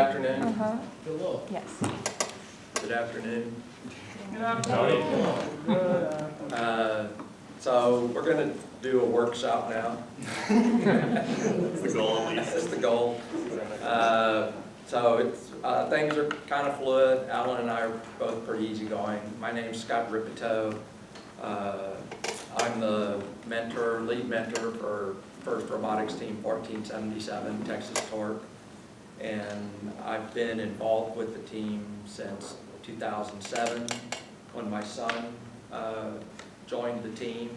Afternoon. Hello. Yes. Good afternoon. Good afternoon. So we're going to do a workshop now. That's the goal, at least. That's the goal. So things are kind of fluid. Alan and I are both pretty easygoing. My name's Scott Ripito. I'm the lead mentor for First Robotics Team 1477, Texas Torque. And I've been involved with the team since 2007 when my son joined the team.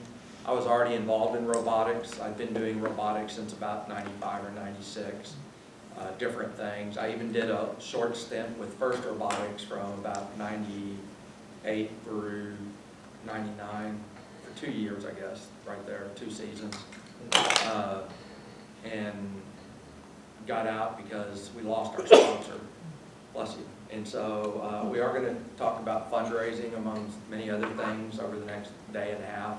I was already involved in robotics. I've been doing robotics since about 95 or 96, different things. I even did a short stint with First Robotics from about 98 through 99, for 2 years, I guess, right there, 2 seasons. And got out because we lost our sponsor, bless you. And so we are going to talk about fundraising among many other things over the next day and a half.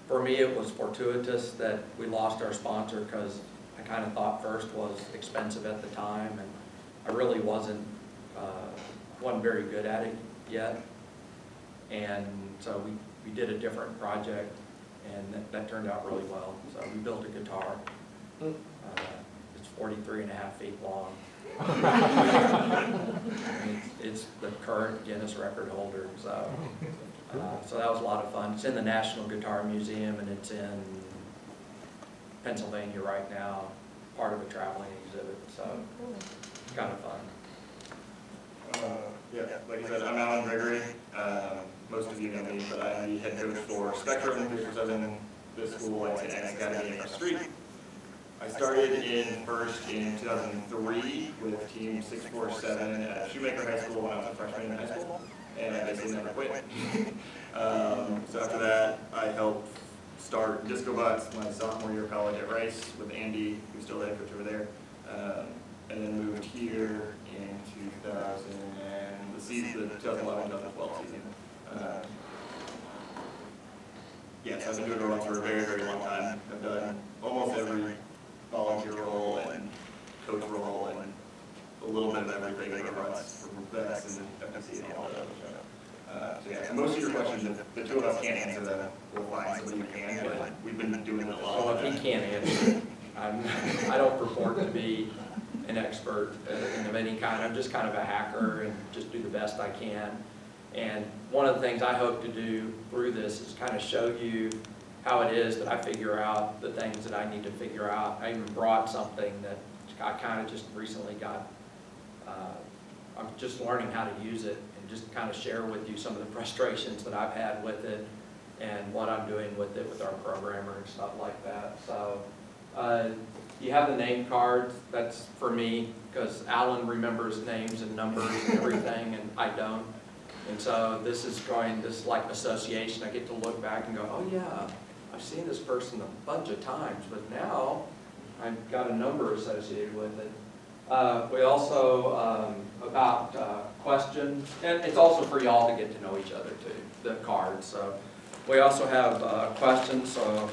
For me, it was fortuitous that we lost our sponsor because I kind of thought First was expensive at the time, and I really wasn't very good at it yet. And so we did a different project, and that turned out really well. So we built a guitar. It's 43.5 feet long. It's the current Guinness record holder. So that was a lot of fun. It's in the National Guitar Museum, and it's in Pennsylvania right now, part of a traveling exhibit. So it's kind of fun. Yeah, like I said, I'm Alan Gregory. Most of you know me, but I'm the head coach for Spectrum 347, the school at Texas Academy across the street. I started in First in 2003 with Team 647 at Shoemaker High School when I was a freshman in high school, and I basically never quit. So after that, I helped start Disco Bots my sophomore year of college at Rice with Andy, who's still the head coach over there, and then moved here in 2011-2012 season. Yes, I've been doing robots for a very, very long time. I've done almost every volunteer role and coach role and a little bit of everything with robots for vets and FNC and all that other stuff. So yeah, most of your questions, if the two of us can't answer them, we'll find somebody who can, but we've been doing it a lot. Well, if he can't answer it, I don't purport to be an expert of any kind. I'm just kind of a hacker and just do the best I can. And one of the things I hope to do through this is kind of show you how it is that I figure out the things that I need to figure out. I even brought something that I kind of just recently got. I'm just learning how to use it and just kind of share with you some of the frustrations that I've had with it and what I'm doing with it with our programmer and stuff like that. So you have the name cards. That's for me because Alan remembers names and numbers and everything, and I don't. And so this is like association. I get to look back and go, oh yeah, I've seen this person a bunch of times, but now I've got a number associated with it. We also, about questions, and it's also for y'all to get to know each other too, the cards. So we also have questions, so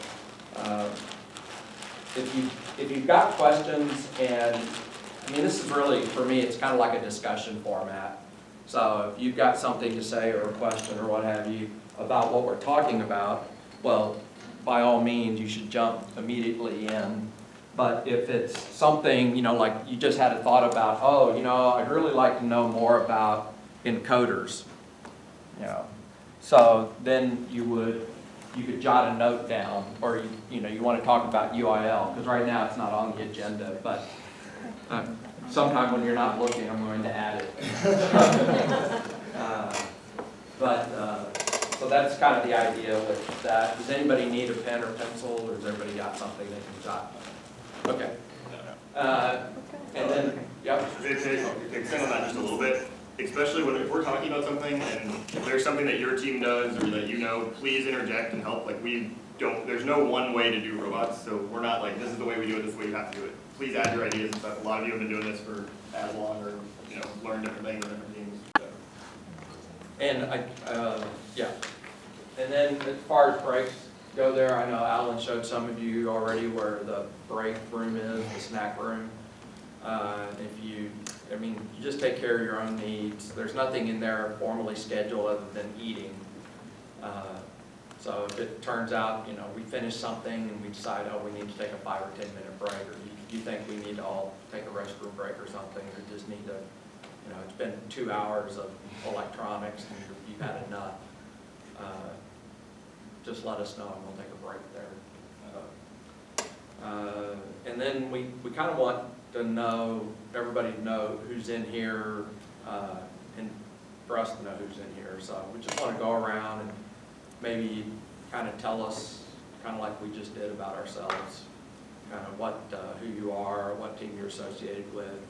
if you've got questions, and I mean this is really, for me, it's kind of like a discussion format. So if you've got something to say or a question or what have you about what we're talking about, well, by all means, you should jump immediately in. But if it's something, like you just had a thought about, oh, I'd really like to know more about encoders, so then you could jot a note down, or you want to talk about UIL, because right now it's not on the agenda, but sometime when you're not looking, I'm going to add it. So that's kind of the idea with that. Does anybody need a pen or pencil, or has everybody got something they can jot? Okay. And then, yep. To extend on that just a little bit, especially if we're talking about something and if there's something that your team does or that please interject and help. Like there's no one way to do robots, so we're not like, this is the way we do it, this is the way you have to do it. Please add your ideas and stuff. A lot of you have been doing this for as long, or learn different things in different teams. So. And yeah. And then as far as breaks go there, I know Alan showed some of you already where the break room is, the snack room. If you, I mean, you just take care of your own needs. There's nothing in there formally scheduled other than eating. So if it turns out, you know, we finish something and we decide, oh, we need to take a 5 or 10 minute break, or you think we need to all take a restroom break or something, or just need to, you know, it's been 2 hours of electronics and you've had enough, just let us know and we'll take a break there. And then we kind of want to know, everybody to know who's in here, and for us to know who's in here. So we just want to go around and maybe kind of tell us, kind of like we just did, about ourselves, kind of what, who you are, what team you're associated with,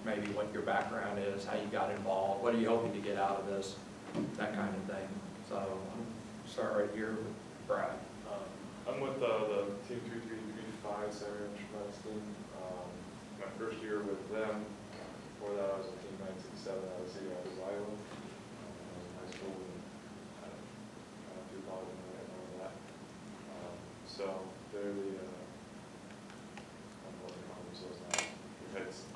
maybe what your background is, how you got involved, what are you hoping to get out of this, that kind of thing. So I'll start right here with Brad. I'm with the Team 2335 Saturday Metropolitan team. My first year with them. Before that, I was on Team 967 out of City Isles, Iowa. I was in high school and kind of through college and all of that. So they're the, I don't know what they call themselves now. It's,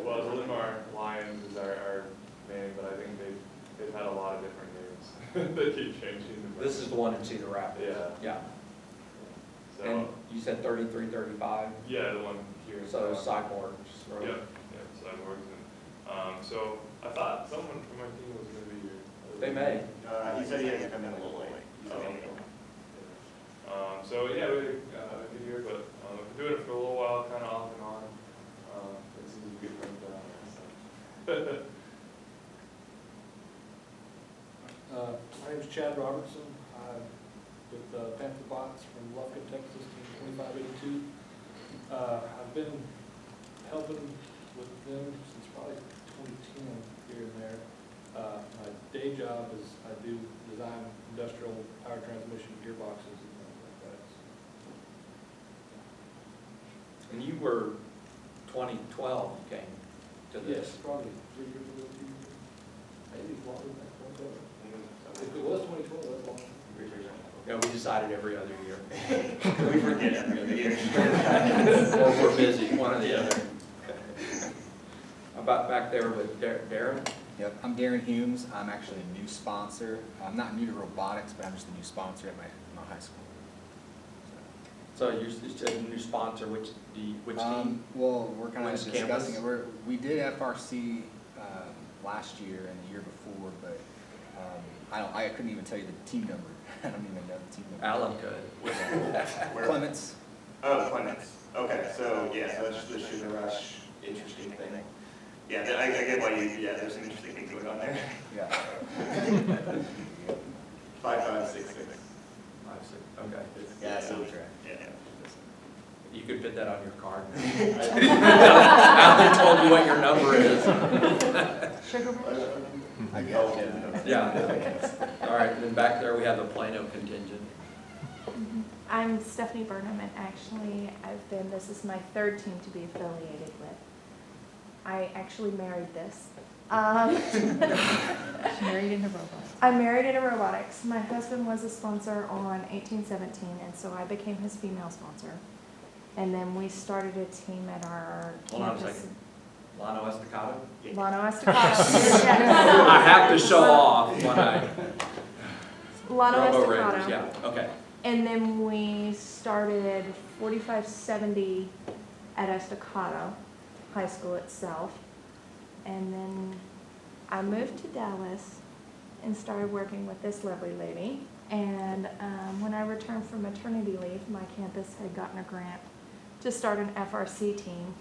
well, the Linmar Lions is our name, but I think they've had a lot of different names. They keep changing. This is the one in Cedar Rapids. Yeah. Yeah. And you said 3335? Yeah, the one here. So cyborgs, right? Yep, cyborgs. And, so I thought someone from my team was going to be here. They may. He said he had to come in a little late. So yeah, we good year, but I've been doing it for a little while, kind of off and on. It seems to be good friends down there. My name is Chad Robertson. I'm with Panther Bots from Lufkin, Texas, team 2582. I've been helping with them since probably 2010 here and there. My day job is I do design industrial power transmission gearboxes and things like that. And you were 2012 you came to this? Yes, probably 3 years ago, 2 years ago. Maybe longer than that. 2012. If it was 2012, that's long. Yeah, we decided every other year. We forget every other year. Or we're busy, one or the other. About back there with Darren? Yep, I'm Darren Humes. I'm actually a new sponsor. I'm not new to robotics, but I'm just a new sponsor at my high school. So you said a new sponsor, which team? Well, we're kind of Which discussing campus? it. We did FRC last year and the year before, but I couldn't even tell you the team number. I don't even know the team number. Alan could. Clements. Oh, Clements. Okay, so yeah, so that's the Sugar Rush interesting thing. Yeah, I get why there's some interesting things going on there. Yeah. 5566. Okay. Yeah, that's the track. Yeah. You could put that on your card. Alan told you what your number is. Sugar Rush? I got you. Yeah. All right, and then back there we have the Plano contingent. I'm Stephanie Burnham, and actually this is my third team to be affiliated with. I actually married this. Married into robots. I'm married into robotics. My husband was a sponsor on 1817, and so I became his female sponsor. And then we started a team at our Hold on a campus. second. Lano Estacado? Lano Estacado. I have to show off when I. Lano Robo Raiders, Estacado. yeah, okay. And then we started 4570 at Estacado High School itself. And then I moved to Dallas and started working with this lovely lady. And when I returned from maternity leave, my campus had gotten a grant to start an FRC team.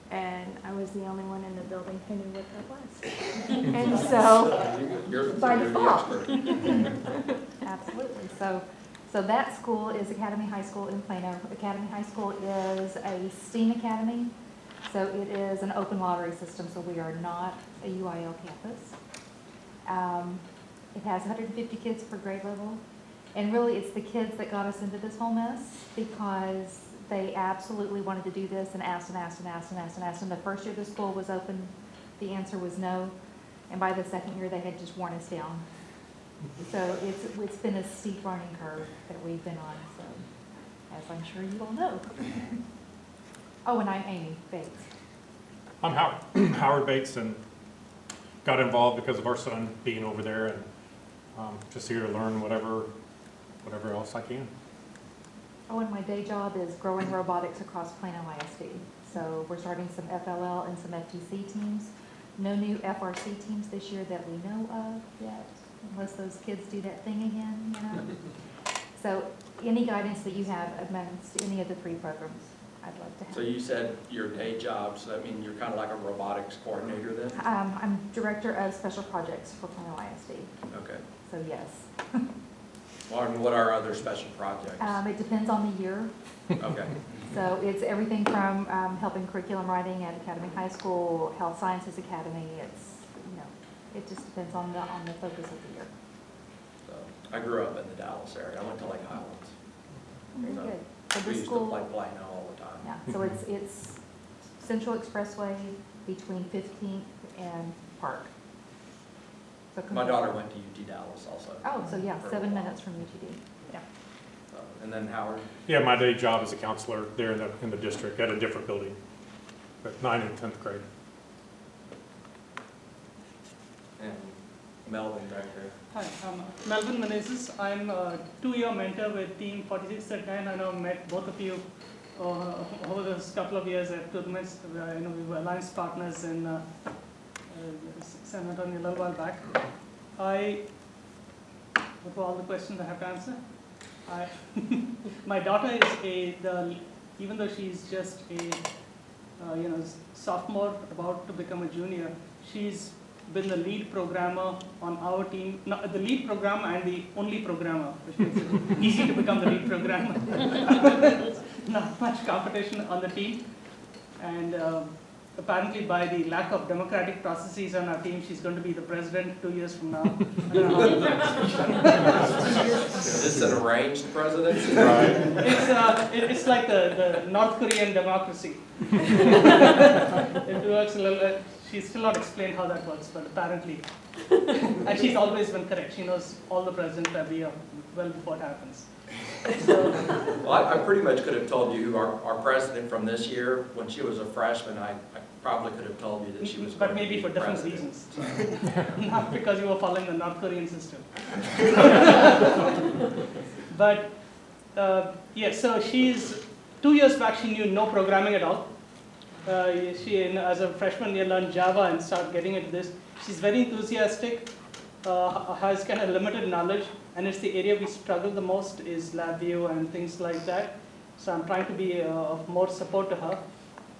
And I was the only one in the building who knew what that was. And so, You're by the default. expert. Absolutely. So that school is Academy High School in Plano. Academy High School is a STEAM academy. So it is an open lottery system, so we are not a UIL campus. It has 150 kids per grade level. And really, it's the kids that got us into this whole mess because they absolutely wanted to do this and asked and asked and asked and asked and asked. And the first year the school was open, the answer was no. And by the second year, they had just worn us down. So it's been a steep learning curve that we've been on, so as I'm sure you all know. Oh, and I'm Amy Bates. I'm Howard Bates, and got involved because of our son being over there, and just here to learn whatever else I can. Oh, and my day job is growing robotics across Plano ISD. So we're starting some FLL and some FTC teams. No new FRC teams this year that we know of yet, unless those kids do that thing again, you know? So any guidance that you have amongst any of the 3 programs, I'd love to have. So you said your day job, so that means you're kind of like a robotics coordinator then? I'm Director of Special Projects for Plano ISD, Okay. so yes. Well, and what are other special projects? It depends on the year. Okay. So it's everything from helping curriculum writing at Academy High School, Health Sciences Academy. It's, you know, it just depends on the focus of the year. So I grew up in the Dallas area. I went to Lake Highlands. Very So good. So We the used to school, play Plano all the time. yeah, so it's Central Expressway between 15th and Park. So My daughter went to UT Dallas also. Oh, so yeah, for a 7 while. minutes from UTD. Yeah. And then Howard? Yeah, my day job is a counselor there in the district at a different building, but 9th and 10th grade. And Melvin back there. Hi, I'm Melvin Menezes. I'm a 2-year mentor with Team 4639. I know I met both of you over this couple of years at tournaments. You know, we were alliance partners in San Antonio a little while back. What were all the questions I have to answer? My daughter is even though she's just a sophomore about to become a junior, she's been the lead programmer on our team, the lead programmer and the only programmer, which makes it easy to become the lead programmer. Not much competition on the team. And apparently by the lack of democratic processes on our team, she's going to be the president 2 years from now. I don't know how Is this an arranged presidency? It's like the North Korean democracy. It works a little. She's still not explained how that works, but apparently, and she's always been correct. She knows all the presidents every year, well before it happens. So, Well, I pretty much could have told you who our president from this year, when she was a freshman, I probably could have told you that she was going but to maybe be for different president. reasons, not because you were following the North Korean system. But yeah, so she's 2 years back. She knew no programming at all. As a freshman, you learned Java and start getting into this. She's very enthusiastic, has kind of limited knowledge, and it's the area we struggle the most is LabVIEW and things like that. So I'm trying to be of more support to her.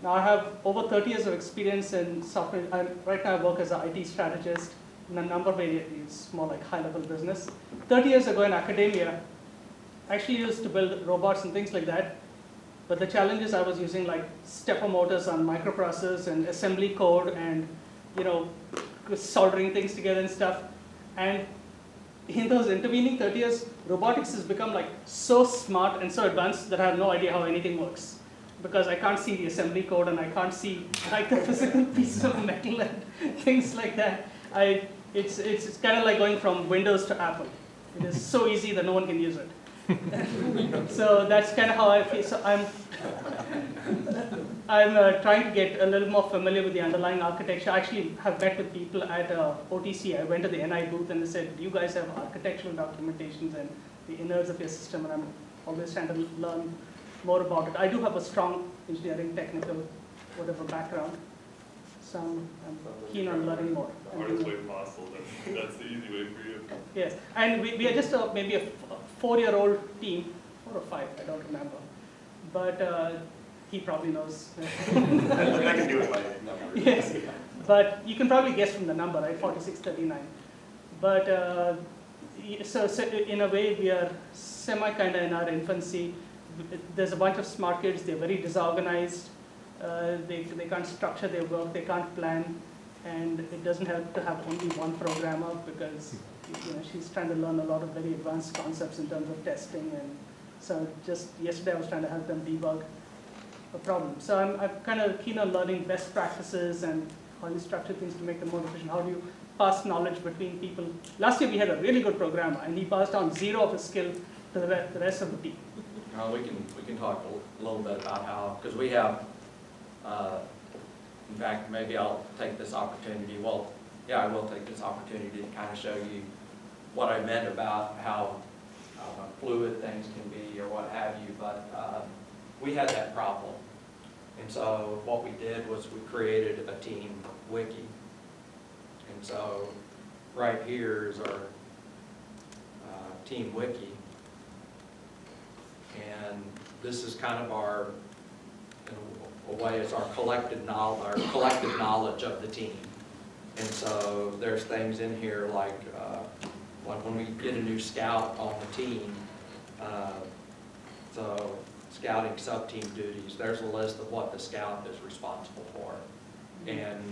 Now I have over 30 years of experience in software. Right now I work as an IT strategist in a number of areas. It's more like high-level business. 30 years ago in academia, I actually used to build robots and things like that. But the challenge is I was using like stepper motors on microprocessors and assembly code and, you know, soldering things together and stuff. And in those intervening 30 years, robotics has become like so smart and so advanced that I have no idea how anything works. Because I can't see the assembly code and I can't see like the physical pieces of metal and things like that. It's kind of like going from Windows to Apple. It is so easy that no one can use it. So that's kind of how I feel. So I'm trying to get a little more familiar with the underlying architecture. I actually have met with people at OTC. I went to the NI booth and they said, do you guys have architectural documentations and the innards of your system? And I'm always trying to learn more about it. I do have a strong engineering, technical, whatever background. So I'm keen on learning more. The hardest way possible, that's the easy way for you. Yes, and we are just maybe a 4-year-old team, 4 or 5, I don't remember. But he probably knows. I can do it by number. Yes, but you can probably guess from the number, right? 4639. But so in a way, we are kind of in our infancy. There's a bunch of smart kids. They're very disorganized. They can't structure their work. They can't plan. And it doesn't help to have only one programmer because she's trying to learn a lot of very advanced concepts in terms of testing. And so just yesterday I was trying to help them debug a problem. So I'm kind of keen on learning best practices and how you structure things to make them more efficient. How do you pass knowledge between people? Last year we had a really good programmer and he passed on 0 of his skill to the rest of the team. We can talk a little bit about how, because we have In fact, maybe I'll take this opportunity, well, yeah, I will take this opportunity to kind of show you what I meant about how fluid things can be or what have you, but we had that problem. And so what we did was we created a team wiki. And so right here is our team wiki. And this is kind of our, in a way, it's our collective knowledge of the team. And so there's things in here like when we get a new scout on the team, so scouting sub-team duties, there's a list of what the scout is responsible for. And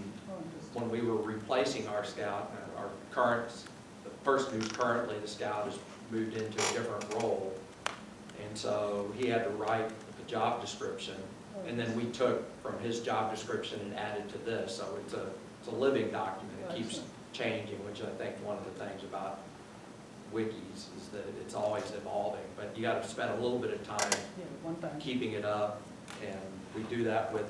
when we were replacing our scout, the person who's currently the scout has moved into a different role. And so he had to write the job description, and then we took from his job description and added to this. So it's a living document. It keeps changing, which I think one of the things about wikis is that it's always evolving, but you got to spend a little bit of time keeping it up, and we do that with,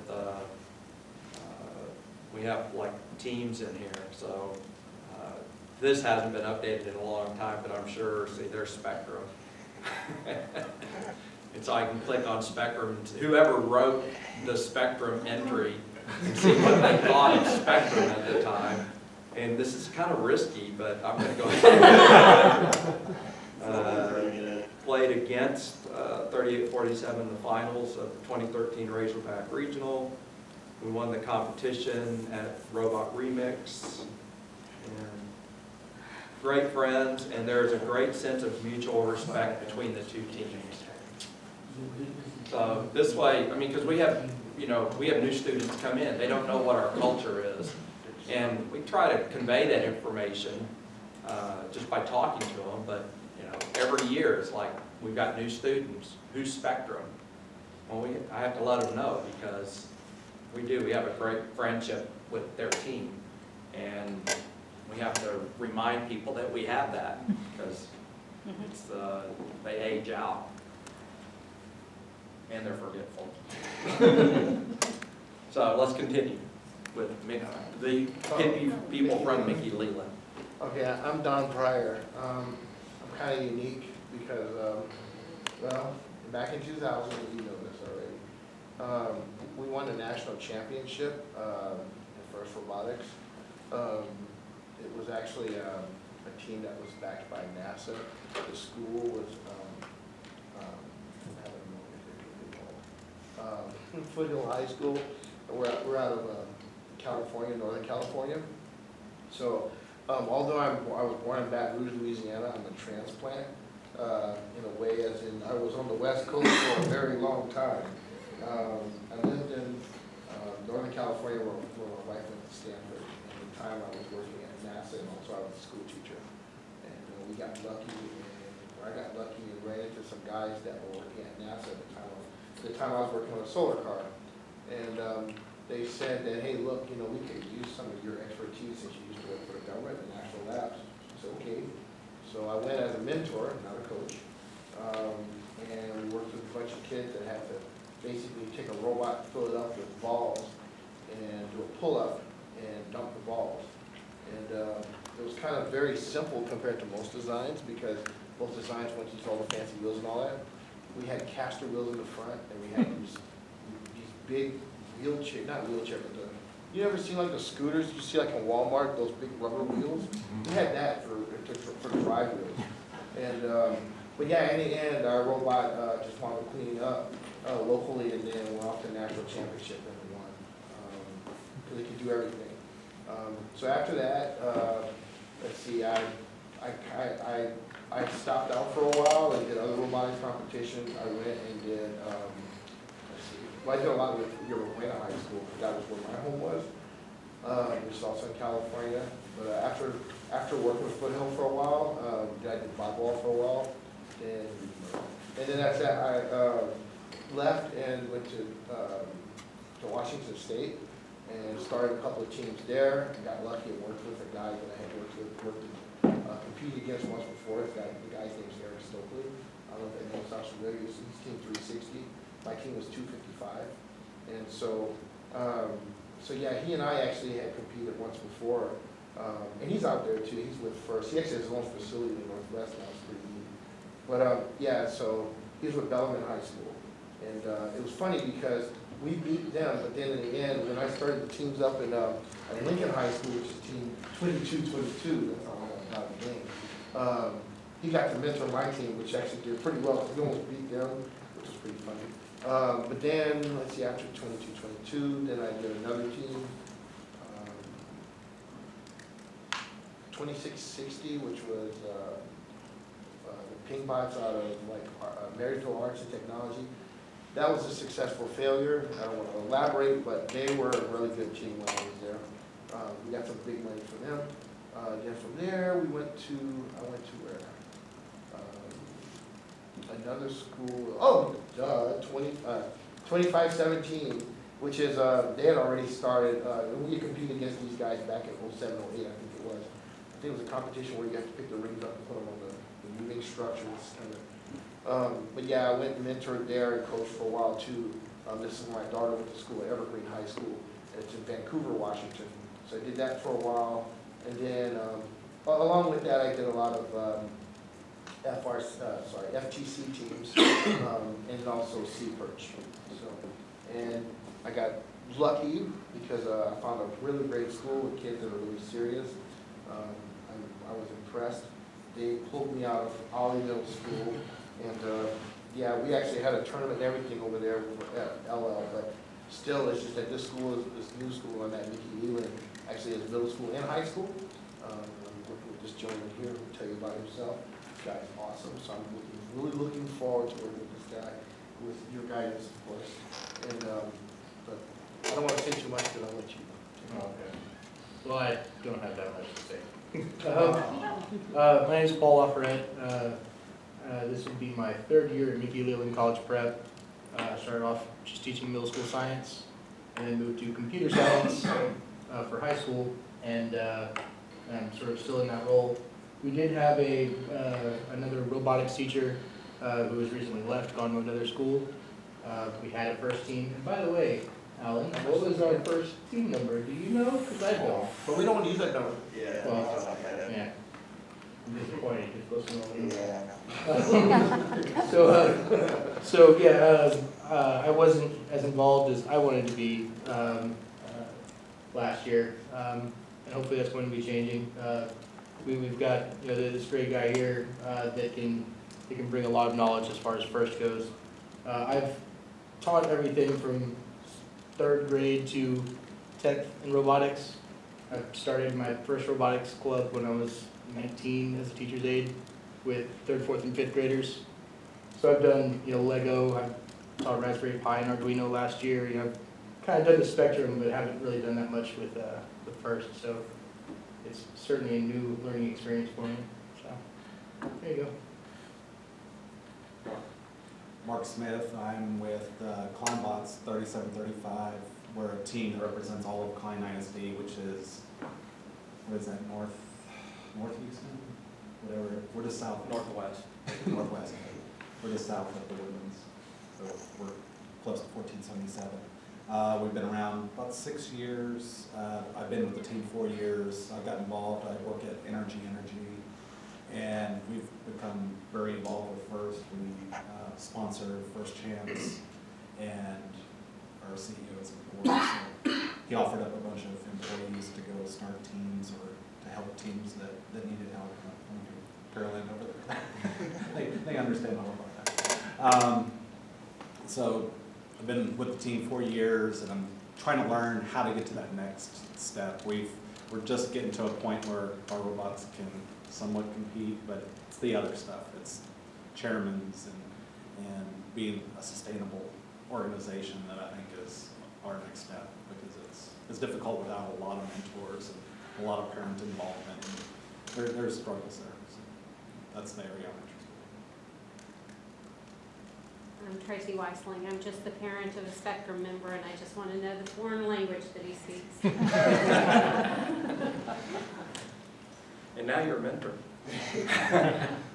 we have like teams in here, so this hasn't been updated in a long time, but I'm sure, see, there's Spectrum. And so I can click on Spectrum, whoever wrote the Spectrum entry, and see what they thought of Spectrum at the time. And this is kind of risky, but I'm going to go ahead. Played against 38-47 in the finals of the 2013 Razorback Regional. We won the competition at Robot Remix. And great friends, and there's a great sense of mutual respect between the two teams. So this way, I mean, because we have new students come in, they don't know what our culture is. And we try to convey that information just by talking to them, but every year it's like we've got new students. Who's Spectrum? Well, I have to let them know because we have a great friendship with their team, and we have to remind people that we have that because it's they age out and they're forgetful. So let's continue with the people from Mickey Leland. Okay, I'm Don Pryor. I'm kind of unique because, well, back in 2000, you know this already, we won the national championship in FIRST Robotics. It was actually a team that was backed by NASA. The school was Foothill High School. We're out of California, Northern California. So although I was born in Baton Rouge, Louisiana, I'm a transplant in a way, as in I was on the West Coast for a very long time. I lived in Northern California where my wife went to Stanford. And at the time I was working at NASA, and also I was a school teacher. And we got lucky, I ran into some guys that were working at NASA at the time I was working on a solar car. And they said that, hey, look, we could use some of your expertise since you used to work for the government and national labs. It's okay. So I went as a mentor, not a coach, and we worked with a bunch of kids that had to basically take a robot, fill it up with balls, and do a pull-up and dump the balls. And it was kind of very simple compared to most designs, because most designs, once you saw the fancy wheels and all that, we had caster wheels in the front, and we had these big wheelchair, not wheelchair, but you ever seen like the scooters you see like in Walmart, those big rubber wheels? We had that for drive wheels. And, but yeah, in the end, our robot just wound up cleaning up locally, and then went off to the national championship and we won, because it could do everything. So after that, let's see, I stopped out for a while and did other robotics competitions. I went and did, I did a lot with Buena High School, because that was where my home was, which is also in California. But after working with Foothill for a while, I did volleyball for a while, and then after that I left and went to Washington State and started a couple of teams there. I got lucky and worked with a guy that I had competed against once before. The guy's name is Eric Stokely. I don't know if anyone sounds familiar. He's team 360. My team was 255. And so So yeah, he and I actually had competed once before, and he's out there too. He's with First. He actually has his own facility in Northwest now. It's pretty neat. But yeah, so he's with Bellarmine High School, and it was funny because we beat them, but then in the end, when I started the teams up in at Lincoln High School, which is team 22-22, that's all about the game. He got to mentor my team, which actually did pretty well. We almost beat them, which was pretty funny. But then, let's see, after 22-22, then I did another team, 26-60, which was the ping bots out of like Marysville Arts and Technology. That was a successful failure. I don't want to elaborate, but they were a really good team when I was there. We got some big money from them. Then from there, I went to where? Another school, oh, 25-17, which is, they had already started, we had competed against these guys back in 07, 08, I think it was. I think it was a competition where you had to pick the rings up and put them on the moving structures, kind of. But yeah, I went and mentored there and coached for a while too. This is my daughter went to school at Evergreen High School. It's in Vancouver, Washington. So I did that for a while. And then, along with that, I did a lot of FTC teams, and also Sea Perch. So, and I got lucky because I found a really great school with kids that are really serious. I was impressed. They pulled me out of Ollie Middle School, and yeah, we actually had a tournament and everything over there at LL, but still, it's just that this school is this new school. I'm at Mickey Leland, actually is middle school and high school. I'm working with this gentleman here who will tell you about himself. This guy's awesome, so I'm really looking forward to working with this guy, with your guidance, of course. And but I don't want to say too much, because I'll let you. Okay. Well, I don't have that much to say. My name is Paul Lafayette. This would be my third year at Mickey Leland College Prep. I started off just teaching middle school science, and then moved to computer science for high school, and I'm sort of still in that role. We did have another robotics teacher who was recently left, gone to another school. We had a first team. And by the way, Alan, what was our first team number? Do you know? Because I don't. But we don't want to use that number. Yeah. Well, yeah. I'm disappointed, you're supposed to know. Yeah. So yeah, I wasn't as involved as I wanted to be last year, and hopefully that's going to be changing. We've got this great guy here that can bring a lot of knowledge as far as first goes. I've taught everything from 3rd grade to 10th in robotics. I started my first robotics club when I was 19 as a teacher's aide with 3rd, 4th, and 5th graders. So I've done Lego. I've taught Raspberry Pi and Arduino last year. I've kind of done the spectrum, but haven't really done that much with first. So it's certainly a new learning experience for me. So there you go. Mark Smith. I'm with Kleinbots 3735. We're a team that represents all of Klein ISD, which is, what is that, northeastern? Whatever, we're just south. Northwest. Northwest. We're just south of the Woodlands, so we're close to 1477. We've been around about 6 years. I've been with the team 4 years. I got involved. I work at Energy, and we've become very involved with First. We sponsor First Chance, and our CEO is on board. So he offered up a bunch of employees to go start teams or to help teams that needed help. Carolyn over there. they understand all about that. So I've been with the team 4 years, and I'm trying to learn how to get to that next step. We're just getting to a point where our robots can somewhat compete, but it's the other stuff. It's chairman's and being a sustainable organization that I think is our next step, because it's difficult without a lot of mentors and a lot of parent involvement. And there's struggles there. So that's the area I'm interested in. I'm Tracy Weisling. I'm just the parent of a Spectrum member, and I just want to know the foreign language that he speaks. And now you're a mentor.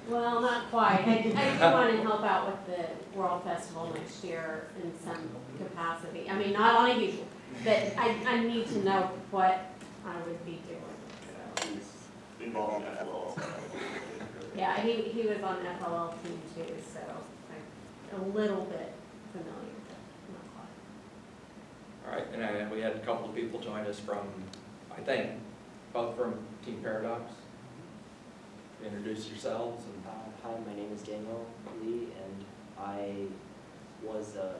Well, not quite. I do want to help out with the World Festival next year in some capacity. I mean, not on a huge that I need to know what I would be doing, so. He's involved in that well. Yeah, he was on the FLL team too, so I'm a little bit familiar, but not quite. All right, and we had a couple of people join us from, I think, both from Team Paradox. Introduce yourselves and. Hi, my name is Daniel Lee, and I was a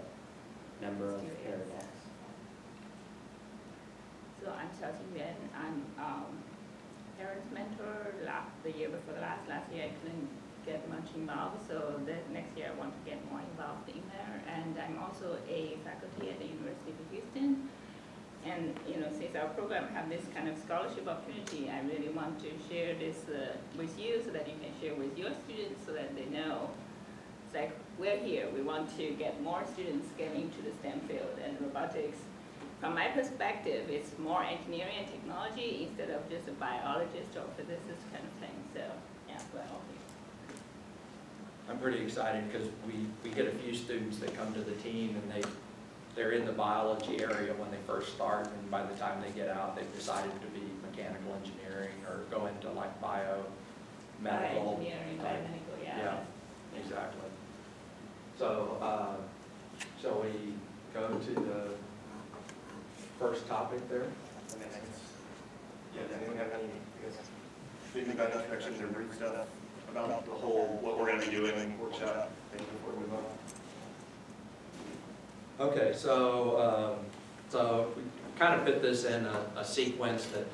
member of Paradox. So I'm Xiaoqing Yuan. I'm parents mentor. The year before the last year I couldn't get much involved, so the next year I want to get more involved in there. And I'm also a faculty at the University of Houston. And since our program have this kind of scholarship opportunity, I really want to share this with you so that you can share with your students so that they know. It's like we're here. We want to get more students getting into the STEM field and robotics. From my perspective, it's more engineering and technology instead of just a biologist or physicist kind of thing. So yeah, well. I'm pretty excited because we get a few students that come to the team and they're in the biology area when they first start, and by the time they get out, they've decided to be mechanical engineering or go into like biomedical. Bioengineering, biomedical, yeah. Yeah, exactly. So, shall we go to the first topic there? Yeah, does anyone have any, speaking about introductions or brief stuff about the whole, what we're gonna be doing, workshop, things before we move on? Okay, so we kind of put this in a sequence that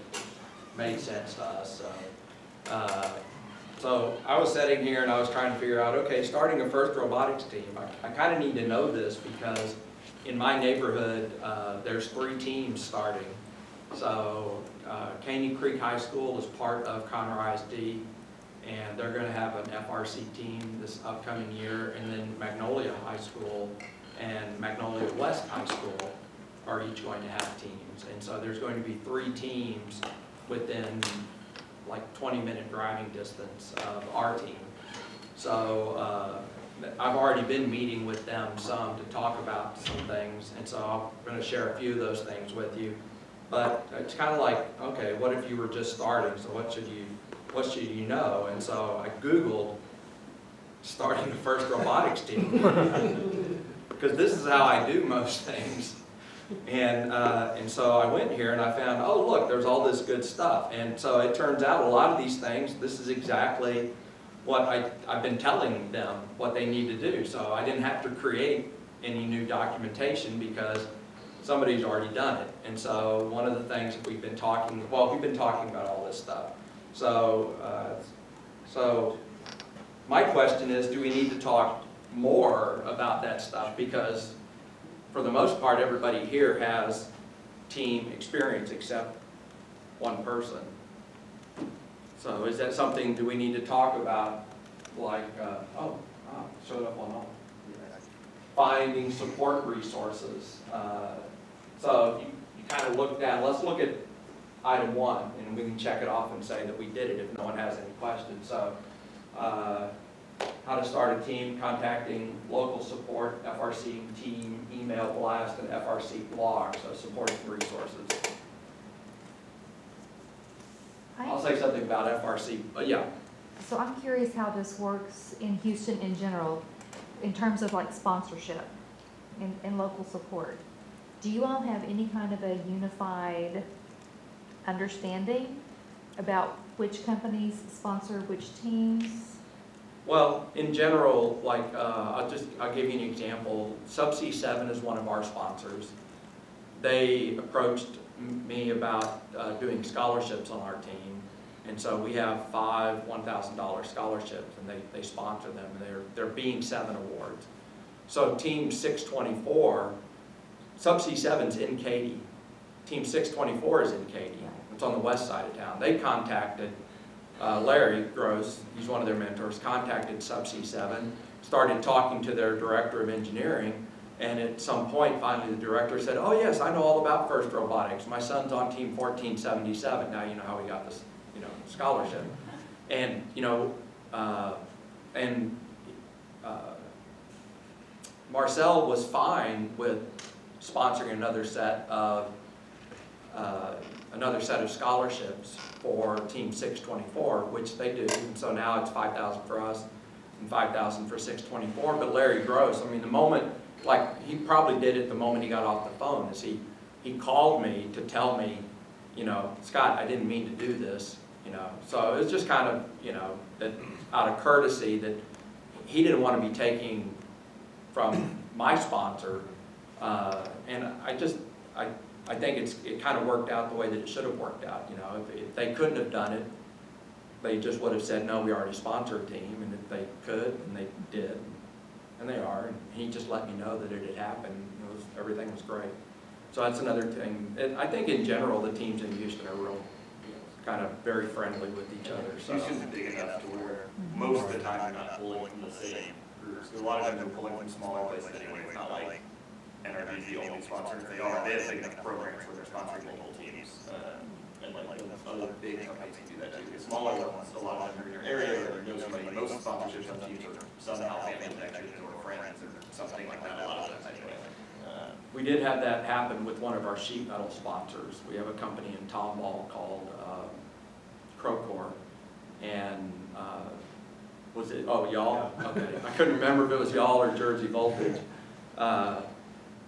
made sense to us. So I was sitting here and I was trying to figure out, okay, starting a first robotics team, I kind of need to know this because in my neighborhood, there's 3 teams starting. So Caney Creek High School is part of Conroe ISD, and they're going to have an FRC team this upcoming year, and then Magnolia High School and Magnolia West High School are each going to have teams. And so there's going to be 3 teams within like 20-minute driving distance of our team. So I've already been meeting with them some to talk about some things, and so I'm going to share a few of those things with you. But it's kind of like, okay, what if you were just starting? So what should you know? And so I Googled starting the first robotics team. Because this is how I do most things. And so I went here and I found, oh look, there's all this good stuff. And so it turns out a lot of these things, this is exactly what I've been telling them what they need to do. So I didn't have to create any new documentation because somebody's already done it. And so one of the things that we've been talking about all this stuff. So my question is, do we need to talk more about that stuff? Because for the most part, everybody here has team experience except one person. So is that something, do we need to talk about, like, showed up on all, finding support resources. So if you kind of look down, let's look at item 1, and we can check it off and say that we did it if no one has any questions. So how to start a team, contacting local support, FRC team, email blast, and FRC blog, so supporting resources. I'll say something about FRC, but yeah. So I'm curious how this works in Houston in general, in terms of like sponsorship and local support. Do you all have any kind of a unified understanding about which companies sponsor which teams? Well, in general, like, I'll give you an example. Subsea 7 is one of our sponsors. They approached me about doing scholarships on our team. And so we have 5 $1,000 scholarships, and they sponsor them. They're Beam 7 awards. So Team 624, Subsea 7's in Katy. Team 624 is in Katy. It's on the west side of town. They contacted Larry Gross, he's one of their mentors, contacted Subsea 7, started talking to their director of engineering, and at some point, finally, the director said, oh yes, I know all about FIRST Robotics. My son's on Team 1477. Now you know how we got this, scholarship. And, Marcel was fine with sponsoring another set of scholarships for Team 624, which they do. And so now it's 5,000 for us and 5,000 for 624. But Larry Gross, I mean, the moment, like, he probably did it the moment he got off the phone, is he called me to tell me, you know, Scott, I didn't mean to do this, you know. So it was just kind of, you know, that out of courtesy that he didn't want to be taking from my sponsor. And I think it kind of worked out the way that it should have worked out. You know, if they couldn't have done it, they just would have said, no, we already sponsor a team. And if they could, and they did, and they are, and he just let me know that it had happened. Everything was great. So that's another thing. I think in general, the teams in Houston are real, kind of very friendly with each other. So. Houston's big enough to where most of the time you're not pulling from the same groups. A lot of times they're pulling from smaller places anyway. It's not like NRG is the only sponsor. If they are, they have big enough programs where they're sponsoring multiple teams. And like other big companies can do that too. The smaller ones, a lot of them are in your area or you know somebody. Most sponsorships on teams are somehow family connections or friends or something like that. A lot of times anyway. We did have that happen with one of our sheet metal sponsors. We have a company in Tomball called Crowcore, and was it, oh, y'all? Okay, I couldn't remember if it was y'all or Jersey Voltage.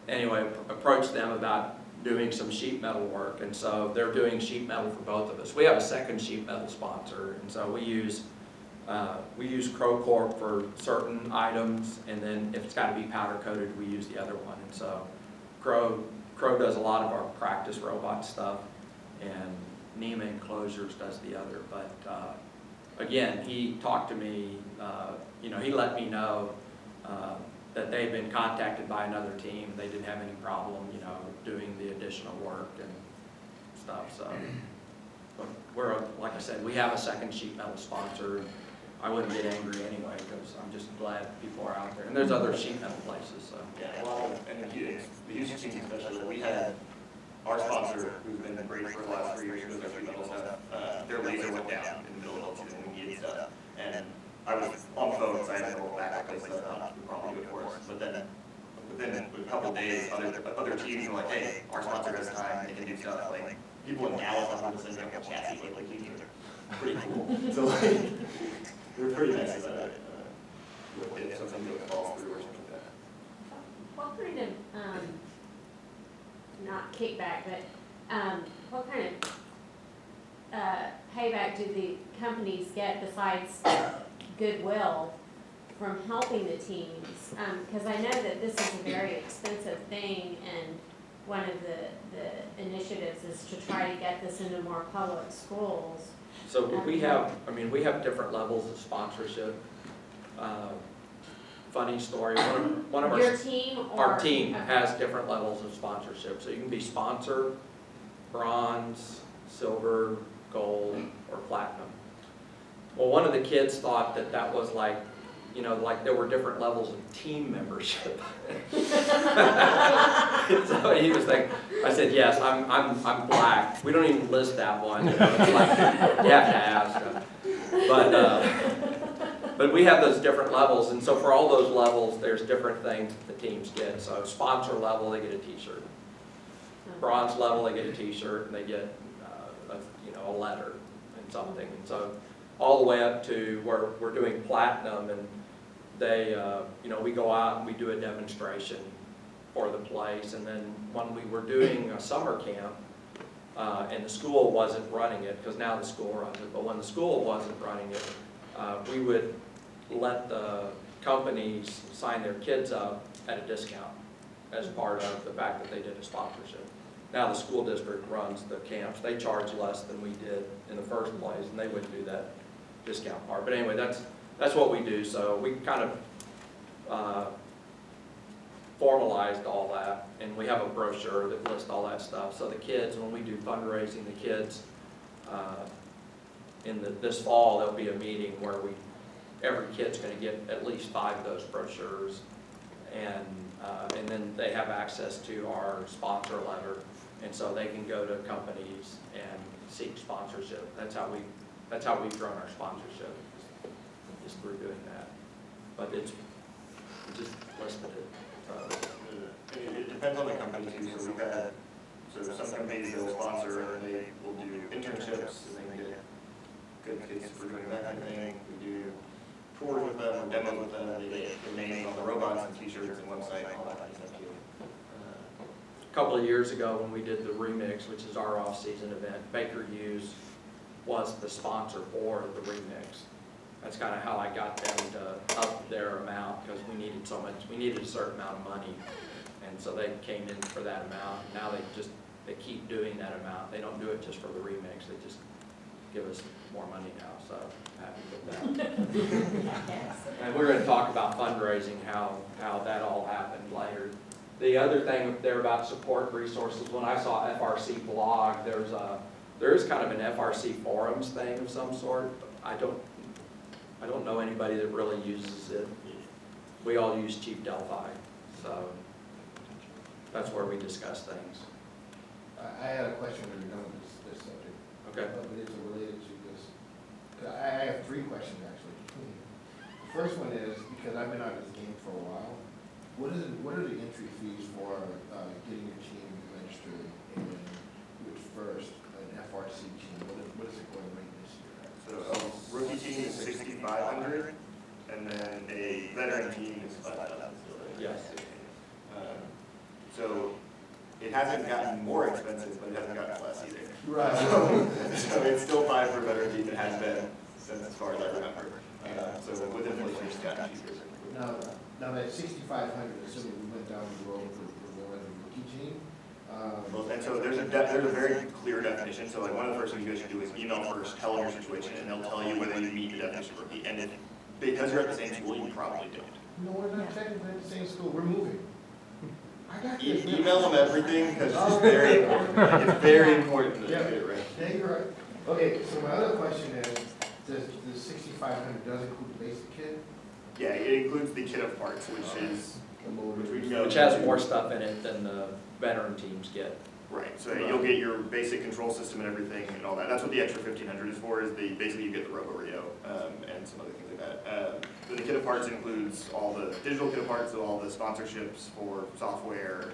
Anyway, approached them about doing some sheet metal work, and so they're doing sheet metal for both of us. We have a second sheet metal sponsor, and so we use Crowcore for certain items, and then if it's got to be powder coated, we use the other one. And so Crow does a lot of our practice robot stuff, and NEMA Enclosures does the other. But again, he talked to me, you know, he let me know that they've been contacted by another team. They didn't have any problem, you know, doing the additional work and stuff. So but we're, like I said, we have a second sheet metal sponsor. I wouldn't get angry anyway, because I'm just glad people are out there. And there's other sheet metal places, so. Yeah, well, and the Houston team especially, we had our sponsor, who's been great for the last 3 years, does our sheet metal stuff, their laser went down in the middle of the when we needed stuff. And I was on the phone, so I had to go back and place that up, we probably do it for us. But then, within a couple of days, other teams were like, hey, our sponsor has time, they can do stuff. Like, people in Dallas, I'm going to send them a chassis, like teams are pretty cool. So, like, they're pretty nice about it. If something falls through or something like that. What kind of, not kickback, but what kind of payback do the companies get besides goodwill from helping the teams? Because I know that this is a very expensive thing, and one of the initiatives is to try to get this into more public schools. So we have different levels of sponsorship. Funny story, one of our... Your team or? Our team has different levels of sponsorship. So you can be sponsor, bronze, silver, gold, or platinum. Well, one of the kids thought that was like, you know, like there were different levels of team membership. So he was like, I said, yes, I'm black. We don't even list that one. You know, it's like, you have to ask. But we have those different levels, and so for all those levels, there's different things that the teams get. So sponsor level, they get a T-shirt. Bronze level, they get a T-shirt, and they get a letter and something. And so all the way up to where we're doing platinum, and they, we go out and we do a demonstration for the place. And then when we were doing a summer camp, and the school wasn't running it, because now the school runs it, but when the school wasn't running it, we would let the companies sign their kids up at a discount as part of the fact that they did a sponsorship. Now the school district runs the camps. They charge less than we did in the first place, and they wouldn't do that discount part. But anyway, that's what we do. So we kind of formalized all that, and we have a brochure that lists all that stuff. So the kids, when we do fundraising, the kids, this fall, there'll be a meeting where every kid's going to get at least 5 of those brochures, and then they have access to our sponsor letter, and so they can go to companies and seek sponsorship. That's how we've grown our sponsorship, is through doing that. But it's just listed it. It depends on the company too, so we've had, so some companies they'll sponsor and they will do internships and they get good kids for doing that kind of thing. We do tours with them, or demos with them, they get their names on the robots and t-shirts and website and all that kind of stuff too. A couple of years ago when we did the remix, which is our off-season event, Baker Hughes was the sponsor for the remix. That's kind of how I got them to up their amount, because we needed so much, we needed a certain amount of money. And so they came in for that amount. Now they keep doing that amount. They don't do it just for the remix, they just give us more money now, so I'm happy with that. And we're gonna talk about fundraising, how that all happened later. The other thing up there about support resources, when I saw FRC blog, there is kind of an FRC forums thing of some sort. I don't know anybody that really uses it. We all use Chief Delphi, so that's where we discuss things. I had a question when you're done with this subject. Okay. But it's related to this. I have three questions actually. The first one is, because I've been out of this game for a while, what are the entry fees for getting your team registered and with first an FRC team? What is it going to rate this year? So a rookie team is $6,500, and then a veteran team is $5,000. Yes. So it hasn't gotten more expensive, but it hasn't gotten less either. Right. So it's still $5,000 for a veteran team. It has been since as far as I remember. So with inflation, it's gotten cheaper. Now that 6,500, assuming we went down the road for more than a rookie team. Well, and so there's a very clear definition. So like one of the first things you guys should do is email first, tell them your situation, and they'll tell you whether you meet the definition of rookie. And because you're at the same school, you probably don't. No, we're not technically at the same school. We're moving. I got this. Email them everything because it's very important. Like, it's very important that you get it right. Yeah, you're right. Okay, so my other question is, does the 6,500 does include the basic kit? Yeah, it includes the kit of parts, Which has more stuff in it than the veteran teams get. Right, so you'll get your basic control system and everything and all that. That's what the extra 1,500 is for, is basically you get the Robo-Rio and some other things like that. But the kit of parts includes all the digital kit of parts, so all the sponsorships for software,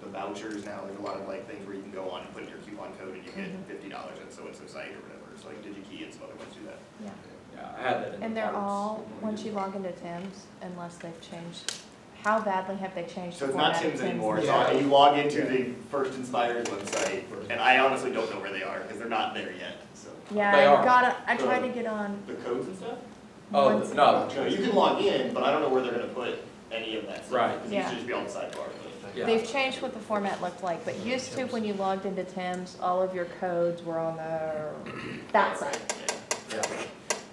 the vouchers now. There's a lot of like things where you can go on and put in your coupon code and you get $50 and so it's a site or whatever. So like DigiKey and some other ones do that. Yeah. Yeah, I had that in And the they're parts. all, once you log into Tim's, unless they've changed, how badly have they changed So the it's not format of Tim's anymore. Yeah. So you log into the First Inspires website, and I honestly don't know where they are because they're not there yet. So Yeah, They are. I tried to get on. the codes and stuff. Oh, once- no, No, you can log in, but I don't know where they're going to put any of that stuff. Right. It Yeah. used to just be on the sidebar. But yeah. They've changed what the format looked like, but used to, when you logged into Tim's, all of your codes were on that side. Yeah.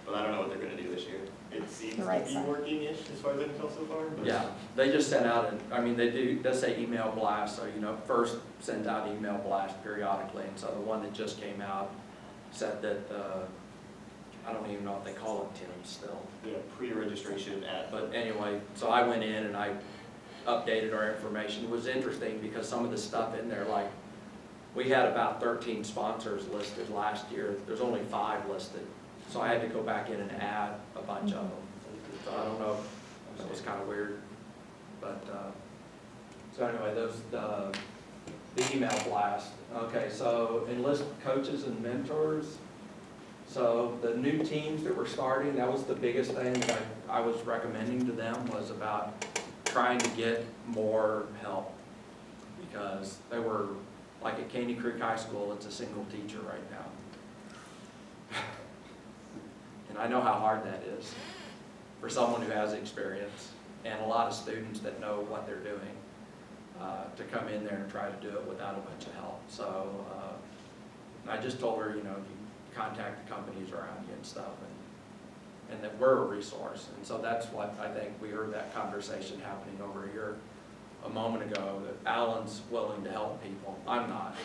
But I don't know what they're going to do this year. It seems The right to be side. working-ish as far as I can tell so far. But Yeah, they just sent out, they say email blast, so, first send out email blast periodically, and so the one that just came out said that, I don't even know if they call it Tim's still. Yeah, pre-registration at. But anyway, so I went in and I updated our information. It was interesting because some of the stuff in there, like, we had about 13 sponsors listed last year. There's only 5 listed. So I had to go back in and add a bunch of them. So I don't know, that was kind of weird. But, so anyway, the email blast. Okay, so enlist coaches and mentors. So the new teams that were starting, that was the biggest thing that I was recommending to them, was about trying to get more help. Because they were, like at Caney Creek High School, it's a single teacher right now. And I know how hard that is for someone who has experience and a lot of students that know what they're doing, to come in there and try to do it without a bunch of help. So I just told her, you contact the companies around you and stuff, and that we're a resource. And so that's what I think we heard that conversation happening over here a moment ago, that Alan's willing to help people. I'm not.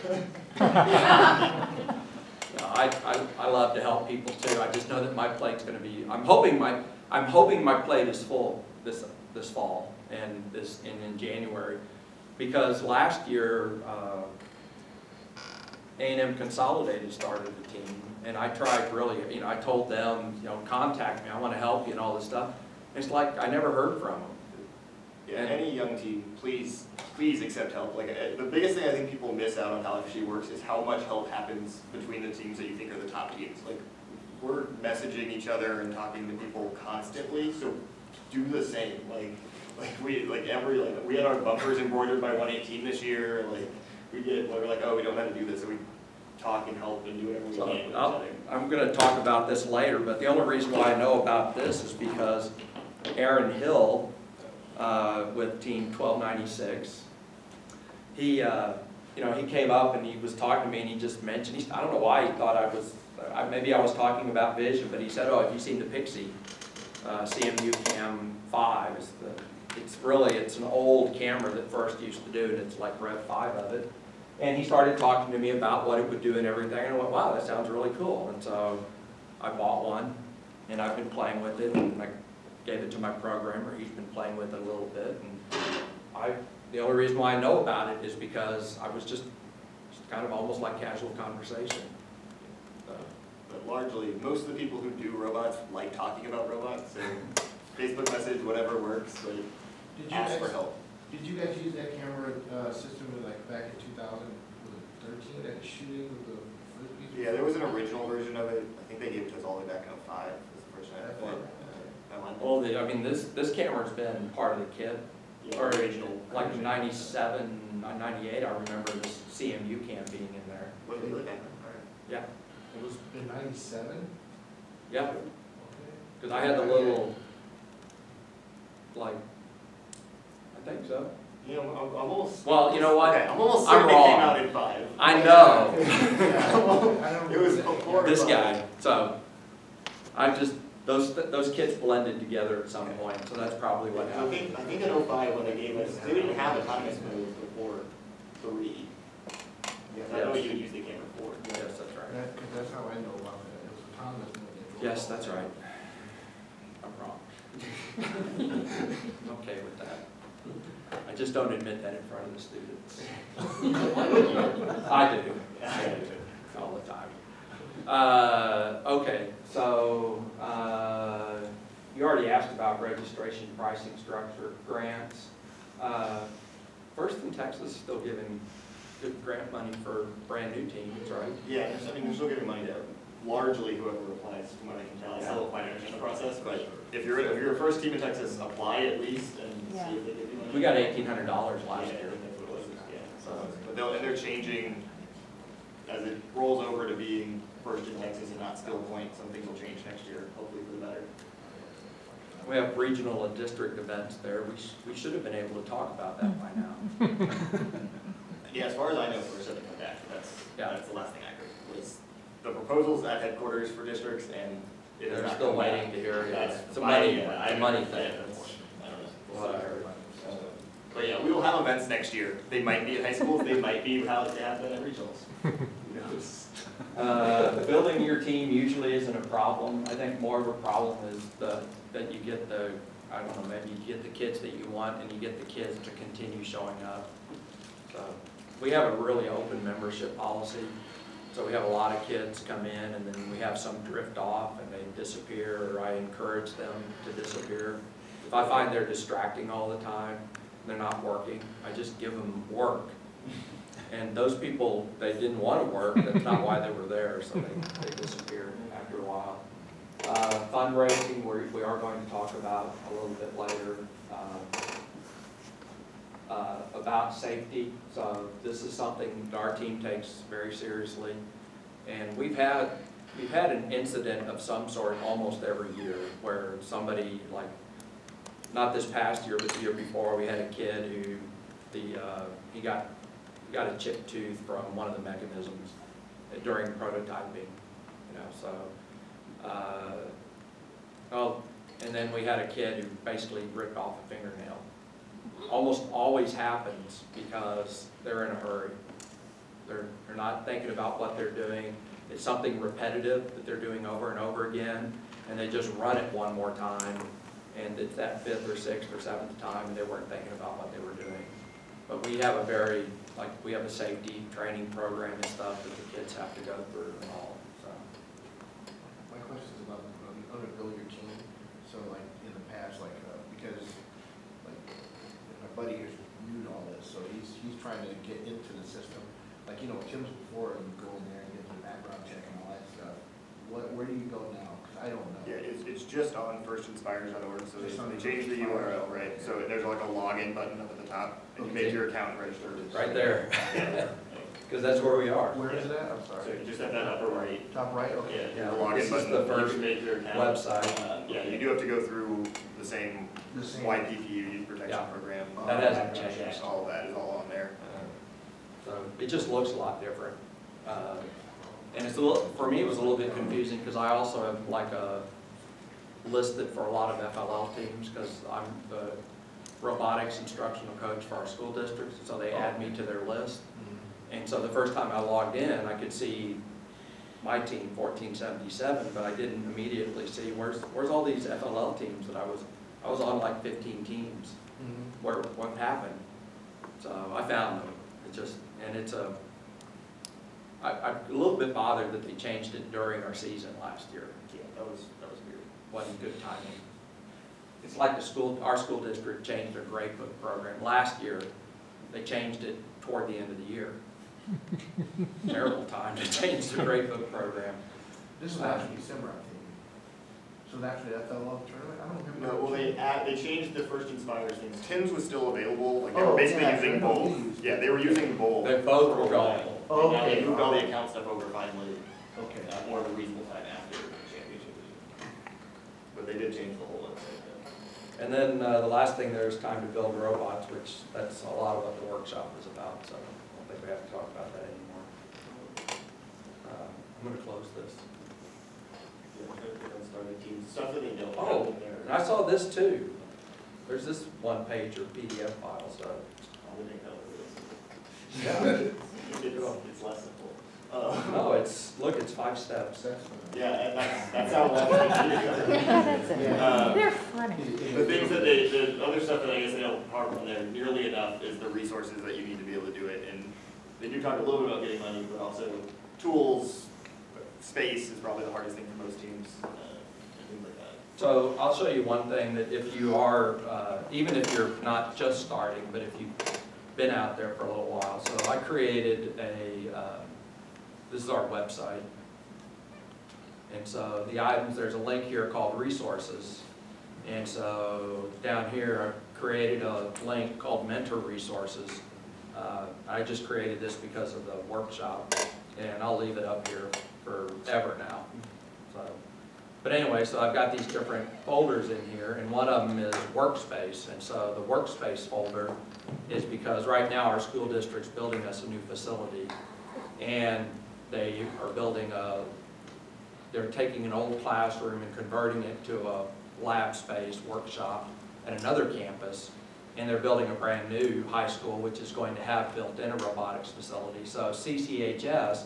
No, I love to help people too. I just know that my plate's going to be. I'm hoping my plate is full this fall and in January, because last year A&M Consolidated started the team, and I tried really. I told them, contact me. I want to help you and all this stuff. It's like I never heard from them. Yeah, any young team, please accept help. Like, the biggest thing I think people miss out on how FRC works is how much help happens between the teams that you think are the top teams. Like, we're messaging each other and talking to people constantly, so do the same. We had our bumpers embroidered by 118 this year. Like, we're like, oh, we don't know how to do this, so we talk and help and do whatever we can with each other. I'm gonna talk about this later, but the only reason why I know about this is because Aaron Hill, with Team 1296, he came up and he was talking to me and he just mentioned, I don't know why he thought maybe I was talking about vision, but he said, oh, have you seen the Pixie CMU Cam 5? It's an old camera that First used to do, and it's like Rev 5 of it. And he started talking to me about what it would do and everything, and I went, wow, that sounds really cool. And so I bought one, and I've been playing with it, and I gave it to my programmer. He's been playing with it a little bit, and the only reason why I know about it is because I was just kind of almost like casual conversation. But largely, most of the people who do robots like talking about robots, so Facebook message, whatever works, ask for help. Did you guys use that camera system like back in 2013 at shooting with the frisbees? Yeah, there was an original version of it. I think they gave it to us all the way back in 05. Was the first time I played. Well, this camera's been part of the kit. Yeah, Or original. like in 97, 98, I remember this CMU cam being in there. What did they look at? All right. Yeah, it was, In 97? yeah, Okay. because I had the little, I think so. Yeah, I'm almost. Well, you know what? Okay, I'm almost I'm certain it came wrong. out in 5. I know. Yeah. It was before This 5. guy, so, those kits blended together at some point, so that's probably what I happened. think in 05 when they gave us, they didn't have autonomous mode before 3. Yes, I know you would use the camera 4. Yes, that's right. Because that's how I know about it. It was autonomous. Yes, that's right. I'm wrong. I'm okay with that. I just don't admit that in front of the students. I do. All the time. Okay, so you already asked about registration, pricing, structure, grants. First in Texas is still giving good grant money for brand new teams, right? Yeah, they're still giving money to largely whoever applies, from what I can tell. It's still quite an interesting process, but if you're a first team in Texas, apply at least and see if they give you money. We got $1,800 last Yeah, year. that's what it was, yeah. But they're changing, as it rolls over to being first in Texas and not skill point, some things will change next year, hopefully for the better. We have regional and district events there. We should have been able to talk about that by now. Yeah, as far as I know, for something like that, that's the last thing I heard, was the proposals at headquarters for districts, and it is They're not still come back. waiting to hear. That's It's a money thing. I don't know. What I heard. But yeah, we will have events next year. They might be at high schools, they might be how they have been at regionals. Who knows? Building your team usually isn't a problem. I think more of a problem is that you get I don't know, maybe you get the kids that you want and you get the kids to continue showing up. So we have a really open membership policy. So we have a lot of kids come in and then we have some drift off and they disappear, or I encourage them to disappear. If I find they're distracting all the time, they're not working, I just give them work. And those people, they didn't want to work, that's not why they were there, so they disappeared after a while. Fundraising, we are going to talk about a little bit later, about safety. So this is something our team takes very seriously. And we've had an incident of some sort almost every year where somebody, like, not this past year, but the year before, we had a kid who he got a chipped tooth from one of the mechanisms during prototyping, and then we had a kid who basically ripped off a fingernail. Almost always happens because they're in a hurry. They're not thinking about what they're doing. It's something repetitive that they're doing over and over again, and they just run it one more time, and it's that 5th or 6th or 7th time, and they weren't thinking about what they were doing. But we have we have a safety training program and stuff that the kids have to go through and all, so. My question is about how to build your team. So like in the past, because like buddy here's new to all this, so he's trying to get into the system. Like, Tim's before, you go in there and get the background check and all that stuff. Where do you go now? Because I don't know. Yeah, it's just on firstinspires.org, so Just on they changed the URL, right? So there's like a login button up at the top, and you make your account and register. Right there. Because that's where we are. Where is it at? I'm So sorry. you just have that upper right. Top right, okay. Yeah, The login this is button, the you first can make your account. website. Yeah, you do have to go through the same The same. YPPU, Youth Protection Yeah. Program. That hasn't background check, changed. all of that is all on there. So it just looks a lot different. And it's a little, for me, it was a little bit confusing because I also have like listed for a lot of FLL teams because I'm the robotics instructional coach for our school districts. So they add me to their list. And so the first time I logged in, I could see my team, 1477, but I didn't immediately see where's all these FLL teams that I was on like 15 teams. What happened? So I found them. I'm a little bit bothered that they changed it during our season last year. Yeah, that was weird. Wasn't good timing. It's like our school district changed their grade book program. Last year, they changed it toward the end of the year. Terrible time to change the grade book program. This is last December, I think. So that's the FLL tournament? I don't remember. No, well, they changed the First Inspires things. Tim's was still available, like they Oh, were basically yeah, using I know both. we used Yeah, they were using both. They both were for a while. going. Oh, And now they okay. moved all the account stuff over finally, Okay. more of a reasonable time after the championship. But they did change the whole website. And then the last thing there is time to build robots, which that's a lot of what the workshop is about, so I don't think we have to talk about that anymore. I'm going to close this. Stuff that they don't Oh, have in there. and I saw this too. There's this one page or PDF file, so. I'll make that with Yeah. It's less simple. No, it's 5 steps. Yeah, and that's how long it Yeah, that's it. Yeah. They're funny. The things that the other stuff that I guess they don't harp on there nearly enough is the resources that you need to be able to do it. And they do talk a little bit about getting money, but also tools, space is probably the hardest thing for most teams, and things like that. So I'll show you one thing that if you are, even if you're not just starting, but if you've been out there for a little while. So I created this is our website. And so the items, there's a link here called resources. And so down here, I created a link called Mentor Resources. I just created this because of the workshop, and I'll leave it up here forever now. So, but anyway, so I've got these different folders in here, and one of them is workspace. And so the workspace folder is because right now our school district's building us a new facility, and they are they're taking an old classroom and converting it to a lab space workshop at another campus, and they're building a brand new high school which is going to have built-in a robotics facility. So CCHS,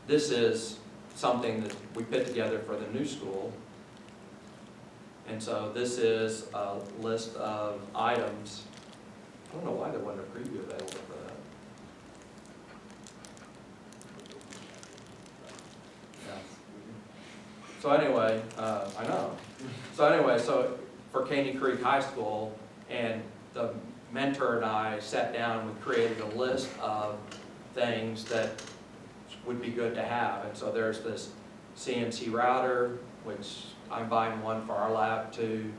this is something that we put together for the new school. And so this is a list of items. I don't know why there wasn't a preview available for that. Yeah. So anyway, I know. So anyway, so for Caney Creek High School, and the mentor and I sat down and we created a list of things that would be good to have. And so there's this CNC router, which I'm buying one for our lab too.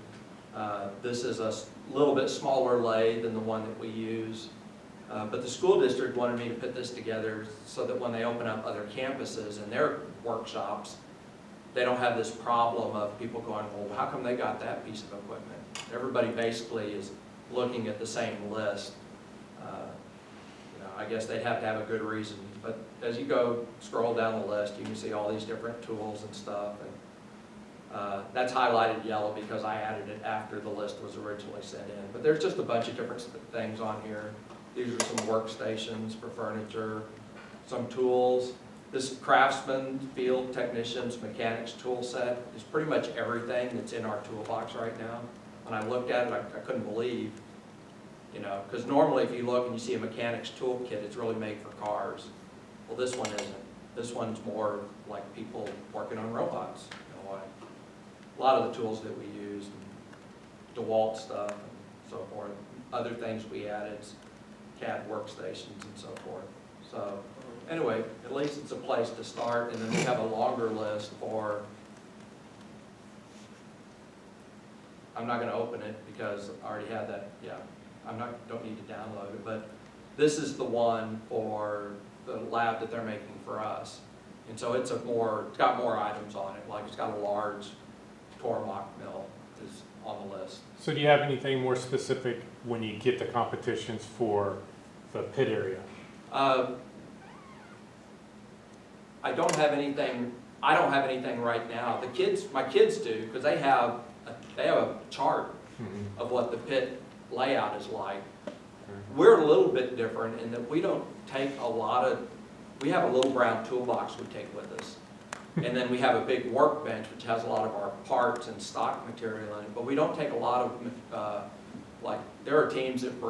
This is a little bit smaller lathe than the one that we use. But the school district wanted me to put this together so that when they open up other campuses and their workshops, they don't have this problem of people going, well, how come they got that piece of equipment? Everybody basically is looking at the same list. I guess they'd have to have a good reason. But as you go scroll down the list, you can see all these different tools and stuff. And that's highlighted yellow because I added it after the list was originally sent in. But there's just a bunch of different things on here. These are some workstations for furniture, some tools. This Craftsman Field Technicians Mechanics tool set is pretty much everything that's in our toolbox right now. When I looked at it, I couldn't believe, because normally if you look and you see a mechanic's toolkit, it's really made for cars. Well, this one isn't. This one's more like people working on robots. A lot of the tools that we use, DeWalt stuff and so forth. other things we added, CAD workstations and so forth. So anyway, at least it's a place to start, and then we have a longer list for, I'm not gonna open it because I already had that, yeah, don't need to download it, but this is the one for the lab that they're making for us. And so it's got more items on it, like it's got a large Tormach mill is on the list. So do you have anything more specific when you get the competitions for the pit area? I don't have anything right now. My kids do, because they have a chart of what the pit layout is like. We're a little bit different in that we don't take we have a little brown toolbox we take with us. And then we have a big workbench which has a lot of our parts and stock material in it, but we don't take a lot of, like, there are teams that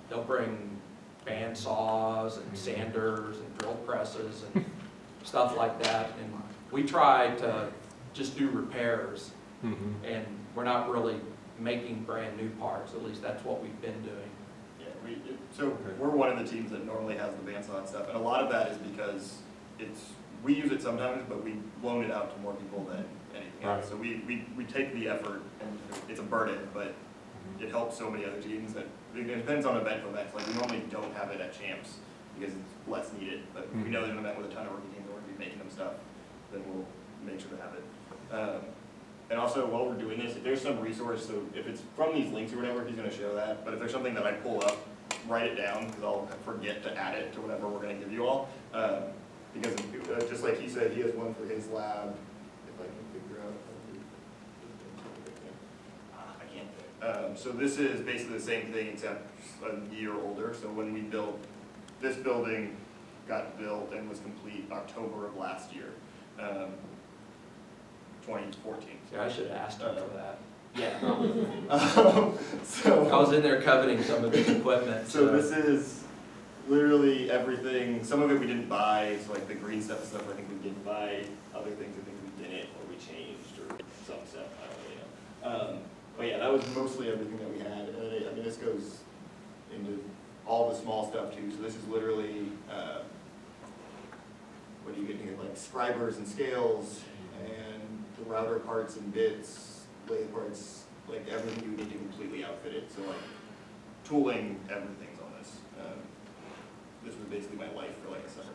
they'll bring band saws and sanders and drill presses and stuff like that. And we try to just do repairs, and we're not really making brand new parts. At least that's what we've been doing. Yeah, so we're one of the teams that normally has the bandsaw and stuff, and a lot of that is because we use it sometimes, but we loan it out to more people than anything else. So we take the effort, and it's a burden, but it helps so many other teams that it depends on event to event. Like we normally don't have it at champs because it's less needed, but if we know there's an event with a ton of rookie teams that we're going to be making them stuff, then we'll make sure to have it. And also, while we're doing this, if there's some resource, so if it's from these links or whatever, he's going to show that. But if there's something that I pull up, write it down, because I'll forget to add it to whatever we're going to give you all. Because just like he said, he has one for his lab. If I can figure out. I can't. So this is basically the same thing, except a year older. So when we built, this building got built and was complete October of last year. 2014. Yeah, I should have asked him for that. Yeah. So I was in there coveting some of this equipment. So this is literally everything. Some of it we didn't buy, so like the green stuff I think we did buy. Other things I think we didn't, or we changed, or some stuff, I don't really know. But yeah, that was mostly everything that we had. And I mean, this goes into all the small stuff too. So this is literally, what do you get here? Like scribers and scales, and the router parts and bits, lathe parts, like everything you need to completely outfit it. So like tooling, everything's on this. This was basically my life for like a summer.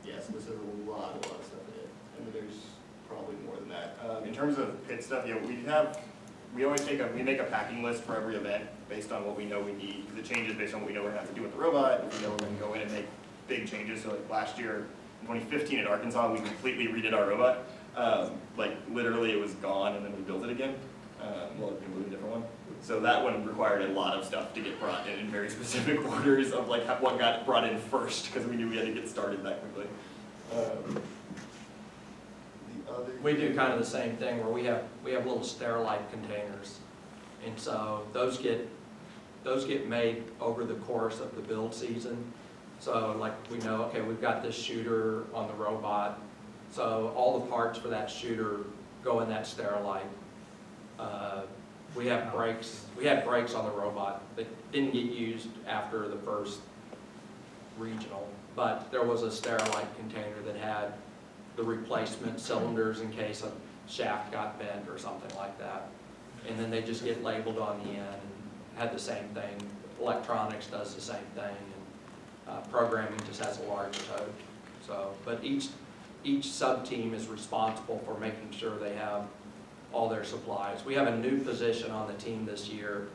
Yeah, so this has a lot of stuff in it, and there's probably more than that. In terms of pit stuff, yeah, we always make a packing list for every event based on what we know we need, because it changes based on what we know we're gonna have to do with the robot. If we know we're gonna go in and make big changes, so like last year, in 2015 at Arkansas, we completely redid our robot. Like literally it was gone, and then we built it again. Well, we moved a different one. So that one required a lot of stuff to get brought in very specific orders of like what got brought in first, because we knew we had to get started that quickly. We do kind of the same thing where we have little Sterilite containers, and so those get made over the course of the build season. So like we know, okay, we've got this shooter on the robot, so all the parts for that shooter go in that Sterilite. We have brakes. We had brakes on the robot that didn't get used after the first regional, but there was a Sterilite container that had the replacement cylinders in case a shaft got bent or something like that. And then they just get labeled on the end and had the same thing. Electronics does the same thing, and programming just has a large code. So, but each sub-team is responsible for making sure they have all their supplies. We have a new position on the team this year.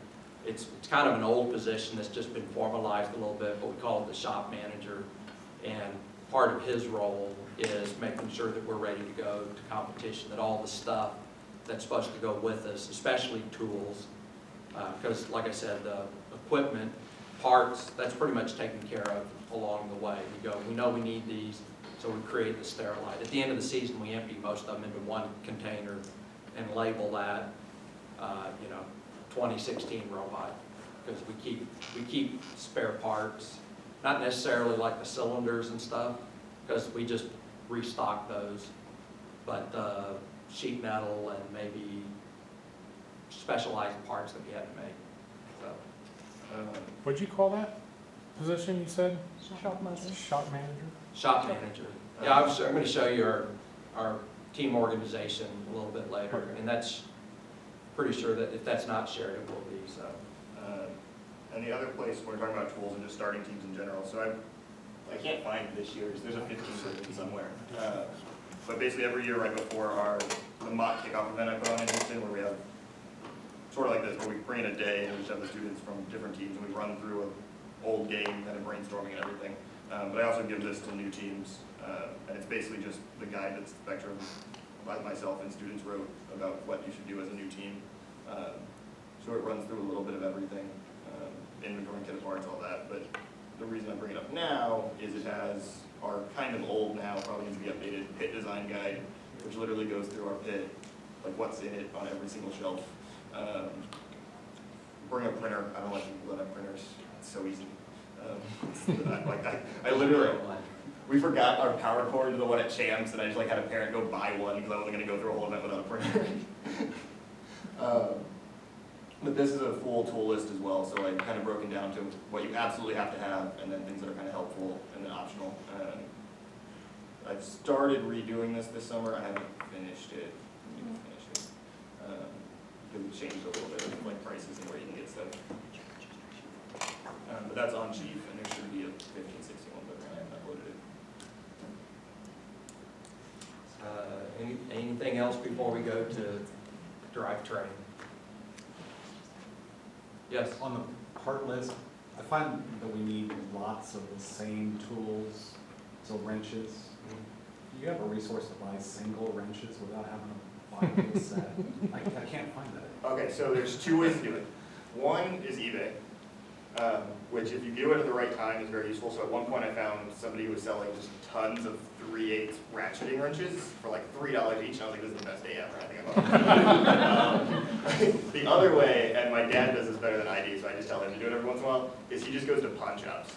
It's kind of an old position that's just been formalized a little bit, but we call it the shop manager. And part of his role is making sure that we're ready to go to competition, that all the stuff that's supposed to go with us, especially tools, because like I said, the equipment, parts, that's pretty much taken care of along the way. We know we need these, so we create the Sterilite. At the end of the season, we empty most of them into one container and label that, 2016 robot, because we keep spare parts, not necessarily like the cylinders and stuff, because we just restock those. But sheet metal and maybe specialized parts that we had to make, so. What'd you call that position you said? Shop master. Shop manager? Shop manager. Yeah, I'm going to show you our team organization a little bit later, Okay. and that's pretty sure that if that's not shared, it will be, so. And the other place, when we're talking about tools and just starting teams in general, so I can't find this year's, there's a 15 written somewhere. But basically every year right before the mock kickoff event I put on in Houston, where we have sort of like this, where we bring in a day and we just have the students from different teams and we run through an old game, kind of brainstorming and everything. But I also give this to new teams, and it's basically just the guide that Spectrum, myself and students wrote about what you should do as a new team. So it runs through a little bit of everything, inventory, kit parts, all that. But the reason I bring it up now is it has our kind of old now, probably needs to be updated, pit design guide, which literally goes through our pit, like what's in it on every single shelf. Bring a printer. I don't like people that have printers. It's so easy. I literally, we forgot our power cord to the one at Champs, and I just like had a parent go buy one because I wasn't going to go through a whole event without a printer. But this is a full tool list as well, so like kind of broken down to what you absolutely have to have, and then things that are kind of helpful and then optional. I've started redoing this summer. I haven't finished it. I need to finish it. It changed a little bit of like prices and where you can get stuff. But that's on Chief, and there should be a 1561, but I haven't uploaded it. Anything else before we go to drivetrain? Yes? On the part list, I find that we need lots of the same tools, so wrenches. Do you have a resource to buy single wrenches without having to buy a set? I can't find that. Okay, so there's two ways to do it. One is eBay, which if you do it at the right time is very useful. So at one point I found somebody who was selling just tons of 3/8 ratcheting wrenches for like $3 each, and I was like, this is the best day ever. I think I'm up. The other way, and my dad does this better than I do, so I just tell him to do it every once in a while, is he just goes to pawn shops.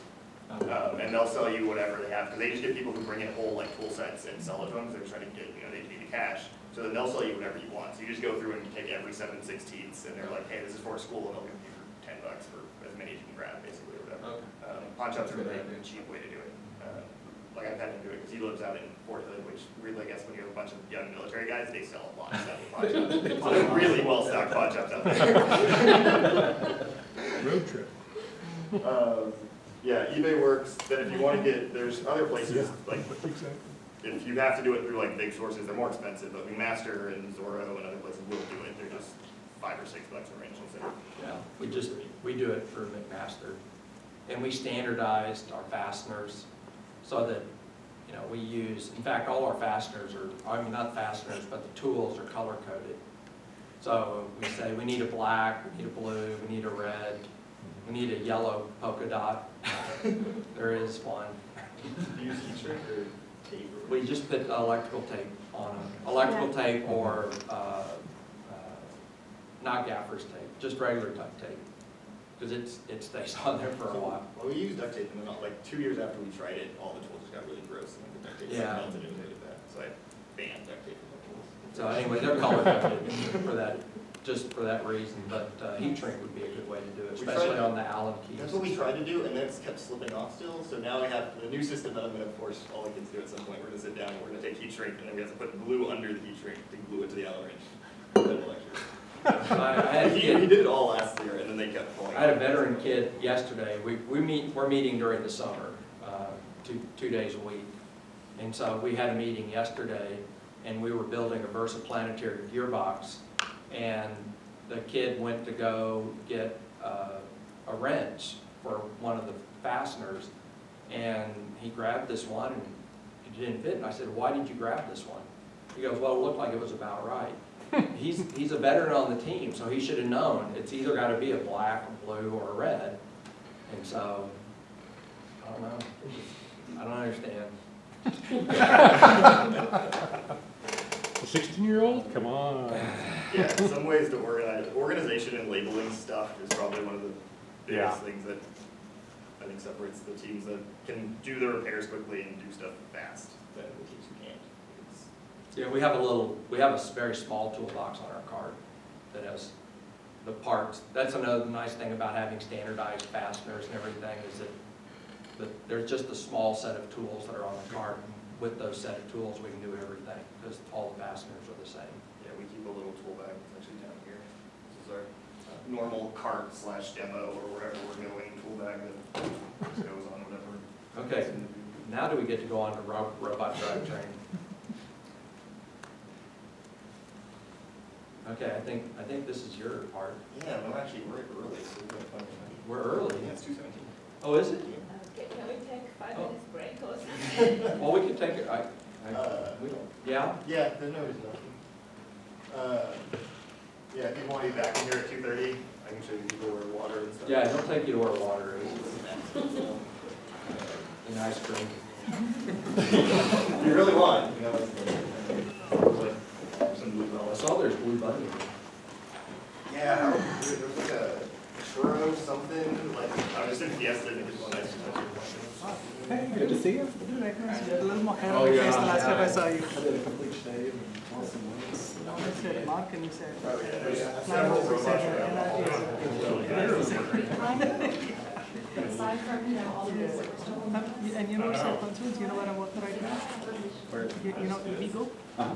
And they'll sell you whatever they have, because they just get people who bring in whole like tool sets and sell it to them, because they're trying to get, they need the cash. So then they'll sell you whatever you want. So you just go through and you take every 7/16, and they're like, hey, this is for a school, and they'll give you $10 for as many as you can grab, basically, or whatever. Pawn shops are really a cheap way to do it. Like I've had him do it because he lives out in Fort Hood, which really, I guess when you have a bunch of young military guys, they sell a lot of stuff at pawn shops. So they're really well-stocked pawn shops out there. Road trip. Yeah, eBay works. Then if you want to get, there's other places, like if you have to do it through like big sources, they're more expensive, but Master and Zorro and other places will do it. They're just $5 or $6 a range. Yeah, we do it for McMaster. And we standardized our fasteners so that, we use, in fact, all our fasteners are, not fasteners, but the tools are color coded. So we say we need a black, we need a blue, we need a red, we need a yellow polka dot. There is one. Do you use heat shrink or tape? We just put electrical tape on them. Electrical tape or not gaffer's tape, just regular duct tape. Because it stays on there for a while. Well, we used duct tape, and then like 2 years after we tried it, all the tools just got really gross, and the duct tape melted into it. So I banned duct tape from the tools. So anyway, they're color coded for that, just for that reason. But heat shrink would be a good way to do it, especially on the Allen keys. That's what we tried to do, and then it's kept slipping off still. So now I have the new system that I'm going to force all the kids to do at some point. We're going to sit down, and we're going to take heat shrink, and then we have to put glue under the heat shrink to glue it to the Allen wrench. He did it all last year, and then they kept pulling. I had a veteran kid yesterday. We're meeting during the summer, 2 days a week. And so we had a meeting yesterday, and we were building a versaplanetary gearbox. And the kid went to go get a wrench for one of the fasteners, and he grabbed this one, and it didn't fit. And I said, why did you grab this one? He goes, well, it looked like it was about right. He's a veteran on the team, so he should have known. It's either got to be a black, a blue, or a red. And so, I don't know. I don't understand. A 16-year-old? Come on. Yeah, in some ways to organize. Organization and labeling stuff is probably one of the biggest things that I think separates the teams that can do the repairs quickly and do stuff fast than the teams who can't. Yeah, we have a very small toolbox on our cart that has the parts. That's another nice thing about having standardized fasteners and everything is that there's just a small set of tools that are on the cart. With those set of tools, we can do everything because all the fasteners are the same. Yeah, we keep a little tool bag essentially down here. This is our normal cart / demo or wherever we're going tool bag that just goes on whatever. Okay, now do we get to go on to robot drivetrain? Okay, I think this is your part. Yeah, well, actually, we're early, so we're gonna find it. We're early. Yeah, it's 2:17. Oh, is it? Okay, can we take 5 Oh. minutes break or something? Well, we can take it, we don't, yeah? Yeah, there's no reason not to. Yeah, if you want to be back in here at 2:30, I can show you people where water and stuff. Yeah, it'll take you to where water is. And ice cream. If you really want, you know, like some blue I bells. saw there's Blue Bunny. Yeah, there was like a churro something, like, I was just in Fiesta and it was nice. Hey, good to see you. You had a little more hair Oh, on your yeah, face the last time I saw you. I did a complete shave and lost some weight. No, I said Mark and you said. Oh, yeah, there's Plan several was we said, robots NRG. Aside from, all of this. And you know, Sir Consuls, you know where I'm working right now? Where? You know EVgo? Uh-huh.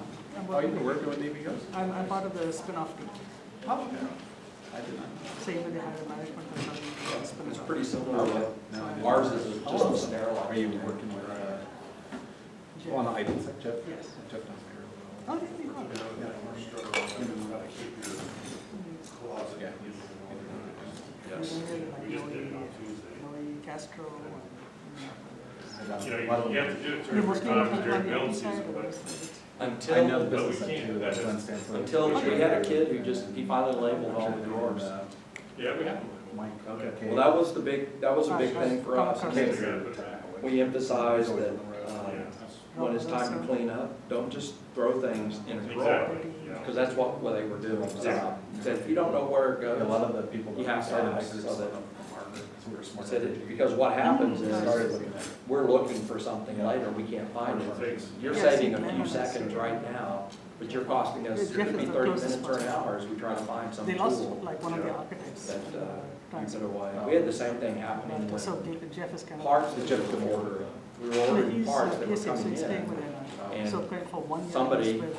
Oh, you've been working with DVGos? I'm part of the spin-off team. Oh, okay. I did not. Same with the higher management consulting. It's spin-off. pretty similar. Okay. No, I didn't. Ours is just a sterile. Are you working with, Jeff. on the IT side, Jeff? Yes. Jeff knows me really well. Oh, there you go. Yeah, Yes. Noe Castro. You know, You have to do it You're certain mostly times working during on the build IT season, side or but what? I know Until, the business But we side can't, too, that that's is- Glenn Stansel. until we had a kid who just, he finally labeled all the drawers. yeah, we have. Mike. Well, that was a big thing for us. We gotta put it back. We emphasized that, when it's time to clean up, don't just throw things in a drawer. Exactly, yeah. Because that's what they were doing. Said if you don't know where it A lot goes, of the people you that have to started ask this so that, we were smart. said it, because what happens Started is, looking at it. we're looking for something later, we can't find it. You're saving a few seconds right now, but you're costing us, it could be 30 minutes or an hour as we try to find some They lost tool like one of the architects. that, we times. put away. We had the same thing happening with So Jeff is kind of. parts that Jeff could order. We were ordering parts that were Yes, coming he's staying with in, NRG. and So kind of for 1 year. somebody he's with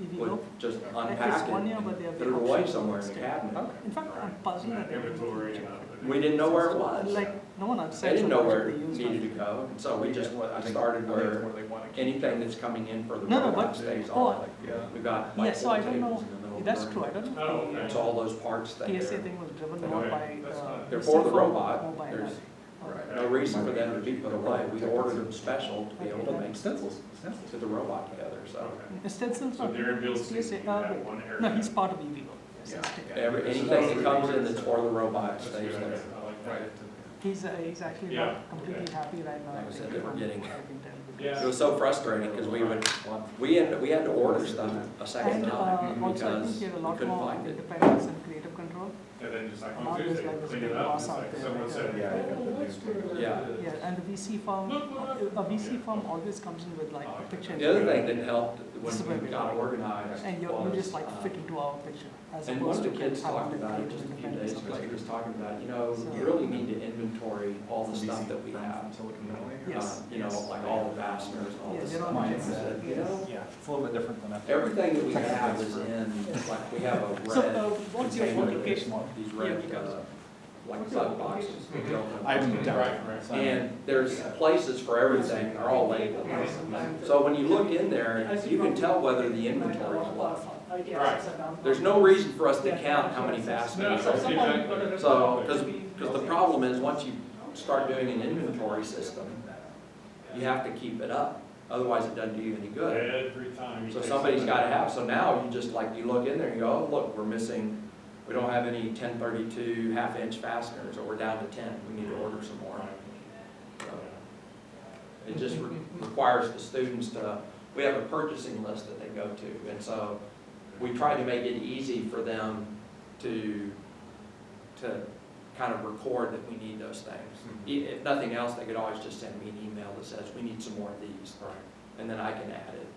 EVgo. would just It's unpack 1 it year, but and they have put the it away option somewhere to in the stay. cabinet. In fact, I'm puzzled that they didn't Inventory check and it. We didn't know where it was. Like, no one They understands. didn't know how much where they it use needed to money. go, and so we just, I started where anything that's coming in for the No, no, robot but- stays oh, on. We've got like Yeah, so I four don't know, tables in the middle of that's the true, I room. don't know. Oh, okay. It's all those parts stay TSA there. thing was driven Okay, more by. that's fine. They're VC for the firm, robot. more by There's NRG. no reason for them to be put away. We ordered them special to be able to make Stencils. to the robot together, so. Stencil's So not. during build it's season, TSA, you have one area. No, he's part of EVgo. Yes, Yeah. it's TSA. Anything that comes in that's for the robot That's stays good. there. I like that. He's actually Yeah, not completely happy right now. Like I I said, think, they were from getting- what I can tell, because- Yeah. It was so frustrating because we had to order stuff a second And time also, I think because he had a we lot couldn't more find it. independence and creative control. And then just like And on always Tuesday, like this clean big it up, boss it's out like there, someone like, said, Yeah, you got the new. Yeah. Yeah, and the VC firm, a VC firm always comes in with like a picture. The other thing that helped This is when very we got good. organized And you was, just like fit into our picture. As and one of opposed the to kids having talked to about it create just a few independence days of ago, like- he was talking about, you know, So- you really need to inventory all the stuff that we have. Silicon Valley. Yes. You know, like all the fasteners, all Yeah, this they're stuff. all I different. said, you know, Yeah, it's a little bit different than that. everything that we have is in, like, we have a So, red what's your container, location? these red, like plug boxes. We open them. I'm down. And there's places for everything, they're all labeled. So when you look in there, you can tell whether the inventory is low. Right. There's no reason for us to count how many fasteners. No, exactly. So, because the problem is, once you start doing an inventory system, you have to keep it up, otherwise it doesn't do you any good. Every time. you So take somebody's something- gotta have, so now you just like, you look in there and you go, oh, look, we're missing, we don't have any 1032 half-inch fasteners, or we're down to 10, we need to order some more. So, it just requires the students to, we have a purchasing list that they go to, and so we try to make it easy for them to kind of record that we need those things. If nothing else, they could always just send me an email that says, we need some more of these, and then I can add it.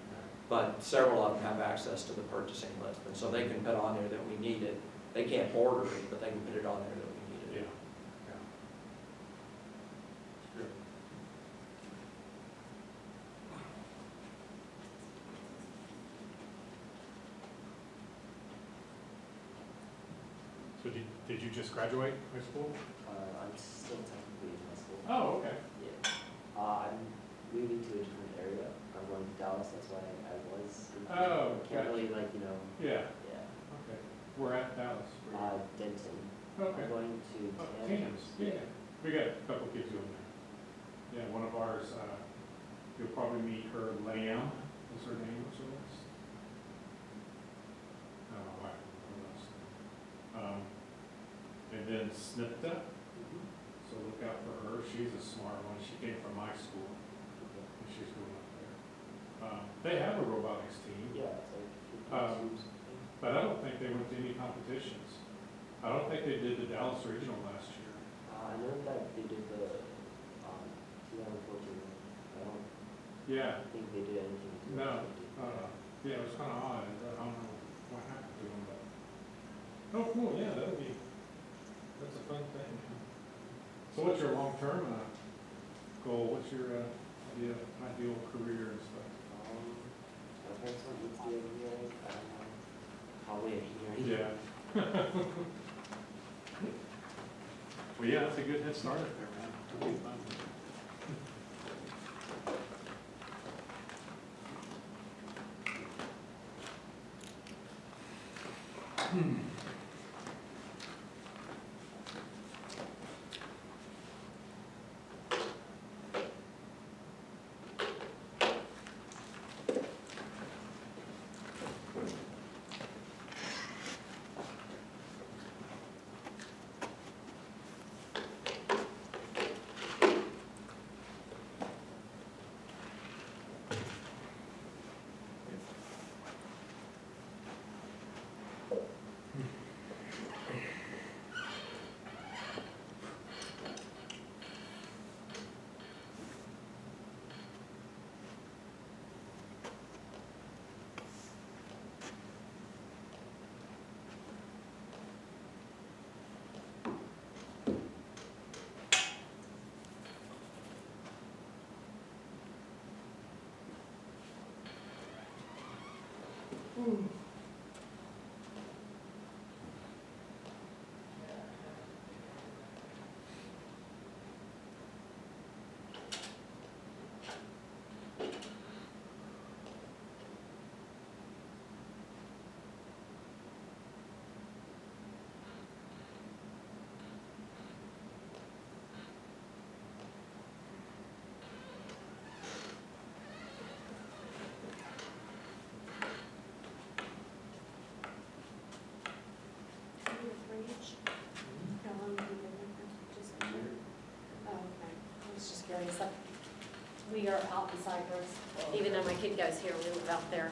but several of them have access to the purchasing list, and so they can put on there that we need it. They can't order it, but they can put it on there that we need Yeah. it. So did you just graduate high school? I'm still technically in high school. Oh, okay. Yeah. I'm moving to a different area. I'm going to Dallas, that's why I was. Oh, Can't gotcha. really Yeah, yeah. okay. We're at Dallas. Denton. Okay. I'm going to Oh, Tams. Tams, yeah. We got a couple kids going there. Yeah, one of ours, you'll probably meet her, Lamb, is her name or something? Oh, I don't know. And then Snipta, so look out for her. She's a smart one. She came from my school, and she's going up there. They have a robotics team, Yeah, it's like 50 Um, tubes. but I don't think they went to any competitions. I don't think they did the Dallas Regional last year. I know that they did the 2014. I don't Yeah, think they did anything. in no, 2015. yeah, it was kind of odd. I don't know what happened to them, but. Oh, cool, yeah, that's a fun thing. So what's your long-term, goal? What's your, ideal career and stuff? My parents want me to be engineering. I don't know. Probably engineering. Yeah. Well, yeah, that's a good head start up there, man. That'll be fun. How long have you been there? Just a year? Oh, okay. I was just curious. We are out in Cypress, even though my kid goes here, we live out there.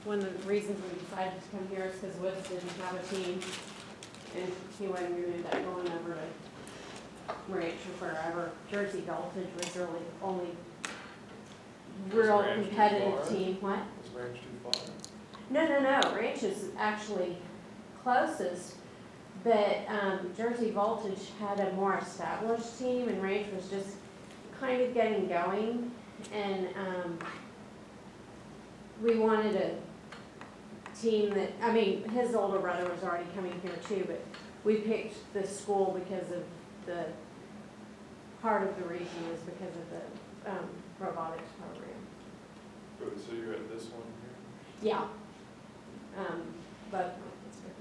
One of the reasons we decided to come here is because Woods didn't have a team, and he wasn't going to end up going over to Ranch or wherever. Jersey Voltage was really the only real Ranch too competitive far? team. What? Is Ranch too far? No. Ranch is actually closest, but Jersey Voltage had a more established team, and Ranch was just kind of getting going. And we wanted a team that, I mean, his older brother was already coming here too, but we picked this school because of the, part of the reason was because of the robotics program. So you're at this one here? Yeah. But it's different.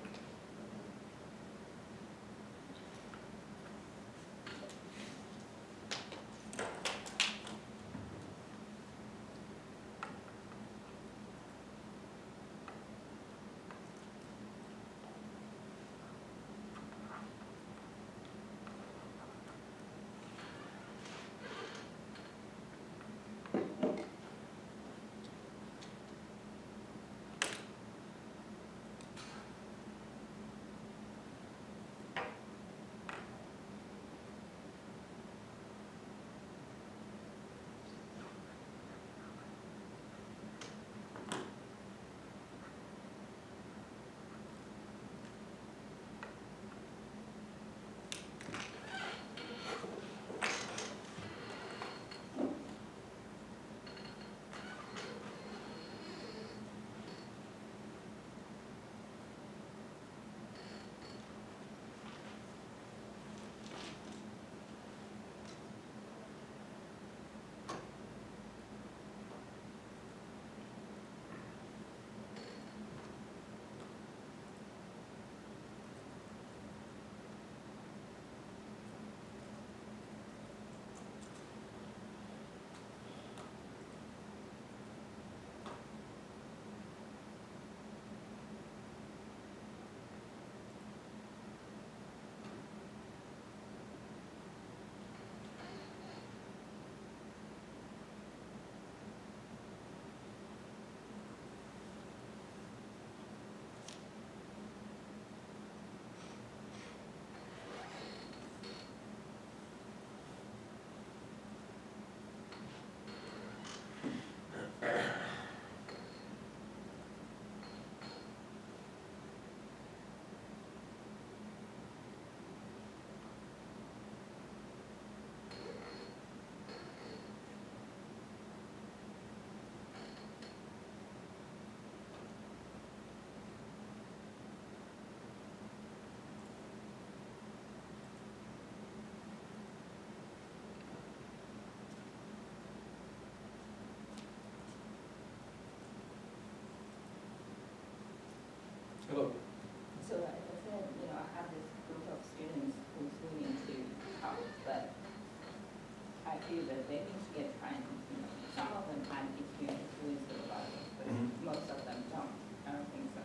feel that they need to get trained, you know, some of them have experience with the robotics, but most of them don't. I don't think so.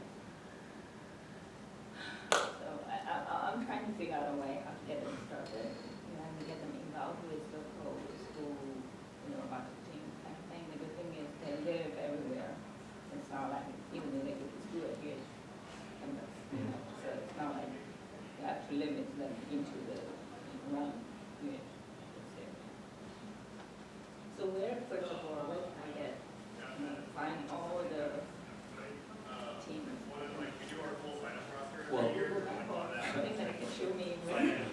So I'm trying to figure out a way how to get them started, you know, and get them involved with the whole school, you know, robotics team kind of thing. The good thing is they live everywhere. It's not like, even though they go to school at UH campus, you know, so it's not like you have to limit them into the one UH. So where, first of all, where can I get, find all the teams? Well, Something that can show me where.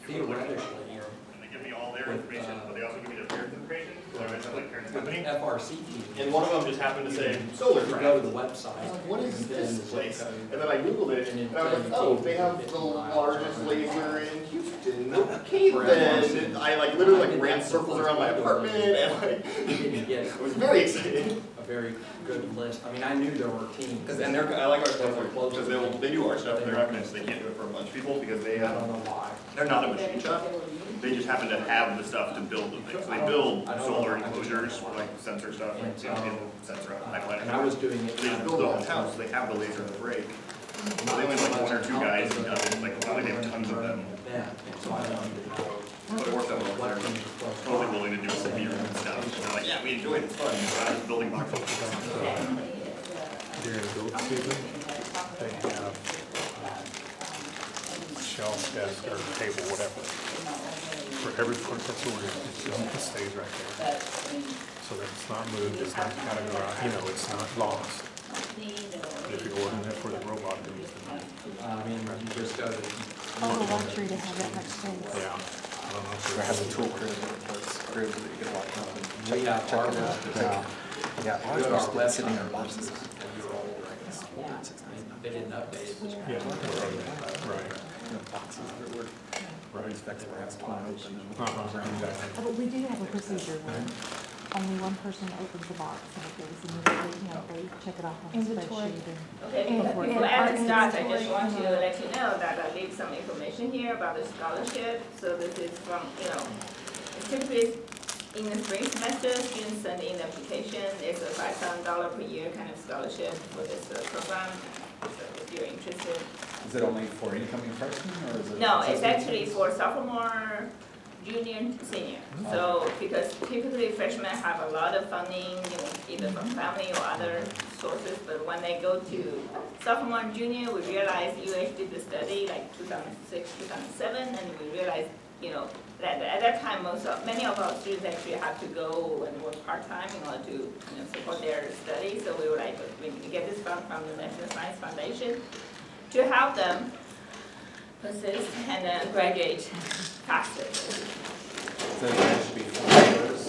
theoretically, And they give me all their information, but they also give me their parents' information, so I mentioned like parents' with the company. FRC team. And one of them just happened to say solar You craft. go to the website. I was like, what is and this then place? zip And then I Googled it, and I was like, oh, they have the largest laser in Houston. Okay, then. I like literally like ran circles around my apartment, and like, You didn't get I was very excited. a very good list. I mean, I knew there were teams. And I like our stuff They're close. because they do our stuff. They're not gonna, they can't do it for a bunch of people because they I don't know why. they're not a machine shop. They just happen to have the stuff to build the thing. So they build solar enclosures for like sensor stuff, like sensor on pipeline. And I was doing it. They just build it all in house. So they have the laser and the brake. So they only have like one or two guys who does it. Like it's not like they have tons of them. So I wanted to know But it works out well. what They're teams were close. totally willing to do severe and stuff. And they're like, yeah, we enjoyed it. It's fun. So I was building boxes. Here in Goat season, they have shelf, desk, or table, whatever. For every part that's ordered, it stays right there. So that it's not moved, it's not categorized, you know, it's not lost. If you're ordering it for the robot, then you can, I mean, you just go to. Oh, the luxury to have that much space. yeah. I don't know if Or have a tool crib that you can lock up and We have our yeah, Go to our ours sitting in website. boxes. They didn't update it. Yeah, right, Boxes that were right. inspected, perhaps torn open. Oh, but we do have a procedure where only one person opens the box and it goes immediately, you know, they check it off on the Inventory. spreadsheet and. Okay, Inventory. before I And start, I inventory just want to and, let you know that I leave some information here about the scholarship. So this is from, you know, typically in the spring semester, students send in the application. It's a $5,000 per year kind of scholarship for this program. So if you're interested. Is it only for incoming freshmen or is it? No, it's actually for sophomore, junior, and senior. So, because typically freshmen have a lot of funding, you know, either from family or other sources, but when they go to sophomore and junior, we realized UH did the study like 2006, 2007, and we realized, you know, that at that time, many of our students actually had to go and work part-time in order to, you know, support their study. So we were like, we need to get this fund from the National Science Foundation to help them persist and then graduate faster. So that should be 4 years.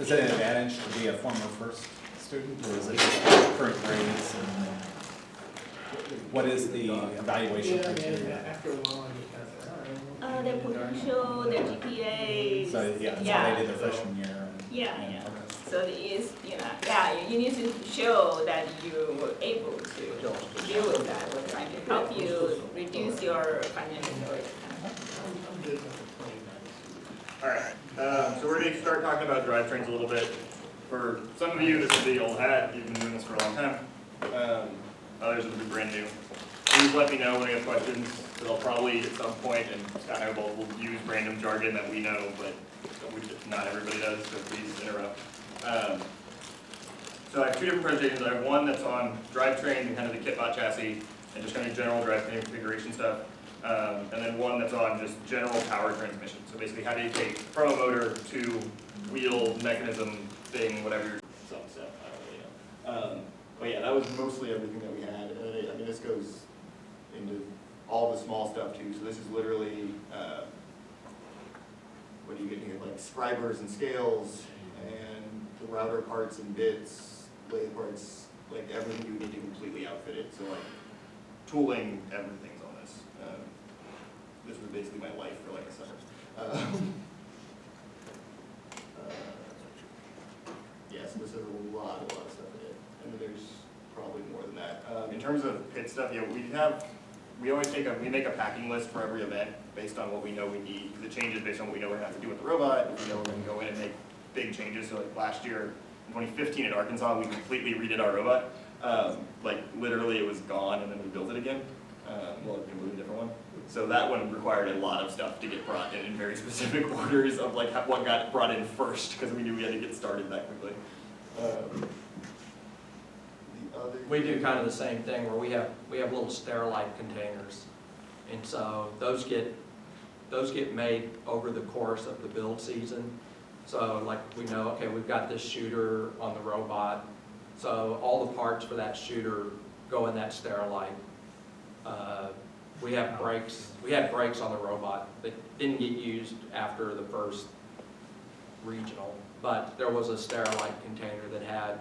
Is it an advantage to be a former first student or is it just current grades? And what is the evaluation criteria? After a while, Their potential, their GPA. So, yeah, that's how they did their freshman year. Yeah. Okay. So it is, you know, you need to show that you were able to deal with that. We're trying to help you reduce your financial burden. All right, so we're going to start talking about drivetrains a little bit. For some of you, this will be old hat. You've been doing this for a long time. Others will be brand new. Please let me know when you have questions. They'll probably at some point, and Scott and I both will use random jargon that we know, but not everybody does, so please interrupt. So I have two different presentations. I have one that's on drivetrain and kind of the kitbot chassis and just kind of general drivetrain configuration stuff. And then one that's on just general power transmission. So basically, how do you take from a motor to wheel, mechanism, thing, whatever your some stuff. I don't really know. But yeah, that was mostly everything that we had. I mean, this goes into all the small stuff too. So this is literally, what do you get here? Like scribers and scales and the router parts and bits, lathe parts, like everything you need to completely outfit it. So like tooling, everything's on this. This was basically my life for like a summer. Yes, this is a lot of stuff in it. And there's probably more than that. In terms of pit stuff, yeah, we have we always make a packing list for every event based on what we know we need, because it changes based on what we know we're gonna have to do with the robot, if we know we're gonna go in and make big changes. So like last year, in 2015 at Arkansas, we completely redid our robot. Like literally it was gone and then we built it again. Well, we moved a different one. So that one required a lot of stuff to get brought in very specific orders of like what got brought in first, because we knew we had to get started that quickly. We do kind of the same thing where we have little Sterilite containers. And so those get made over the course of the build season. So like we know, okay, we've got this shooter on the robot. So all the parts for that shooter go in that Sterilite. We have brakes. We had brakes on the robot that didn't get used after the first regional, but there was a Sterilite container that had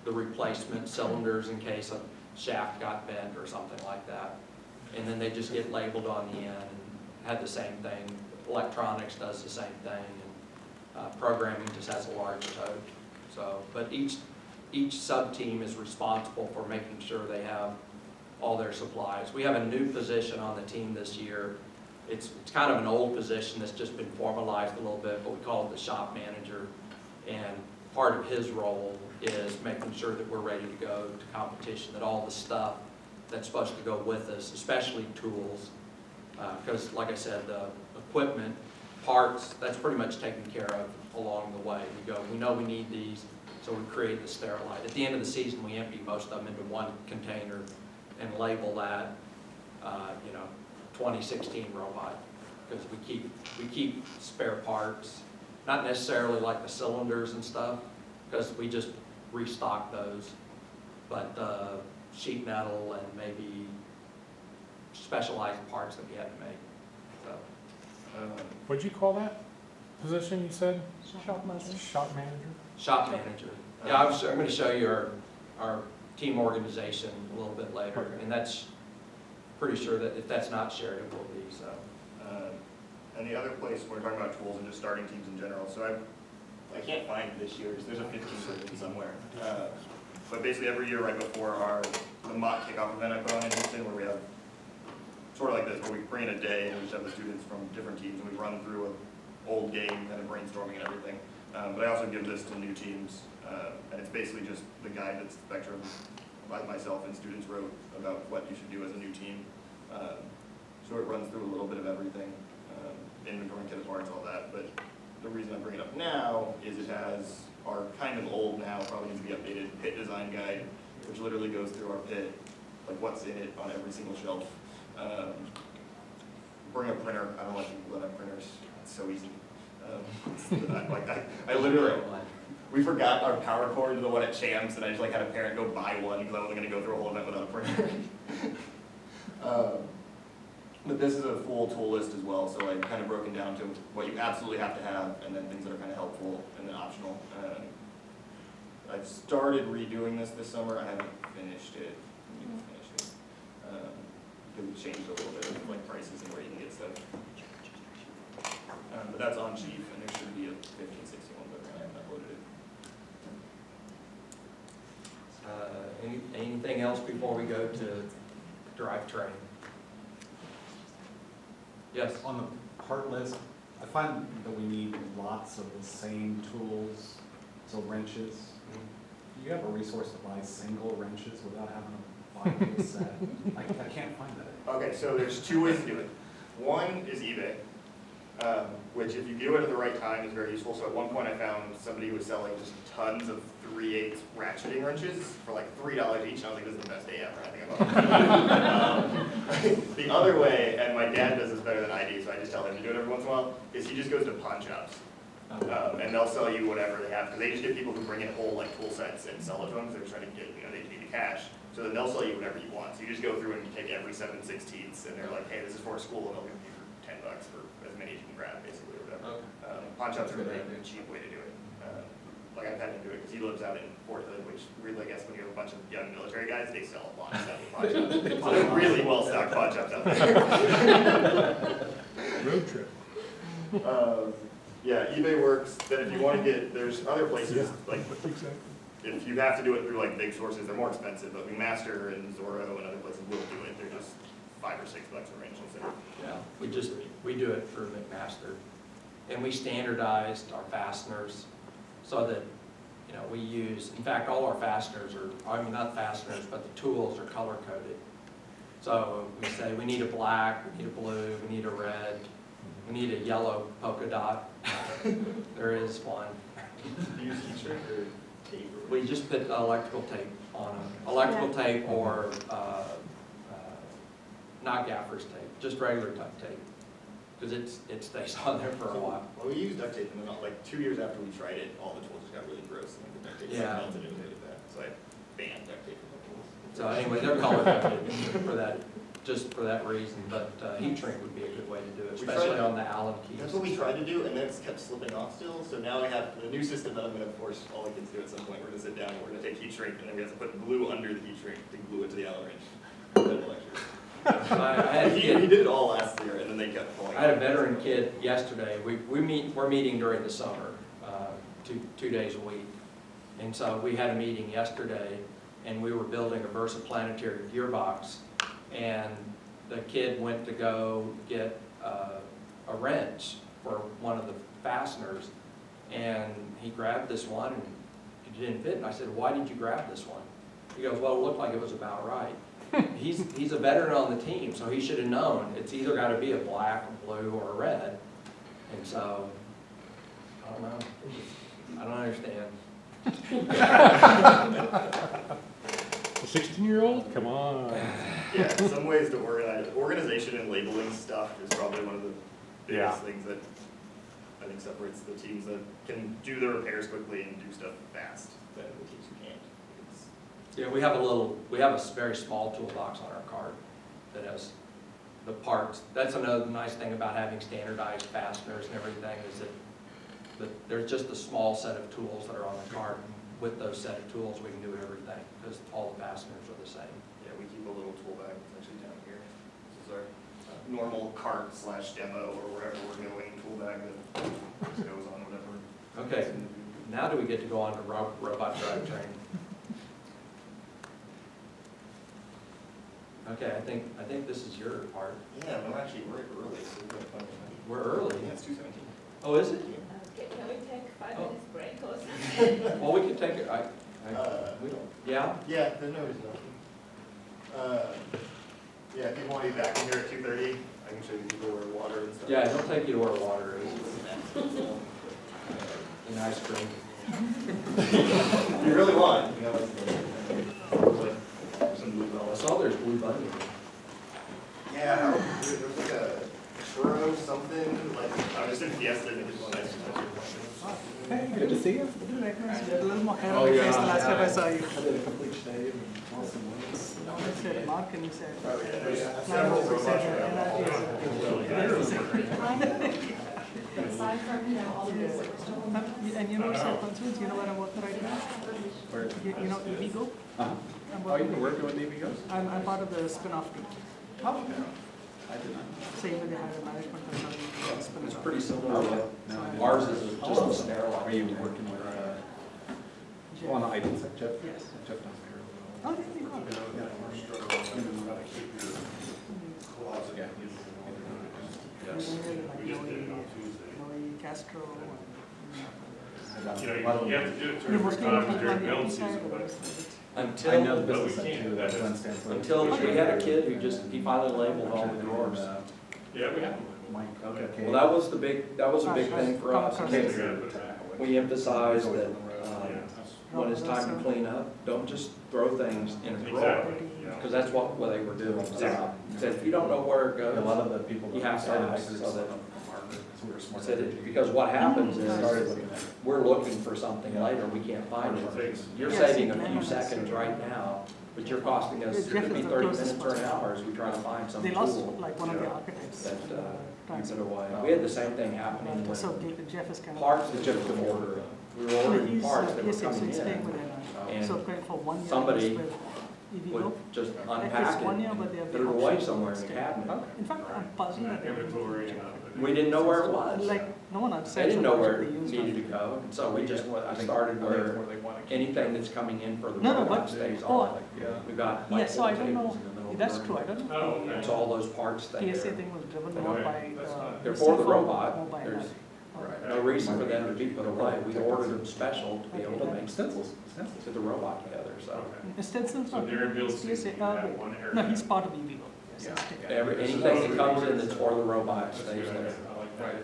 the replacement cylinders in case a shaft got bent or something like that. And then they just get labeled on the end and had the same thing. Electronics does the same thing, and programming just has a large tote. So, but each sub-team is responsible for making sure they have all their supplies. We have a new position on the team this year. It's kind of an old position that's just been formalized a little bit, but we call it the shop manager. And part of his role is making sure that we're ready to go to competition, that all the stuff that's supposed to go with us, especially tools, because like I said, the equipment, parts, that's pretty much taken care of along the way. We know we need these, so we create the Sterilite. At the end of the season, we empty most of them into one container and label that, 2016 robot, because we keep spare parts, not necessarily like the cylinders and stuff, because we just restock those, but sheet metal and maybe specialized parts that we had to make. So, What'd you call that position you said? Shop manager. Shop manager? shop manager. Yeah, I'm going to show you our team organization a little bit later, and that's pretty sure that if that's not shared, it will be. So. And the other place we're talking about tools and just starting teams in general. So I can't find this year's. There's a 15 version somewhere. But basically every year right before the mock kickoff event I put on in Houston, where we have sort of like this, where we bring in a day and we just have the students from different teams and we run through an old game, kind of brainstorming and everything. But I also give this to new teams, and it's basically just the guide that Spectrum, myself and students wrote about what you should do as a new team. So it runs through a little bit of everything, inventory, kit parts, all that. But the reason I bring it up now is it has our kind of old now, probably needs to be updated, pit design guide, which literally goes through our pit, like what's in it on every single shelf. Bring a printer. I don't like people that have printers. It's so easy. I literally, we forgot our power cord to the one at Champs, and I just like had a parent go buy one because I wasn't going to go through a whole event without a printer. But this is a full tool list as well, so I kind of broken down to what you absolutely have to have, and then things that are kind of helpful and then optional. I've started redoing this summer. I haven't finished it. Because we changed a little bit of like prices and where you can get stuff. But that's on Chief, and there should be a 1561, but I haven't uploaded it. Anything else before we go to drivetrain? Yes. On the part list, I find that we need lots of the same tools, so wrenches. Do you have a resource to buy single wrenches without having to buy a whole set? I can't find that. Okay, so there's two ways to do it. One is eBay, which if you do it at the right time is very useful. So at one point I found somebody who was selling just tons of 3/8 ratcheting wrenches for like $3 each, and I was like, this is the best day ever. I think about it. The other way, and my dad does this better than I do, so I just tell him to do it every once in a while, is he just goes to pawn shops. And they'll sell you whatever they have, because they just get people who bring in whole like tool sets and sell it to them, because they're trying to get, they need the cash. So then they'll sell you whatever you want. So you just go through and you take every 7/16, and they're like, hey, this is for a school, and they'll give you for $10 for as many as you can grab, basically, or whatever. Pawn shops are a really cheap way to do it. Like I've had him do it because he lives out in Fort Hood, which really, I guess, when you have a bunch of young military guys, they sell a lot of stuff at pawn shops. So they're really well stocked pawn shops out there. Road trip. Yeah, eBay works. Then if you want to get, there's other places like if you have to do it through like big sources, they're more expensive. But Master and Zorro and other places will do it. They're just 5 or 6 bucks a wrench instead of. Yeah, we do it for McMaster. And we standardized our fasteners so that, you know, we use, in fact, all our fasteners are, I mean, not fasteners, but the tools are color coded. So we say we need a black, we need a blue, we need a red, we need a yellow polka dot. There is one. Do you use heat shrink or tape? We just put electrical tape on them. Electrical tape or not gaffer's tape, just regular duct tape. Because it stays on there for a while. Well, we used duct tape, and then like 2 years after we tried it, all the tools just got really gross, and the duct tape melted into that. So I banned duct tape from the tools. So anyway, they're color coded for that, just for that reason. But heat shrink would be a good way to do it, especially on the Allen keys. That's what we tried to do, and then it's kept slipping off still. So now I have the new system that I'm going to force all the kids to do at some point. We're going to sit down, and we're going to take heat shrink, and then we have to put glue under the heat shrink to glue it to the Allen wrench. He did it all last year, and then they kept falling. I had a veteran kid yesterday. We're meeting during the summer, 2 days a week. And so we had a meeting yesterday, and we were building a versaplanetary gearbox. And the kid went to go get a wrench for one of the fasteners, and he grabbed this one, and it didn't fit. And I said, "Why did you grab this one?" He goes, "Well, it looked like it was about right." He's a veteran on the team, so he should have known it's either got to be a black, a blue, or a red. And so, I don't know. I don't understand. A 16-year-old? Come on. Yeah, in some ways, organization and labeling stuff is probably one of the biggest things that I think separates the teams that can do the repairs quickly and do stuff fast than the teams who can't. Yeah, we have a very small toolbox on our cart that has the parts. That's another nice thing about having standardized fasteners and everything is that there's just a small set of tools that are on the cart. With those set of tools, we can do everything because all the fasteners are the same. Yeah, we keep a little tool bag essentially down here. This is our normal cart / demo or wherever we're going tool bag that just goes on whatever. Okay, now do we get to go on to robot drivetrain? Okay, I think this is your part. Yeah, no, actually, we're early, so we're fun. We're early. Yeah, it's 2:17. Oh, is it? Okay, can we take 5 minutes break or something? Well, we can take it. We don't. Yeah. Yeah, there's no reason not to. Yeah, if you want to be back in here at 2:30, I can show you people where water and stuff. Yeah, it'll take you to where water is. And ice cream. If you really want, you know, like some blue I velvet. saw there's Blue Bunny. Yeah, there was like a churro something, like, I was in Fiesta and it was one ice cream. Hey, good to see you. You had a little more hair Oh, on your yeah, face the last time I saw you. I did a complete shave and awesome ones. No, I said Mark and you said. Oh, yeah. Flannel, you said Aside from, you know, all of this, we're still. And you know, San Francisco, you know where I'm working right now? Where? You know, EVgo? Uh-huh. Oh, you've been working with DVOs? I'm part of the spin-off team. Oh, okay. I did not. Same with the higher management consulting. It's spin-off. pretty similar. No, I didn't. Ours is just a sterile. Are you working with, well, no, I didn't say Jeff. Yes. Jeff does care. Oh, there you go. Yeah. Yes. Castro. You know, you have to do it You're 2 or 3 mostly times working during on the build inside season, or but I know Until, the business But we side too, can't. that's Glenn stands for. until we had a kid who he finally labeled all the drawers. yeah, we have them. Mike, okay. Well, that was a big thing for us. Yeah, We emphasized that yeah. when it's time to clean up, don't just throw things in a drawer. Exactly, yeah. Because that's what they were doing. So if you don't know where it A lot goes, of the people. you have to started ask hikers so that. so we were smart. Said it, because what happens Started is, looking at. we're looking for something later, we can't find it. You're saving a few seconds right now, but you're costing us, it could be 30 minutes or an hour as we try to find some They lost tool like one of the architects. that you put away. We had the same thing happening with So Jeff is kind of. parts that you could order. We were ordering parts that were Yes, coming he's staying with in, it. and So kind for 1 year. somebody he's with EVgo. would just Like, unpack it's 1 year, it, but they have put the it away option somewhere to in the stay. cabinet. In fact, I'm puzzled that they Inventory and. We didn't know where it was. Like, no one They outside. didn't know where supposedly it used needed to go, and so we just started where anything that's coming in for the No, no, robot but- stays oh, on. We've got like Yes, so I 4 don't know tables in the middle over. That's true, I don't know. Oh, if okay. It's all those parts the that TSA they're, thing was driven Okay, more by. that's fine. they're for the VC robot. mobile There's app. no reason for them to be put away. We ordered them special to be able to make Stencils. to the robot together, so. Okay. Stencil's So not. Darren builds these, TSA, you have one area. No, he's part of EVO. Yes, Yeah. he's taken. Anything that comes in that's for the robot That's a stays good idea. there. I like that.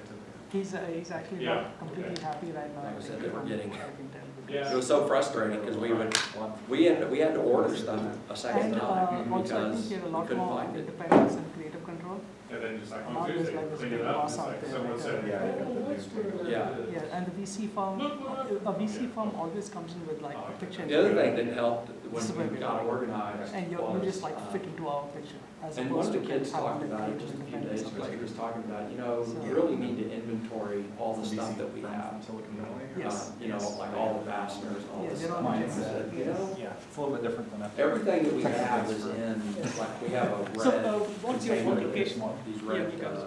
He's actually Yeah. not completely happy right now. Like I I said, think, they were from getting- what I can tell, Yeah. It was so frustrating because we had to order stuff a second And time also, I think because he had a we lot couldn't more find it. independence and creative control. And then just like Now on there's Tuesday, like this clean big it up, boss it's out like there, someone like, said, Yeah, you got the new. Yeah. Yeah, and the VC firm, a VC firm always comes in with like a picture. The other thing that helped This is where when we we got are. organized And you was, just like fit into our picture. As and one opposed of the to kids having talked the about it creative just a few independence days of ago. like- He was talking about, you So- really need to inventory all the stuff that we have. Silicon Valley. Yes. Like all the fasteners and all Yeah, this they're stuff. on He the said, you know, Yeah, it's a little bit different than that. everything that we have is in, like, we have a So, red what's your container work with location? these Yeah, red, because-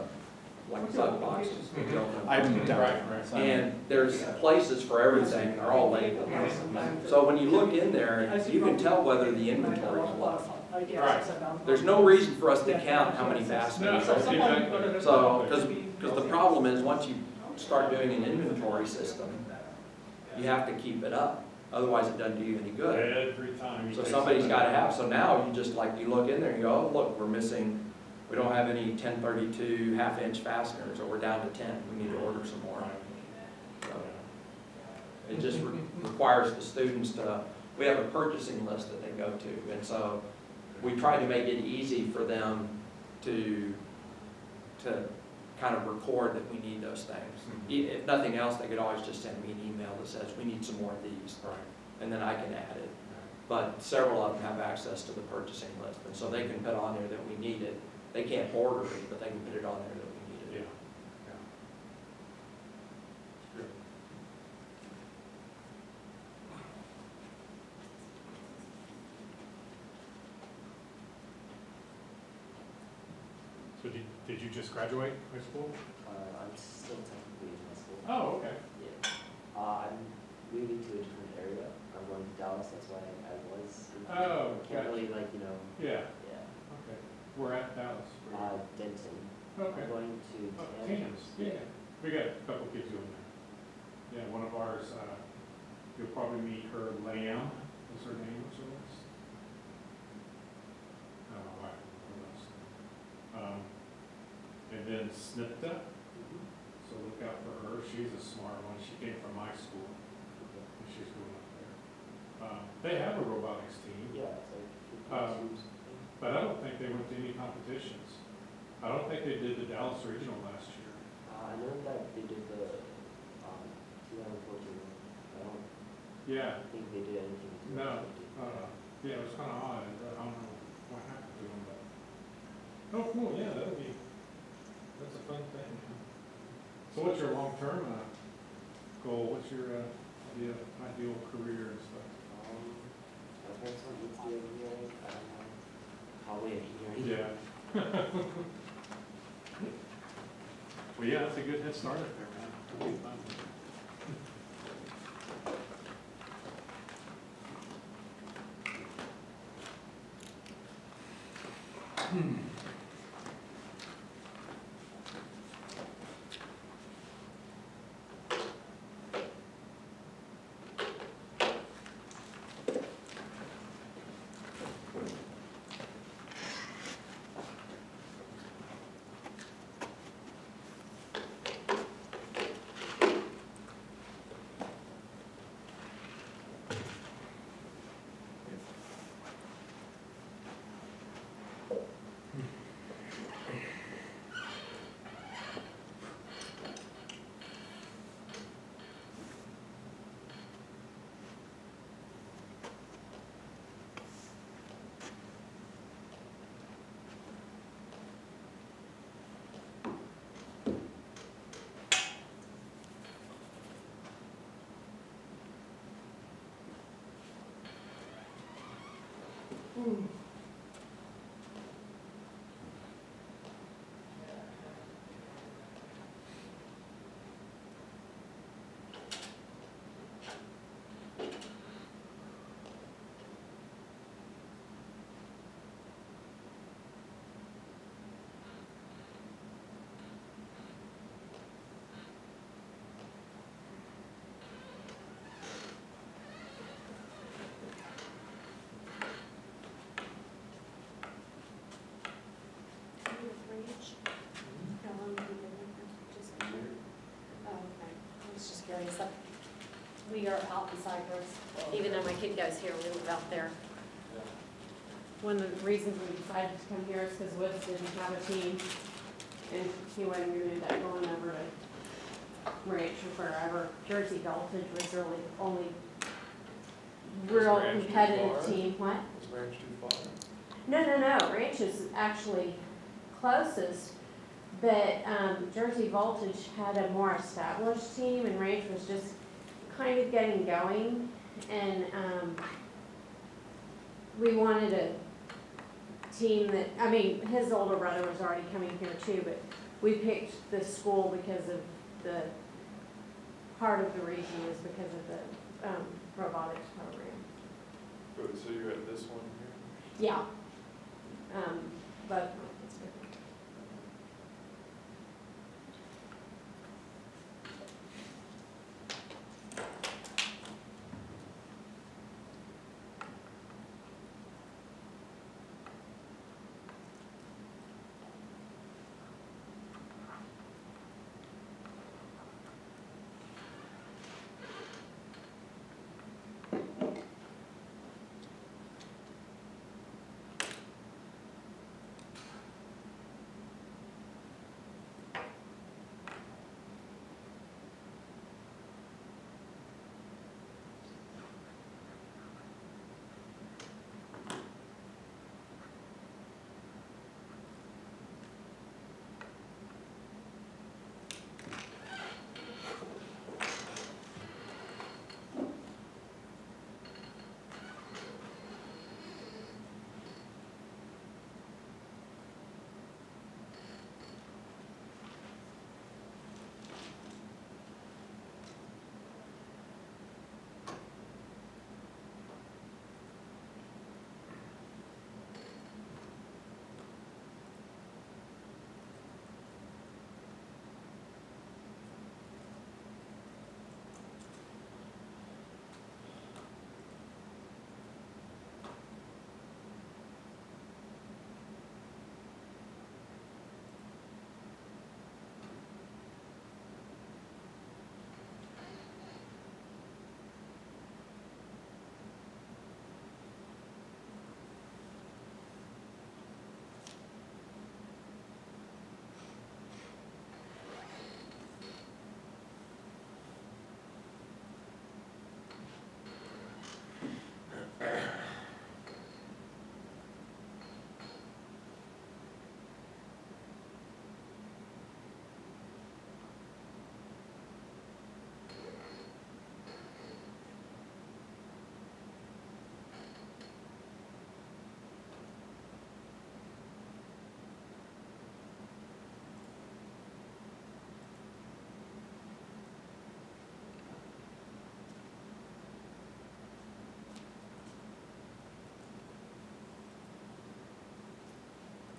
like What's your bug boxes. I'm down. Right, So And there's places for everything, they're all labeled. So when you look in there, you can tell whether the inventory is low. Right. There's no reason for us to count how many fasteners. No, are exactly. So, because the problem is, once you start doing an inventory system, you have to keep it up, otherwise it doesn't do you any good. Every time. you So take somebody's something- gotta have, so now you just like, you look in there and you go, oh, look, we're missing, we don't have any 1032 half-inch fasteners, or we're down to 10, we need to order some more. So, it just requires the students to, we have a purchasing list that they go to, and so we try to make it easy for them to kind of record that we need those things. If nothing else, they could always just send me an email that says, we need some more of these, Right. and then I can add it. But several of them have access to the purchasing list, and so they can put on there that we need it. They can't order it, but they can put it on there that we need Yeah. it. Good. So did you just graduate high school? I'm still technically in high school. Oh, okay. Yeah. I'm moving to a different area. I'm going to Dallas, that's why I was. Oh, Can't gotcha. really Yeah, yeah. okay. We're at Dallas. Denton. Okay. I'm going to Oh, Tampa. Tams, yeah. We got a couple kids going there. Yeah, one of ours, you'll probably meet her, Lamb, is her name, or something. I don't know why, and then Snipta, so look out for her, she's a smart one, she came from my school, and she's going up there. They have a robotics team, Yeah, it's like. but I don't think they went to any competitions. I don't think they did the Dallas Regional last year. I know that they did the 2014 one. I don't Yeah, think they did anything. in No, 2015. yeah, it was kind of odd, I don't know what happened to them, but. Oh, cool, yeah, that's a fun thing. So what's your long-term, goal, what's your, ideal career and stuff? My parents want me to do engineering. I don't know. Probably engineering. Yeah. Well, yeah, that's a good head start up there, man. That'll be fun. place. We are out in Cypress. Even though my kid goes here, we live out there. One of the reasons we decided to come here is because Woods didn't have a team, and he wasn't going to end up going over to Ranch or wherever. Jersey Voltage was really the only real Is Ranch too competitive far? team. What? Is Ranch too far? No. Ranch is actually closest, but Jersey Voltage had a more established team, and Ranch was just kind of getting going, and we wanted a team that, I mean, his older brother was already coming here too, but we picked this school because of the, part of the reason was because of the robotics program. Good, so you're at this one here? Yeah. But it's good.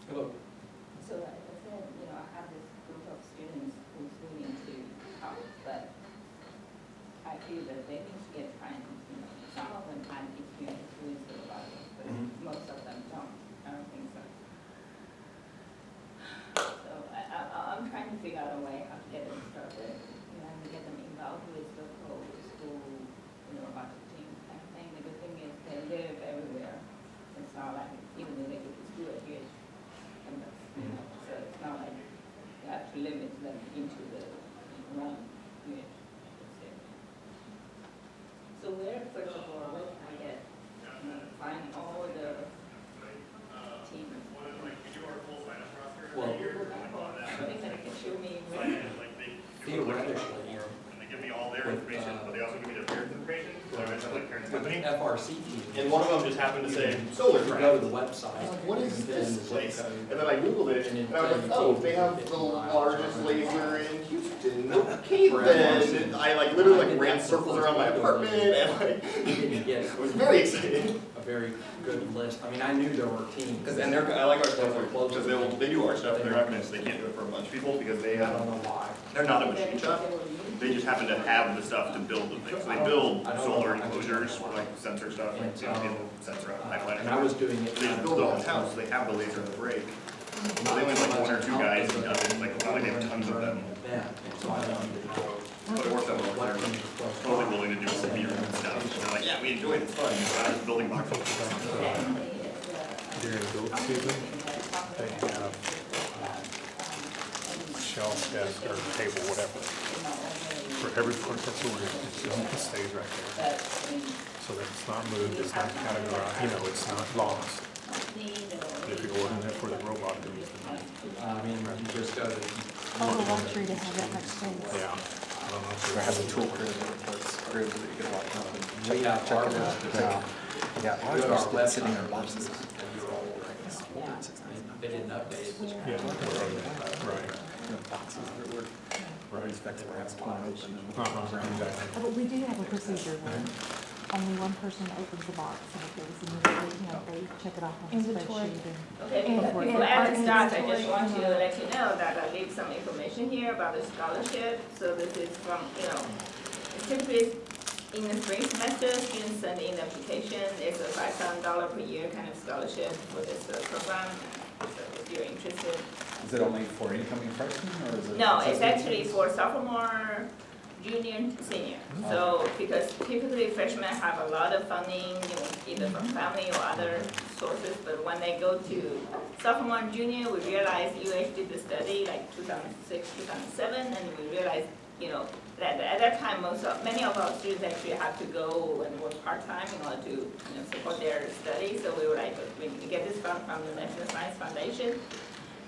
Hello. So like I said, I have this group of students who's willing to come, but I feel that they need to get trained. Some of them have experience with the robotics, but most of them don't. I don't think so. So I'm trying to figure out a way how to get them started, and get them involved with the whole school, robotics team kind of thing. The good thing is they live everywhere. It's not like even though they go to school here. So it's not like you have to limit them into the one unit. So where, first of all, where can I get, find all the teams? Well, I think that can show me where. theoretically, Give me all their information, but they also give me their parents' information, so I have like parents' with the company. FRC team. And one of them just happened to say, solar If you craft. go to the website. What is and this then place? go- And then I Googled it, and I was like, oh, they have the largest laser in Houston. Okay, then. I literally ran circles around my apartment, and You didn't get I was very excited. a very good list. I mean, I knew there were teams. And I like our stuff, because they do our stuff, they're not gonna, they can't do it for a bunch of people, because they, I don't know why. they're not a machine shop. They just happen to have the stuff to build the things. So they build solar enclosures, like sensor stuff, like sensor pipeline. And I was doing it. They just build it all in-house, so they have the laser and the brake. So they only have like one or two guys who does it, like, not like they have tons of them. Yeah, and so I wanted to know But it works out well. They're totally willing to do some beer and stuff. And they're like, yeah, we enjoy it, it's fun. We're out of building boxes. During build season, they have shelf, desk, or table, whatever, for every part that's ordered, it stays right there. So that it's not moved, it's not categorized, it's not lost. If you're ordering it for the robot to use it. I mean, you just go to. Oh, the luxury to have that much space. Yeah. I don't know if Or has a tool crib that works cribs that you can walk up and We have check our it out. website. Yeah, Go ours to are our still website. sitting in boxes. They didn't update it. Yeah, right, Boxes everywhere. right. Inspected perhaps one open and Uh-huh, exactly. Oh, but we do have a procedure where only one person opens the box and if there's immediately, they check it off on the Inventory. spreadsheet. and- Okay, And before for I our start, I just inventory, want to let you know that I leave some information here about the scholarship. So this is from, typically in the spring semester, students send in the application. It's a $5,000 per year kind of scholarship for this program. So if you're interested. Is it only for incoming freshmen or is it? No, it's actually for sophomore, junior, and senior. So, because typically freshmen have a lot of funding, either from family or other sources, but when they go to sophomore and junior, we realized UH did the study like 2006, 2007, and we realized, that at that time, many of our students actually had to go and work part-time in order to, support their studies. So we were like, we need to get this fund from the National Science Foundation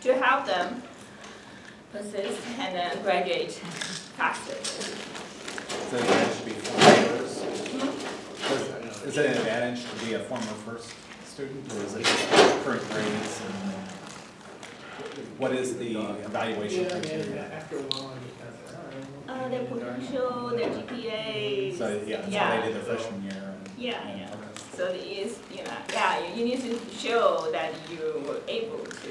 to help them persist and then graduate faster. So it should be 4 years. Is it an advantage to be a former first student or is it just current grades? And what is the evaluation criteria? after a while, I just kind of say, all right. Their potential, their GPAs. So, yeah, that's how they did their freshman year. and- Yeah. Okay. So it is, you need to show that you were able to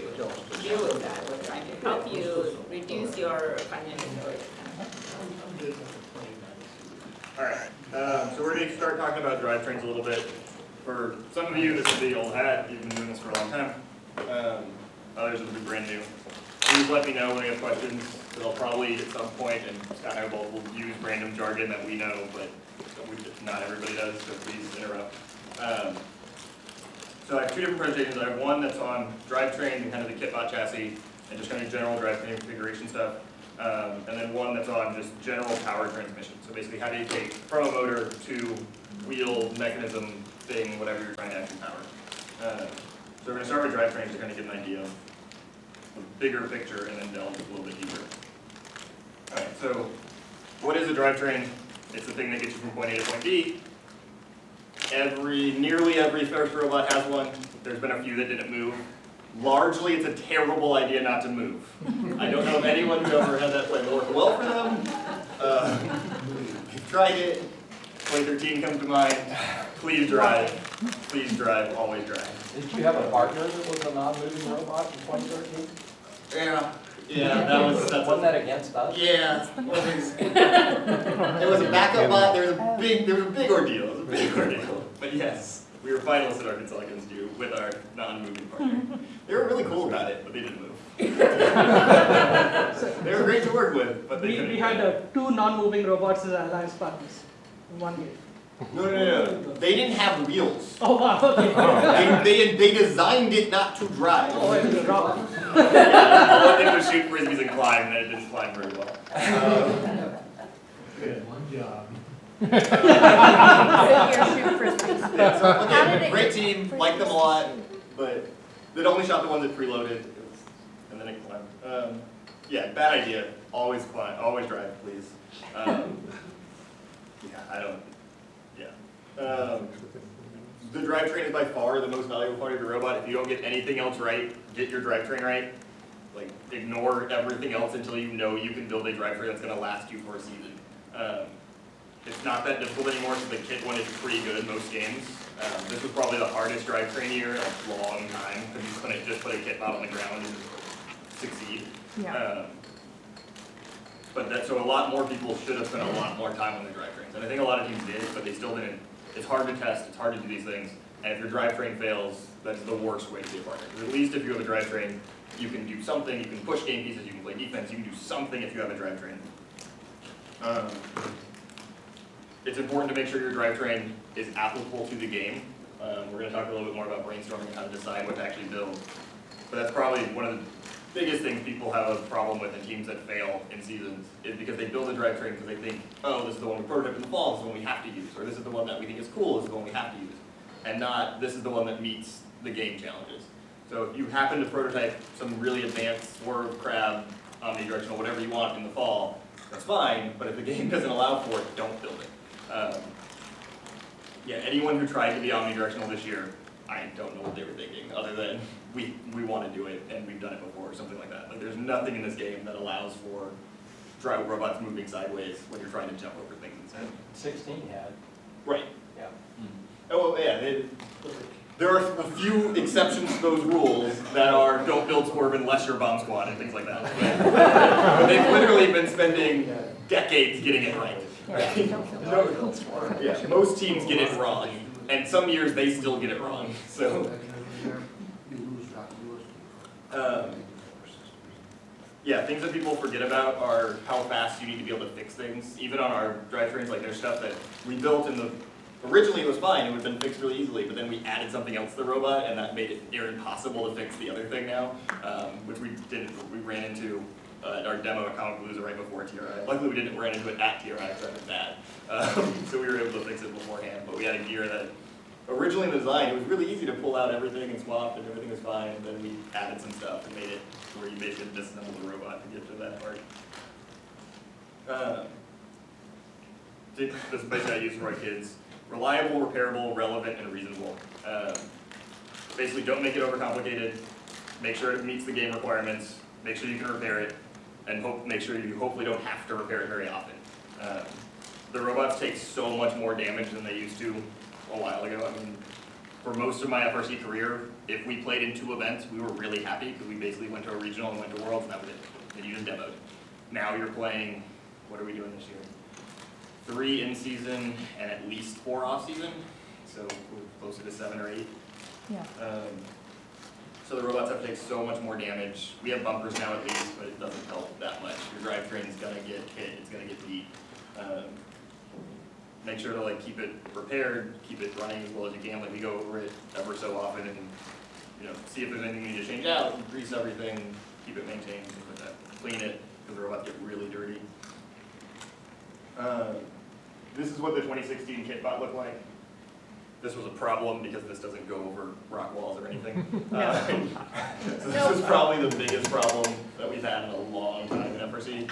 deal with that. We're trying to help you reduce your financial burden. All right, so we're going to start talking about drivetrains a little bit. For some of you, this is the old hat. You've been doing this for a long time. Others will be brand new. Please let me know when you have questions. I'll probably at some point, and Scott and I both will use random jargon that we know, but not everybody does, so please interrupt. So I have two different presentations. I have one that's on drivetrain and kind of the kitbot chassis and just kind of general drivetrain configuration stuff. And then one that's on just general power transmission. So basically how do you take from a motor to wheel, mechanism, thing, whatever you're trying to actually power. So we're going to start with drivetrain to kind of get an idea of the bigger picture and then delve a little bit deeper. All right, so what is a drivetrain? It's the thing that gets you from point A to point B. Nearly every first robot has one. There's been a few that didn't move. Largely, it's a terrible idea not to move. I don't know if anyone's ever had that plan work well for them. You've tried it. 2013 comes to mind. Please drive. Please drive. Always drive. Did you have a partner that was a non-moving robot in 2013? Yeah, Wasn't that against us? Yeah, it was a backup bot. There was a big ordeal. It was a big ordeal. But yes, we were finalists at Arkansas against you with our non-moving partner. They were really cool about it, but they didn't move. They were great to work with, but they couldn't. We had 2 non-moving robots as alliance partners in one game. No. They didn't have wheels. Oh wow, okay. They designed it not to drive. Oh, it was wrong. All it did was shoot frisbees and climb, and it didn't climb very well. Good, one job. Yeah, so again, great team, liked them a lot, but they'd only shot the ones that preloaded, and then it climbed. Yeah, bad idea. Always climb, always drive, please. The drivetrain is by far the most valuable part of your robot. If you don't get anything else right, get your drivetrain right. Like, ignore everything else until you know you can build a drivetrain that's going to last you for a season. It's not that difficult anymore because the kit one is pretty good in most games. This was probably the hardest drivetrain year in a long time because you couldn't just put a kit bot on the ground and succeed. Yeah. So a lot more people should have spent a lot more time on the drivetrains. And I think a lot of teams did, but they still didn't. It's hard to test, it's hard to do these things. And if your drivetrain fails, that's the worst way to be a partner. Because at least if you have a drivetrain, you can do something, you can push game pieces, you can play defense, you can do something if you have a drivetrain. It's important to make sure your drivetrain is applicable to the game. We're going to talk a little bit more about brainstorming and how to decide what to actually build. But that's probably one of the biggest things people have a problem with in teams that fail in seasons, is because they build a drivetrain because they think, oh, this is the one we prototyped in the fall, this is the one we have to use, or this is the one that we think is cool, this is the one we have to use, and not, this is the one that meets the game challenges. So if you happen to prototype some really advanced swerve, crab, omnidirectional, whatever you want in the fall, that's fine, but if the game doesn't allow for it, don't build it. Yeah, anyone who tried to be omnidirectional this year, I don't know what they were thinking, other than we want to do it and we've done it before or something like that. Like, there's nothing in this game that allows for drive robots moving sideways when you're trying to jump over things instead. 16 had. Right. Yeah. Oh, well, yeah. There are a few exceptions to those rules that are don't build swerve unless you're bomb squad and things like that. But they've literally been spending decades getting it right. Yeah, most teams get it wrong, and some years they still get it wrong. So, yeah, things that people forget about are how fast you need to be able to fix things. Even on our drivetrains, like there's stuff that we built in the, originally it was fine, it would have been fixed really easily, but then we added something else to the robot, and that made it near impossible to fix the other thing now, which we ran into at our demo at Comic Palooza right before TRI. Luckily we didn't run into it at TRI because that was bad. So we were able to fix it beforehand, but we had a gear that originally in the design, it was really easy to pull out everything and swap and everything was fine, and then we added some stuff and made it where you basically disassemble the robot to get to that part. This is basically I use for my kids. Reliable, repairable, relevant, and reasonable. Basically don't make it overcomplicated, make sure it meets the game requirements, make sure you can repair it, and make sure you hopefully don't have to repair it very often. The robots take so much more damage than they used to a while ago. I mean, for most of my FRC career, if we played in 2 events, we were really happy because we basically went to a regional and went to Worlds, and that was it. And you just demoed. Now you're playing, what are we doing this year? 3 in season and at least 4 off season, so we're closer to 7 or 8. Yeah. So the robots have to take so much more damage. We have bumpers now at least, but it doesn't help that much. Your drivetrain's gonna get hit, it's gonna get beat. Make sure to keep it repaired, keep it running as well as you can. We go over it ever so often and see if there's anything you need to change out, grease everything, keep it maintained, things like that. Clean it, because the robots get really dirty. This is what the 2016 kit bot looked like. This was a problem because this doesn't go over rock walls or anything. So this is probably the biggest problem that we've had in a long time in FRC.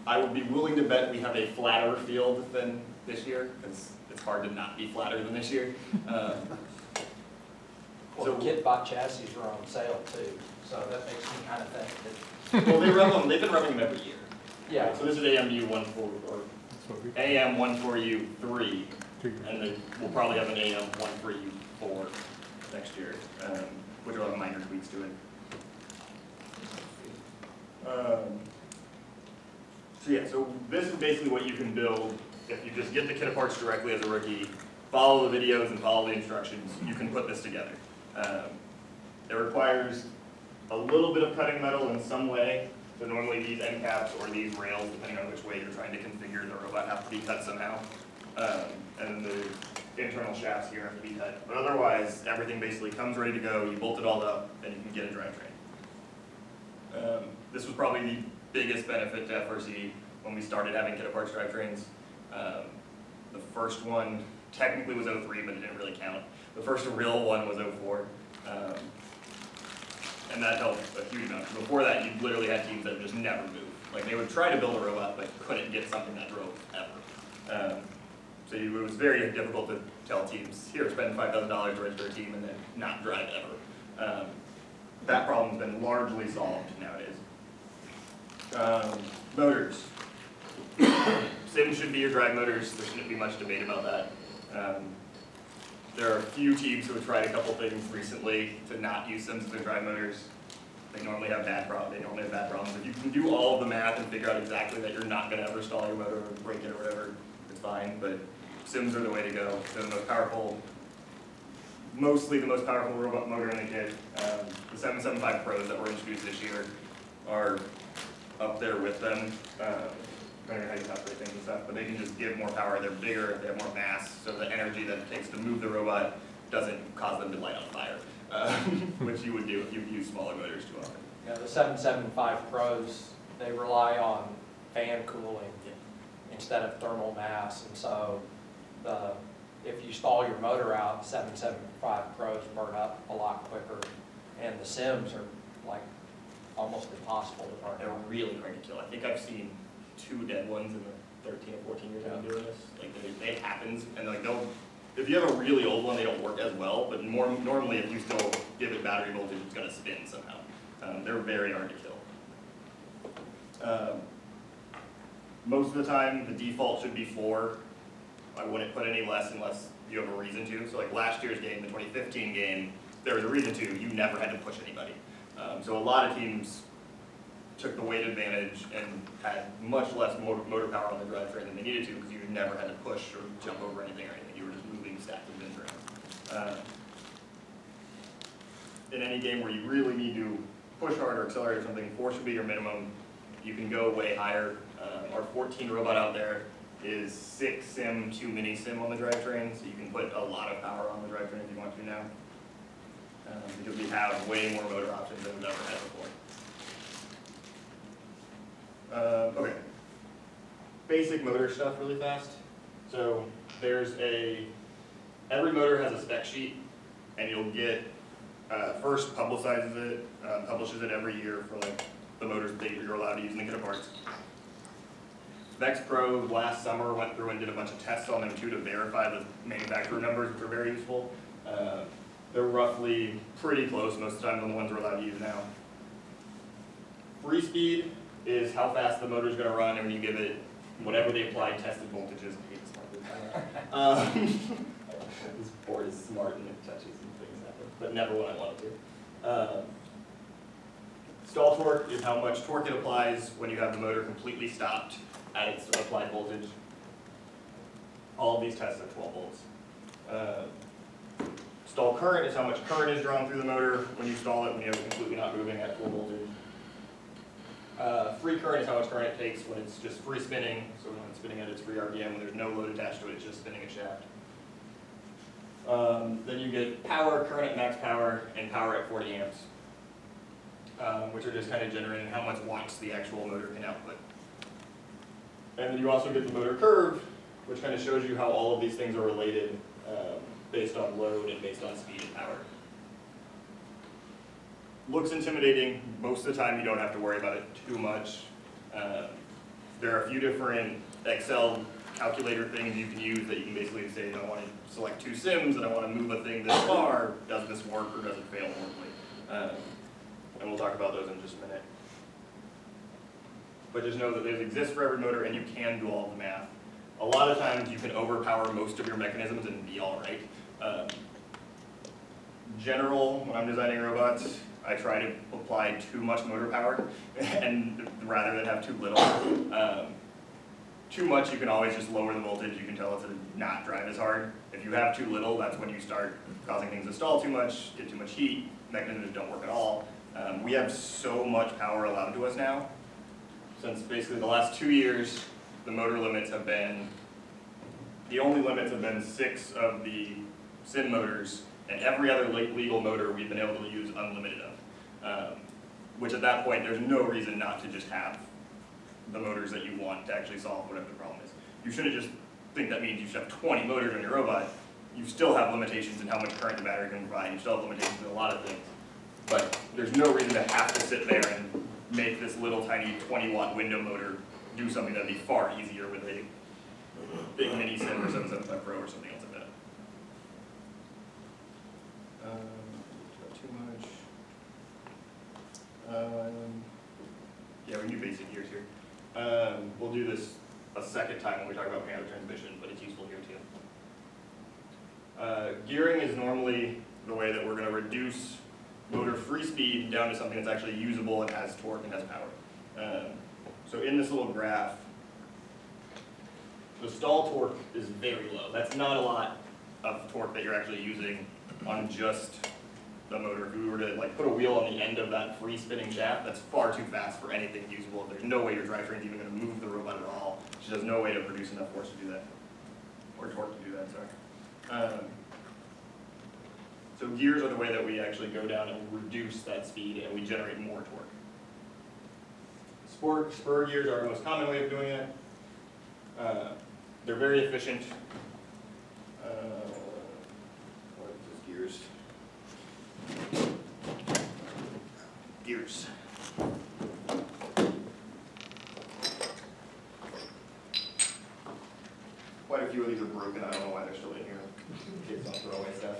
I would be willing to bet we have a flatter field than this year, because it's hard to not be flatter than this year. Well, the kit-bot chassis are on sale too, so that makes me kind of think that. Well, they've been running them every year. Yeah. So this is AM1U3, and then we'll probably have an AM1U4 next year, which will have minor tweaks to it. So yeah, so this is basically what you can build if you just get the kit parts directly as a rookie, follow the videos and follow the instructions, you can put this together. It requires a little bit of cutting metal in some way. So normally these end caps or these rails, depending on which way you're trying to configure the robot, have to be cut somehow. And then the internal shafts here have to be cut. But otherwise, everything basically comes ready to go, you bolt it all up, and you can get a drivetrain. This was probably the biggest benefit to FRC when we started having kit parts drivetrains. The first one technically was 03, but it didn't really count. The first real one was 04. And that helped a huge amount. Before that, you literally had teams that just never moved. Like, they would try to build a robot, but couldn't get something that drove ever. So it was very difficult to tell teams, here, spend $5,000 to register a team and then not drive ever. That problem's been largely solved nowadays. Motors. Sims should be your drive motors. There shouldn't be much debate about that. There are a few teams who have tried a couple things recently to not use Sims as their drive motors. They normally have bad problems. If you can do all of the math and figure out exactly that you're not going to ever stall your motor or break it or whatever, it's fine. But Sims are the way to go. They're the most powerful, mostly the most powerful robot motor in the kit. The 775 Pros that were introduced this year are up there with them. depending on how you calculate things and stuff, but they can just give more power, they're bigger, they have more mass, so the energy that it takes to move the robot doesn't cause them to light on fire, which you would do if you use smaller motors too often. You know, the 775 Pros, they rely on fan cooling instead of thermal mass, and so if you stall your motor out, 775 Pros burn up a lot quicker, and the Sims are like almost impossible to burn They're out. really hard to kill. I think I've seen 2 dead ones in the 13 or 14 years I've been doing this. Like, it happens, and like if you have a really old one, they don't work as well, but normally if you still give it battery voltage, it's gonna spin somehow. They're very hard to kill. Most of the time, the default should be 4. I wouldn't put any less unless you have a reason to. So like last year's game, the 2015 game, there was a reason to. You never had to push anybody. So a lot of teams took the weight advantage and had much less motor power on the drivetrain than they needed to because you never had to push or jump over anything or anything. You were just moving stacks of bins around. In any game where you really need to push hard or accelerate or something, 4 should be your minimum. You can go way higher. Our 14 robot out there is 6 sim, 2 mini sim on the drivetrain, so you can put a lot of power on the drivetrain if you want to now. Because we have way more motor options than we've ever had before. Okay. Basic motor stuff really fast. So every motor has a spec sheet, and you'll get, first publishes it every year for like the motors that you're allowed to use in the kit of parts. Vex Pro last summer went through and did a bunch of tests on them too to verify the manufacturer numbers, which are very useful. They're roughly pretty close most of the time on the ones we're allowed to use now. Free speed is how fast the motor's going to run, and when you give it whatever the applied tested voltage is. I hate this one. This board is smart and it touches and things happen, but never when I want it to. Stall torque is how much torque it applies when you have the motor completely stopped at its applied voltage. All of these tests are 12 volts. Stall current is how much current is drawn through the motor when you stall it, when you're completely not moving at full voltage. Free current is how much current it takes when it's just free spinning, so when it's spinning at its free RPM, when there's no load attached to it, it's just spinning a shaft. Then you get power, current at max power, and power at 40 amps, which are just kind of generating how much watts the actual motor can output. And then you also get the motor curve, which kind of shows you how all of these things are related based on load and based on speed and power. Looks intimidating. Most of the time you don't have to worry about it too much. There are a few different Excel calculator things you can use that you can basically say, I want to select 2 sims and I want to move a thing this far. Does this work or does it fail horribly? And we'll talk about those in just a minute. But just know that those exist for every motor and you can do all of the math. A lot of times you can overpower most of your mechanisms and be all right. General, when I'm designing robots, I try to apply too much motor power and rather than have too little. Too much, you can always just lower the voltage. You can tell it to not drive as hard. If you have too little, that's when you start causing things to stall too much, get too much heat, mechanisms don't work at all. We have so much power allowed to us now. Since basically the last 2 years, the motor limits have been, the only limits have been 6 of the sim motors, and every other legal motor we've been able to use unlimited of. Which at that point, there's no reason not to just have the motors that you want to actually solve whatever the problem is. You shouldn't just think that means you should have 20 motors on your robot. You still have limitations in how much current the battery can provide. You still have limitations in a lot of things. But there's no reason to have to sit there and make this little tiny 20-watt window motor do something that would be far easier with a big mini sim or 775 Pro or something else like that. Too much. Yeah, we can do basic gears here. We'll do this a second time when we talk about mechanical transmission, but it's useful here too. Gearing is normally the way that we're going to reduce motor free speed down to something that's actually usable and has torque and has power. So in this little graph, the stall torque is very low. That's not a lot of torque that you're actually using on just the motor. If we were to like put a wheel on the end of that free spinning shaft, that's far too fast for anything usable. There's no way your drivetrain's even going to move the robot at all. She has no way to produce enough force to do that, or torque to do that, sorry. So gears are the way that we actually go down and reduce that speed and we generate more torque. Spur gears are our most common way of doing it. They're very efficient. What is this, gears? Gears. Quite a few of these are broken. I don't know why they're still in here. Kids don't throw away stuff.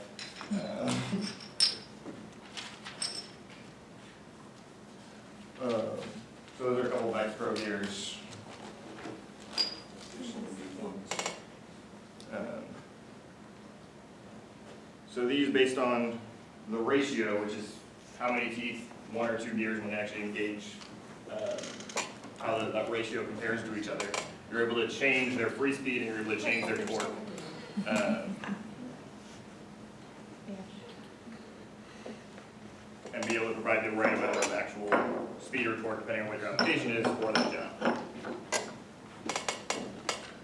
So those are a couple of Pro gears. So these, based on the ratio, which is how many teeth, 1 or 2 gears when they actually engage, how that ratio compares to each other. You're able to change their free speed and you're able to change their torque. And be able to provide the right amount of actual speed or torque depending on what your application is for that job.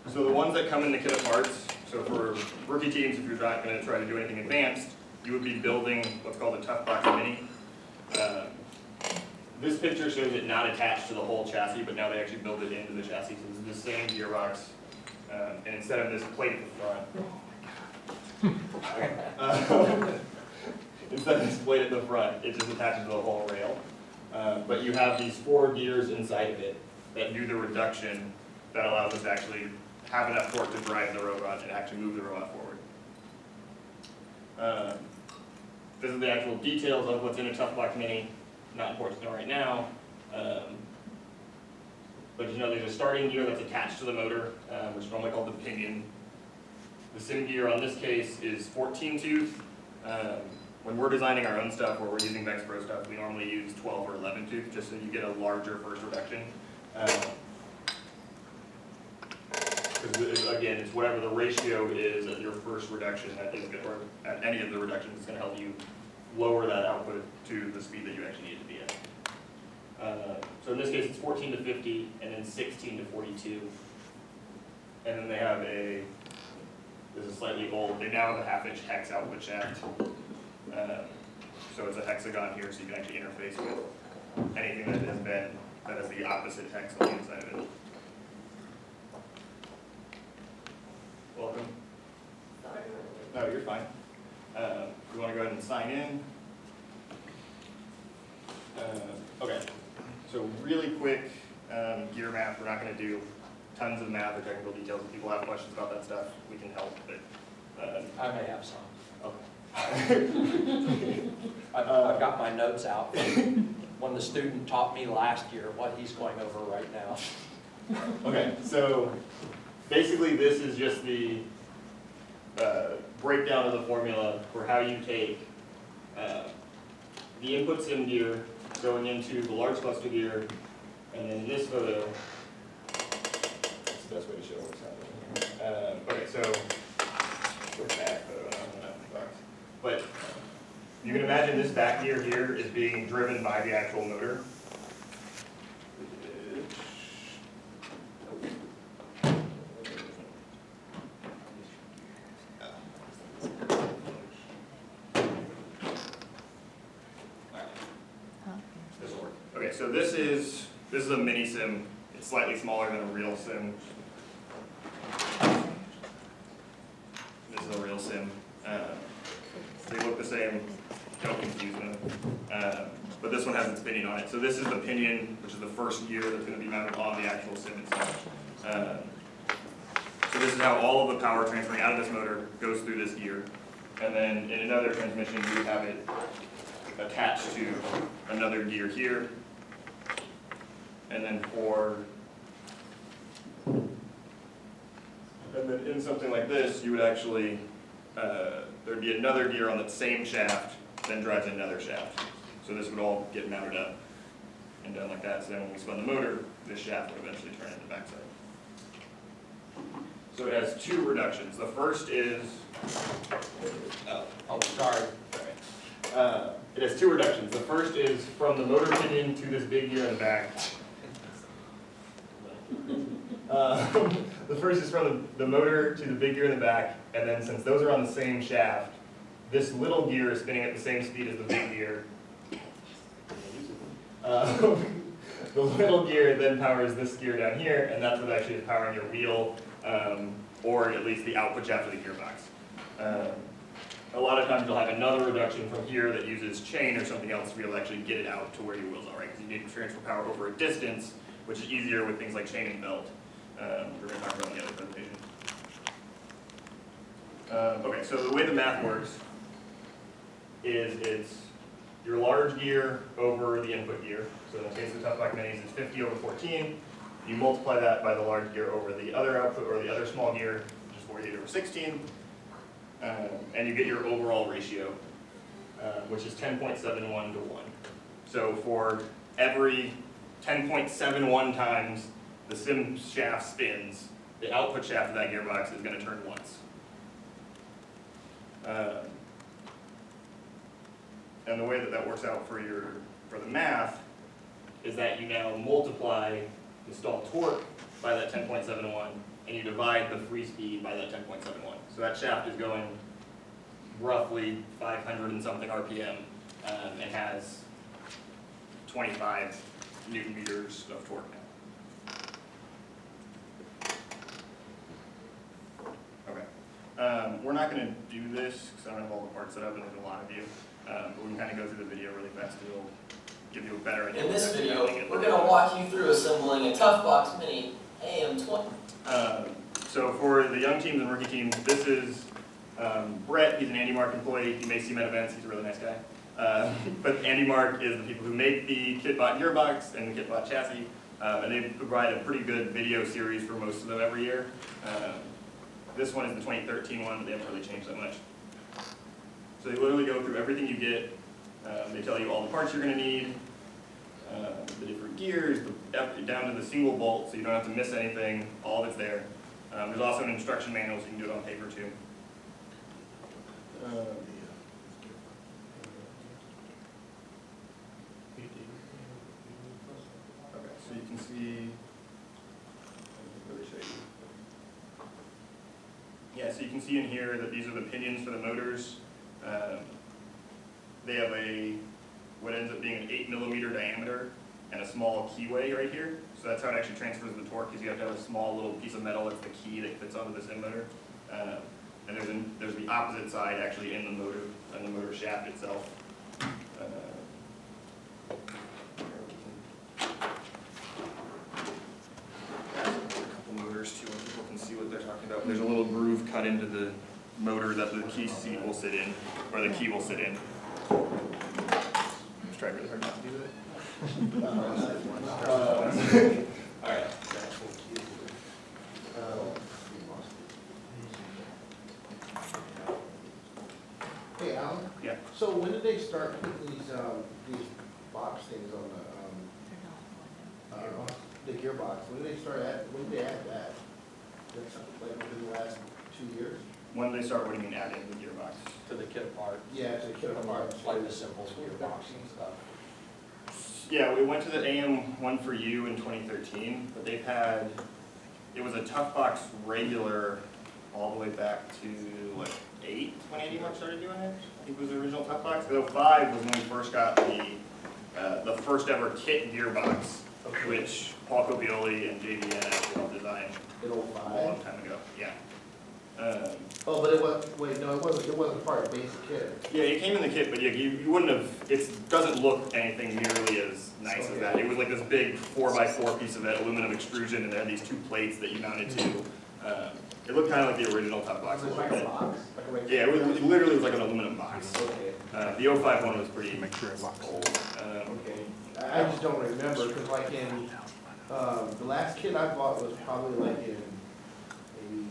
So the ones that come in the kit of parts, so for rookie teams, if you're not going to try to do anything advanced, you would be building what's called a Tough Box Mini. This picture shows it not attached to the whole chassis, but now they actually build it into the chassis. So this is the same gearbox, and instead of this plate at the front, instead of this plate at the front, it just attaches to the whole rail. But you have these 4 gears inside of it that do the reduction that allows us to actually have enough torque to drive the robot and actually move the robot forward. This is the actual details of what's in a Tough Box Mini. Not important to know right now. But you know there's a starting gear that's attached to the motor, which is normally called the pinion. The sim gear on this case is 14 tooth. When we're designing our own stuff, or we're using Vex Pro stuff, we normally use 12 or 11 tooth, just so you get a larger first reduction. Because again, it's whatever the ratio is at your first reduction that is good, or at any of the reductions, it's going to help you lower that output to the speed that you actually need to be at. So in this case, it's 14 to 50, and then 16 to 42. And then they have this is slightly old, they now have a 1/2 inch hex output shaft. So it's a hexagon here, so you can actually interface with anything that has been, that has the opposite hex on the inside of it. Welcome. No, you're fine. We want to go ahead and sign in. Okay, so really quick gear math. We're not going to do tons of math or technical details. If people have questions about that stuff, we can help. But I may have some. Okay. I've got my notes out. When the student taught me last year, what he's going over right now. Okay, so basically this is just the breakdown of the formula for how you take the input sim gear going into the large cluster gear, and then this photo, that's the best way to show what's happening. Okay, so where's back photo? I don't know, but you can imagine this back gear here is being driven by the actual motor. This will work. Okay, so this is a mini sim. It's slightly smaller than a real sim. This is a real sim. They look the same. Don't confuse them. But this one has its pinion on it. So this is the pinion, which is the first gear that's going to be mounted on the actual sim itself. So this is how all of the power transferring out of this motor goes through this gear. And then in another transmission, you would have it attached to another gear here. And then in something like this, you would actually, there'd be another gear on that same shaft, then drives another shaft. So this would all get mounted up and done like that. So then when we spun the motor, this shaft would eventually turn in the backside. So it has 2 reductions. The first is, Sorry. it has 2 reductions. The first is from the motor pinion to this big gear in the back. first is from the motor to the big gear in the back, and then since those are on the same shaft, this little gear is spinning at the same speed as the big gear. The little gear then powers this gear down here, and that's what actually is powering your wheel, or at least the output shaft of the gearbox. A lot of times you'll have another reduction from here that uses chain or something else to be able to actually get it out to where your wheels are, right? Because you need to transfer power over a distance, which is easier with things like chain and belt. We're going to talk about in the other presentation. Okay, so the way the math works is it's your large gear over the input gear. So in the case of the Tough Black Minis, it's 50 over 14. You multiply that by the large gear over the other output, or the other small gear, which is 48 over 16. And you get your overall ratio, which is 10.71 to 1. So for every 10.71 times the sim shaft spins, the output shaft of that gearbox is going to turn once. And the way that that works out for the math is that you now multiply the stalled torque by that 10.71, and you divide the free speed by that 10.71. So that shaft is going roughly 500 and something RPM, and has 25 Newton meters of torque now. Okay. We're not going to do this because I don't have all the parts set up, and there's a lot of you. But we can kind of go through the video really fast. It'll give you a better idea. In this video, we're going to walk you through assembling a Tough Box Mini AM20. So for the young teams and rookie teams, this is Brett. He's an Andy Mark employee. You may see him at events. He's a really nice guy. But Andy Mark is the people who make the Kitbot gearbox and the Kitbot chassis. And they provide a pretty good video series for most of them every year. This one is the 2013 one, but they haven't really changed that much. So they literally go through everything you get. They tell you all the parts you're going to need, the different gears, down to the single bolt, so you don't have to miss anything. All of it's there. There's also an instruction manual, so you can do it on paper too. Okay, so you can see. Really show you. Yeah, so you can see in here that these are the pinions for the motors. They have what ends up being an 8mm diameter and a small keyway right here. So that's how it actually transfers the torque, because you have to have a small little piece of metal that's the key that fits onto this end motor. And there's the opposite side actually in the motor shaft itself. A couple motors too, and people can see what they're talking about. There's a little groove cut into the motor that the key seat will sit in, or the key will sit in. Just trying really hard not to do that. All right. Hey, Alan? Yeah. So when did they start putting these box things on the gearbox? When did they add that? That's like within the last 2 years? When they start, what do you mean adding the gearbox? To the kit part. Yeah, to the gearbox. Like the simple gearbox and stuff. Yeah, we went to the AM1 for You in 2013, but they've had, it was a Tough Box regular all the way back to, what, 8 when Andy Mark started doing it? I think it was the original Tough Box. 05 was when we first got the first ever kit gearbox, which Paul Copioli and JVN actually helped design In a 05? long time ago. Yeah. Oh, but it was, wait, no, it wasn't part of basic kit. Yeah, it came in the kit, but yeah, you wouldn't have, it doesn't look anything nearly as nice as that. It was like this big 4x4 piece of that aluminum extrusion, and it had these 2 plates that you mounted to. It looked kind of like the original Tough Box. Was it like a box? Like a regular Yeah, it literally was like an aluminum box. Okay. The 05 one was pretty old. Okay. I just don't remember, because like in, the last kit I bought was probably like in maybe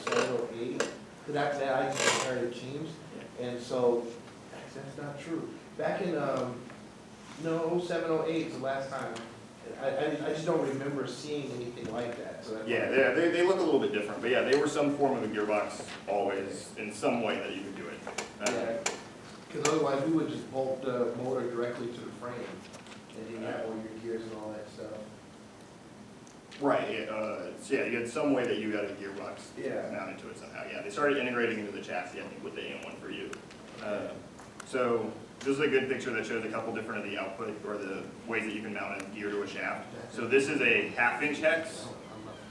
07 or 08. Because after that, I used to inherit teams. And so, that's not true. Back in, no, 07, 08 is the last time. I just don't remember seeing anything like that. So that's Yeah, they look a little bit different, but yeah, they were some form of a gearbox always, in some way that you could do it. Yeah. Because otherwise, we would just bolt the motor directly to the frame. And then you have all your gears and all that stuff. Right, yeah, you had some way that you got a gearbox Yeah. mounted to it somehow, yeah. They started integrating into the chassis, I think, with the AM1 for you. So this is a good picture that shows a couple different of the output or the ways that you can mount a gear to a shaft. So this is a 1/2 inch hex.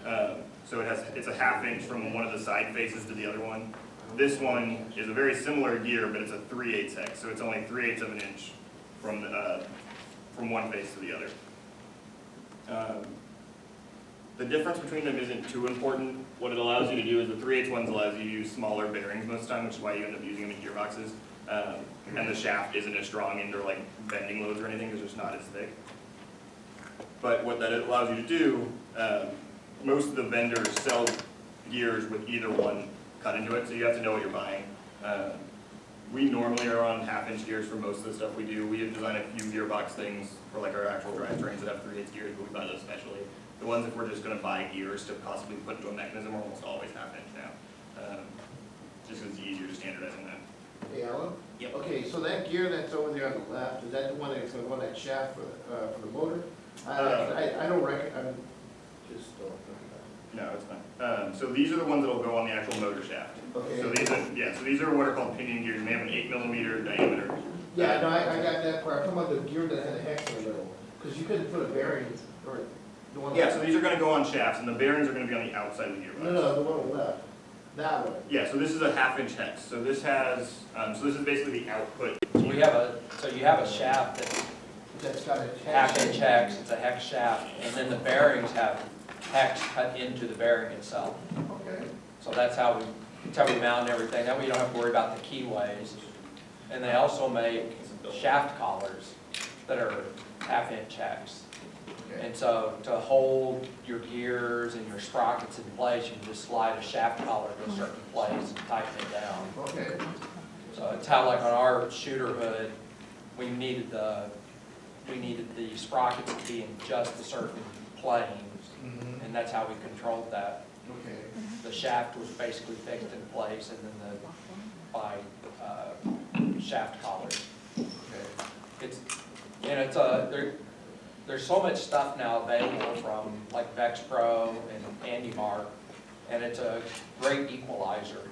So it's a 1/2 inch from one of the side faces to the other one. This one is a very similar gear, but it's a 3/8 hex, so it's only 3/8 of an inch from one face to the other. The difference between them isn't too important. What it allows you to do is the 3/8 ones allows you to use smaller bearings most of the time, which is why you end up using them in gearboxes. And the shaft isn't as strong into like bending loads or anything because it's not as thick. But what that allows you to do, most of the vendors sell gears with either one cut into it, so you have to know what you're buying. We normally are on 1/2 inch gears for most of the stuff we do. We have designed a few gearbox things for like our actual drivetrains that have 3/8 gears, but we buy those specially. The ones if we're just gonna buy gears to possibly put into a mechanism are almost always 1/2 inch now. Just because it's easier to standardize on that. Hey, Alan? Yep. Okay, so that gear that's over there on the left, is that the one that's gonna go on that shaft for the motor? I don't I'm just don't. No, it's fine. So these are the ones that'll go on the actual motor shaft. Okay. So these are what are called pinion gears, and they have an 8mm diameter. Yeah, no, I got that part. I'm talking about the gear that had a hex in the middle, because you couldn't put a bearing, or the one. Yeah, so these are gonna go on shafts, and the bearings are gonna be on the outside of the gearbox. No, the one on the left, that one. Yeah, so this is a 1/2 inch hex. So this has, so this is basically the output. So you have a shaft That's got a 1/2 inch hex, it's a hex shaft, and then the bearings have hex cut into the bearing itself. Okay. So that's how we mount everything. That way you don't have to worry about the keyways. And they also make shaft collars that are 1/2 inch hex. Okay. And so to hold your gears and your sprockets in place, you can just slide a shaft collar to a certain place and tighten it down. Okay. So it's how like on our shooter hood, we needed the sprockets to be in just a certain plane, and that's how we controlled that. Okay. The shaft was basically fixed in place, and then by shaft collars. Okay. There's so much stuff now available from like Vex Pro and AndyMark, and it's a great equalizer,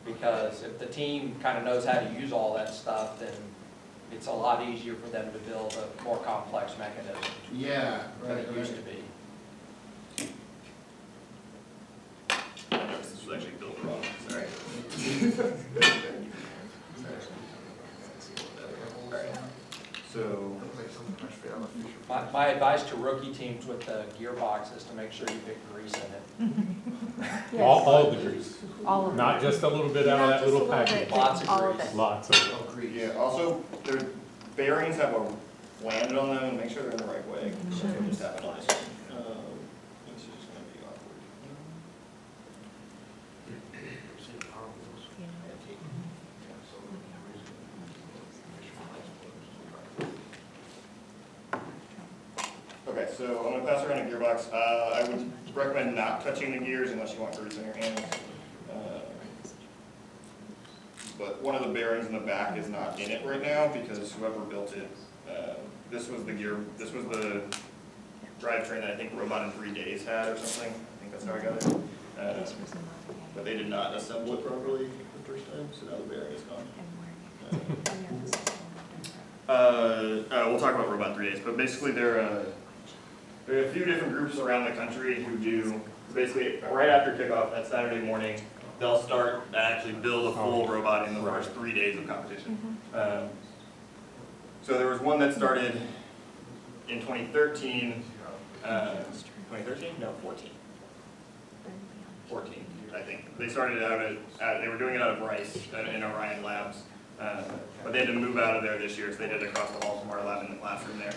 because if the team kind of knows how to use all that stuff, then it's a lot easier for them to build a more complex mechanism Yeah, than right, it used to be. This was actually built wrong, sorry. So, My advice to rookie teams with the gearbox is to make sure you get grease in it. All the grease, All of not it. just a little bit out of that little package. Lots of All of grease. it. Lots of it. Agreed. yeah, also, their bearings have a landed on them, and make sure they're in the right way. So they just have it on this one. This is just gonna be awkward. Okay, so I'm gonna pass around a gearbox. I would recommend not touching the gears unless you want grease in your hands. But one of the bearings in the back is not in it right now because whoever built it, this was the drivetrain that I think Robot in 3 Days had or something. I think that's how I got it. But they did not assemble it properly the first time, so now the bearing is gone. We'll talk about Robot 3 Days, but basically there are a few different groups around the country who do, basically right after kickoff that Saturday morning, they'll start to actually build a full robot in the first 3 days of competition. So there was one that started in 2013, 2013? No, 14. 14, I think. They started out they were doing it out of Rice in Orion Labs. But they had to move out of there this year, so they did it across the hall from our lab in the classroom there.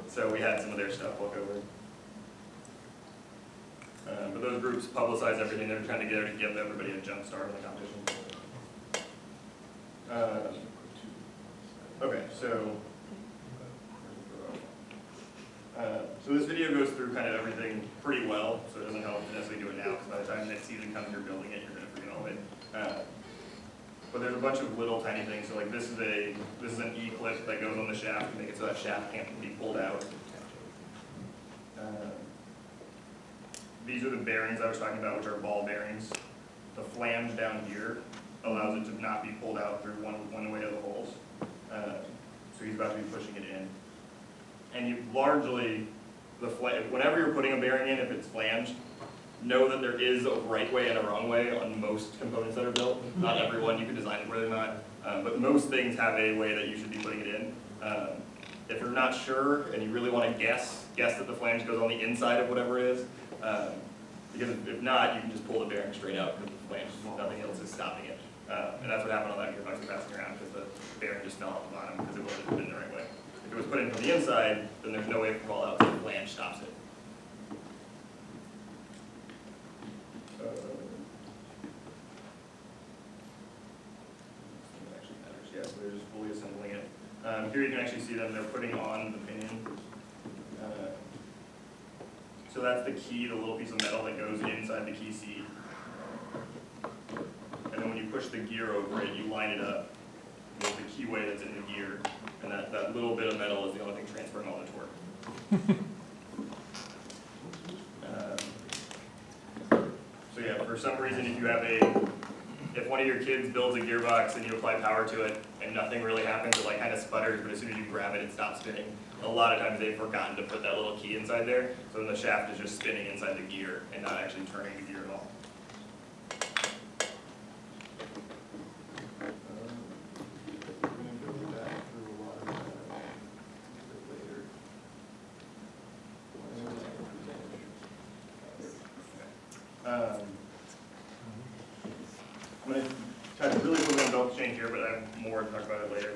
So we had some of their stuff look over. But those groups publicize everything. They're trying to get there to give everybody a jump start in the competition. Okay, so this video goes through kind of everything pretty well, so it doesn't help to necessarily do it now, because by the time next season comes, you're building it, you're going to forget all of it. But there's a bunch of little tiny things. So like this is an E-clip that goes on the shaft to make it so that shaft can't be pulled out. these are the bearings I was talking about, which are ball bearings. The flange down here allows it to not be pulled out through one way of the holes. So he's about to be pushing it in. And you largely, whenever you're putting a bearing in, if it's flanged, know that there is a right way and a wrong way on most components that are built. Not everyone, you can design it where they're not, but most things have a way that you should be putting it in. If you're not sure and you really want to guess that the flange goes on the inside of whatever it is, because if not, you can just pull the bearing straight out because the flange, nothing else is stopping it. And that's what happened on that gearbox passing around, because the bearing just fell off the bottom because it wasn't put in the right way. If it was put in from the inside, then there's no way it can fall out, so the flange stops it. Actually matters, yeah, so they're just fully assembling it. Here you can actually see them, they're putting on the pinion. So that's the key, the little piece of metal that goes inside the key seat. And then when you push the gear over it, you line it up with the keyway that's in the gear. And that little bit of metal is the only thing transferring all the torque. So yeah, for some reason, if one of your kids builds a gearbox and you apply power to it and nothing really happens, it like kind of sputters, but as soon as you grab it, it stops spinning. A lot of times they've forgotten to put that little key inside there, so then the shaft is just spinning inside the gear and not actually turning the gear at all. I'm going to touch really quickly on belts and chain here, but I have more to talk about it later.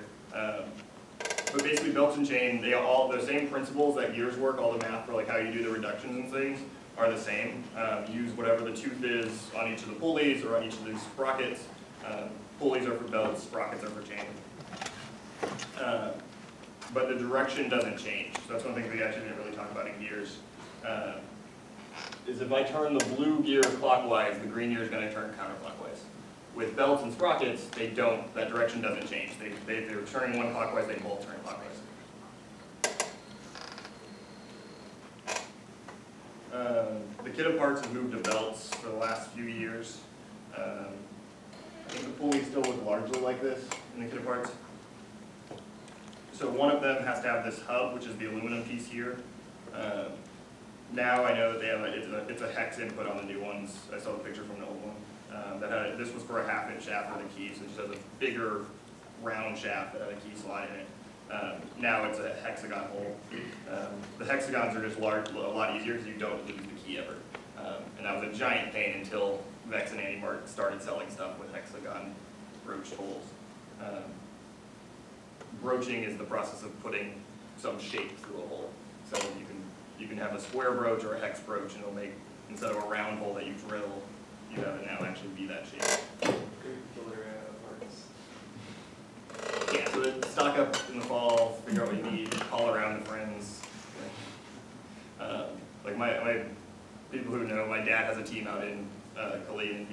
But basically, belts and chain, they all the same principles that gears work. All the math for like how you do the reductions and things are the same. Use whatever the tooth is on each of the pulleys or on each of these sprockets. Pulleys are for belts, sprockets are for chain. But the direction doesn't change. So that's one thing we actually didn't really talk about in gears. Is if I turn the blue gear clockwise, the green gear is going to turn counterclockwise. With belts and sprockets, they don't. That direction doesn't change. If they're turning one clockwise, they both turn clockwise. The kit of parts has moved to belts for the last few years. I think the pulleys still look largely like this in the kit of parts. So one of them has to have this hub, which is the aluminum piece here. Now I know that they have it's a hex input on the new ones. I saw the picture from the old one. This was for a 1/2-inch shaft for the key, so it just has a bigger round shaft that had a key slot in it. Now it's a hexagon hole. The hexagons are just a lot easier because you don't lose the key ever. And that was a giant pain until Vex and Andy Mart started selling stuff with hexagon broached holes. Broaching is the process of putting some shape through a hole. So you can have a square broach or a hex broach, and it'll make, instead of a round hole that you drill, you have it now actually be that shape. Yeah, so then stock up in the fall, figure out what you need, call around to friends. Like my people who know, my dad has a team out in Khalid, and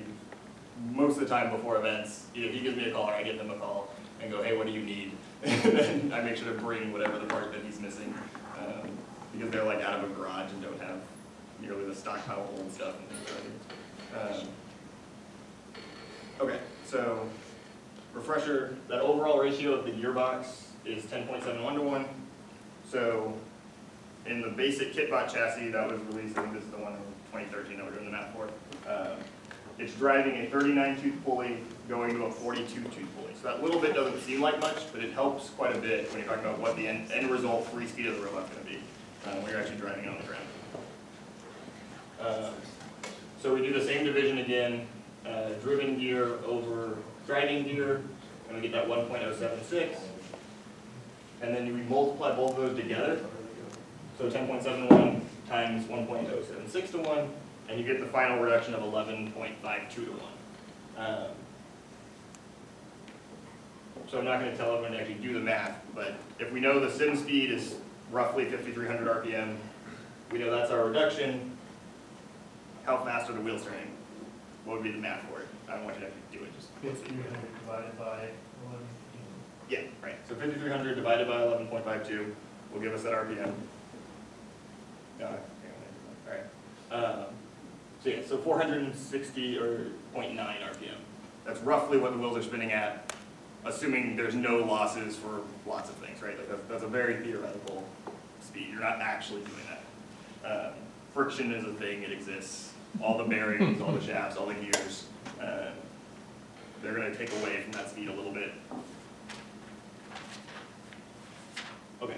most of the time before events, either he gives me a call or I give them a call and go, hey, what do you need? And then I make sure to bring whatever the part that he's missing, because they're like out of a garage and don't have nearly the stockpile hole and stuff. Okay, so refresher, that overall ratio of the gearbox is 10.71 to 1. So in the basic kitbot chassis that was released, I think this is the one in 2013 that we're doing the math for, it's driving a 39-tooth pulley going to a 42-tooth pulley. So that little bit doesn't seem like much, but it helps quite a bit when you're talking about what the end result free speed of the robot's going to be when you're actually driving it on the ground. So we do the same division again, driven gear over driving gear, and we get that 1.076. And then we multiply both of those together. So 10.71 times 1.076 to 1, and you get the final reduction of 11.52 to 1. So I'm not going to tell everyone to actually do the math, but if we know the sim speed is roughly 5,300 RPM, we know that's our reduction. How fast are the wheels turning? What would be the math for it? I don't want you to actually do it. Just 5,300 divided by 11. Yeah, right. So 5,300 divided by 11.52 will give us that RPM. All right. So yeah, so 460 or 0.9 RPM. That's roughly what the wheels are spinning at, assuming there's no losses for lots of things, right? Like that's a very theoretical speed. You're not actually doing that. Friction is a thing, it exists. All the bearings, all the shafts, all the gears, they're gonna take away from that speed a little bit. Okay.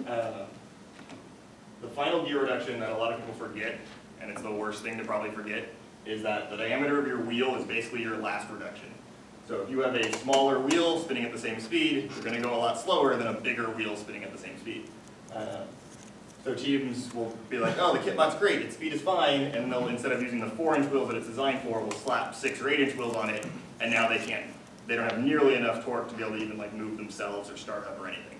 The final gear reduction that a lot of people forget, and it's the worst thing to probably forget, is that the diameter of your wheel is basically your last reduction. So if you have a smaller wheel spinning at the same speed, you're gonna go a lot slower than a bigger wheel spinning at the same speed. So teams will be like, oh, the kitbot's great, its speed is fine, and they'll, instead of using the 4-inch wheels that it's designed for, will slap 6 or 8-inch wheels on it, and now they don't have nearly enough torque to be able to even like move themselves or start up or anything.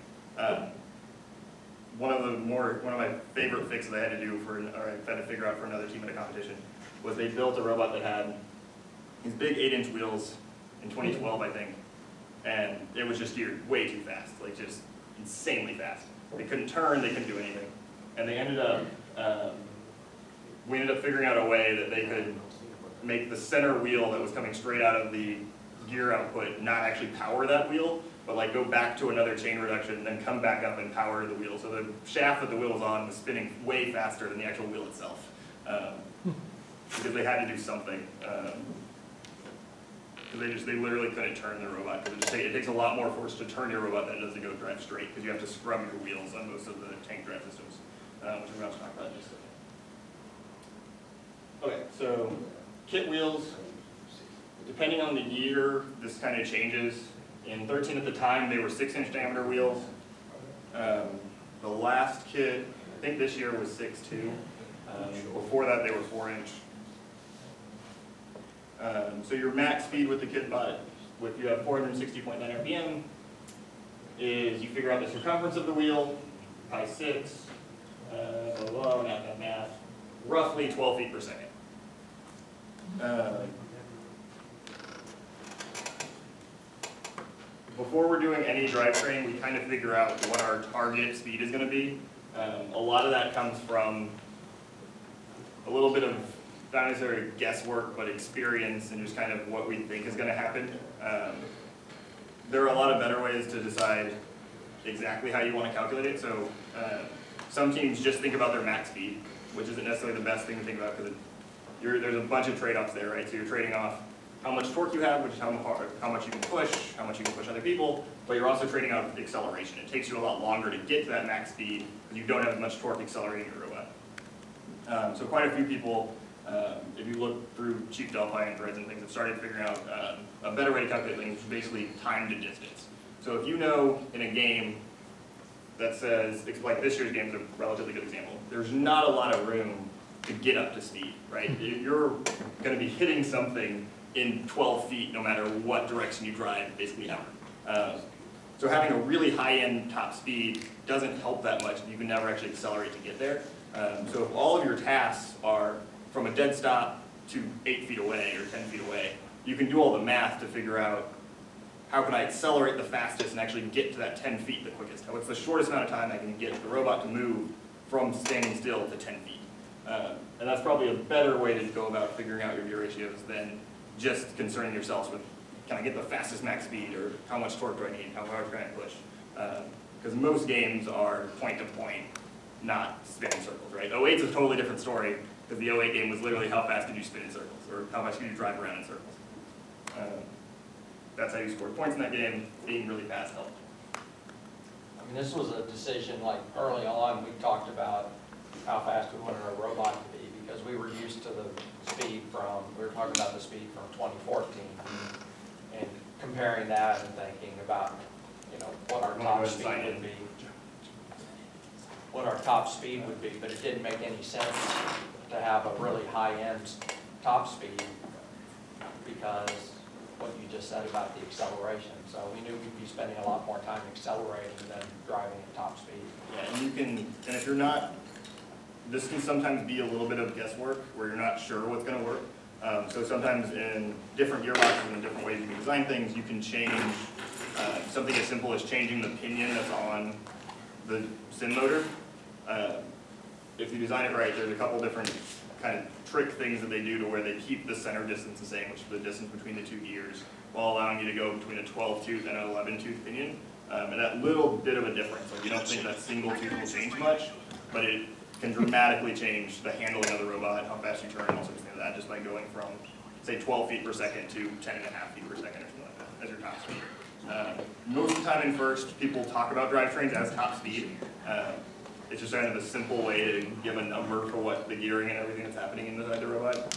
One of my favorite fixes I had to do I had to figure out for another team in a competition was they built a robot that had these big 8-inch wheels in 2012, I think, and it was just geared way too fast, like just insanely fast. They couldn't turn, they couldn't do anything. And they we ended up figuring out a way that they could make the center wheel that was coming straight out of the gear output not actually power that wheel, but like go back to another chain reduction and then come back up and power the wheel. So the shaft that the wheel was on was spinning way faster than the actual wheel itself. Because they had to do something. They literally couldn't turn the robot. Because it takes a lot more force to turn your robot than it does to go drive straight, because you have to scrub your wheels on most of the tank drive systems, which we're about to talk about in just a second. Okay, so kit wheels, depending on the year, this kind of changes. In 13 at the time, they were 6-inch diameter wheels. The last kit, I think this year was 6.2. Before that, they were 4-inch. So your max speed with the kitbot, if you have 460.9 RPM, is you figure out the circumference of the wheel, pi 6, not that math, roughly 12 feet per second. Before we're doing any drivetrain, we kind of figure out what our target speed is going to be. A lot of that comes from a little bit of, not necessarily guesswork, but experience and just kind of what we think is going to happen. There are a lot of better ways to decide exactly how you want to calculate it. So some teams just think about their max speed, which isn't necessarily the best thing to think about because there's a bunch of trade-offs there, right? So you're trading off how much torque you have, which is how much you can push, how much you can push other people, but you're also trading off acceleration. It takes you a lot longer to get to that max speed because you don't have as much torque accelerating your robot. So quite a few people, if you look through cheap Delphi and threads and things, have started figuring out a better way to calculate things, which is basically time to distance. So if you know in a game that says, like this year's game is a relatively good example, there's not a lot of room to get up to speed, right? You're going to be hitting something in 12 feet no matter what direction you drive, basically ever. So having a really high-end top speed doesn't help that much, and you can never actually accelerate to get there. So if all of your tasks are from a dead stop to 8 feet away or 10 feet away, you can do all the math to figure out how can I accelerate the fastest and actually get to that 10 feet the quickest? What's the shortest amount of time I can get the robot to move from standing still to 10 feet? And that's probably a better way to go about figuring out your gear ratios than just concerning yourselves with, can I get the fastest max speed, or how much torque do I need, how hard can I push? Because most games are point to point, not spinning circles, right? 08's a totally different story, because the 08 game was literally how fast could you spin in circles, or how much could you drive around in circles. That's how you scored points in that game. Being really fast helped. I mean, this was a decision, like early on, we talked about how fast we wanted our robot to be, because we were used to the speed we were talking about the speed from 2014, and comparing that and thinking about, what our top speed would be. What our top speed would be, but it didn't make any sense to have a really high-end top speed because what you just said about the acceleration. So we knew we'd be spending a lot more time accelerating than driving at top speed. Yeah, and if you're not, this can sometimes be a little bit of guesswork where you're not sure what's going to work. So sometimes in different gearboxes and different ways you can design things, you can change something as simple as changing the pinion that's on the sim motor. If you design it right, there's a couple different kind of trick things that they do to where they keep the center distance the same, which is the distance between the two gears, while allowing you to go between a 12-tooth and an 11-tooth pinion. And that little bit of a difference, like you don't think that single tooth will change much, but it can dramatically change the handling of the robot, how fast you turn, and all sorts of things like that, just by going from, say, 12 feet per second to 10.5 feet per second or something like that as your top speed. Most of the time in first, people talk about drivetrains as top speed. It's just kind of a simple way to give a number for what the gearing and everything that's happening inside the robot.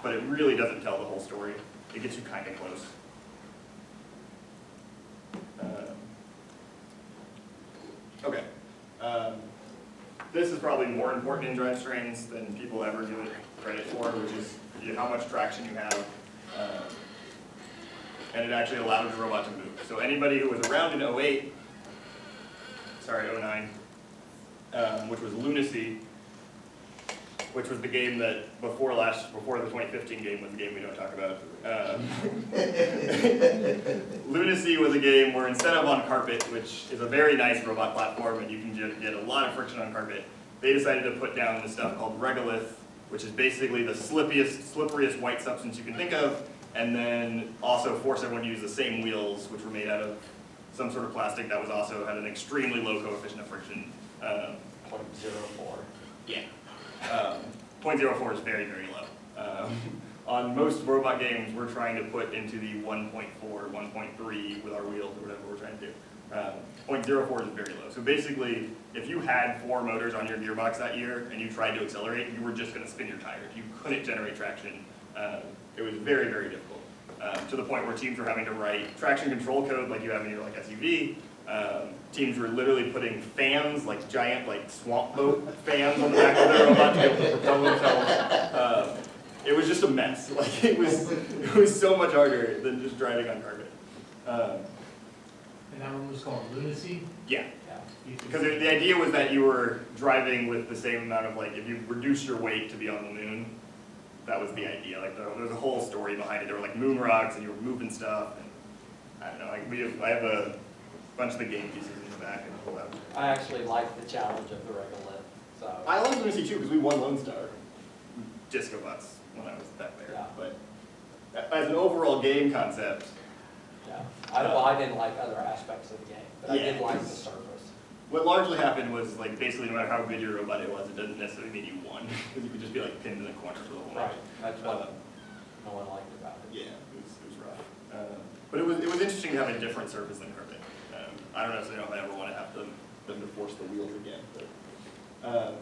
But it really doesn't tell the whole story. It gets you kind of close. Okay. This is probably more important in drivetrains than people ever give it credit for, which is how much traction you have. And it actually allows the robot to move. So anybody who was around in 08, sorry, 09, which was Lunacy, which was the game that before the 2015 game was the game we don't talk about. Lunacy was a game where instead of on carpet, which is a very nice robot platform and you can get a lot of friction on carpet, they decided to put down this stuff called regolith, which is basically the slipperiest white substance you can think of, and then also force everyone to use the same wheels, which were made out of some sort of plastic that was also had an extremely low coefficient of friction. 0.04. Yeah. 0.04 is very, very low. On most robot games, we're trying to put into the 1.4, 1.3 with our wheels or whatever we're trying to do. 0.04 is very low. So basically, if you had 4 motors on your gearbox that year and you tried to accelerate, you were just going to spin your tires. You couldn't generate traction. It was very, very difficult. To the point where teams were having to write traction control code like you have in your SUV. Teams were literally putting fans, like giant swamp boat fans on the back of their robot to be able to propel themselves. It was just a mess. It was so much harder than just driving on carpet. And that one was called Lunacy? Yeah. Because the idea was that you were driving with the same amount of, if you reduced your weight to be on the moon, that was the idea. There was a whole story behind it. There were moon rocks and you were moving stuff. And I don't know, I have a bunch of the game pieces in the back and pull out. I actually like the challenge of the regolith, so. I love Lunacy too, because we won Lone Star. Disco Bots when I was that there. Yeah. But as an overall game concept. Yeah. I didn't like other aspects of the game, but I did like the surface. What largely happened was basically no matter how good your robot it was, it doesn't necessarily mean you won. Because you could just be pinned in the corner for the whole match. Right. That's what no one liked about it. Yeah, it was rough. But it was interesting to have a different surface than carpet. I don't necessarily know if I ever want to have them to force the wheels again. But,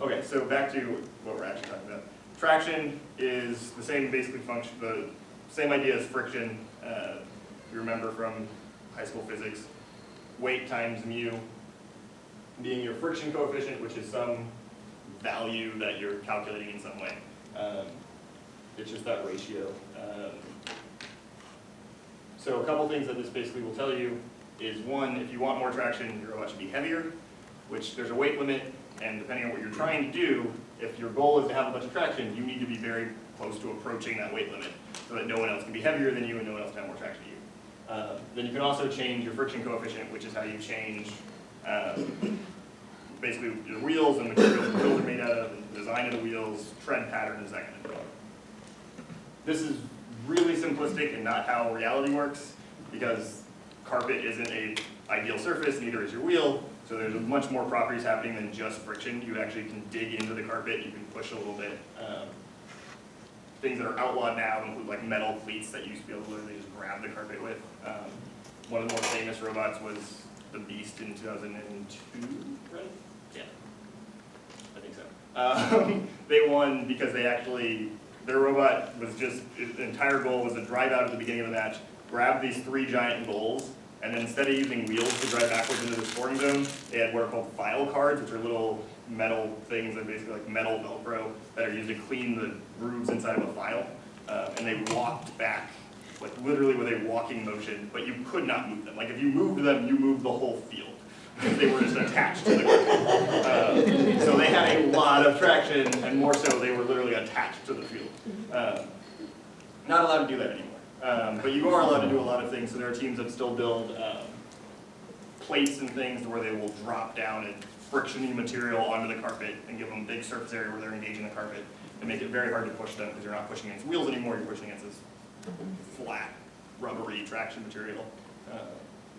okay, so back to what we're actually talking about. Traction is the same basically function, the same idea as friction. You remember from high school physics, weight times mu being your friction coefficient, which is some value that you're calculating in some way. It's just that ratio. So a couple things that this basically will tell you is one, if you want more traction, your robot should be heavier, which there's a weight limit, and depending on what you're trying to do, if your goal is to have a bunch of traction, you need to be very close to approaching that weight limit so that no one else can be heavier than you and no one else can have more traction than you. Then you can also change your friction coefficient, which is how you change basically your wheels and materials the wheels are made out of, and the design of the wheels, tread patterns, that kind of thing. This is really simplistic and not how reality works, because carpet isn't an ideal surface, neither is your wheel, so there's much more properties happening than just friction. You actually can dig into the carpet, you can push a little bit. Things that are outlawed now include metal cleats that you used to be able to literally just grab the carpet with. One of the more famous robots was the Beast in 2002, right? Yeah, I think so. They won because their robot was the entire goal was to drive out at the beginning of the match, grab these 3 giant goals, and then instead of using wheels to drive backwards into the scoring zone, they had what are called file cards, which are little metal things that are basically like metal Velcro that are used to clean the grooves inside of a file. And they walked back, literally with a walking motion, but you could not move them. If you moved them, you moved the whole field. Because they were just attached to the carpet. So they had a lot of traction, and more so, they were literally attached to the field. Not allowed to do that anymore. But you are allowed to do a lot of things, so there are teams that still build plates and things where they will drop down and friction-y material onto the carpet and give them big surface area where they're engaging the carpet. and make it very hard to push them because you're not pushing against wheels anymore, you're pushing against this flat, rubbery traction material.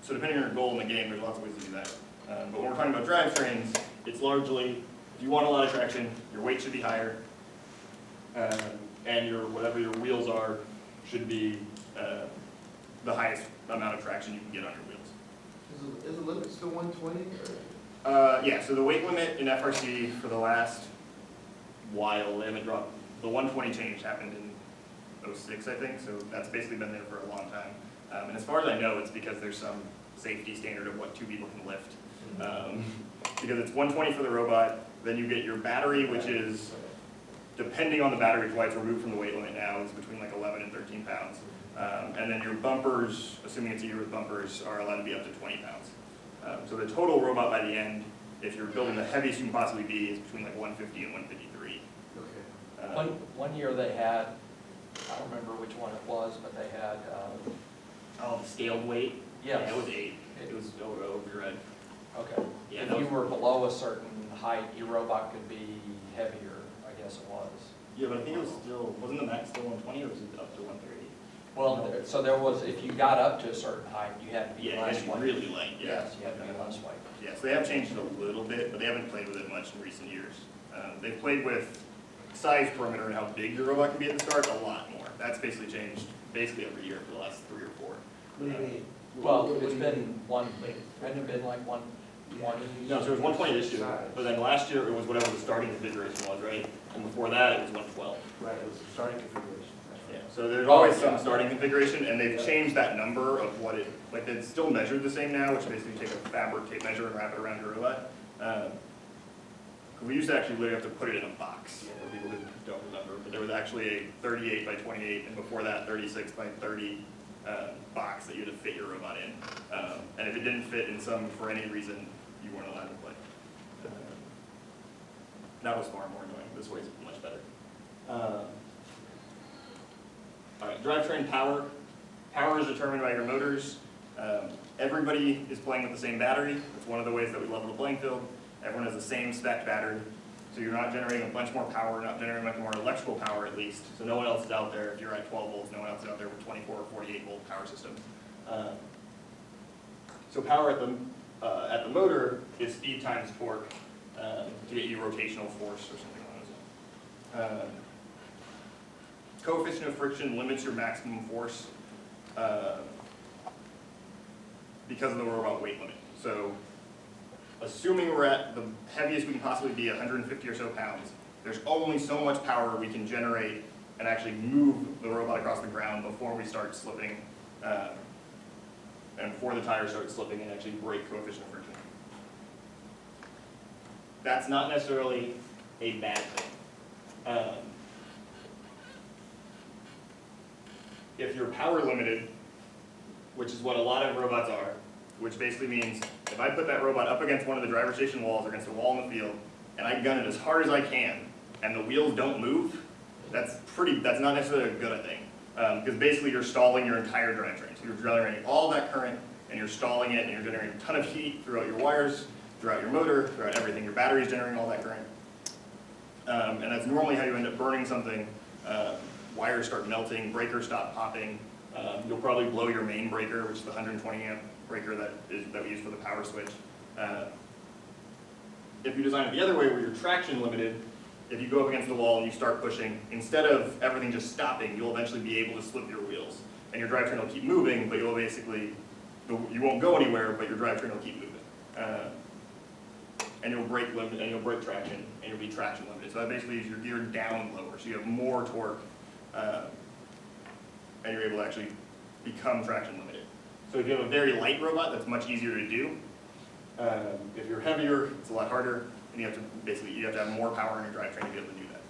So depending on your goal in the game, there's lots of ways to do that. But when we're talking about drivetrains, it's largely, if you want a lot of traction, your weight should be higher, and whatever your wheels are should be the highest amount of traction you can get on your wheels. Is the limit still 120? Yeah, so the weight limit in FRC for the last while, they haven't dropped. The 120 change happened in 06, I think, so that's basically been there for a long time. And as far as I know, it's because there's some safety standard of what 2 people can lift. Because it's 120 for the robot, then you get your battery, which is, depending on the battery, why it's removed from the weight limit now, is between like 11 and 13 pounds. And then your bumpers, assuming it's a year with bumpers, are allowed to be up to 20 pounds. So the total robot by the end, if you're building the heaviest you can possibly be, is between like 150 and 153. Okay. One year they had, I don't remember which one it was, but they had, The scaled weight? yes. Yeah, it was 8. It was over your head. Okay. Yeah, If you were below a certain height, your robot could be heavier, I guess it was. Yeah, but I think it was still, wasn't the max still 120 or was it up to 130? Well, so there was, if you got up to a certain height, you had to be Yeah, less it weight. had to be really light, yeah. Yes, you had to be less weight. Yeah, so they have changed it a little bit, but they haven't played with it much in recent years. They've played with size perimeter and how big your robot can be at the start a lot more. That's basically changed basically every year for the last 3 or 4. What do you mean? Well, it's been hadn't it been like one? No, so it was 120 this year, but then last year it was whatever the starting configuration was, right? And before that it was 112. Right, it was the starting configuration. Yeah, so there's always some starting configuration, and they've changed that number of what it, like it's still measured the same now, which basically take a fabric tape measure and wrap it around your robot. We used to actually literally have to put it in a box, for people who don't remember, but there was actually a 38 by 28, and before that 36 by 30 box that you had to fit your robot in. And if it didn't fit in for any reason, you weren't allowed to play. That was far more annoying. This way is much better. All right, drivetrain power. Power is determined by your motors. Everybody is playing with the same battery. It's one of the ways that we level the playing field. Everyone has the same spec battery. So you're not generating a bunch more power, not generating much more electrical power at least. So no one else is out there, if you're at 12 volts, no one else is out there with 24 or 48 volt power systems. So power at the motor is speed times torque to get you rotational force or something like that. Coefficient of friction limits your maximum force because of the robot weight limit. So assuming we're at the heaviest we can possibly be, 150 or so pounds, there's only so much power we can generate and actually move the robot across the ground before we start slipping, and before the tires start slipping and actually break coefficient of friction. That's not necessarily a bad thing. If you're power limited, which is what a lot of robots are, which basically means if I put that robot up against one of the driver station walls or against a wall in the field, and I gun it as hard as I can, and the wheels don't move, that's not necessarily a good thing. Because basically you're stalling your entire drivetrain. So you're generating all that current, and you're stalling it, and you're generating a ton of heat throughout your wires, throughout your motor, throughout everything. Your battery's generating all that current. And that's normally how you end up burning something. Wires start melting, breakers stop popping. You'll probably blow your main breaker, which is the 120 amp breaker that we use for the power switch. If you design it the other way, where you're traction limited, if you go up against the wall and you start pushing, instead of everything just stopping, you'll eventually be able to slip your wheels. And your drivetrain will keep moving, but you'll basically, you won't go anywhere, but your drivetrain will keep moving. And you'll break limit, and you'll break traction, and you'll be traction limited. So that basically is you're geared down lower, so you have more torque, and you're able to actually become traction limited. So if you have a very light robot, that's much easier to do. If you're heavier, it's a lot harder, and you have to have more power in your drivetrain to be able to do that.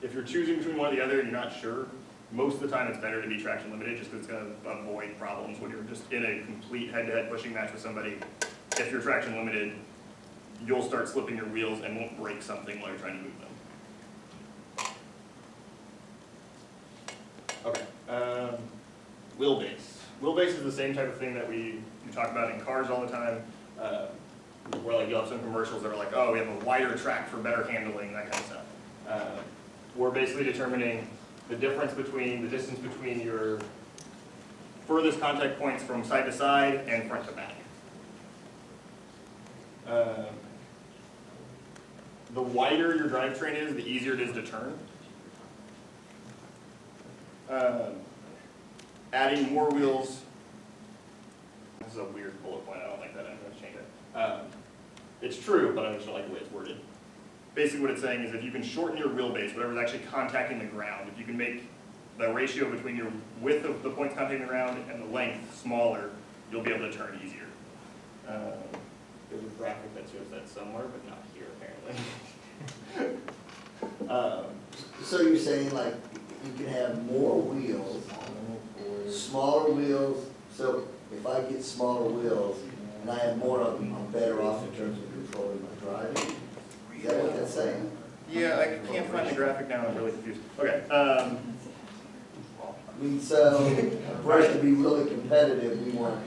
If you're choosing between one or the other and you're not sure, most of the time it's better to be traction limited just because it's going to avoid problems when you're just in a complete head-to-head pushing match with somebody. If you're traction limited, you'll start slipping your wheels and won't break something while you're trying to move them. Okay, wheelbase. Wheelbase is the same type of thing that we talk about in cars all the time. where like you'll have some commercials that are like, oh, we have a wider track for better handling, that kind of stuff. We're basically determining the difference between, the distance between your furthest contact points from side to side and front to back. The wider your drivetrain is, the easier it is to turn. Adding more wheels, this is a weird bullet point, I don't like that, I'm going to change it. It's true, but I just don't like the way it's worded. Basically what it's saying is if you can shorten your wheelbase, whatever's actually contacting the ground, if you can make the ratio between your width of the points contacting the ground and the length smaller, you'll be able to turn easier. There's a graphic that shows that somewhere, but not here apparently. So you're saying like you can have more wheels, smaller wheels, so if I get smaller wheels and I have more of them, I'm better off in terms of controlling my driving? Is that what that's saying? Yeah, I can't find the graphic now, I'm really confused. Okay. I mean, so for us to be really competitive, we want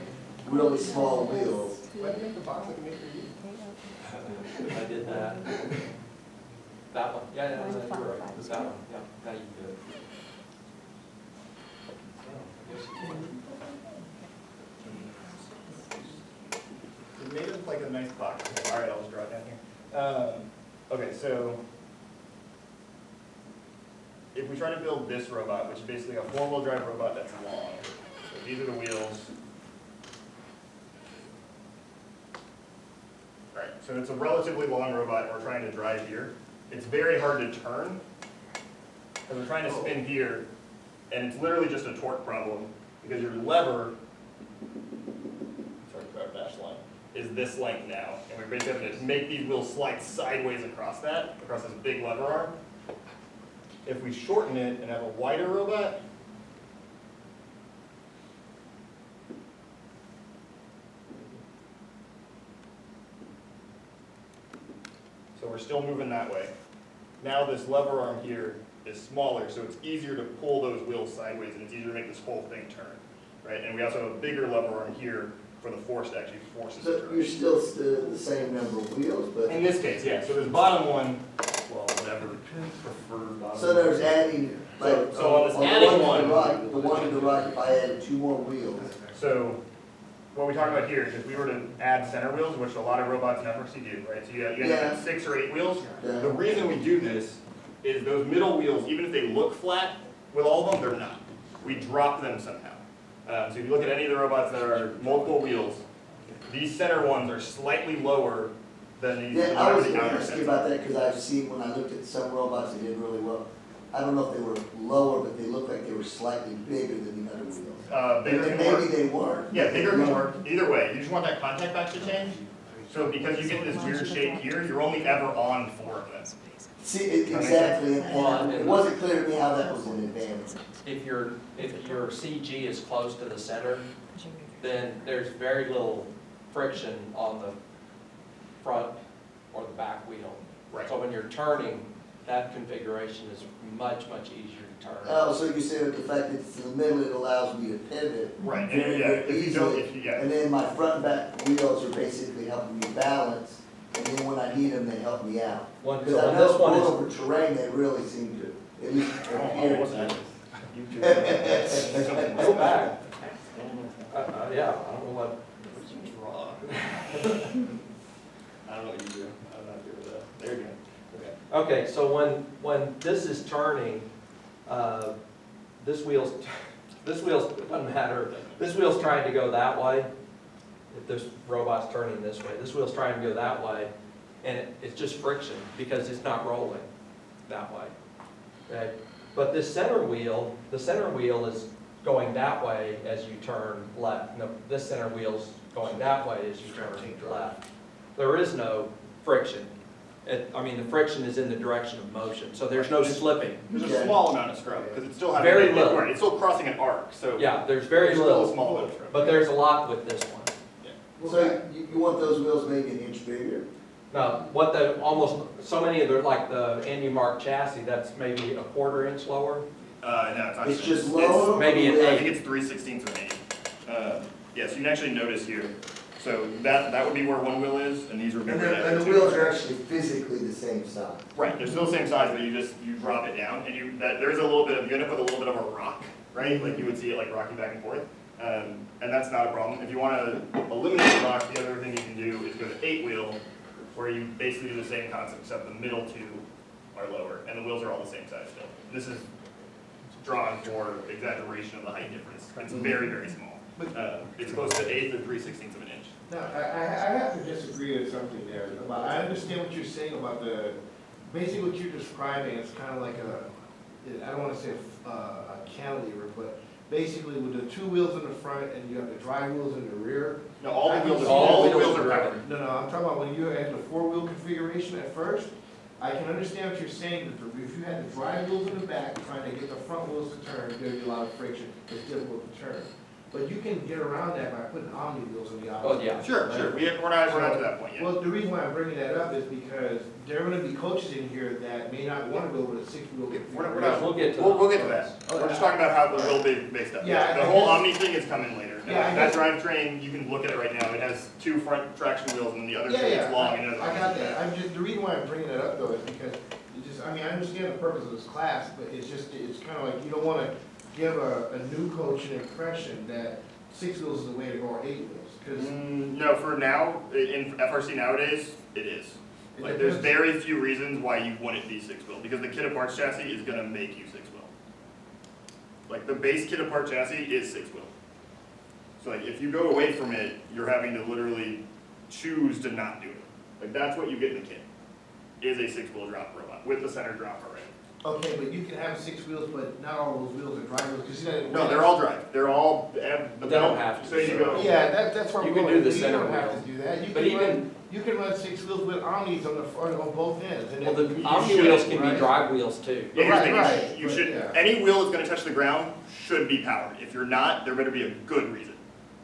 really small wheels. Why did I make the box like I made for you? I did that. That one, yeah, you're right, it was that one, yeah, now you do it. It made it like a nice box. All right, I'll just draw it down here. Okay, so if we try to build this robot, which is basically a four-wheel drive robot that's long, so these are the wheels. All right, so it's a relatively long robot, and we're trying to drive here. It's very hard to turn, because we're trying to spin here, and it's literally just a torque problem, because your lever, sorry for our dash line, is this length now, and we're basically having to make these wheels slide sideways across that, across this big lever arm. If we shorten it and have a wider robot, so we're still moving that way. Now this lever arm here is smaller, so it's easier to pull those wheels sideways, and it's easier to make this whole thing turn, right? And we also have a bigger lever arm here for the force to actually force it to So turn. you're still the same number of wheels, but. In this case, yeah, so this bottom one, well, whatever, preferred bottom. So there's adding, like, So on this on adding the one to the one, right, the one to the right, if I added 2 more wheels. so what we talk about here is if we were to add center wheels, which a lot of robots in FRC do, right? So you end up at 6 or 8 wheels. Yeah. The reason we do this is those middle wheels, even if they look flat, with all of them, they're not. We drop them somehow. So if you look at any of the robots that are multiple wheels, these center ones are slightly lower than these. Yeah, I was the going to outer ask you center. about that because I've seen when I looked at some robots, they did really well. I don't know if they were lower, but they looked like they were slightly bigger than the other wheels. Bigger And can maybe work. they weren't. Yeah, bigger can work. Either way, you just want that contact back to change. So because you get this weird shape here, you're only ever on 4 of them. See, exactly, and it wasn't clear to me how that was an advantage. If your CG is close to the center, then there's very little friction on the front or the back wheel. Right. So when you're turning, that configuration is much, much easier to turn. Oh, so you said the fact that it's in the middle, it allows me to pivot. Right, very, and yeah, very if you don't, easily. yeah. And then my front and back wheels are basically helping me balance, and then when I need them, they help me out. One, Because so I when know this one going is, over terrain, they really seem to, at least here. go back. Yeah, I don't know what. Draw. I don't know what you do. I'm not good with that. There you go. Okay. Okay, so when this is turning, this wheel's, it doesn't matter. This wheel's trying to go that way. If this robot's turning this way, this wheel's trying to go that way, and it's just friction because it's not rolling that way. Okay? But this center wheel, the center wheel is going that way as you turn left. No, this center wheel's going that way as you turn left. There is no friction. I mean, the friction is in the direction of motion, so there's no slipping. There's a small amount of scrub because it's still having Very little. Right, it's still crossing an arc, so Yeah, there's very there's little. still a small amount of scrub. But there's a lot with this one. So you want those wheels maybe an inch bigger? Now, what the, almost, so many of the, like the Andy Mark chassis, that's maybe a 1/4 inch lower. No, it's not. It's just It's- lower? Maybe an I 1/8. think it's 3/16 of an 8. Yeah, so you can actually notice here. So that would be where one wheel is, and these would be And where the, the and other the two wheels are. are actually physically the same size. Right, they're still the same size, but you drop it down, and there's a little bit of, you end up with a little bit of a rock, right? Like you would see it like rocking back and forth, and that's not a problem. If you want to eliminate the rock, the other thing you can do is go to 8-wheel, where you basically do the same concept, except the middle two are lower, and the wheels are all the same size still. This is drawn for exaggeration of the height difference. It's very, very small. It's close to 1/8 or 3/16 of an inch. Now, I have to disagree with something there. I understand what you're saying about basically what you're describing is kind of like I don't want to say a cantilever, but basically with the 2 wheels in the front and you have the drive wheels in the rear. No, all the wheels are powered. No, I'm talking about when you had the 4-wheel configuration at first. I can understand what you're saying, but if you had the drive wheels in the back trying to get the front wheels to turn, there'd be a lot of friction. It's difficult to turn. But you can get around that by putting Omni wheels on the outside. Oh, yeah. Sure. We're not to that point yet. Well, the reason why I'm bringing that up is because there are gonna be coaches in here that may not wanna go with a 6-wheel configuration. We'll get to We'll get to that. We're just talking about how the wheel based up. Yeah, The whole Omni thing is coming later. Yeah, That drivetrain, you can look at it right now. It has 2 front traction wheels and the other two Yeah, is long and I got that. The reason why I'm bringing that up though is because I understand the purpose of this class, but it's kind of like you don't wanna give a new coach an impression that 6 wheels is the way to go or 8 wheels. 'Cause no, for now, in FRC nowadays, it is. Like, there's very few reasons why you wouldn't be 6-wheel, because the kit apart chassis is gonna make you 6-wheel. Like, the base kit apart chassis is 6-wheel. So like, if you go away from it, you're having to literally choose to not do it. Like, that's what you get in the kit, is a 6-wheel drop robot, with the center drop already. Okay, but you can have 6 wheels, but not all those wheels are drive wheels, because you know. No, they're all drive, they're all, They don't have to. So you go. Yeah, that's where I'm You going. can do the center You don't have wheel. to do that. But You can run 6 wheels with Omnis on the front, on both ends. And Well, then the you Omni should, wheels can be right? drive wheels too. Yeah, here's the thing, Right, you but should, yeah. any wheel that's gonna touch the ground should be powered. If you're not, there better be a good reason.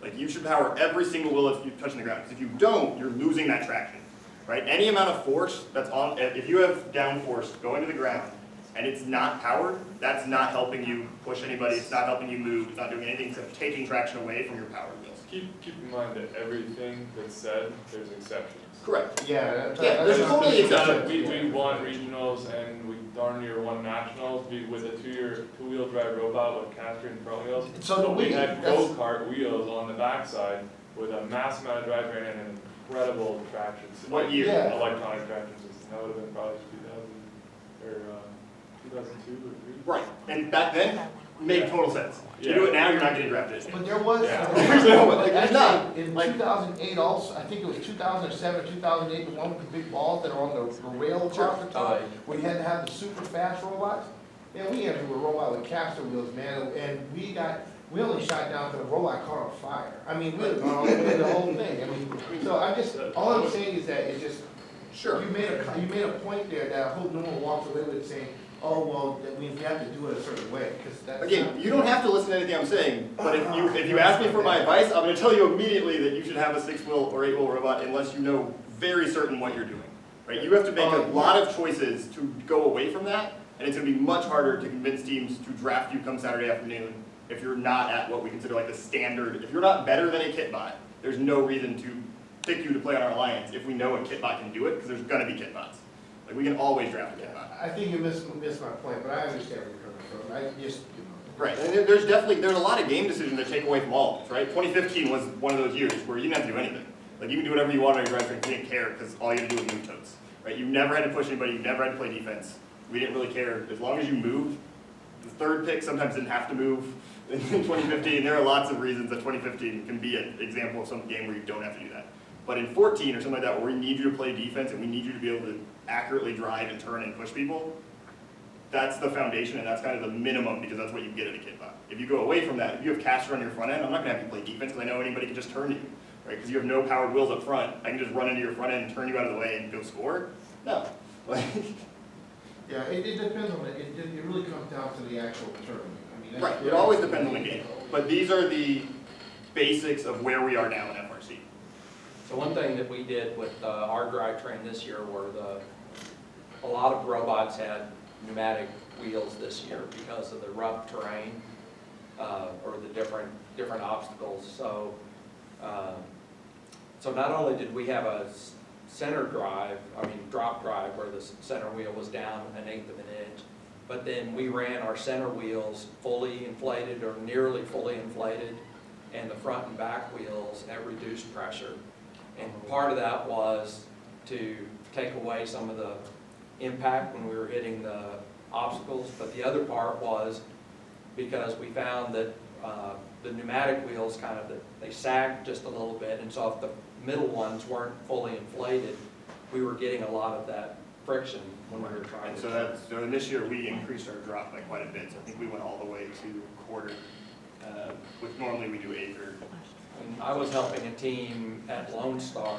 Like, you should power every single wheel that's touching the ground, because if you don't, you're losing that traction, right? Any amount of force that's on, if you have down force going to the ground, and it's not powered, that's not helping you push anybody, it's not helping you move, it's not doing anything except taking traction away from your powered wheels. Keep in mind that everything that's said, there's exceptions. Correct. Yeah. Yeah, there's totally exceptions. We won regionals and we darn near won nationals with a 2-wheel drive robot with caster and front wheels. So We had go-kart wheels on the backside with a massive amount of drivetrain and an incredible traction system. What year? Yeah. Electronic traction system. That would have been probably 2002 or 3. Right, and back then, made total sense. You do it now, you're not getting drafted. But there was, Yeah. There's not. actually, in 2008 also, I think it was 2007, 2008, the one with the big balls that are on the rail across the top, where you had to have the super fast robots. Man, we had to do a robot with caster wheels, man, and we only shot down to the robot caught on fire. I mean, we had gone all the way to the whole thing. I mean, so all I'm saying is that it's just, Sure. you made a point there that I hope no one walks away with saying, oh, well, that we have to do it a certain way, because that's. Again, you don't have to listen to anything I'm saying, but if you ask me for my advice, I'm gonna tell you immediately that you should have a 6-wheel or 8-wheel robot unless you know very certain what you're doing, right? You have to make a lot of choices to go away from that, and it's gonna be much harder to convince teams to draft you come Saturday afternoon if you're not at what we consider like the standard. If you're not better than a kitbot, there's no reason to pick you to play on our alliance if we know a kitbot can do it, because there's gonna be kitbots. Like, we can always draft a kitbot. I think you missed my point, but I understand where you're coming from. I just, Right, and there's a lot of game decisions that take away from all of this, right? 2015 was one of those years where you didn't have to do anything. Like, you can do whatever you want on your drivetrain, you didn't care, because all you had to do was move totes, right? You never had to push anybody, you never had to play defense. We didn't really care, as long as you moved. The third pick sometimes didn't have to move in 2015. There are lots of reasons that 2015 can be an example of some game where you don't have to do that. But in 14 or something like that, where we need you to play defense and we need you to be able to accurately drive and turn and push people, that's the foundation and that's kind of the minimum, because that's what you get at a kitbot. If you go away from that, if you have caster on your front end, I'm not gonna have you play defense because I know anybody can just turn you, right? Because you have no powered wheels up front. I can just run into your front end and turn you out of the way and go score. No. yeah, it depends on it really comes down to the actual tournament. I mean, Right, it always depends on the game. But these are the basics of where we are now in FRC. So one thing that we did with our drivetrain this year were a lot of robots had pneumatic wheels this year because of the rough terrain or the different obstacles. So So not only did we have a center drive, drop drive, where the center wheel was down 1/8 of an inch, but then we ran our center wheels fully inflated or nearly fully inflated, and the front and back wheels at reduced pressure. And part of that was to take away some of the impact when we were hitting the obstacles, but the other part was because we found that the pneumatic wheels they sagged just a little bit, and so if the middle ones weren't fully inflated, we were getting a lot of that friction when we were trying And to. so this year we increased our drop by quite a bit. So I think we went all the way to quarter, which normally we do 1/8 or. And I was helping a team at Lone Star,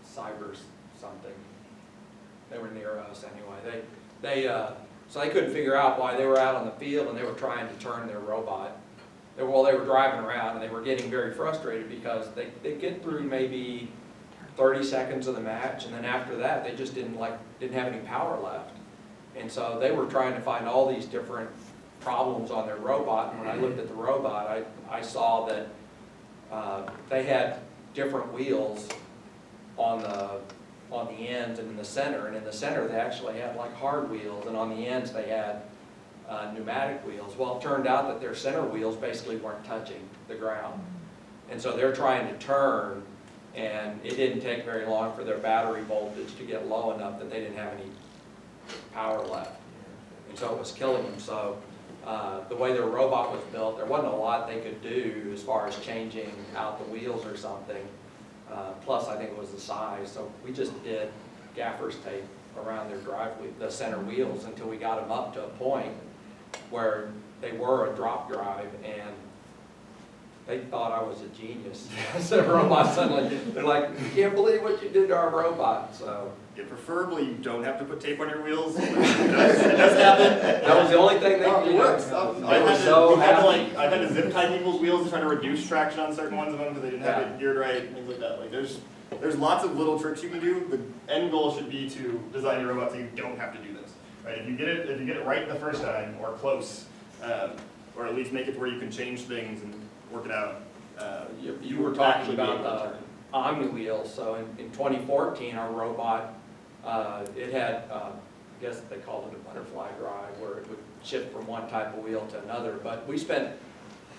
Cybers something. They were near us anyway. So they couldn't figure out why they were out on the field and they were trying to turn their robot. They were driving around and they were getting very frustrated because they'd get through maybe 30 seconds of the match, and then after that they just didn't have any power left. And so they were trying to find all these different problems on their robot, and when I looked at the robot, I saw that they had different wheels on the ends and in the center, and in the center they actually had like hard wheels, and on the ends they had pneumatic wheels. Well, it turned out that their center wheels basically weren't touching the ground, and so they're trying to turn, and it didn't take very long for their battery voltage to get low enough that they didn't have any power left, and so it was killing them. So the way their robot was built, there wasn't a lot they could do as far as changing out the wheels or something. Plus, I think it was the size, so we just did gaffer's tape around the center wheels until we got them up to a point where they were a drop drive, and they thought I was a genius. So the robot suddenly, they're like, "You can't believe what you did to our robot." So Yeah, preferably you don't have to put tape on your wheels. It does happen. that was the only thing they It did. works. They were so happy. I've had to zip tie people's wheels to try to reduce traction on certain ones of them because they didn't have it geared right, things like that. Like there's lots of little tricks you can do. The end goal should be to design your robot so you don't have to do this. Right? If you get it right the first time or close, or at least make it where you can change things and work it out. You were talking about the Omni wheels. So in 2014, our robot, it had, I guess they called it a butterfly drive, where it would shift from one type of wheel to another. But we spent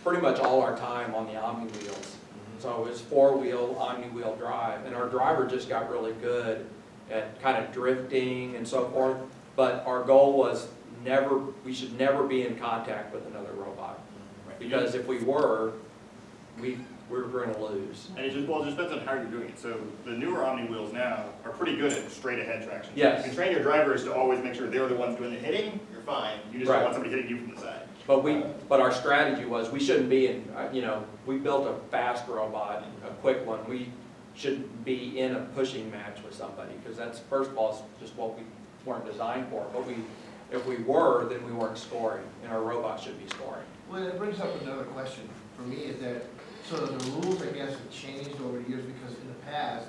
pretty much all our time on the Omni wheels. So it was 4-wheel Omni wheel drive, and our driver just got really good at kind of drifting and so forth. But our goal was we should never be in contact with another robot, because if we were going to lose. And it just depends on how you're doing it. So the newer Omni wheels now are pretty good at straight ahead traction. Yes. You can train your drivers to always make sure they're the ones doing the hitting, you're fine. You just don't want somebody hitting you from the side. But our strategy was we shouldn't be in, we built a fast robot, a quick one. We shouldn't be in a pushing match with somebody, because that's, first of all, it's just what we weren't designed for. But if we were, then we weren't scoring, and our robot should be scoring. Well, it brings up another question for me, is that, so the rules, I guess, have changed over the years, because in the past,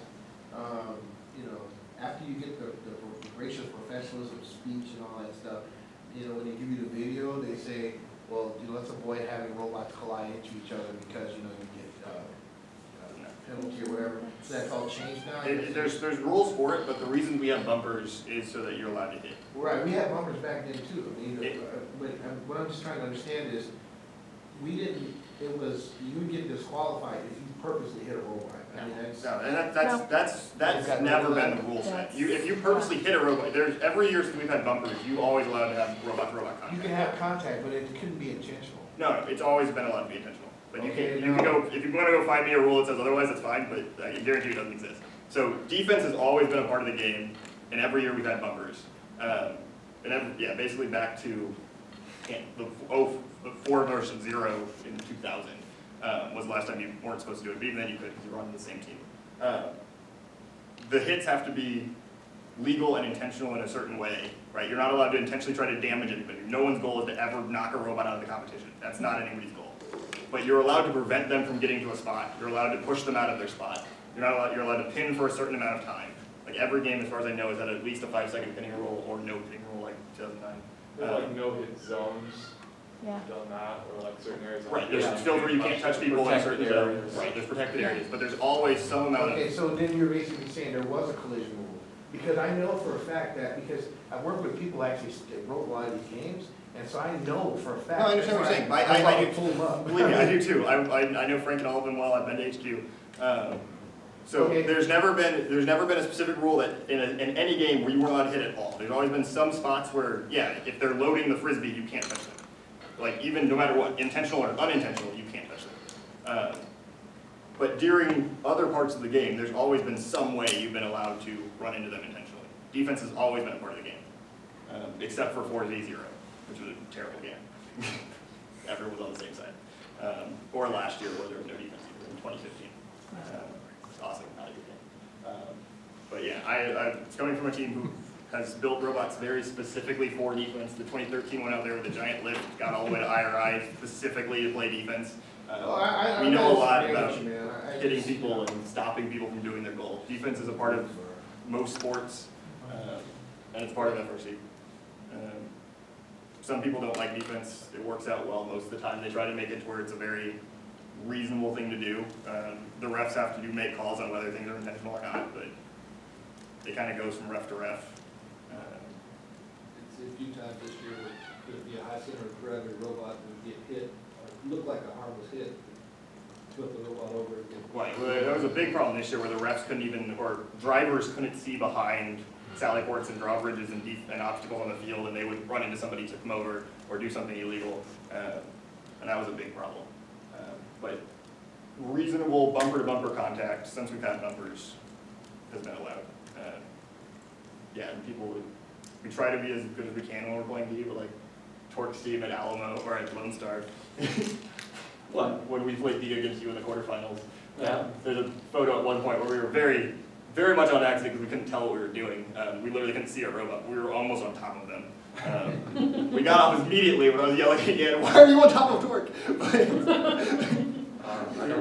after you get the gracious professionalism of speech and all that stuff, when they give you the video, they say, well, let's avoid having robots collide into each other because, you get penalty or whatever. So that's all changed now? There's rules for it, but the reason we have bumpers is so that you're allowed to hit. Right, we had bumpers back then too. But what I'm just trying to understand is, you would get disqualified if you purposely hit a robot. I mean, that's never been the rule set. If you purposely hit a robot, every year since we've had bumpers, you always allowed to have robot-to-robot contact. You can have contact, but it couldn't be intentional. No, it's always been allowed to be intentional. But Okay, you can go, if you want to go find me a rule that says otherwise, that's fine, but I can guarantee you it doesn't exist. So defense has always been a part of the game, and every year we've had bumpers. Basically back to the 4 version 0 in 2000 was the last time you weren't supposed to do it, but even then you could because you were on the same team. The hits have to be legal and intentional in a certain way, right? You're not allowed to intentionally try to damage anybody. No one's goal is to ever knock a robot out of the competition. That's not anybody's goal. But you're allowed to prevent them from getting to a spot. You're allowed to push them out of their spot. You're allowed to pin for a certain amount of time. Like every game, as far as I know, is at least a 5-second pinning rule or no pinning rule, like 2009. There's like no hit zones. Yeah. done that, or like certain areas. Right, there's fields where you can't touch people in certain areas. Right, there's protected areas, but there's always some amount of. Okay, so then you're basically saying there was a collision rule. Because I know for a fact that, because I work with people actually that wrote a lot of these games, and so I know for a fact. No, I understand what you're saying. I do pull them up. Believe me, I do too. I know Frank and all of them well. I've been to HQ. So Okay. there's never been a specific rule that in any game where you weren't allowed to hit at all. There's always been some spots where, yeah, if they're loading the frisbee, you can't touch them. Like even no matter what, intentional or unintentional, you can't touch them. But during other parts of the game, there's always been some way you've been allowed to run into them intentionally. Defense has always been a part of the game, except for 4v0, which was a terrible game. Everyone was on the same side. Or last year where there was no defense either, in 2015. It's awesome, not a good game. But yeah, it's coming from a team who has built robots very specifically for defense. The 2013 one out there with the giant lift got all the way to IRI specifically to play defense. We know a lot about hitting people and stopping people from doing their goal. Defense is a part of most sports, and it's part of FRC. Some people don't like defense. It works out well most of the time. They try to make it to where it's a very reasonable thing to do. The refs have to make calls on whether things are intentional or not, but it kind of goes from ref to ref. It's a few times this year where there'd be a high center of gravity robot that would get hit, or look like a harmless hit, flip the robot over again. Right, well, there was a big problem this year where the refs couldn't even, or drivers couldn't see behind sally ports and drawbridges and obstacles on the field, and they would run into somebody, tip them over, or do something illegal, and that was a big problem. But reasonable bumper-to-bumper contact, since we've had bumpers, has been allowed. Yeah, and we try to be as good as we can when we're playing D, but like Torque Steam at Alamo or at Lone Star. When we played D against you in the quarterfinals, there's a photo at one point where we were very, very much on accident because we couldn't tell what we were doing. We literally couldn't see our robot. We were almost on top of them. We got off immediately when I was yelling again, "Why are you on top of Torque?"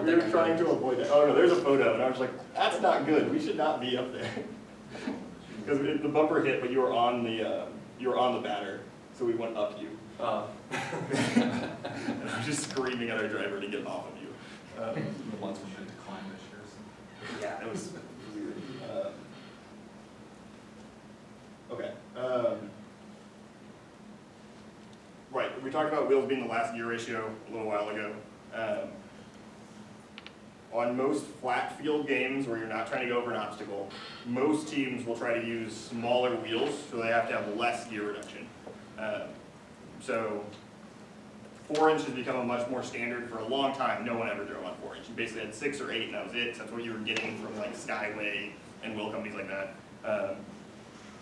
We were trying to avoid that. Oh no, there's a photo, and I was like, "That's not good. We should not be up there." Because the bumper hit, but you were on the batter, so we went up you. And I was just screaming at our driver to get off of you. The ones we meant to climb this year. Yeah, it was weird. Okay. Right, we talked about wheels being the last gear ratio a little while ago. On most flat field games where you're not trying to go over an obstacle, most teams will try to use smaller wheels, so they have to have less gear reduction. So 4 inch has become a much more standard. For a long time, no one ever drove on 4 inch. You basically had 6 or 8 and that was it. So that's what you were getting from like Skyway and wheel companies like that.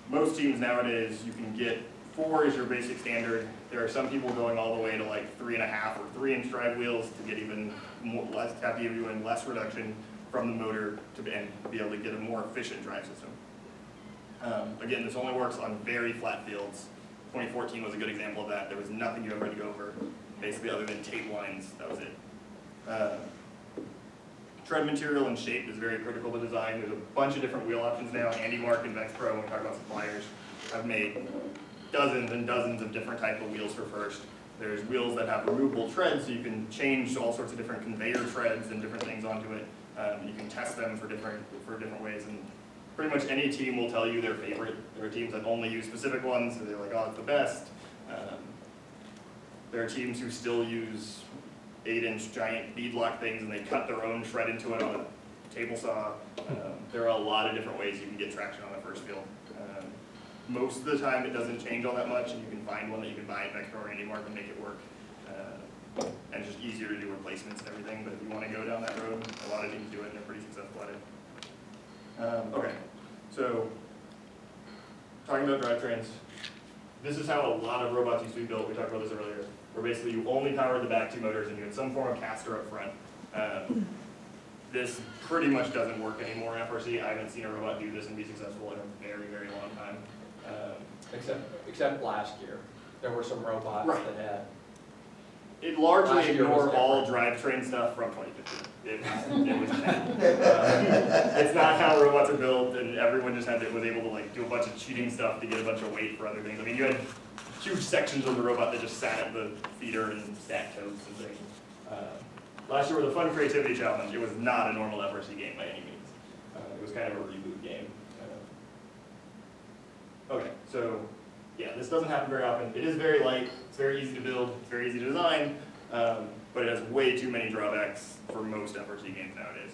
Most teams nowadays, you can get 4 is your basic standard. There are some people going all the way to like 3.5 or 3 inch drive wheels to get even more, have to give you in less reduction from the motor to be able to get a more efficient drive system. Again, this only works on very flat fields. 2014 was a good example of that. There was nothing you ever had to go over, basically other than tape lines. That was it. Tread material and shape is very critical to design. There's a bunch of different wheel options now. Andy Mark and Vex Pro, when we talk about suppliers, have made dozens and dozens of different types of wheels for first. There's wheels that have removable treads, so you can change all sorts of different conveyor treads and different things onto it. You can test them for different ways, and pretty much any team will tell you their favorite. There are teams that only use specific ones, so they're like, oh, it's the best. There are teams who still use 8-inch giant beadlock things, and they cut their own tread into it on a table saw. There are a lot of different ways you can get traction on the first field. Most of the time, it doesn't change all that much, and you can find one that you can buy at Vex Pro or Andy Mark and make it work. And it's just easier to do replacements and everything, but if you want to go down that road, a lot of teams do it, and they're pretty successful at it. Okay, so talking about drivetrains, this is how a lot of robots used to be built. We talked about this earlier, where basically you only powered the back 2 motors and you had some form of caster up front. This pretty much doesn't work anymore in FRC. I haven't seen a robot do this and be successful in a very, very long time. Except last year, there were some robots that had. It largely ignored all drivetrain stuff from 2015. It was bad. It's not how robots are built, and everyone just was able to like do a bunch of cheating stuff to get a bunch of weight for other things. I mean, you had huge sections of the robot that just sat at the feeder and stacked totes and things. Last year was a fun creativity challenge. It was not a normal FRC game by any means. It was kind of a reboot game. Okay, so yeah, this doesn't happen very often. It is very light, it's very easy to build, it's very easy to design, but it has way too many drawbacks for most FRC games nowadays.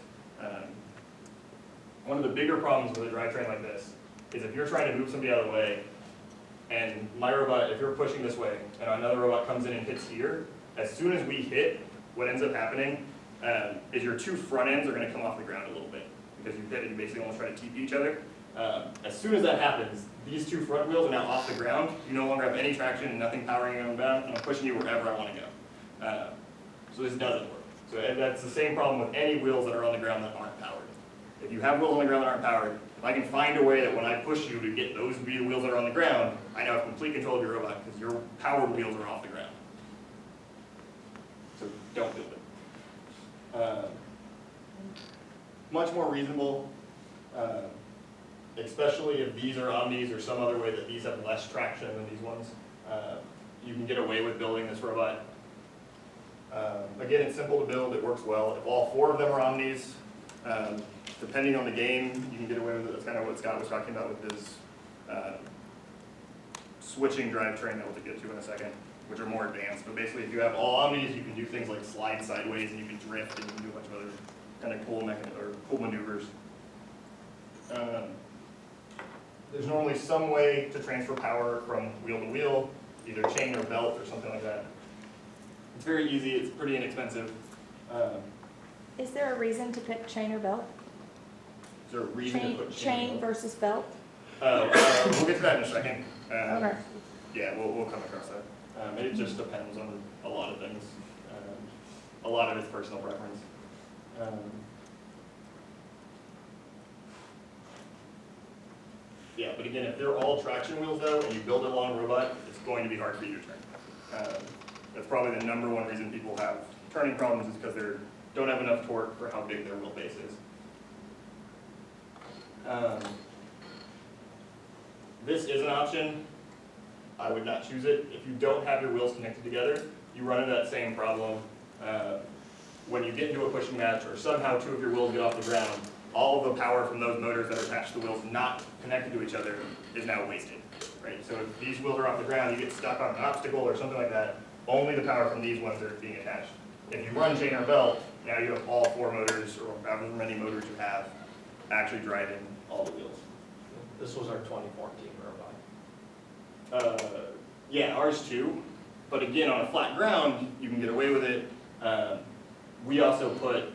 One of the bigger problems with a drivetrain like this is if you're trying to move somebody out of the way, and my robot, if you're pushing this way, and another robot comes in and hits here, as soon as we hit, what ends up happening is your two front ends are going to come off the ground a little bit, because you hit and you basically almost try to TP each other. As soon as that happens, these two front wheels are now off the ground. You no longer have any traction and nothing powering you on bound, and I'm pushing you wherever I want to go. So this doesn't work. So and that's the same problem with any wheels that are on the ground that aren't powered. If you have wheels on the ground that aren't powered, if I can find a way that when I push you to get those wheels that are on the ground, I now have complete control of your robot because your powered wheels are off the ground. So don't build it. Much more reasonable, especially if these are omnis or some other way that these have less traction than these ones. You can get away with building this robot. Again, it's simple to build, it works well. If all four of them are omnis, depending on the game, you can get away with it. That's kind of what Scott was talking about with his switching drivetrain that we'll get to in a second, which are more advanced. But basically, if you have all omnis, you can do things like slide sideways, and you can drift, and you can do a bunch of other kind of cool maneuvers. There's normally some way to transfer power from wheel to wheel, either chain or belt or something like that. It's very easy, it's pretty inexpensive. Is there a reason to pick chain or belt? Is there a reason to put Chain versus belt? We'll get to that in a second. Okay. Yeah, we'll come across that. It just depends on a lot of things. A lot of it's personal preference. Yeah, but again, if they're all traction wheels though, and you build a long robot, it's going to be hard for you to turn. That's probably the number one reason people have turning problems is because they don't have enough torque for how big their wheelbase is. This is an option. I would not choose it. If you don't have your wheels connected together, you run into that same problem. When you get into a pushing match or somehow two of your wheels get off the ground, all of the power from those motors that are attached to the wheels not connected to each other is now wasted. Right? So if these wheels are off the ground, you get stuck on an obstacle or something like that, only the power from these ones are being attached. If you run chain or belt, now you have all four motors, or however many motors you have, actually driving all the wheels. This was our 2014 robot. Yeah, ours too. But again, on a flat ground, you can get away with it. We also put,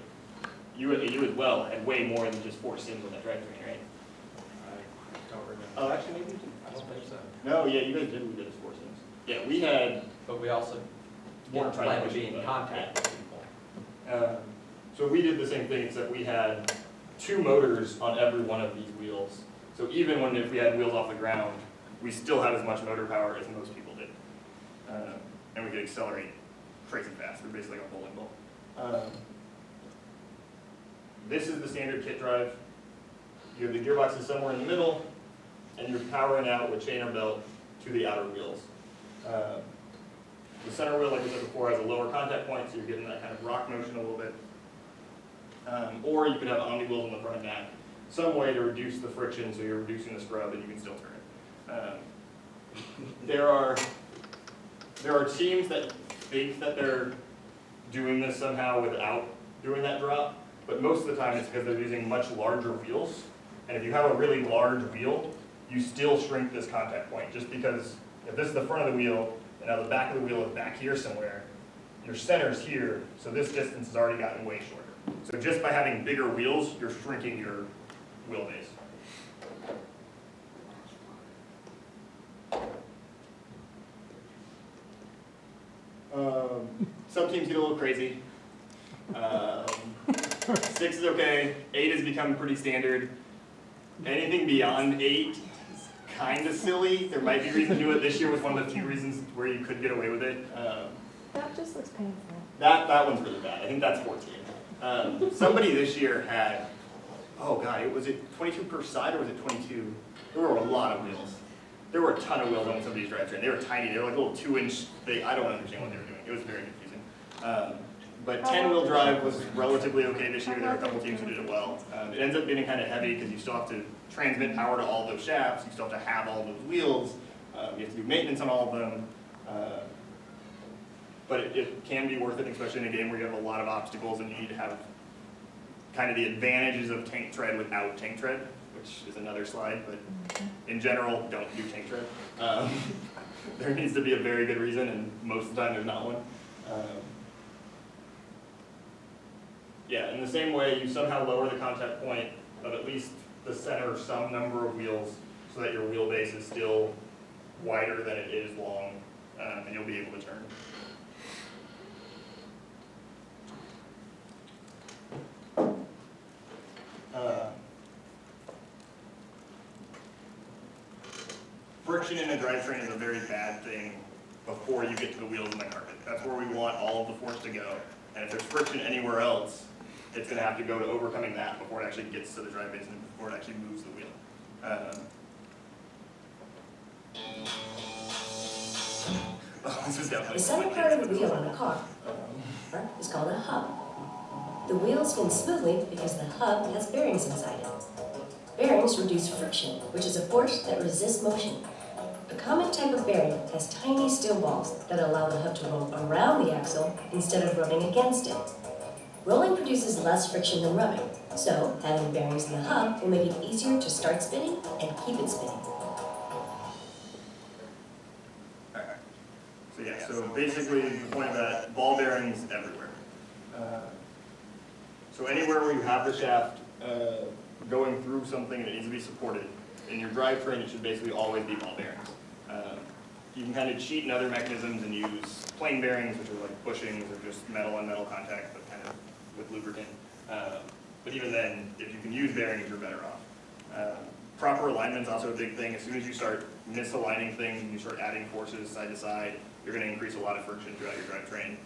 you as well, had way more than just 4 sims on that drivetrain, right? I don't remember. Oh, actually, maybe you did. I don't think so. No, yeah, you guys did. We did as 4 sims. Yeah, we had. But we also weren't trying to be in contact with people. So we did the same thing, except we had 2 motors on every one of these wheels. So even if we had wheels off the ground, we still had as much motor power as most people did. And we could accelerate crazy fast. We're basically like a bowling ball. This is the standard kit drive. You have the gearboxes somewhere in the middle, and you're powering out with chain or belt to the outer wheels. The center wheel, like we said before, has a lower contact point, so you're getting that kind of rock motion a little bit. Or you could have omni wheels on the front and back. Some way to reduce the friction so you're reducing the scrub and you can still turn it. There are teams that think that they're doing this somehow without doing that drop, but most of the time it's because they're using much larger wheels. And if you have a really large wheel, you still shrink this contact point, just because if this is the front of the wheel, and now the back of the wheel is back here somewhere, your center's here, so this distance has already gotten way shorter. So just by having bigger wheels, you're shrinking your wheelbase. Some teams get a little crazy. 6 is okay, 8 is becoming pretty standard. Anything beyond 8 is kind of silly. There might be a reason to do it. This year was one of the few reasons where you could get away with it. That just looks painful. That one's really bad. I think that's 14. Somebody this year had, oh god, was it 22 per side or was it 22? There were a lot of wheels. there were a ton of wheels on some of these drivetrains. They were tiny. They were like little 2-inch. I don't understand what they were doing. It was very confusing. But 10-wheel drive was relatively okay this year. There were a couple teams who did it well. It ends up getting kind of heavy because you still have to transmit power to all those shafts. You still have to have all those wheels. You have to do maintenance on all of them. But it can be worth it, especially in a game where you have a lot of obstacles and you need to have kind of the advantages of tank tread without tank tread, which is another slide, but in general, don't do tank tread. There needs to be a very good reason, and most of the time there's not one. Yeah, in the same way, you somehow lower the contact point of at least the center some number of wheels so that your wheelbase is still wider than it is long, and you'll be able to turn. Friction in a drivetrain is a very bad thing before you get to the wheels and the carpet. That's where we want all of the force to go. And if there's friction anywhere else, it's going to have to go to overcoming that before it actually gets to the drive base and before it actually moves the wheel. This is definitely The center part of the wheel on a car is called a hub. The wheel spins smoothly because the hub has bearings inside it. Bearings reduce friction, which is a force that resists motion. A common type of bearing has tiny steel balls that allow the hub to roll around the axle instead of rubbing against it. Rolling produces less friction than rubbing, so having bearings in the hub will make it easier to start spinning and keep it spinning. So yeah, so basically the point of that, ball bearings everywhere. So anywhere where you have the shaft going through something that needs to be supported, in your drivetrain it should basically always be ball bearings. You can kind of cheat in other mechanisms and use plain bearings, which are like bushings or just metal on metal contact, but kind of with lubricant. But even then, if you can use bearings, you're better off. Proper alignment is also a big thing. As soon as you start misaligning things and you start adding forces side to side, you're going to increase a lot of friction throughout your drivetrain.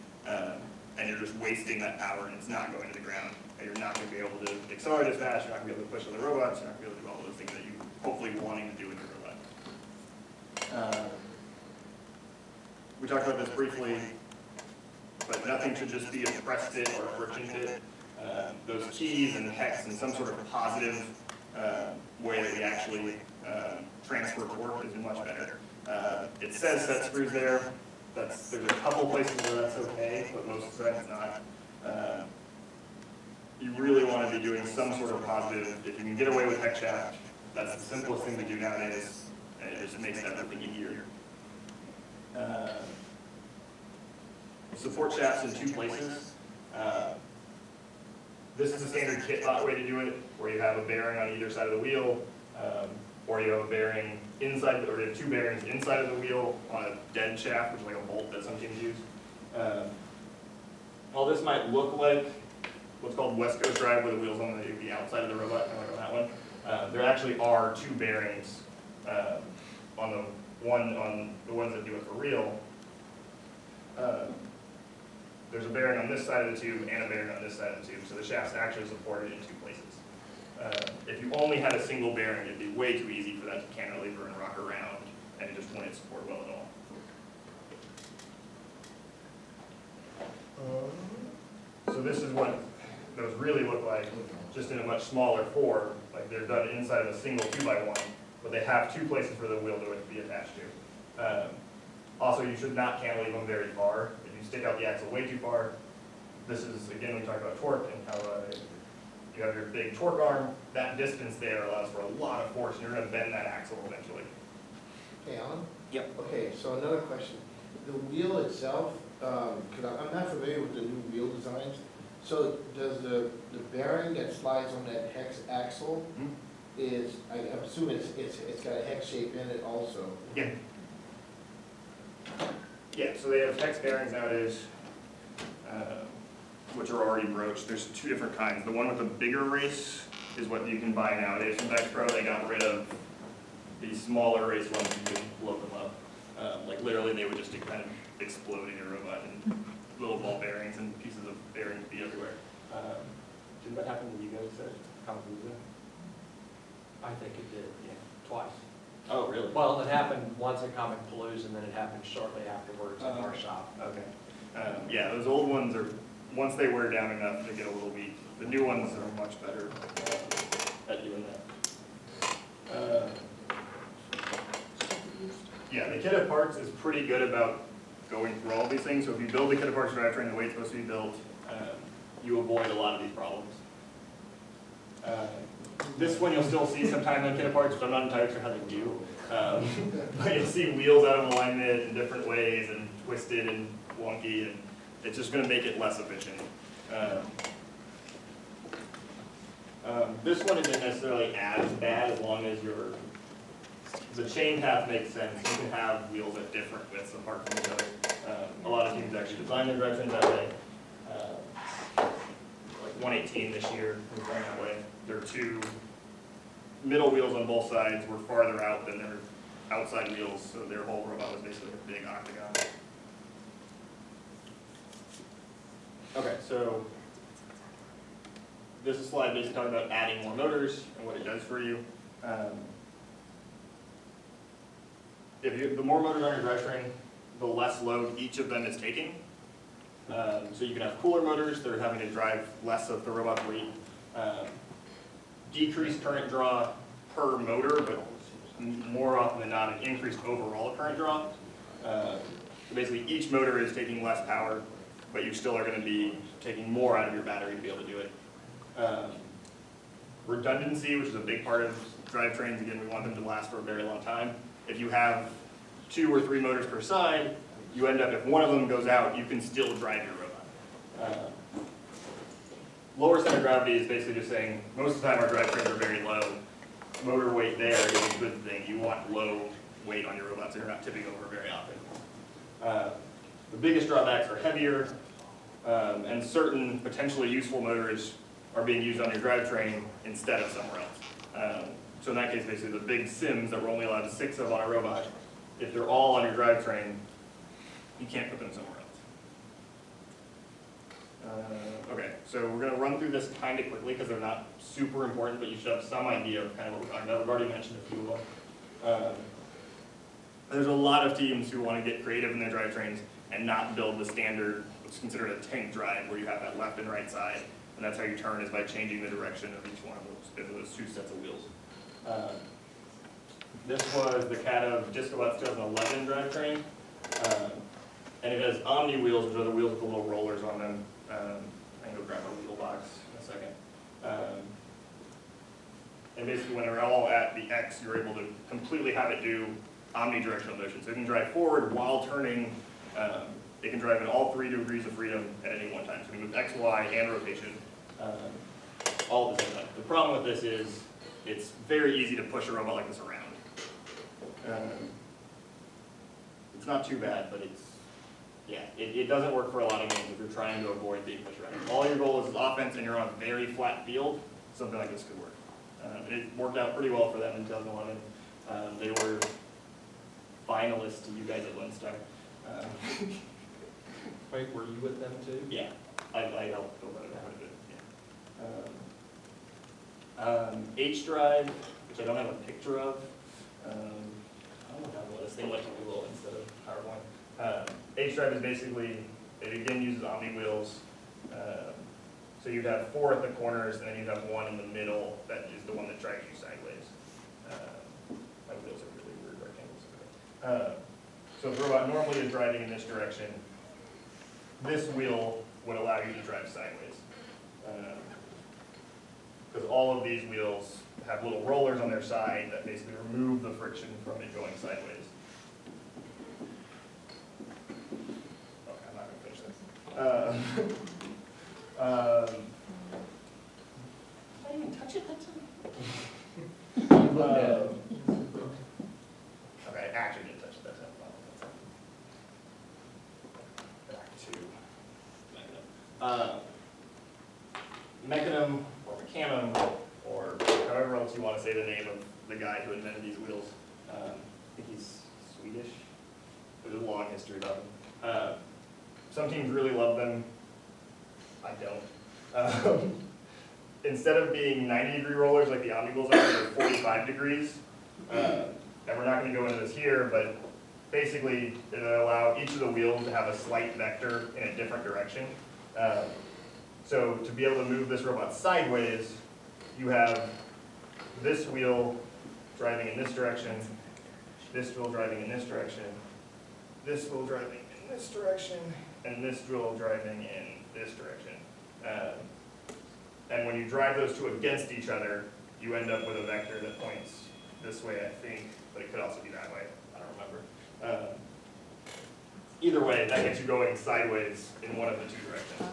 And you're just wasting that power and it's not going to the ground. And you're not going to be able to accelerate as fast, you're not going to be able to push on the robots, you're not going to be able to do all those things that you hopefully wanting to do with your robot. We talked about this briefly, but nothing should just be a press fit or a friction fit. Those keys and hex in some sort of positive way that we actually transfer torque is much better. It says set screws there. There's a couple places where that's okay, but most of the time it's not. You really want to be doing some sort of positive. If you can get away with hex shaft, that's the simplest thing to do nowadays, and it just makes everything easier. Support shafts in 2 places. This is a standard kit bot way to do it, where you have a bearing on either side of the wheel, or you have a bearing inside, or you have 2 bearings inside of the wheel on a dead shaft, which is like a bolt that some teams use. While this might look like what's called West Coast drive, where the wheel's on the outside of the robot, kind of like on that one, there actually are 2 bearings on the ones that do it for real. There's a bearing on this side of the tube and a bearing on this side of the tube, so the shaft's actually supported in 2 places. If you only had a single bearing, it'd be way too easy for that to cantilever and rock around, and it just wouldn't support well at all. So this is what those really look like, just in a much smaller form. Like they're done inside of a single 2x1, but they have 2 places for the wheel to be attached to. Also, you should not cantilever them very far. If you stick out the axle way too far, this is, again, we talked about torque and how you have your big torque arm. That distance there allows for a lot of force, and you're going to bend that axle eventually. Hey, Alan? Yep. Okay, so another question. The wheel itself, because I'm not familiar with the new wheel designs, so does the bearing that slides on that hex axle is, I'm assuming it's got a hex shape in it also? Yeah. Yeah, so they have hex bearings nowadays, which are already broached. There's 2 different kinds. The one with the bigger race is what you can buy nowadays from Vex Pro. They got rid of the smaller race ones. You could blow them up. Like literally, they would just kind of explode in your robot, and little ball bearings and pieces of bearings be everywhere. Didn't that happen to you guys at Kalamazoo? I think it did, yeah, twice. Oh, really? Well, it happened once at Comic Palooza, and then it happened shortly afterwards in our shop. Okay. Yeah, those old ones are, once they wear down enough, they get a little weak. The new ones are much better at doing that. Yeah, the kit of parts is pretty good about going through all these things. So if you build the kit of parts drivetrain the way it's supposed to be built, you avoid a lot of these problems. This one you'll still see sometimes on kit of parts, which I'm not entirely sure how they do. But you'll see wheels out of alignment in different ways and twisted and wonky, and it's just going to make it less efficient. This one isn't necessarily as bad as long as the chain path makes sense. You can have wheels at different widths apart from each other. A lot of teams actually design their drivetrains that way. Like 118 this year was done that way. Their two middle wheels on both sides were farther out than their outside wheels, so their whole robot was basically a big octagon. Okay, so this is a slide basically talking about adding more motors and what it does for you. The more motors on your drivetrain, the less load each of them is taking. So you can have cooler motors that are having to drive less of the robot's weight. Decreased current draw per motor, but more often than not, an increased overall current draw. So basically, each motor is taking less power, but you still are going to be taking more out of your battery to be able to do it. Redundancy, which is a big part of drivetrains. Again, we want them to last for a very long time. If you have 2 or 3 motors per side, you end up, if one of them goes out, you can still drive your robot. Lower center of gravity is basically just saying, most of the time our drivetrains are very low. Motor weight there is a good thing. You want low weight on your robots so you're not tipping over very often. The biggest drawbacks are heavier, and certain potentially useful motors are being used on your drivetrain instead of somewhere else. So in that case, basically the big sims that we're only allowed 6 of on a robot, if they're all on your drivetrain, you can't put them somewhere else. Okay, so we're going to run through this kind of quickly because they're not super important, but you should have some idea of kind of what we're talking about. We've already mentioned a few of them. There's a lot of teams who want to get creative in their drivetrains and not build the standard, what's considered a tank drive, where you have that left and right side, and that's how you turn is by changing the direction of each one of those 2 sets of wheels. This was the CAT of Discobot's 2011 drivetrain, and it has Omni wheels, which are the wheels with the little rollers on them. I can go grab a wheel box in a second. And basically when they're all at the X, you're able to completely have it do omnidirectional motion. So it can drive forward while turning. It can drive in all 3 degrees of freedom at any one time. So we move X, Y, and rotation all at the same time. The problem with this is it's very easy to push a robot like this around. It's not too bad, but it doesn't work for a lot of games if you're trying to avoid being pushed around. If all your goal is offense and you're on a very flat field, something like this could work. It worked out pretty well for them in 2011. They were finalists to you guys at Lone Star. Wait, were you with them too? Yeah, I helped build that quite a bit. Yeah. H-Drive, which I don't have a picture of. I don't know how this thing like Google instead of PowerPoint. H-Drive is basically, it again uses Omni wheels. So you'd have 4 at the corners, and then you'd have 1 in the middle that is the one that drives you sideways. My wheels are really weird rectangles. So if the robot normally is driving in this direction, this wheel would allow you to drive sideways. Because all of these wheels have little rollers on their side that basically remove the friction from it going sideways. Okay, I'm not going to finish this. I didn't even touch it, that's okay, I actually didn't touch it, that's not a problem. Back to Mechanism, or Mecanum, or however else you want to say the name of the guy who invented these wheels. I think he's Swedish. There's a long history about him. Some teams really love them. I don't. Instead of being 90-degree rollers like the Omni wheels are, they're 45 degrees. and we're not gonna go into this here, but basically it'll allow each of the wheels to have a slight vector in a different direction. So to be able to move this robot sideways, you have this wheel driving in this direction, this wheel driving in this direction, this wheel driving in this direction, and this wheel driving in this direction. And when you drive those two against each other, you end up with a vector that points this way, I think, but it could also be that way. I don't remember. Either way, that gets you going sideways in one of the two directions.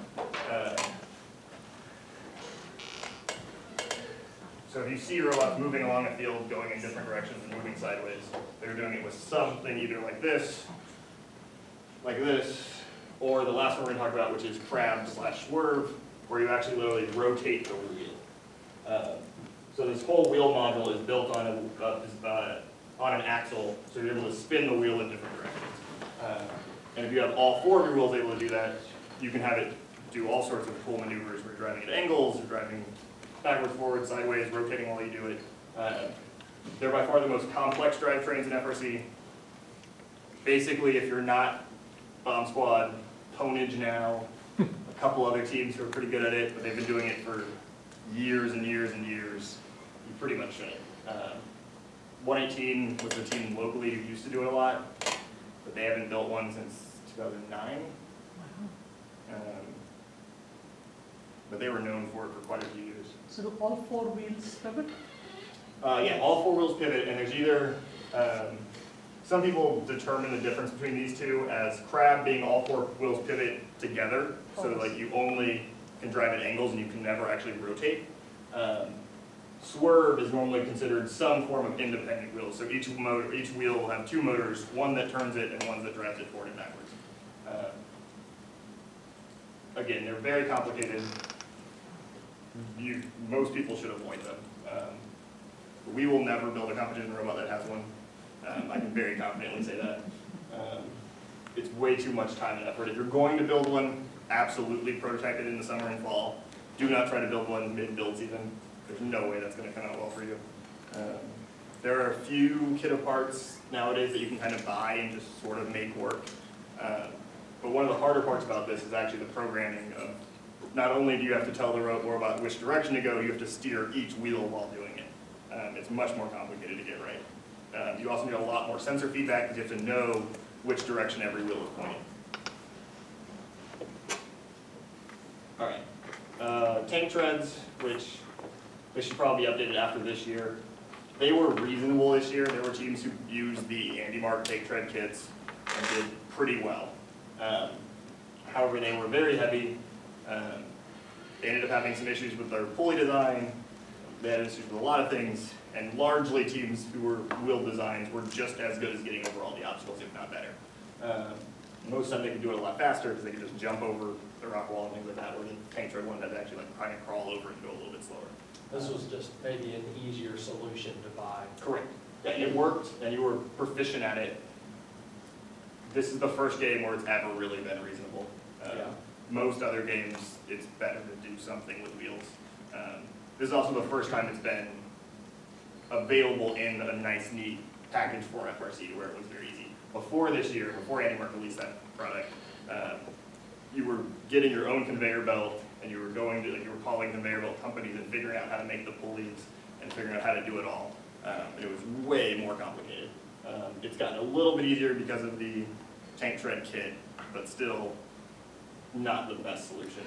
So if you see robots moving along a field going in different directions and moving sideways, they're doing it with something either like this, or the last one we're going to talk about, which is crab/swerve, where you actually literally rotate the wheel. So this whole wheel module is built on an axle, so you're able to spin the wheel in different directions. And if you have all four of your wheels able to do that, you can have it do all sorts of cool maneuvers where you're driving at angles, you're driving backwards, forward, sideways, rotating while you do it. They're by far the most complex drivetrains in FRC. Basically, if you're not Bomb Squad, Ponage now, a couple other teams who are pretty good at it, but they've been doing it for years and years and years, you pretty much shouldn't. 118 was the team locally who used to do it a lot, but they haven't built one since 2009. But they were known for it for quite a few years. So do all four wheels pivot? Yeah, all four wheels pivot, and there's either, some people determine the difference between these two as crab being all four wheels pivot together, so like you only can drive at angles and you can never actually rotate. Swerve is normally considered some form of independent wheel, so each wheel will have two motors, one that turns it and one that drives it forward and backwards. Again, they're very complicated. Most people should avoid them. We will never build a competition robot that has one. I can very confidently say that. It's way too much time and effort. If you're going to build one, absolutely prototype it in the summer and fall. Do not try to build one mid-build season. There's no way that's going to come out well for you. There are a few kit parts nowadays that you can kind of buy and just sort of make work. But one of the harder parts about this is actually the programming of not only do you have to tell the robot which direction to go, you have to steer each wheel while doing it. It's much more complicated to get right. You also need a lot more sensor feedback because you have to know which direction every wheel is pointing. All right. Tank treads, which they should probably be updated after this year. They were reasonable this year. There were teams who used the Andy Mark tank tread kits and did pretty well. However, they were very heavy. They ended up having some issues with their pulley design. They had issues with a lot of things, and largely teams who were wheel designs were just as good as getting over all the obstacles, if not better. Most of the time they could do it a lot faster because they could just jump over the rock wall and things like that, where the tank tread one had to actually like kind of crawl over and go a little bit slower. This was just maybe an easier solution to buy. Correct. Yeah, it worked, and you were proficient at it. This is the first game where it's ever really been reasonable. Most other games, it's better to do something with wheels. This is also the first time it's been available in a nice, neat package for FRC where it was very easy. Before this year, before Andy Mark released that product, you were getting your own conveyor belt, and you were going to, you were calling conveyor belt companies and figuring out how to make the pulleys and figuring out how to do it all. It was way more complicated. It's gotten a little bit easier because of the tank tread kit, but still not the best solution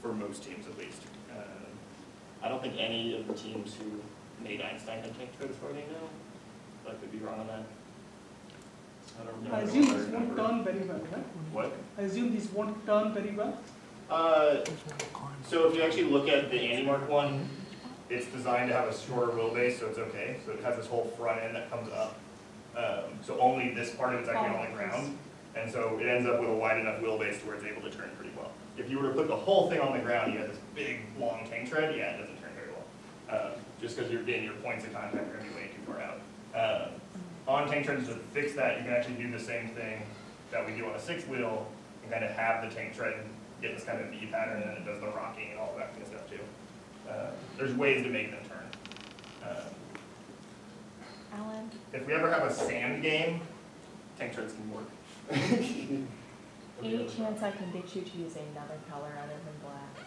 for most teams at least. I don't think any of the teams who made Einstein had tank tread as far as I know, but I could be wrong on that. I assume these won't turn very well, right? What? I assume these won't turn very well? So if you actually look at the Andy Mark one, it's designed to have a shorter wheelbase, so it's okay. So it has this whole front end that comes up. So only this part of it's actually on the ground. And so it ends up with a wide enough wheelbase to where it's able to turn pretty well. If you were to put the whole thing on the ground, you have this big, long tank tread, yeah, it doesn't turn very well. Just because your points of contact are going to be way too far out. On tank treads, to fix that, you can actually do the same thing that we do on a sixth wheel and kind of have the tank tread get this kind of V pattern, and it does the rocking and all that kind of stuff too. There's ways to make them turn. Alan? If we ever have a sand game, tank treads can work. Any chance I can get you to use another color other than black?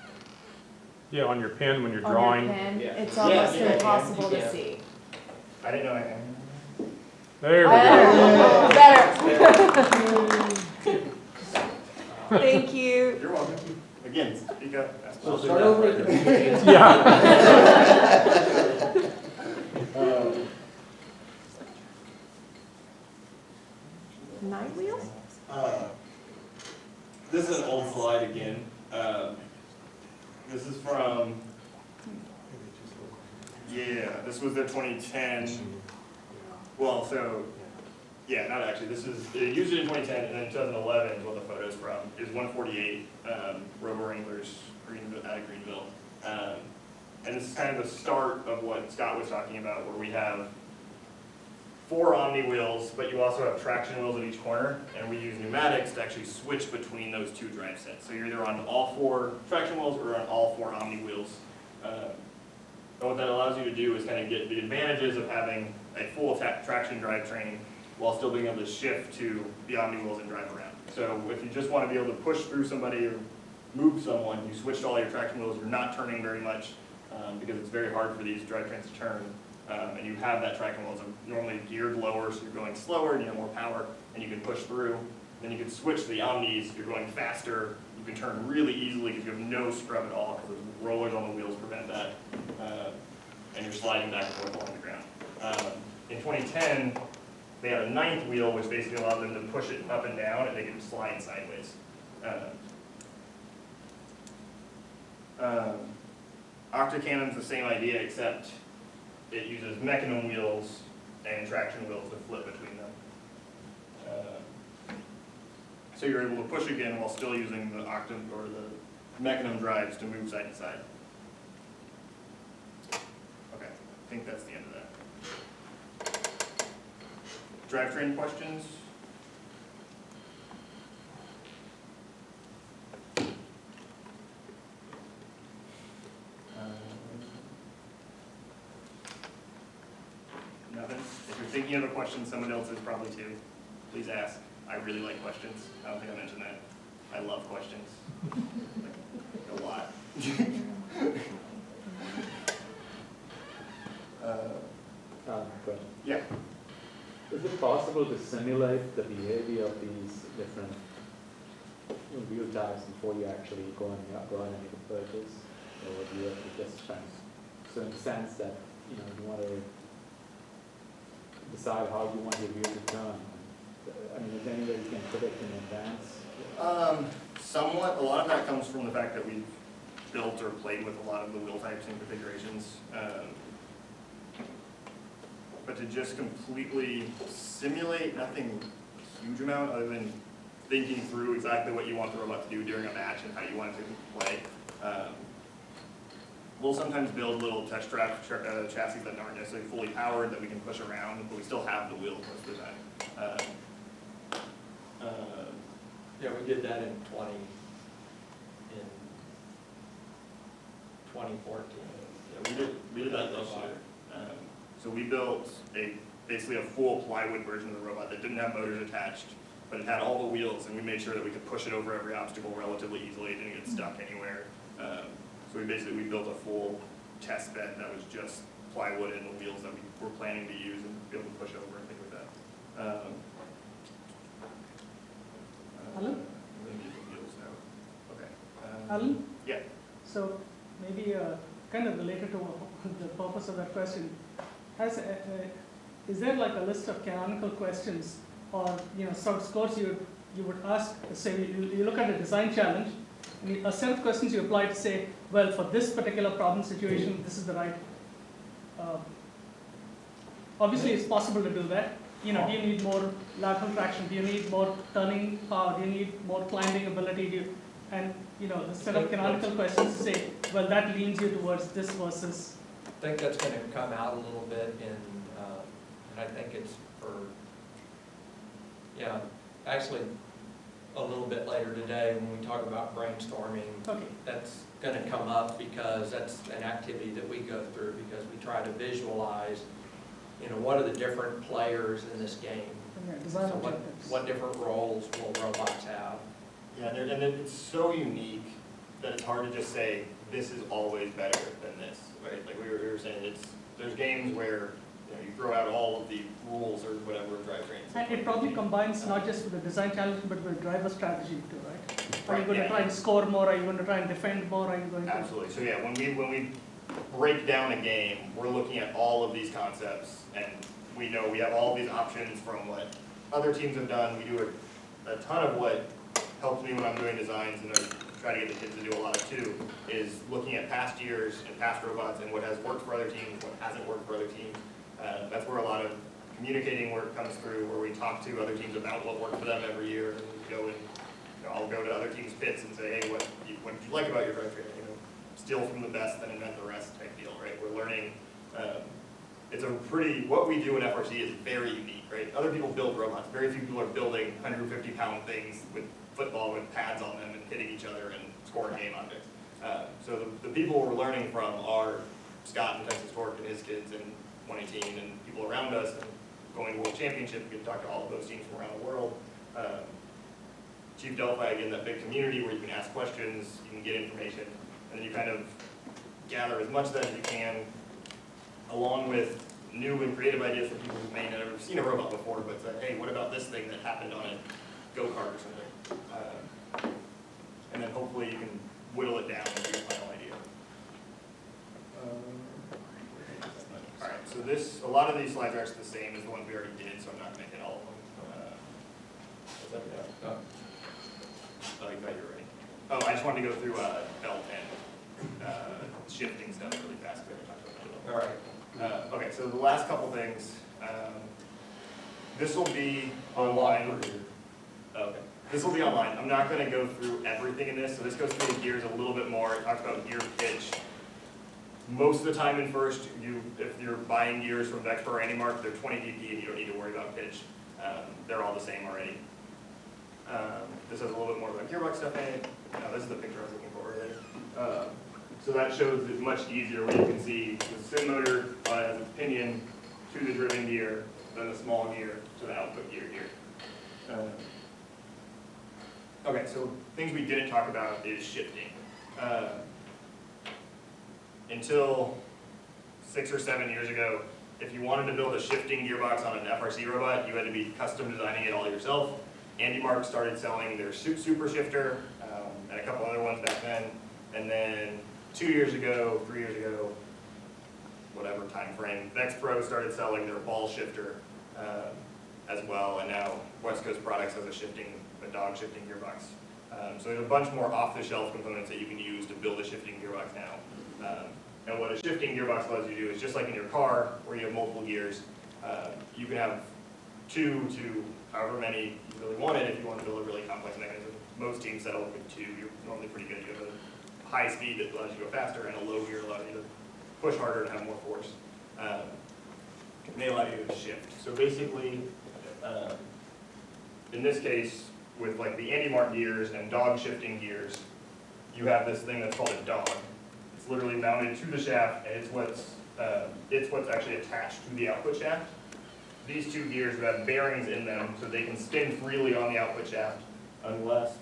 Yeah, on your pen when you're On drawing. your pen, Yeah. it's almost Yeah, impossible you to can. see. I didn't know I. There we go. Better. Thank you. You're welcome. Again, speak up. Ask So questions. start over again. Yeah. Nine wheels? This is an old slide again. This is from, yeah, this was their 2010. Well, so, yeah, not actually. This is, they used it in 2010, and then 2011 is what the photo's from. It was 148 Robo Wranglers out of Greenville. And this is kind of the start of what Scott was talking about, where we have 4 Omni wheels, but you also have traction wheels at each corner, and we use pneumatics to actually switch between those 2 drive sets. So you're either on all 4 traction wheels or on all 4 Omni wheels. And what that allows you to do is kind of get the advantages of having a full traction drivetrain while still being able to shift to the Omni wheels and drive around. So if you just want to be able to push through somebody or move someone, you switch to all your traction wheels, you're not turning very much because it's very hard for these drivetrains to turn. And you have that traction wheels normally geared lower, so you're going slower and you have more power, and you can push through. Then you can switch to the Omnis, you're going faster, you can turn really easily because you have no scrub at all because the rollers on the wheels prevent that. And you're sliding back and forth along the ground. In 2010, they had a 9th wheel, which basically allowed them to push it up and down, and they could slide sideways. Octocannon's the same idea, except it uses mechanism wheels and traction wheels to flip between them. So you're able to push again while still using the the mechanism drives to move side to side. Okay, I think that's the end of that. Drivetrain questions? Nothing? If you're thinking of a question, someone else is probably too. Please ask. I really like questions. I don't think I mentioned that. I love questions. Like, a lot. Yeah. Is it possible to simulate the behavior of these different wheel types before you actually go and make a purchase? Or do you have to just kind of, so in the sense that, you want to decide how you want your wheel to turn? I mean, is there any way you can predict in advance? Somewhat. A lot of that comes from the fact that we've built or played with a lot of the wheel types and configurations. But to just completely simulate, nothing a huge amount other than thinking through exactly what you want the robot to do during a match and how you want it to play. We'll sometimes build little test chassis that aren't necessarily fully powered that we can push around, but we still have the wheel most of the time. Yeah, we did that in 2014. Yeah, we did that this year. So we built basically a full plywood version of the robot that didn't have motors attached, but it had all the wheels, and we made sure that we could push it over every obstacle relatively easily. It didn't get stuck anywhere. So we built a full test bed that was just plywood and the wheels that we were planning to use and be able to push over and things like that. Alan? Okay. Alan? Yeah. So maybe kind of related to the purpose of that question, is there like a list of canonical questions or sort of scores you would ask? Say you look at a design challenge, and a set of questions you apply to say, well, for this particular problem situation, this is the right. Obviously, it's possible to do that. Do you need more lateral traction? Do you need more turning power? Do you need more climbing ability? And the set of canonical questions to say, well, that leans you towards this versus. I think that's going to come out a little bit and I think it's actually a little bit later today when we talk about brainstorming. Okay. That's going to come up because that's an activity that we go through because we try to visualize you know, what are the different players in this game? So Design what, objectives. what different roles will robots have? Yeah, and it's so unique that it's hard to just say, this is always better than this, right? Like we were saying, there's games where, you know, you throw out all of the rules or whatever of drivetrains. And it probably combines not just with the design challenge, but with driver strategy too, right? Are you Right, going to yeah. try and score more? Are you going to try and defend more? Are you going to? Absolutely. So yeah, when we break down a game, we're looking at all of these concepts, and we know we have all these options from what other teams have done. We do a ton of what helps me when I'm doing designs, and I try to get the kids to do a lot of too, is looking at past years and past robots and what has worked for other teams, what hasn't worked for other teams. That's where a lot of communicating work comes through, where we talk to other teams about what worked for them every year, and we go and, you know, I'll go to other teams' pits and say, hey, what did you like about your drivetrain? You know, steal from the best, then invent the rest type deal, right? We're learning. It's a pretty, what we do in FRC is very unique, right? Other people build robots. Very few people are building 150-pound things with football with pads on them and hitting each other and scoring game objects. So the people we're learning from are Scott and Texas Torque and his kids and 118 and people around us, and going to World Championship, we get to talk to all of those teams from around the world. Chief Delphi, again, that big community where you can ask questions, you can get information, and then you kind of gather as much of that as you can, along with new and creative ideas from people who may not have ever seen a robot before, but say, hey, what about this thing that happened on a go-kart or something? And then hopefully you can whittle it down to your final idea. All right, so a lot of these slides are actually the same as the ones we already did, so I'm not going to hit all of them. Oh, you thought you were ready. Oh, I just wanted to go through belt and shifting stuff really fast. All right. Okay, so the last couple things. This will be online. Okay. This will be online. I'm not going to go through everything in this, so this goes through the gears a little bit more. It talks about gear pitch. Most of the time in first, if you're buying gears from Vexpro or AnyMark, they're 20 dp and you don't need to worry about pitch. They're all the same already. This has a little bit more of a gearbox stuff in it. This is the picture I was looking for earlier. So that shows it much easier where you can see the sim motor has a pinion to the driven gear, then the small gear to the output gear here. Okay, so things we didn't talk about is shifting. Until 6 or 7 years ago, if you wanted to build a shifting gearbox on an FRC robot, you had to be custom designing it all yourself. AnyMark started selling their Super Shifter and a couple other ones back then. And then 2 years ago, 3 years ago, whatever time frame, Vexpro started selling their ball shifter as well. And now West Coast Products has a dog shifting gearbox. So there's a bunch more off-the-shelf components that you can use to build a shifting gearbox now. And what a shifting gearbox allows you to do is just like in your car where you have multiple gears, you can have 2 to however many you really wanted if you want to build a really complex mechanism. Most teams settle with 2. You're normally pretty good. You have a high speed that allows you to go faster and a low gear allows you to push harder and have more force. And they allow you to shift. So basically, in this case, with like the AnyMark gears and dog shifting gears, you have this thing that's called a dog. It's literally mounted to the shaft, and it's what's actually attached to the output shaft. These 2 gears have bearings in them, so they can spin freely on the output shaft, unless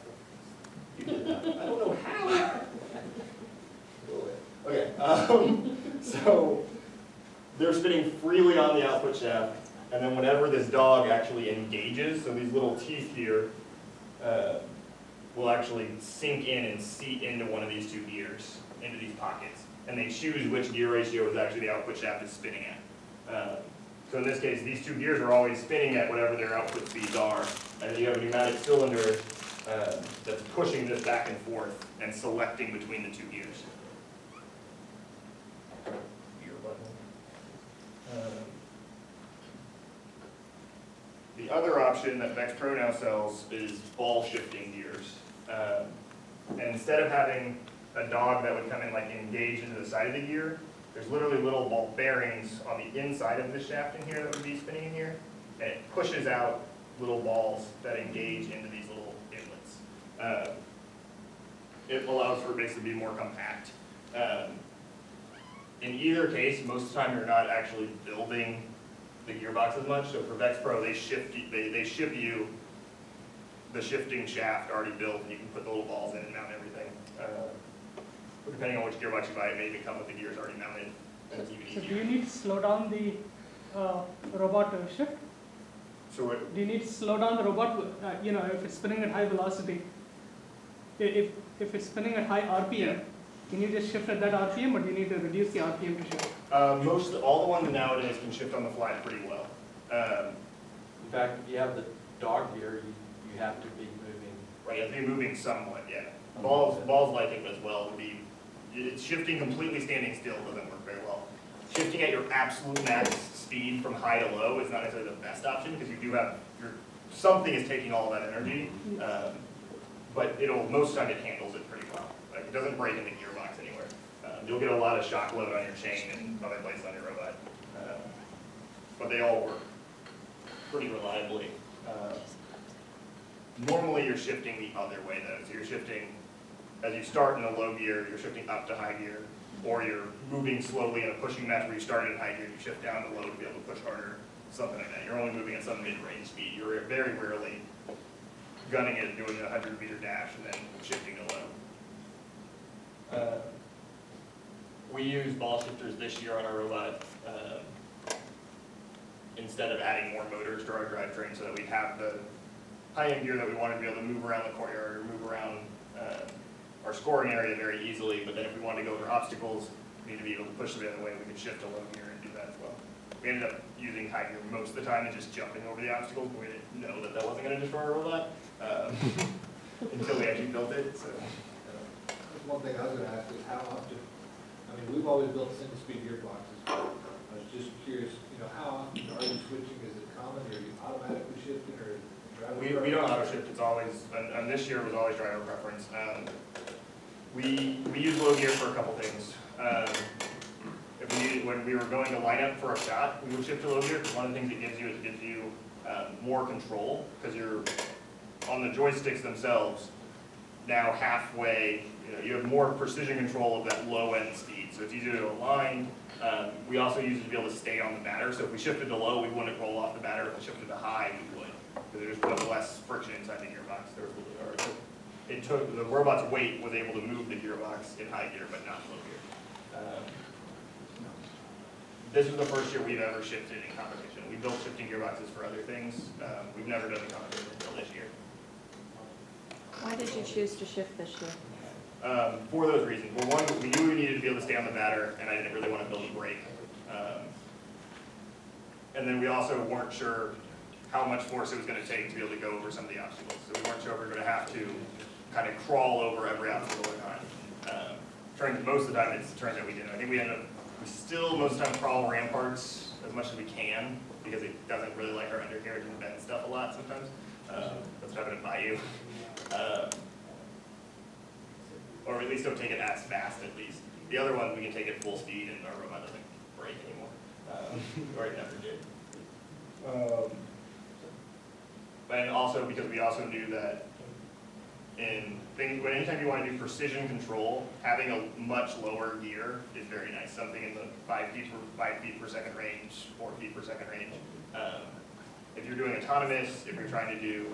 you did not. I don't know how. Okay, so they're spinning freely on the output shaft, and then whenever this dog actually engages, so these little teeth here will actually sink in and seat into one of these 2 gears, into these pockets, and they choose which gear ratio is actually the output shaft is spinning at. So in this case, these 2 gears are always spinning at whatever their output speeds are, and then you have a pneumatic cylinder that's pushing this back and forth and selecting between the 2 gears. The other option that Vexpro now sells is ball shifting gears. And instead of having a dog that would come and like engage into the side of the gear, there's literally little ball bearings on the inside of the shaft in here that would be spinning in here, and it pushes out little balls that engage into these little inlets. It allows for it basically to be more compact. In either case, most of the time you're not actually building the gearbox as much. So for Vex Pro, they ship you the shifting shaft already built, and you can put the little balls in and mount everything. Depending on which gearbox you buy, it may even come with the gears already mounted, and it's even So easier. do you need to slow down the robot to shift? So what, Do you need to slow down the robot, if it's spinning at high velocity? If it's spinning at high RPM, Yeah. can you just shift at that RPM, or do you need to reduce the RPM to shift? all the ones nowadays can shift on the fly pretty well. In fact, if you have the dog gear, you have to be moving. Right, you have to be moving somewhat, yeah. Balls like it as well. It's shifting completely standing still doesn't work very well. Shifting at your absolute max speed from high to low is not necessarily the best option, because you do have something is taking all that energy. But most of the time it handles it pretty well. Like, it doesn't break in the gearbox anywhere. You'll get a lot of shock load on your chain and other places on your robot. But they all work pretty reliably. Normally you're shifting the other way though. So you're shifting, as you start in a low gear, you're shifting up to high gear, or you're moving slowly in a pushing match where you started in high gear, you shift down to low to be able to push harder, something like that. You're only moving at some mid-range speed. You're very rarely gunning it, doing a 100-meter dash, and then shifting to low. We use ball shifters this year on our robot instead of adding more motors to our drivetrain, so that we have the high-end gear that we want to be able to move around the courtyard or move around our scoring area very easily. But then if we want to go over obstacles, we need to be able to push them the other way. We can shift to low gear and do that as well. We ended up using high gear most of the time and just jumping over the obstacles, but we didn't know that wasn't going to destroy our robot until we actually built it. So. One thing I was gonna ask is how often, we've always built single-speed gearboxes. I was just curious, how often are you switching? Is it common, or are you automatically shifting, or driver? We don't auto shift. It's always, and this year was always driver preference. We use low gear for a couple things. When we were going to line up for a shot, we would shift to low gear, because one of the things it gives you more control, because you're on the joysticks themselves. Now halfway, you have more precision control of that low end speed, so it's easier to align. We also use it to be able to stay on the batter, so if we shifted to low, we wouldn't roll off the batter. If we shifted to high, we would, because there's much less friction inside the gearbox. It took, the robot's weight was able to move the gearbox in high gear, but not low gear. This is the first year we've ever shifted in competition. We built shifting gearboxes for other things. We've never done the competition until this year. Why did you choose to shift this year? For those reasons. Well, one, we knew we needed to be able to stay on the batter, and I didn't really want to build a brake. And then we also weren't sure how much force it was going to take to be able to go over some of the obstacles. So we weren't sure if we were going to have to kind of crawl over every obstacle or not. Most of the time, it turns out we didn't. I think we still most of the time crawl ramparts as much as we can, because it doesn't really like our undercarriage and bend stuff a lot sometimes. That's what happened at Bayou. Or at least don't take it as fast, at least. The other one, we can take it full speed and our robot doesn't break anymore. Or it never did. And also, because we also knew that anytime you want to do precision control, having a much lower gear is very nice. Something in the 5 feet per second range, 4 feet per second range. If you're doing autonomous, if you're trying to do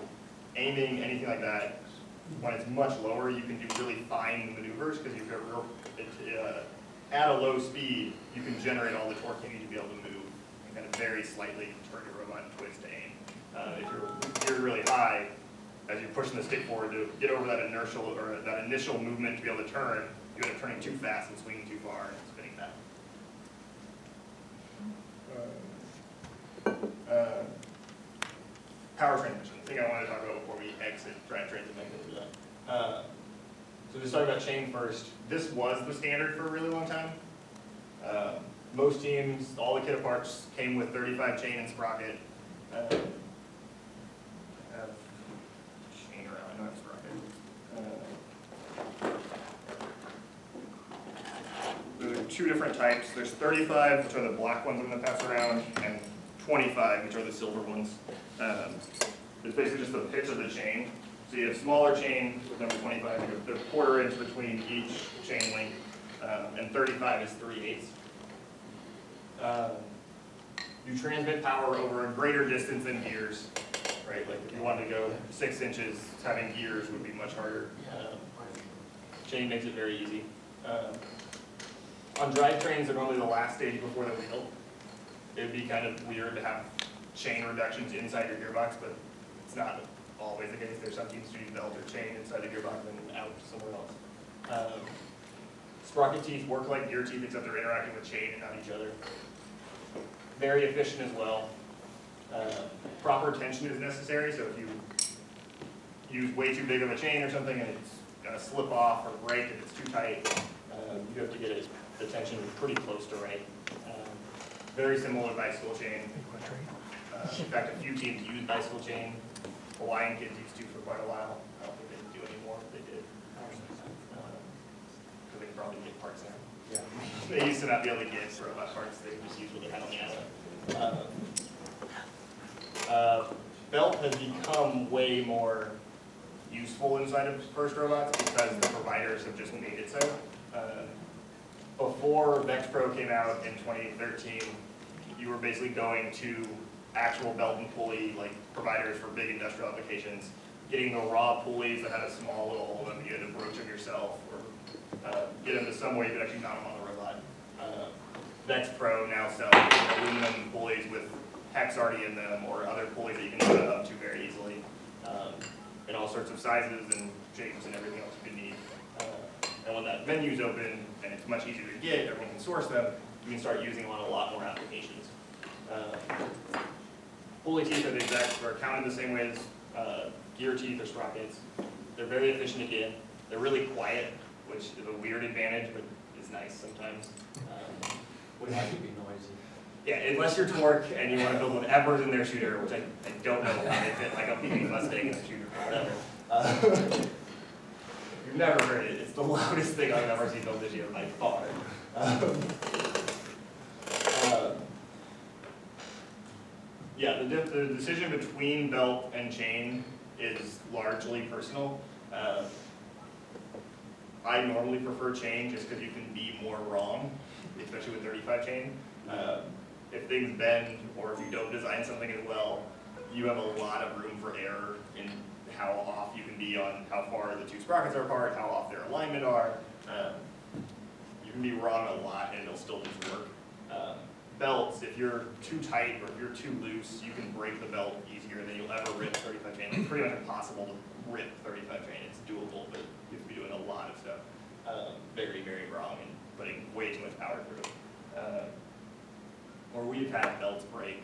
aiming, anything like that, when it's much lower, you can do really fine maneuvers, because you can at a low speed, you can generate all the torque you need to be able to move and kind of very slightly turn your robot and twist to aim. If you're really high, as you're pushing the stick forward to get over that that initial movement to be able to turn, you end up turning too fast and swinging too far and spinning back. Power transmission, the thing I wanted to talk about before we exit drivetrains and make it do that. So just talking about chain first. This was the standard for a really long time. Most teams, all the kit parts came with 35 chain and sprocket. I have chain around, I don't have sprocket. There are two different types. There's 35, which are the black ones I'm going to pass around, and 25, which are the silver ones. It's basically just the pitch of the chain. So you have smaller chain with number 25, the quarter inch between each chain link, and 35 is 3/8. you transmit power over a greater distance than gears, right? Like if you wanted to go 6 inches, having gears would be much harder. Chain makes it very easy. On drivetrains, they're normally the last stage before the wheel. It would be kind of weird to have chain reductions inside your gearbox, but it's not always the case. There's some teams who use belt or chain inside the gearbox and then out somewhere else. Sprocket teeth work like gear teeth, except they're interacting with chain and not each other. Very efficient as well. Proper tension is necessary, so if you use way too big of a chain or something and it's going to slip off or break if it's too tight, you have to get it, the tension pretty close to right. Very similar to bicycle chain. In fact, a few teams use bicycle chain. Hawaiian kids used to for quite a while. I don't think they do anymore, but they did. Because they could probably get parts now. Yeah. They used to not be able to get robot parts, they just use what they had on the island. Belt has become way more useful inside of FIRST robots because the providers have just made it so. Before VexPro came out in 2013, you were basically going to actual belt and pulley like providers for big industrial applications, getting the raw pulleys that had a small little hole in them, you had to broach them yourself, or get them to some way you could actually mount them on the robot. VexPro now sells aluminum pulleys with hex already in them, or other pulleys that you can mount it up to very easily, in all sorts of sizes and shapes and everything else you can need. And when that menu's open and it's much easier to get, everyone can source them, you can start using them on a lot more applications. Pulley teeth are counted the same way as gear teeth or sprockets. They're very efficient again. They're really quiet, which is a weird advantage, but it's nice sometimes. Would have to be noisy. Yeah, unless you're Torque and you want to build whatever's in their shooter, which I don't know how they fit like a PB Mustang in a shooter or whatever. You've never heard it. It's the loudest thing I've ever seen built this year by far. Yeah, the decision between belt and chain is largely personal. I normally prefer chain just because you can be more wrong, especially with 35 chain. If things bend or if you don't design something as well, you have a lot of room for error in how off you can be on how far the two sprockets are apart, how off their alignment are. You can be wrong a lot and it'll still just work. Belts, if you're too tight or if you're too loose, you can break the belt easier than you'll ever rip 35 chain. It's pretty much impossible to rip 35 chain. It's doable, but you have to be doing a lot of stuff very, very wrong and putting way too much power through it. Or we've had belts break.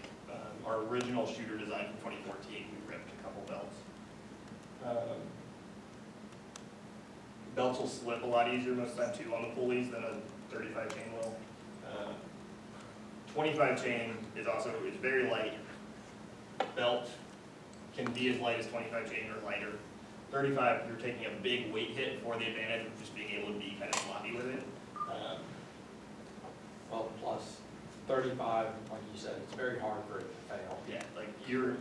Our original shooter design from 2014, we ripped a couple belts. Belts will slip a lot easier most of the time too on the pulleys than a 35 chain will. 25 chain is very light. Belt can be as light as 25 chain or lighter. 35, you're taking a big weight hit for the advantage of just being able to be kind of sloppy with it. Well, plus 35, like you said, it's very hard for it to fail. Yeah, like you're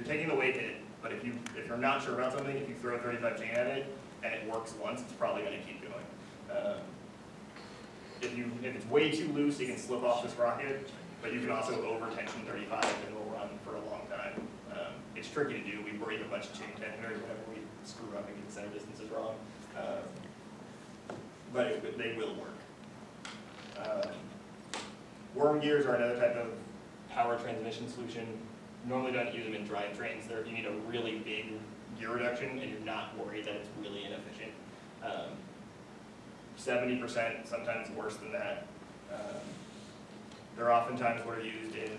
taking the weight hit, but if you're not sure about something, if you throw a 35 chain at it and it works once, it's probably going to keep going. If it's way too loose, you can slip off the sprocket, but you can also over tension 35 and it'll run for a long time. It's tricky to do. We break a bunch of chain tensioners whenever we screw up and get the center distances wrong, but they will work. Worm gears are another type of power transmission solution. Normally don't use them in drivetrains. You need a really big gear reduction and you're not worried that it's really inefficient. 70%, sometimes worse than that. They're oftentimes what are used in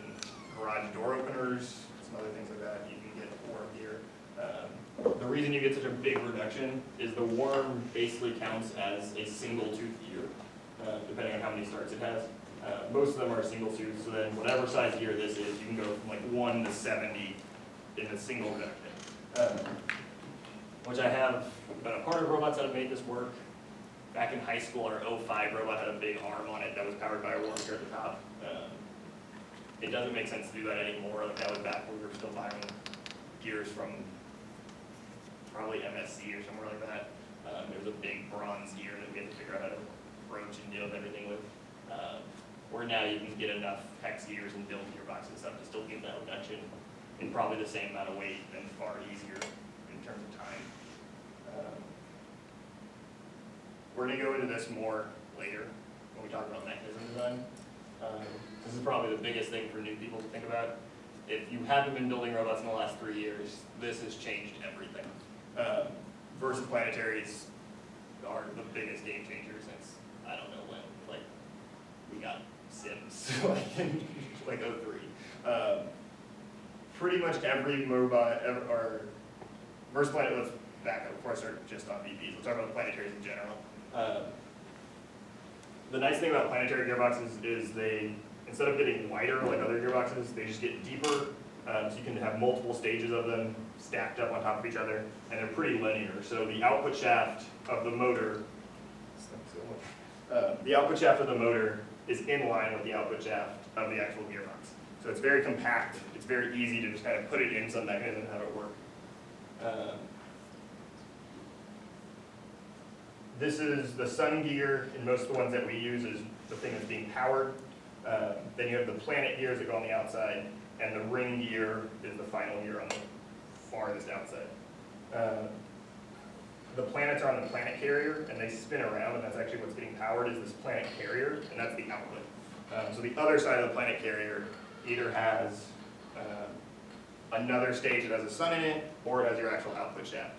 garage door openers, some other things like that. You can get worm gear. The reason you get such a big reduction is the worm basically counts as a single tooth gear, depending on how many starts it has. Most of them are single tooth, so then whatever size gear this is, you can go from like 1 to 70 in a single reduction. Which I have been a part of robots that have made this work. Back in high school, our 05 robot had a big arm on it that was powered by a worm gear at the top. It doesn't make sense to do that anymore. Like that was back when we were still buying gears from probably MSC or somewhere like that. There was a big bronze gear that we had to figure out how to broach and deal with everything with. where now you can get enough hex gears and build gearboxes and stuff to still give that reduction in probably the same amount of weight and far easier in terms of time. We're going to go into this more later when we talk about mechanism design. This is probably the biggest thing for new people to think about. If you haven't been building robots in the last 3 years, this has changed everything. Versaplanetaries are the biggest game changer since, I don't know when, like, we got Sims, like in like 03. Pretty much every robot, or Versaplanet, let's back up before I start just on VPs. Let's talk about the planetaries in general. The nice thing about planetary gearboxes is they, instead of getting wider like other gearboxes, they just get deeper. So you can have multiple stages of them stacked up on top of each other, and they're pretty linear. So the output shaft of the motor, is in line with the output shaft of the actual gearbox. So it's very compact. It's very easy to just kind of put it in some mechanism and have it work. This is the sun gear, and most of the ones that we use is the thing that's being powered. Then you have the planet gears that go on the outside, and the ring gear is the final gear on the farthest outside. The planets are on the planet carrier, and they spin around, and that's actually what's getting powered is this planet carrier, and that's the output. So the other side of the planet carrier either has another stage that has a sun in it, or it has your actual output shaft.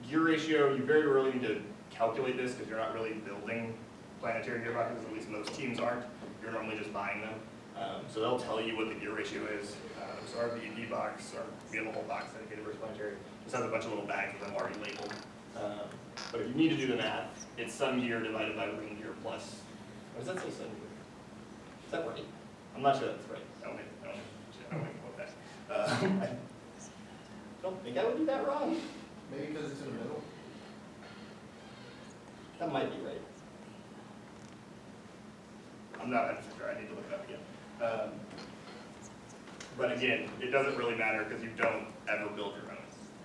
Gear ratio, you very rarely need to calculate this because you're not really building planetary gearboxes, at least most teams aren't. You're normally just buying them. So they'll tell you what the gear ratio is. So our VP box, or we have a whole box dedicated for planetary, just has a bunch of little bags with them already labeled. But if you need to do the math, it's sun gear divided by ring gear plus, what does that say sun gear? Is that right? I'm not sure that's right. I don't make quote that. I don't think I would do that wrong. Maybe because it's in the middle. That might be right. I'm not 100% sure. I need to look it up again. But again, it doesn't really matter because you don't ever build your own.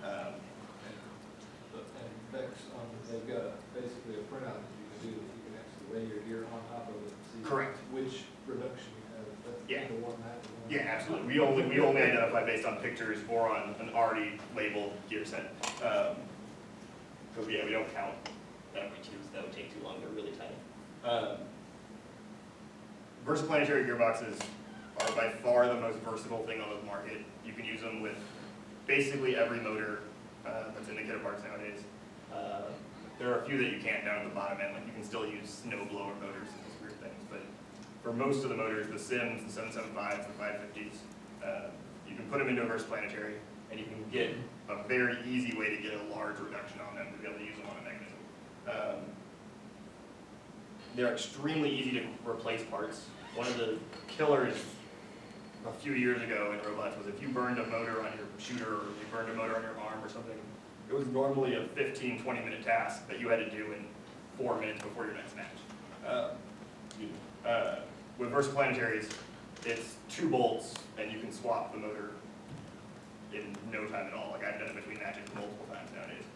And Bex, they've got basically a printout that you can do that you can actually lay your gear on top of it and see Correct. which reduction you have. That's Yeah. the one that one. Yeah, absolutely. We only identify based on pictures or on an already labeled gear set. Because yeah, we don't count that we choose. That would take too long. They're really tiny. Versaplanetary gearboxes are by far the most versatile thing on the market. You can use them with basically every motor that's in the kit parts nowadays. There are a few that you can't down at the bottom end. Like you can still use snowblower motors and those weird things, but for most of the motors, the Sims, the 775s, the 550s, you can put them into a Versaplanetary, and you can get a very easy way to get a large reduction on them to be able to use them on a mechanism. They're extremely easy to replace parts. One of the killers a few years ago in robots was if you burned a motor on your shooter or you burned a motor on your arm or something, it was normally a 15, 20-minute task that you had to do in 4 minutes before your next match. With Versaplanetaries, it's 2 bolts and you can swap the motor in no time at all. Like I've done it between matches multiple times nowadays.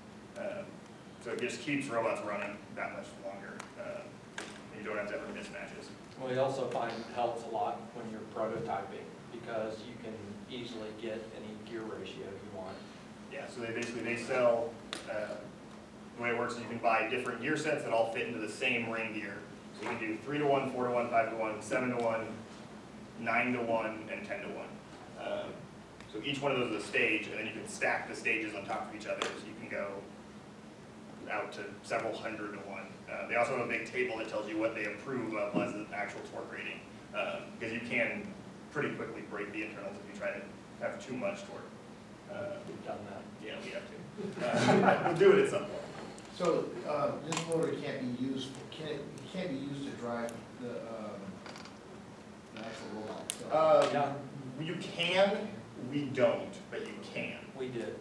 So it just keeps robots running that much longer. You don't have to ever miss matches. Well, we also find it helps a lot when you're prototyping because you can easily get any gear ratio you want. Yeah, so they sell, the way it works is you can buy different gear sets that all fit into the same ring gear. So you can do 3-to-1, 4-to-1, 5-to-1, 7-to-1, 9-to-1, and 10-to-1. So each one of those is a stage, and then you can stack the stages on top of each other, so you can go out to several hundred to one. They also have a big table that tells you what they approve of as the actual torque rating, because you can pretty quickly break the internals if you try to have too much torque. We've done that. Yeah, we have to. We'll do it at some point. So this motor can't be used. It can't be used to drive the actual robot. Yeah. You can. We don't, but you can. We did.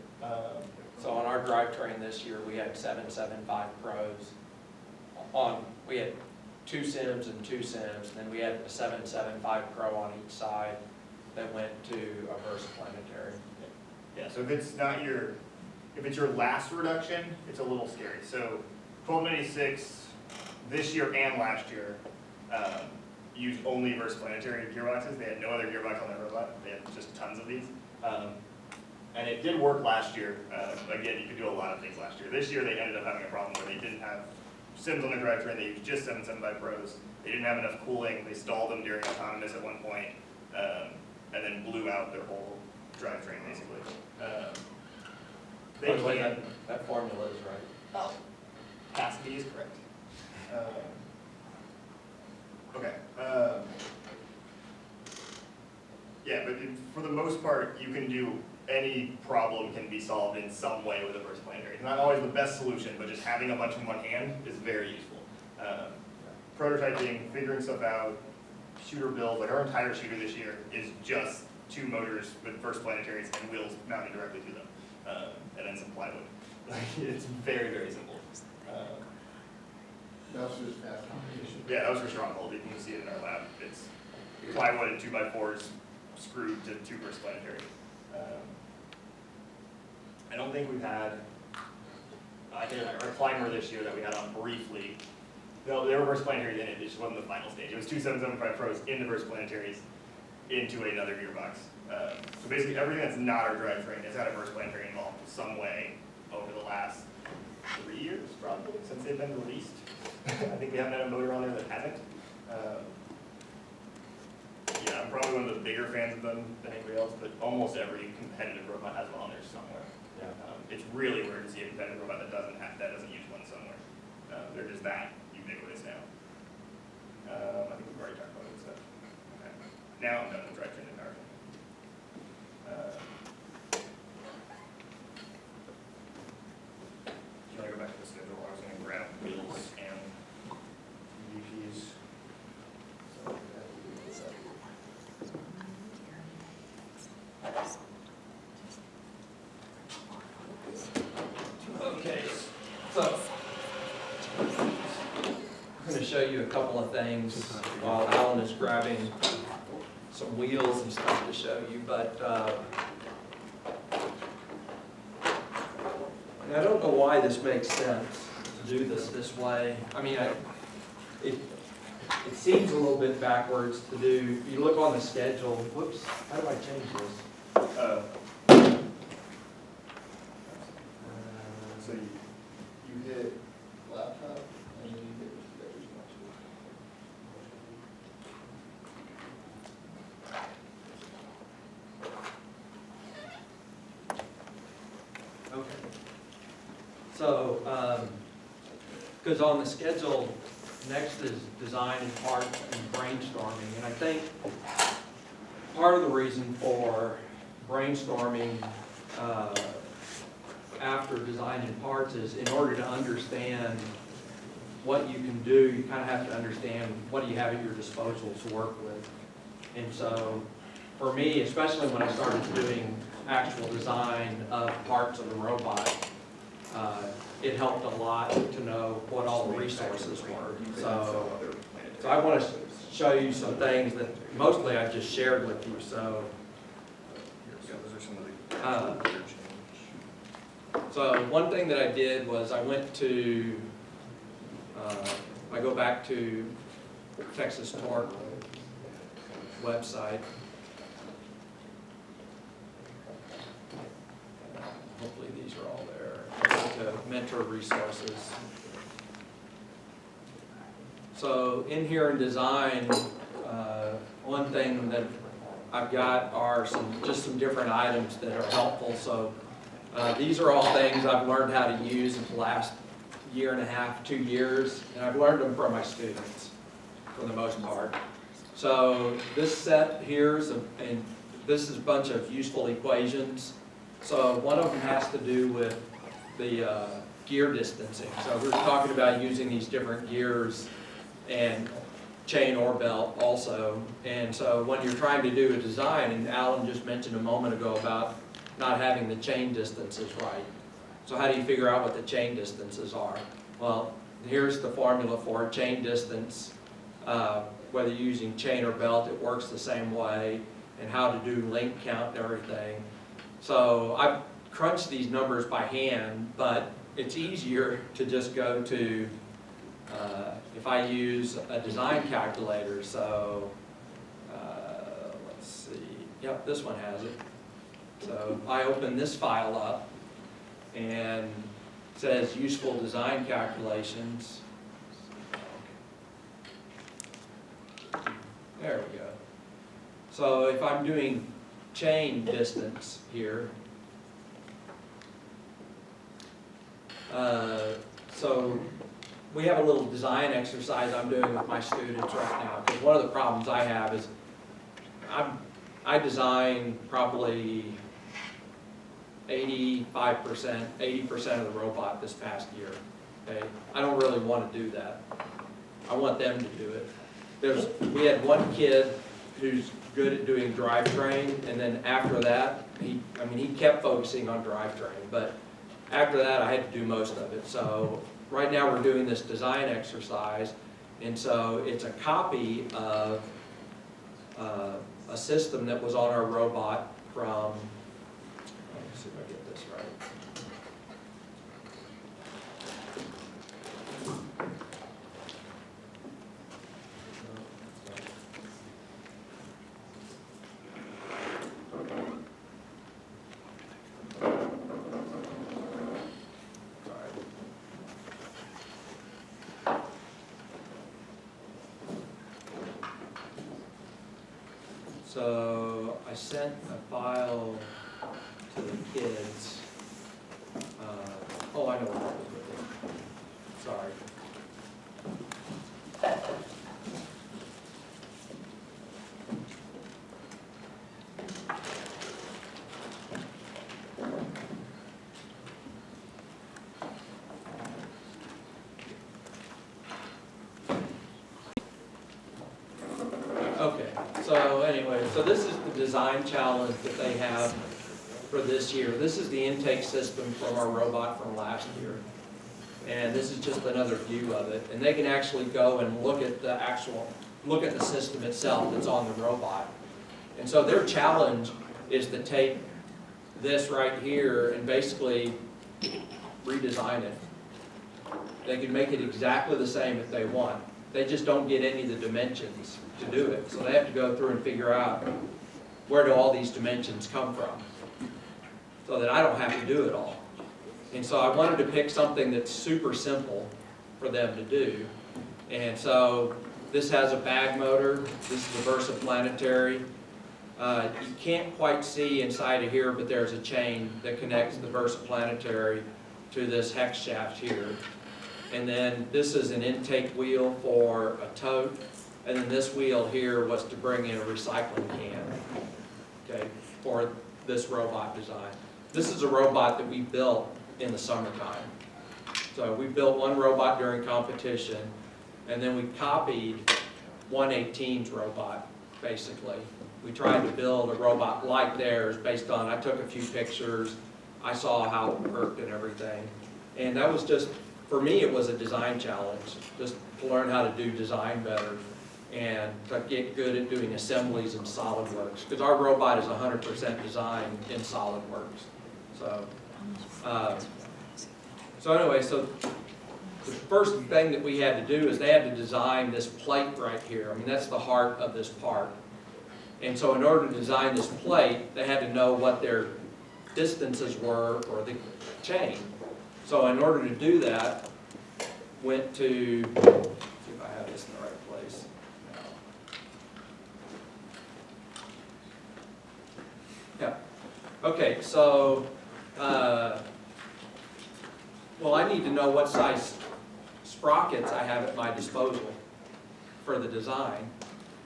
So on our drivetrain this year, we had 775 Pros. We had 2 Sims and 2 Sims, and then we had a 775 Pro on each side that went to a Versaplanetary. Yeah, so if it's your last reduction, it's a little scary. So 1296 this year and last year, used only verse planetary gearboxes. They had no other gearbox on their robot. They had just tons of these. And it did work last year. Again, you could do a lot of things last year. This year they ended up having a problem where they didn't have sims on their drivetrain. They used just 775 Pros. They didn't have enough cooling. They stalled them during autonomous at one point, and then blew out their whole drivetrain basically. By the way, that formula is right. Oh, Cassidy is correct. Okay. Yeah, but for the most part, you can do any problem can be solved in some way with a verse planetary. It's not always the best solution, but just having a bunch in one hand is very useful. Prototyping, figuring stuff out, shooter builds, like our entire shooter this year is just 2 motors with verse planetaries and wheels mounted directly to them, and then some plywood. Like, it's very, very simple. That was just fast competition. Yeah, that was for Stronghold. You can see it in our lab. It's plywood and 2x4s screwed to 2 verse planetaries. I don't think we've had, I think our climber this year that we had on briefly, no, there were verse planetaries in it, it just wasn't the final stage. It was 2 775 Pros into verse planetaries into another gearbox. So basically everything that's not our drivetrain has had a verse planetary involved in some way over the last 3 years, probably, since they've been released. I think we haven't had a motor on there that hasn't. Yeah, I'm probably one of the bigger fans of them than anybody else, but almost every competitive robot has one on there somewhere. Yeah. It's really rare to see a competitive robot that doesn't use one somewhere. They're just that ubiquitous now. I think we've already talked about this stuff. Okay. Now I'm done with drivetrain and powertrain. Do you want to go back to the schedule? I was going to grab wheels and VPs. Okay, so I'm going to show you a couple of things while Alan is grabbing some wheels and stuff to show you, but and I don't know why this makes sense to do this way. I mean, it seems a little bit backwards to do. If you look on the schedule, whoops, how do I change this? So you hit laptop and then you hit today's Okay. So, because on the schedule, next is design and parts and brainstorming. And I think part of the reason for brainstorming after design and parts is in order to understand what you can do, you kind of have to understand what do you have at your disposal to work with. And so for me, especially when I started doing actual design of parts of the robot, it helped a lot to know what all the resources were. So I want to show you some things that mostly I've just shared with you. So, so one thing that I did was I went to, I go back to Texas Torque website. Hopefully these are all there. To mentor resources. So in here in design, one thing that I've got are just some different items that are helpful. So these are all things I've learned how to use in the last year and a half, 2 years, and I've learned them from my students for the most part. So this set here is and this is a bunch of useful equations. So one of them has to do with the gear distancing. So we're talking about using these different gears and chain or belt also. And so when you're trying to do a design, and Alan just mentioned a moment ago about not having the chain distances right. So how do you figure out what the chain distances are? Well, here's the formula for chain distance. Whether you're using chain or belt, it works the same way, and how to do link count and everything. So I've crunched these numbers by hand, but it's easier to just go to if I use a design calculator, so, let's see, yep, this one has it. So if I open this file up and it says useful design calculations. There we go. So if I'm doing chain distance here, so we have a little design exercise I'm doing with my students right now, because one of the problems I have is I design probably 85%, 80% of the robot this past year. Okay, I don't really want to do that. I want them to do it. We had one kid who's good at doing drivetrain, and then after that, he kept focusing on drivetrain, but after that, I had to do most of it. So right now, we're doing this design exercise, and so it's a copy of a system that was on our robot from, let me see if I get this right. So I sent a file to the kids. Oh, I know what that was with it. Sorry. Okay, so anyway, so this is the design challenge that they have for this year. This is the intake system from our robot from last year. And this is just another view of it. And they can actually go and look at the system itself that's on the robot. And so their challenge is to take this right here and basically redesign it. They can make it exactly the same if they want. They just don't get any of the dimensions to do it. So they have to go through and figure out where do all these dimensions come from, so that I don't have to do it all. And so I wanted to pick something that's super simple for them to do. And so this has a bag motor. This is the versaplanetary. You can't quite see inside of here, but there's a chain that connects the versaplanetary to this hex shaft here. And then this is an intake wheel for a tote. And then this wheel here was to bring in a recycling can, okay, for this robot design. This is a robot that we built in the summertime. So we built one robot during competition, and then we copied 118's robot, basically. We tried to build a robot like theirs based on, I took a few pictures, I saw how it worked and everything. And that was just, for me, it was a design challenge, just to learn how to do design better and to get good at doing assemblies in SolidWorks, because our robot is 100% designed in SolidWorks. So anyway, so the first thing that we had to do is they had to design this plate right here. I mean, that's the heart of this part. And so in order to design this plate, they had to know what their distances were for the chain. So in order to do that, went to, let's see if I have this in the right place. Yeah. Okay, so, well, I need to know what size sprockets I have at my disposal for the design.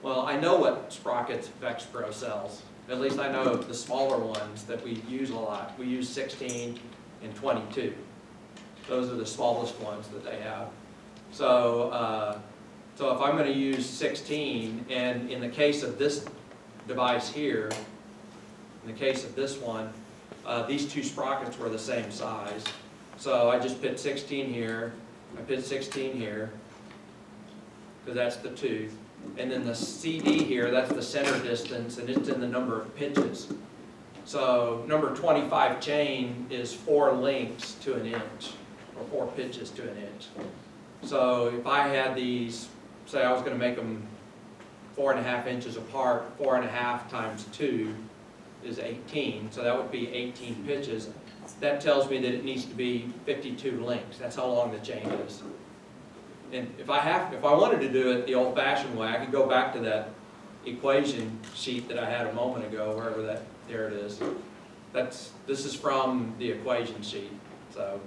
Well, I know what sprockets VexPro sells. At least I know the smaller ones that we use a lot. We use 16 and 22. Those are the smallest ones that they have. So, so if I'm going to use 16, and in the case of this device here, in the case of this one, these two sprockets were the same size. So I just put 16 here, I put 16 here, because that's the tooth. And then the CD here, that's the center distance, and it's in the number of pitches. So number 25 chain is 4 links to an inch, or 4 pitches to an inch. So if I had these, say I was gonna make them 4.5 inches apart, 4.5 times 2 is 18, so that would be 18 pitches. That tells me that it needs to be 52 links. That's how long the chain is. And if I wanted to do it the old-fashioned way, I could go back to that equation sheet that I had a moment ago, wherever that, there it is. This is from the equation sheet. So,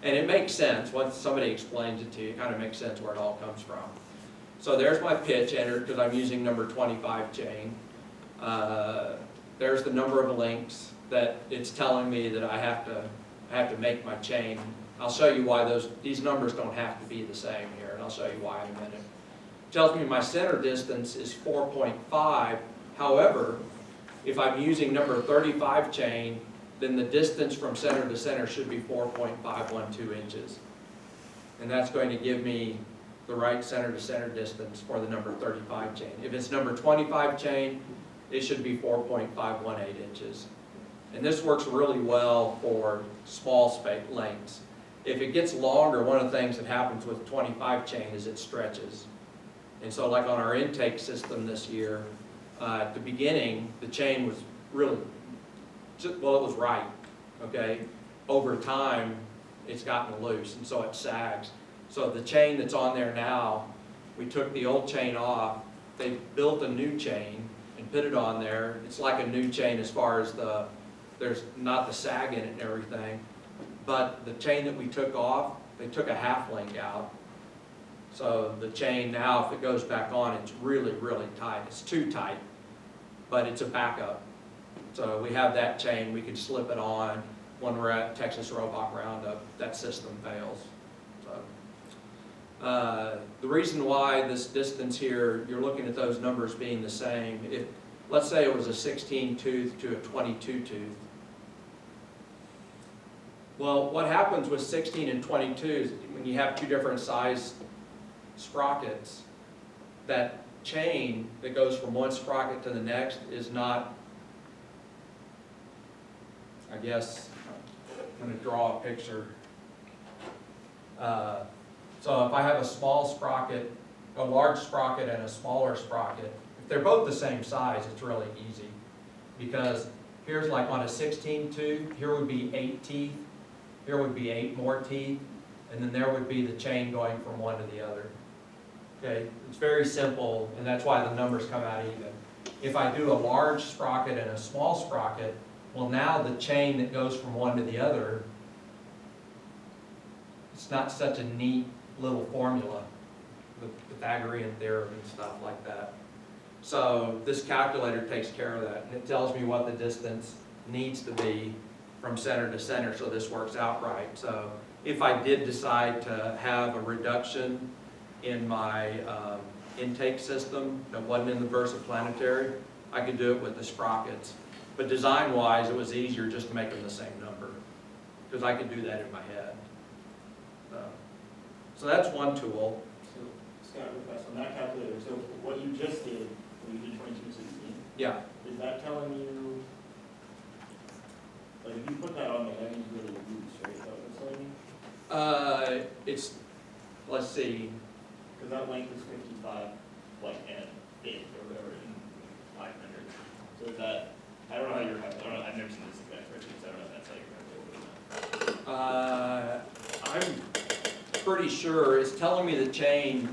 and it makes sense once somebody explains it to you. It kind of makes sense where it all comes from. So there's my pitch entered because I'm using number 25 chain. There's the number of links that it's telling me that I have to make my chain. I'll show you why these numbers don't have to be the same here, and I'll show you why in a minute. It tells me my center distance is 4.5. However, if I'm using number 35 chain, then the distance from center to center should be 4.512 inches. And that's going to give me the right center to center distance for the number 35 chain. If it's number 25 chain, it should be 4.518 inches. And this works really well for small space lengths. If it gets longer, one of the things that happens with 25 chain is it stretches. And so like on our intake system this year, at the beginning, the chain was really, well, it was right, okay? Over time, it's gotten loose, and so it sags. So the chain that's on there now, we took the old chain off, they built a new chain and put it on there. It's like a new chain as far as there's not the sag in it and everything, but the chain that we took off, they took a half link out. So the chain now, if it goes back on, it's really, really tight. It's too tight, but it's a backup. So we have that chain, we can slip it on when we're at Texas Robot Roundup. That system fails. So, the reason why this distance here, you're looking at those numbers being the same, if, let's say it was a 16 tooth to a 22 tooth. Well, what happens with 16 and 22 is when you have two different size sprockets, that chain that goes from one sprocket to the next is not, I guess, I'm going to draw a picture. So if I have a small sprocket, a large sprocket and a smaller sprocket, if they're both the same size, it's really easy. Because here's like on a 16 tooth, here would be 8 teeth, here would be 8 more teeth, and then there would be the chain going from one to the other. Okay, it's very simple, and that's why the numbers come out even. If I do a large sprocket and a small sprocket, well now the chain that goes from one to the other, it's not such a neat little formula, the Pythagorean theorem and stuff like that. So this calculator takes care of that, and it tells me what the distance needs to be from center to center so this works out right. So if I did decide to have a reduction in my intake system that wasn't in the versaplanetary, I could do it with the sprockets. But design-wise, it was easier just to make them the same number, because I could do that in my head. So that's one tool. So, Scott, real fast on that calculator, so what you just did, when you did 2216, Yeah. is that telling you, like if you put that on there, that means really loose, right? Is that what it's telling you? It's, let's see. Because that length is 55, like, and a fifth or whatever in 500. So is that, I don't know how you're, I don't know, I've never seen this exact spreadsheet, so I don't know if that's how you're calculating that. I'm pretty sure it's telling me the chain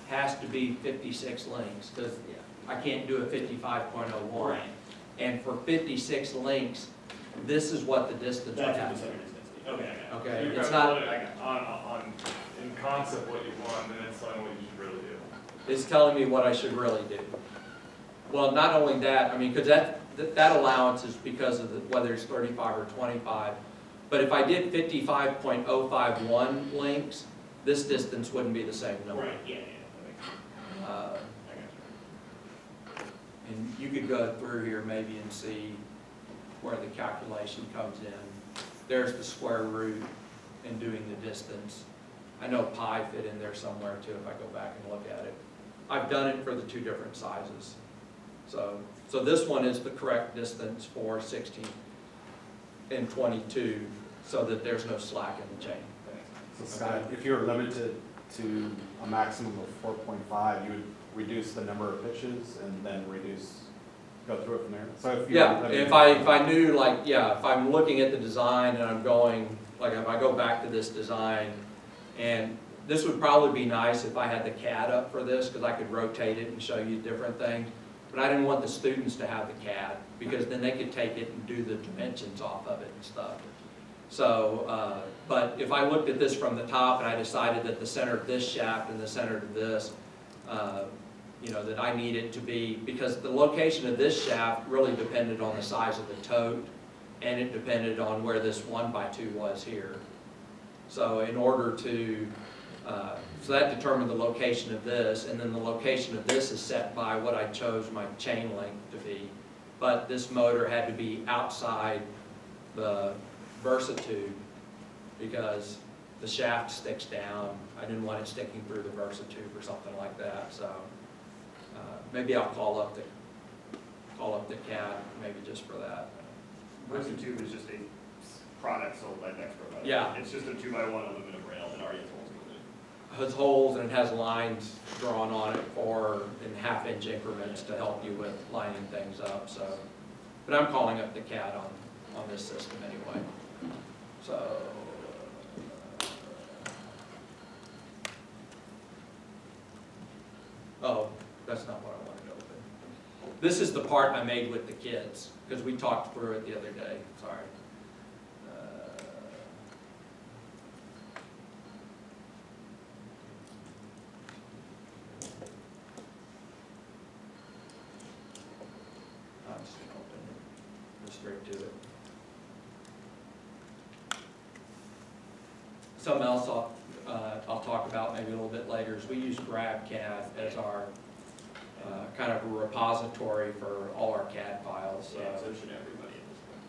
has to be 56 links, because I can't do a 55.01. Right. And for 56 links, this is what the distance would That's have what to the be. center distance is. Okay, I got it. Okay, You're it's not, calculating in concept what you want, and then it's telling what you should really do. it's telling me what I should really do. Well, not only that, I mean, because that allowance is because of whether it's 35 or 25. But if I did 55.051 links, this distance wouldn't be the same number. Right, yeah, that makes sense. I got you. And you could go through here maybe and see where the calculation comes in. There's the square root and doing the distance. I know pi fit in there somewhere too if I go back and look at it. I've done it for the two different sizes. So this one is the correct distance for 16 and 22 so that there's no slack in the chain. So Scott, if you're limited to a maximum of 4.5, you would reduce the number of pitches and then go through it from there? So if you Yeah, if I knew, like, yeah, if I'm looking at the design and I'm going, like, if I go back to this design, and this would probably be nice if I had the CAD up for this, because I could rotate it and show you different things. But I didn't want the students to have the CAD, because then they could take it and do the dimensions off of it and stuff. So, but if I looked at this from the top and I decided that the center of this shaft and the center of this, you know, that I need it to be, because the location of this shaft really depended on the size of the tote, and it depended on where this 1x2 was here. So in order to, so that determined the location of this, and then the location of this is set by what I chose my chain length to be. But this motor had to be outside the Versatube because the shaft sticks down. I didn't want it sticking through the Versatube or something like that. So maybe I'll call up the CAD maybe just for that. Versatube is just a product sold by Dexpro. Yeah. It's just a 2x1 aluminum rail that already has holes in it. Has holes and it has lines drawn on it in half-inch increments to help you with lining things up. So, but I'm calling up the CAD on this system anyway. So. Oh, that's not what I wanted to open. This is the part I made with the kids, because we talked through it the other day, sorry. I'm just going to open it, go straight to it. Something else I'll talk about maybe a little bit later is we use GrabCAD as our kind of a repository for all our CAD files. Yeah, so should everybody at this point.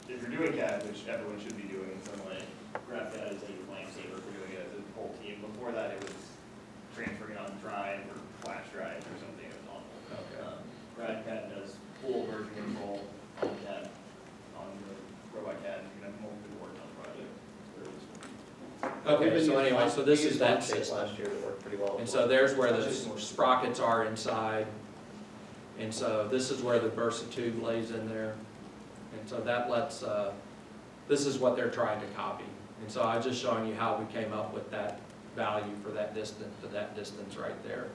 If you're doing CAD, which everyone should be doing in some way, GrabCAD is a lifesaver for doing it as a whole team. Before that, it was transferring it on drive or flash drive or something. It was awful. Okay. GrabCAD does full version control on CAD, on the robot CAD. You can have multiple work on the project. Okay, so anyway, so this is that shape system. last year that worked pretty well. And so there's where the sprockets are inside. And so this is where the Versatube lays in there. And so that lets, this is what they're trying to copy. And so I'm just showing you how we came up with that value for that distance, to that distance right there.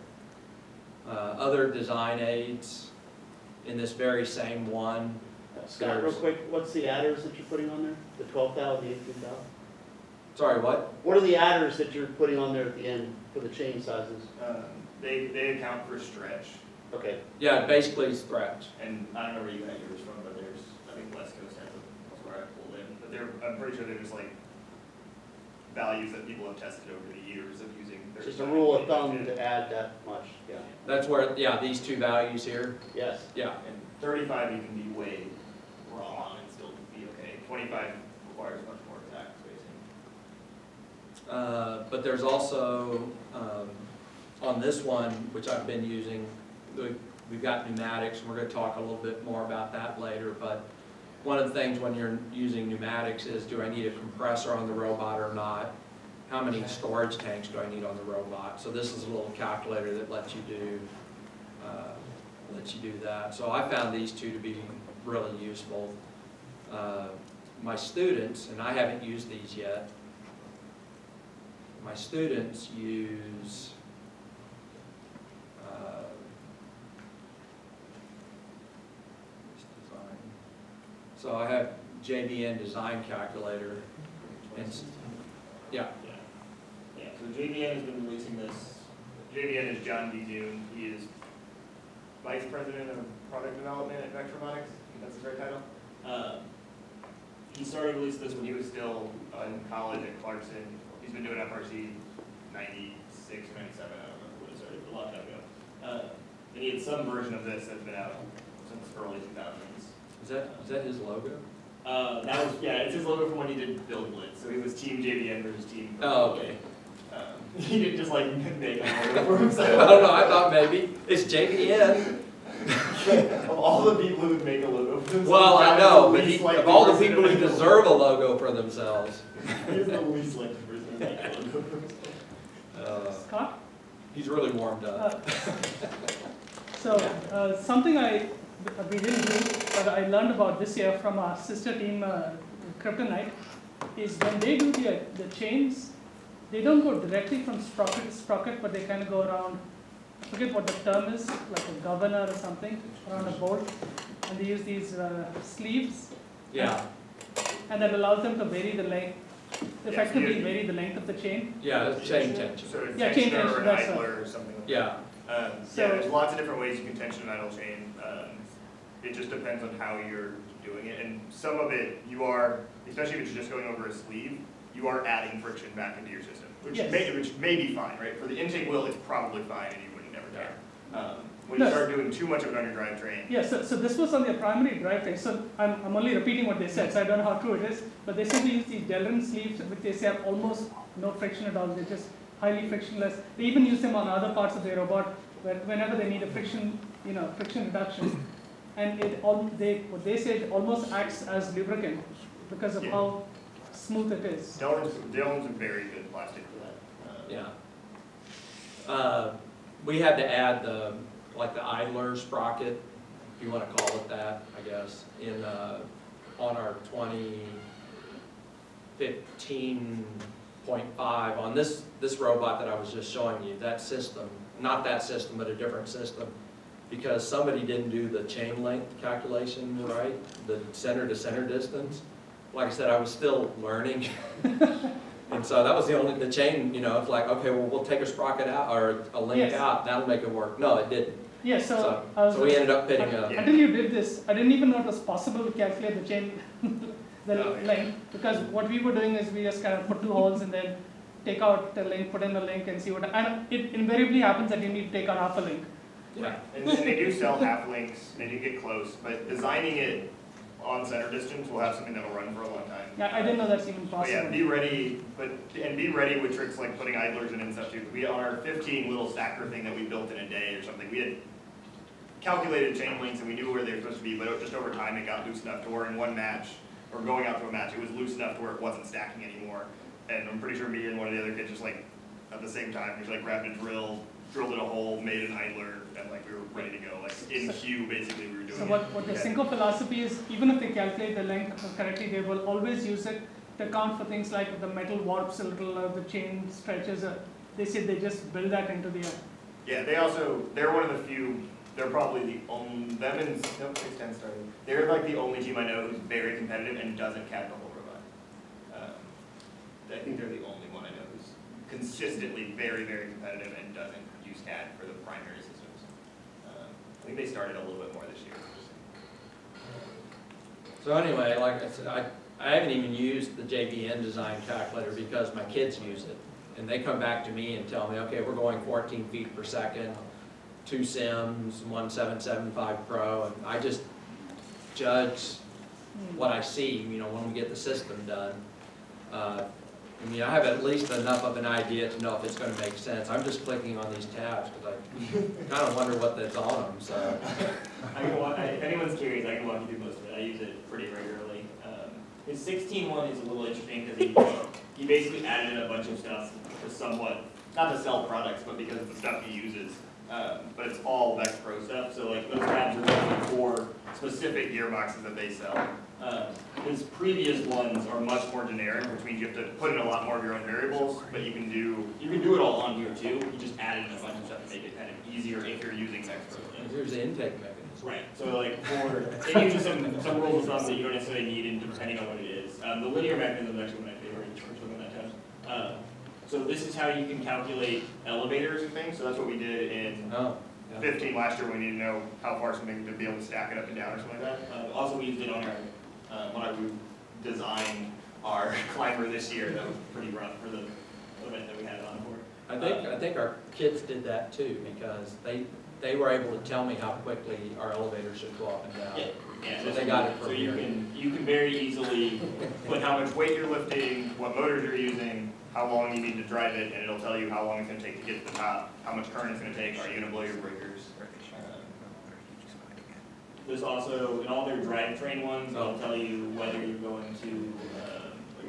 Other design aids in this very same one. Scott, real quick, what's the adders that you're putting on there? The 12,000, the 18,000? Sorry, what? What are the adders that you're putting on there at the end for the chain sizes? They account for stretch. Okay. Yeah, basically stretch. And I don't know where you got yours from, but there's, I think West Coast has it, that's where I pulled in. But I'm pretty sure they're just like values that people have tested over the years of using. Just a rule of thumb to add that much, yeah. That's where, yeah, these two values here. Yes. Yeah. And 35 you can be way wrong and still be okay. 25 requires much more exact spacing. But there's also, on this one, which I've been using, we've got pneumatics, and we're going to talk a little bit more about that later, but one of the things when you're using pneumatics is, do I need a compressor on the robot or not? How many storage tanks do I need on the robot? So this is a little calculator that lets you do that. So I found these two to be really useful. My students, and I haven't used these yet, my students use this design. So I have JVN design calculator, and yeah. Yeah, so JVN has been releasing this. JVN is John D. Dune. He is Vice President of Product Development at Vectromotics. That's his right title. He started releasing this when he was still in college at Clarkson. He's been doing FRC 96 or 97, I don't remember when it started, a long time ago. And he had some version of this that's been out since early 2000s. Is that his logo? That was, yeah, it's his logo from when he did Build Blitz. So he was Team JVN versus Team. Oh, okay. He didn't just like make a logo for himself. I don't know, I thought maybe. It's JVN. Of all the people who would make a logo for themselves. Well, I know, but he's of all the people who deserve a logo for themselves. He's the least likely person to make a logo for Scott? He's really warmed up. So, something we didn't do, but I learned about this year from our sister team, Kryptonite, is when they do the chains, they don't go directly from sprocket to sprocket, but they kind of go around, I forget what the term is, like a governor or something, around a bolt, and they use these sleeves. Yeah, And that allows them to vary the length, effectively vary the length of the chain. yeah, it's chain tension. So a Yeah, chain tensioner or tension, an that's idler or something like that. Yeah, Yeah, there's lots of different ways you can tension an idle chain. It just depends on how you're doing it, and some of it, you are, especially if it's just going over a sleeve, you are adding friction back into your system, which Yes. may be fine, right? For the intake wheel, it's probably fine, and you wouldn't never care. When No. you start doing too much of it on your drivetrain, Yeah, so this was on their primary drivetrain, so I'm only repeating what they said, so I don't know how true it is, but they said they use these Delrin sleeves, which they say are almost no friction at all, they're just highly frictionless. They even use them on other parts of their robot, whenever they need a friction reduction. And what they say, it almost acts as lubricant because of how smooth it is. Delrin's a very good plastic for that. yeah. We had to add the idler sprocket, if you want to call it that, I guess, on our 2015.5, on this robot that I was just showing you, that system, not that system, but a different system, because somebody didn't do the chain length calculation right, the center to center distance. Like I said, I was still learning. And so that was the chain, it's like, okay, well, we'll take a sprocket out or a link out, that'll make it work. No, it didn't. Yeah, So we ended up pitting until you did this, I didn't even know it was possible to calculate the chain, the length, because what we were doing is we just kind of put two holes and then take out the link, put in the link and see and it invariably happens that you need to take out half a link. Yeah. And they do sell half links, they do get close, but designing it on center distance will have something that'll run for a long time. Yeah, I didn't know that's even possible. But yeah, be ready with tricks like putting idlers in and stuff too. We, on our 15 little stacker thing that we built in a day or something, we had calculated chain links and we knew where they were supposed to be, but just over time it got loose enough to where in one match, or going out to a match, it was loose enough to where it wasn't stacking anymore. And I'm pretty sure me and one of the other kids just like, at the same time, just like grabbed a drill, drilled in a hole, made an idler, and like we were ready to go. Like in queue, basically, we were doing So it. what the Synco philosophy is, even if they calculate the length correctly, they will always use it to account for things like the metal warps a little, or the chain stretches. They say they just build that into the. Yeah, they're one of the few. They're probably the only, them and 610 started. They're like the only team I know who's very competitive and doesn't CAD the whole robot. I think they're the only one I know who's consistently very, very competitive and doesn't use CAD for the primary systems. I think they started a little bit more this year. So anyway, like I said, I haven't even used the JVN design calculator because my kids use it. And they come back to me and tell me, okay, we're going 14 feet per second, 2 sims, 1775 Pro, and I just judge what I see, when we get the system done. I have at least enough of an idea to know if it's going to make sense. I'm just clicking on these tabs because I kind of wonder what that's on them. So, If anyone's curious, I can walk you through most of it. I use it pretty regularly. His 16 one is a little interesting because he basically added in a bunch of stuff to somewhat, not to sell products, but because of the stuff he uses. But it's all Vex Pro stuff, so like those tabs are only for specific gearboxes that they sell. His previous ones are much more generic, which means you have to put in a lot more of your own variables, but you can do it all on here too. He just added in a bunch of stuff to make it kind of easier if you're using Vex Pro. here's the intake mechanism. Right. So like it uses some rules of thumb that you don't necessarily need depending on what it is. The linear mechanism is actually one of my favorite in terms of that tab. So this is how you can calculate elevators and things. So that's what we did in 15 last year when we needed to know how far something to be able to stack it up and down or something like that. Also we used it on our when I designed our climber this year. That was pretty rough for the event that we had it on for. I think our kids did that too because they were able to tell me how quickly our elevator should go up and down. Yeah, so they got it from so here. you can very easily put how much weight you're lifting, what motors you're using, how long you need to drive it, and it'll tell you how long it's going to take to get to the top, how much current it's going to take, are you going to blow your breakers. There's also, in all their drivetrain ones, it'll tell you whether you're going to, you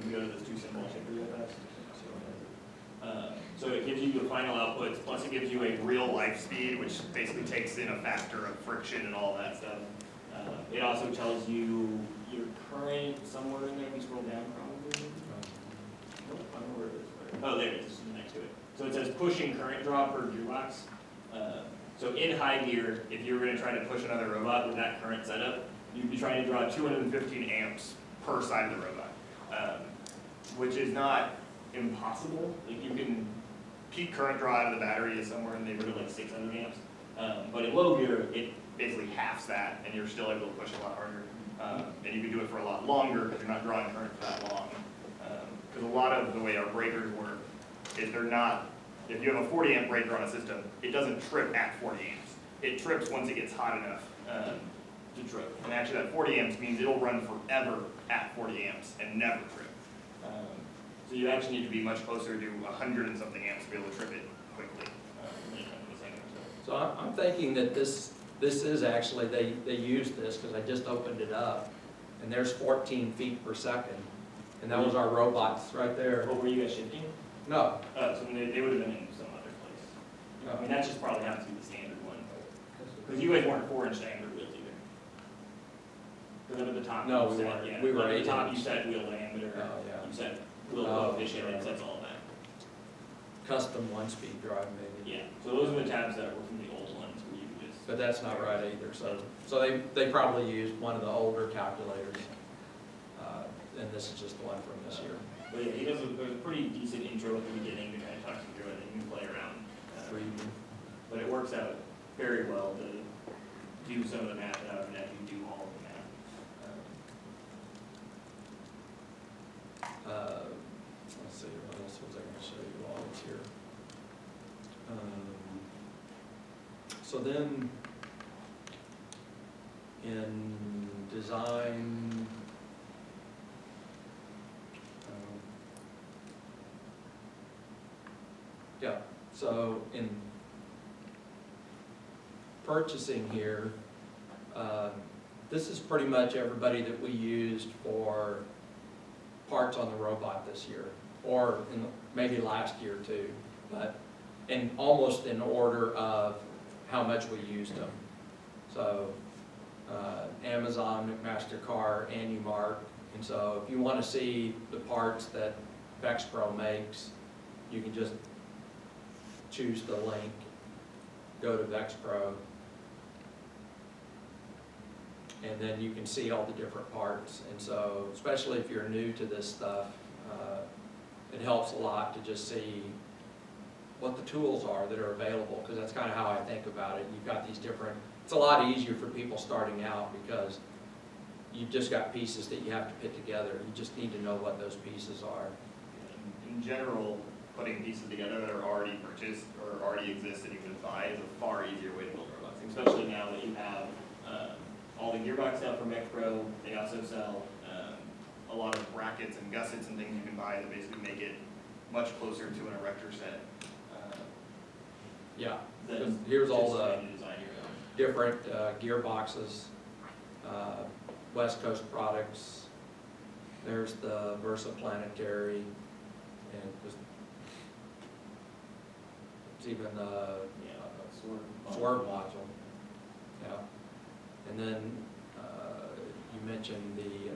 can go to this 2 symbol checker real fast. So it gives you give you a final output, plus it gives you a real life speed, which basically takes in a factor of friction and all that stuff. It also tells you your current, somewhere in there, if you scroll down probably. Nope, I don't know where it is. Oh, there it is, it's next to it. So it says pushing current draw per gearbox. So in high gear, if you were going to try to push another robot with that current setup, you'd be trying to draw 215 amps per side of the robot, which is not impossible. Like you can peak current draw out of the battery is somewhere in the neighborhood of like 600 amps. But in low gear, it basically halves that, and you're still able to push a lot harder. And you can do it for a lot longer because you're not drawing current for that long. Because a lot of the way our breakers work is they're not, if you have a 40 amp breaker on a system, it doesn't trip at 40 amps. It trips once it gets hot enough to trip. And actually that 40 amps means it'll run forever at 40 amps and never trip. So you actually need to be much closer to 100 and something amps to be able to trip it quickly. So I'm thinking that this is actually, they use this, because I just opened it up, and there's 14 feet per second, and that was our robots right there. What were you guys shifting? No. So they would have been in some other place. I mean, that just probably happens to be the standard one. Because you guys weren't 4-inch diameter wheels either. Because up at the top, No, you we set, weren't. yeah, We were up at the top 8-inch. you set wheel diameter, Oh, yeah. you set wheel Oh, coefficient, right. and sets all that. Custom one-speed drive maybe. Yeah, so those are the tabs that were from the old ones where you just. But that's not right either, so they probably used one of the older calculators. And this is just the one from this year. But yeah, there's a pretty decent intro at the beginning to kind of talk you through it, and you can play around. But it works out very well to do some of the math out and actually do all of the math. Let's see, what else was I going to show you while it's here? So then, in design, yeah, so in purchasing here, this is pretty much everybody that we used for parts on the robot this year, or maybe last year too, but almost in order of how much we used them. So Amazon, McMaster-Carr, Mark, and so if you want to see the parts that VexPro makes, you can just choose the link, go to VexPro, and then you can see all the different parts. And so, especially if you're new to this stuff, it helps a lot to just see what the tools are that are available, because that's kind of how I think about it. You've got these different, it's a lot easier for people starting out because you've just got pieces that you have to put together. You just need to know what those pieces are. In general, putting pieces together that are already purchased or already exist that you can buy is a far easier way to build robots, especially now that you have all the gearbox stuff from VexPro. They also sell a lot of brackets and gussets and things you can buy that basically make it much closer to an erector set. Yeah, That's here's all just the how you design your own. different gearboxes, West Coast products. There's the Versa Planetary, and just, it's even the swerve module. Yeah, and then you mentioned the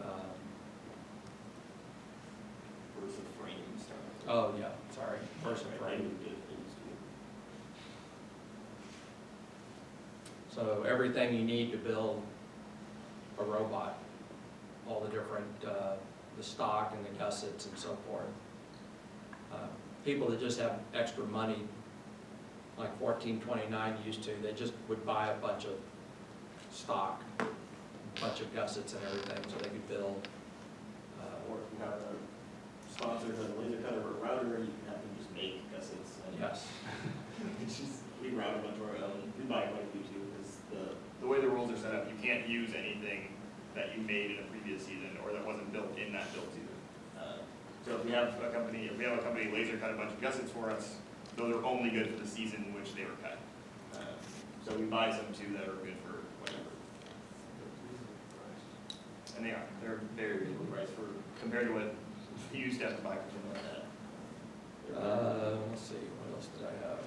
Versa frame stuff. oh yeah, sorry, Versa frame. So everything you need to build a robot, all the different, the stock and the gussets and so forth. People that just have extra money, like 1429 used to, they just would buy a bunch of stock, a bunch of gussets and everything so they could build. Or if you have a sponsor for the laser cutter or router, you can have them just make gussets. Yes. We route a bunch of our own. We buy quite a few too, because the way the rules are set up, you can't use anything that you made in a previous season or that wasn't built in that build season. So if we have a company laser cut a bunch of gussets for us, those are only good for the season in which they were cut. So we buy some too that are good for whatever. And they're very reasonable price compared to what you used to have to buy for something like that. Let's see, what else did I have?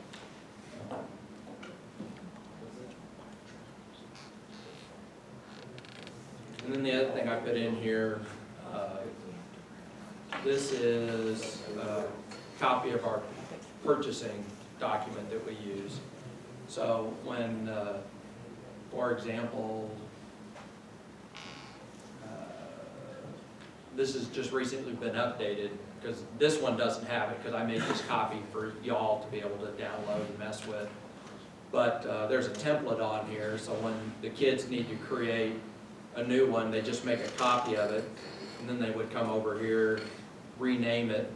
And then the other thing I put in here, this is a copy of our purchasing document that we use. So when, for example, this has just recently been updated, because this one doesn't have it, because I made this copy for y'all to be able to download and mess with. But there's a template on here, so when the kids need to create a new one, they just make a copy of it, and then they would come over here, rename it.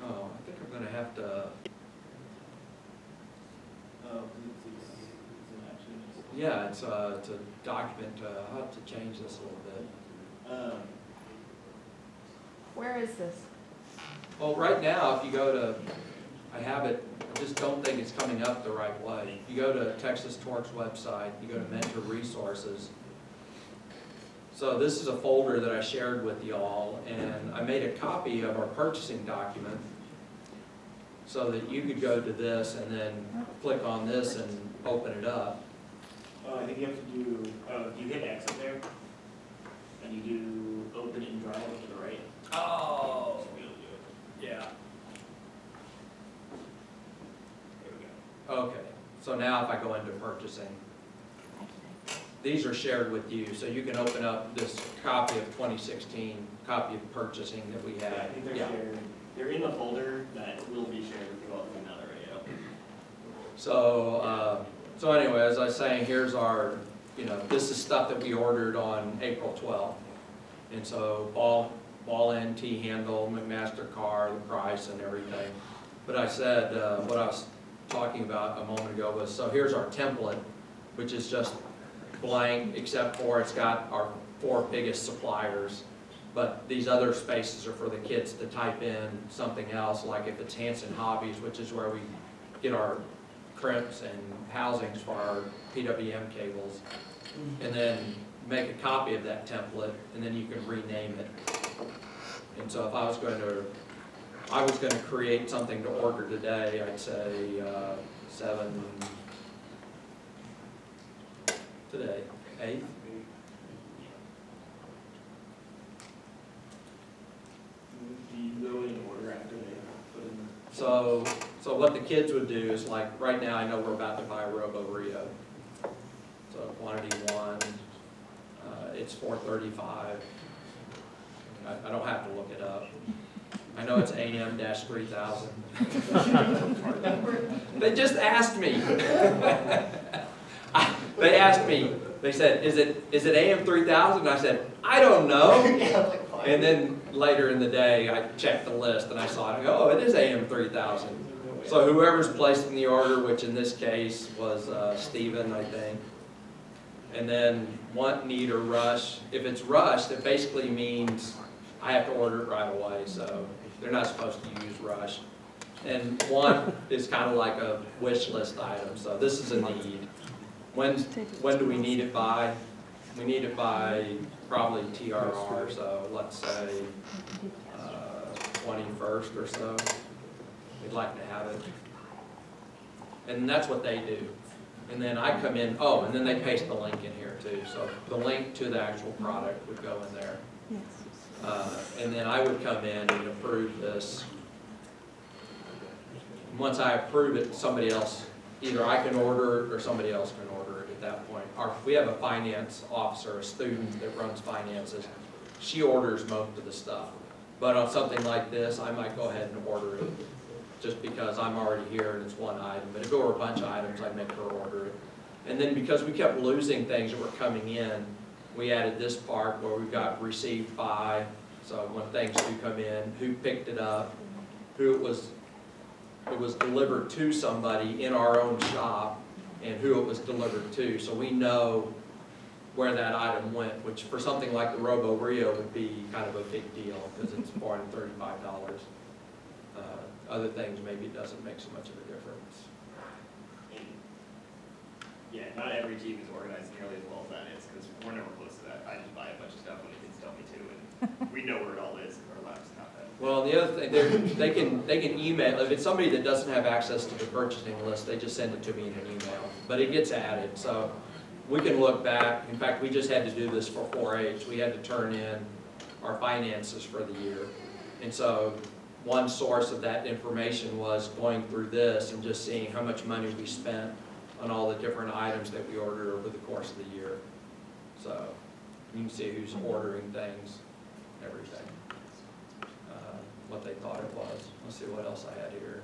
Oh, I think I'm gonna have to, yeah, it's a document, I'll have to change this a little bit. Where is this? Well, right now, if you go to, I have it, I just don't think it's coming up the right way. You go to Texas Torque's website, you go to Mentor Resources. So this is a folder that I shared with y'all, and I made a copy of our purchasing document so that you could go to this and then click on this and open it up. I think you have to do, you hit X up there, and you do open in Drive to the right. Oh, yeah. There we go. Okay, so now if I go into purchasing, these are shared with you, so you can open up this copy of 2016, copy of purchasing that we Yeah, I had. think they're shared. They're in the folder that will be shared with you all now they're already out. So anyway, as I was saying, here's our, this is stuff that we ordered on April 12th. And so ball end, T-handle, McMaster car, the price and everything. But I said, what I was talking about a moment ago was, so here's our template, which is just blank, except for it's got our 4 biggest suppliers. But these other spaces are for the kids to type in something else, like if it's Hanson Hobbies, which is where we get our crimps and housings for our PWM cables. And then make a copy of that template, and then you can rename it. And so if I was going to create something to order today, I'd say 7, today, 8. Do you go in order after they put in the... So what the kids would do is, like, right now I know we're about to buy a Robo Rio. So quantity 1, it's $435. I don't have to look it up. I know it's AM-3000. They just asked me. They asked me, they said, is it AM-3000? I said, I don't know. And then later in the day, I checked the list and I saw it. I go, oh, it is AM-3000. So whoever's placing the order, which in this case was Steven, I think. And then want, need, or rush. If it's rushed, it basically means I have to order it right away. So they're not supposed to use rush. And want is kind of like a wish list item. So this is a need. When do we need it by? We need it by probably TRR, so let's say 21st or so. We'd like to have it. And that's what they do. And then I come in, oh, and then they paste the link in here too. So the link to the actual product would go in there. And then I would come in and approve this. And once I approve it, somebody else, either I can order it or somebody else can order it at that point. We have a finance officer, a student that runs finances. She orders most of the stuff. But on something like this, I might go ahead and order it just because I'm already here and it's one item. But if it were a bunch of items, I'd make her order it. And then because we kept losing things that were coming in, we added this part where we've got received by. So when things do come in, who picked it up, who it was delivered to somebody in our own shop, and who it was delivered to. So we know where that item went, which for something like the Robo Rio would be kind of a big deal because it's $435. Other things, maybe it doesn't make so much of a difference. Yeah, not every team is organized nearly as well as that is, because we're never close to that. I just buy a bunch of stuff when the kids tell me to, and the other thing, they can email, if it's somebody that doesn't have access to the purchasing list, they just send it to me in an email. But it gets added, so we can look back. In fact, we just had to do this for 4-H. We had to turn in our finances for the year. And so one source of that information was going through this and just seeing how much money we spent on all the different items that we ordered over the course of the year. So you can see who's ordering things, everything, what they thought it was. Let's see what else I had here.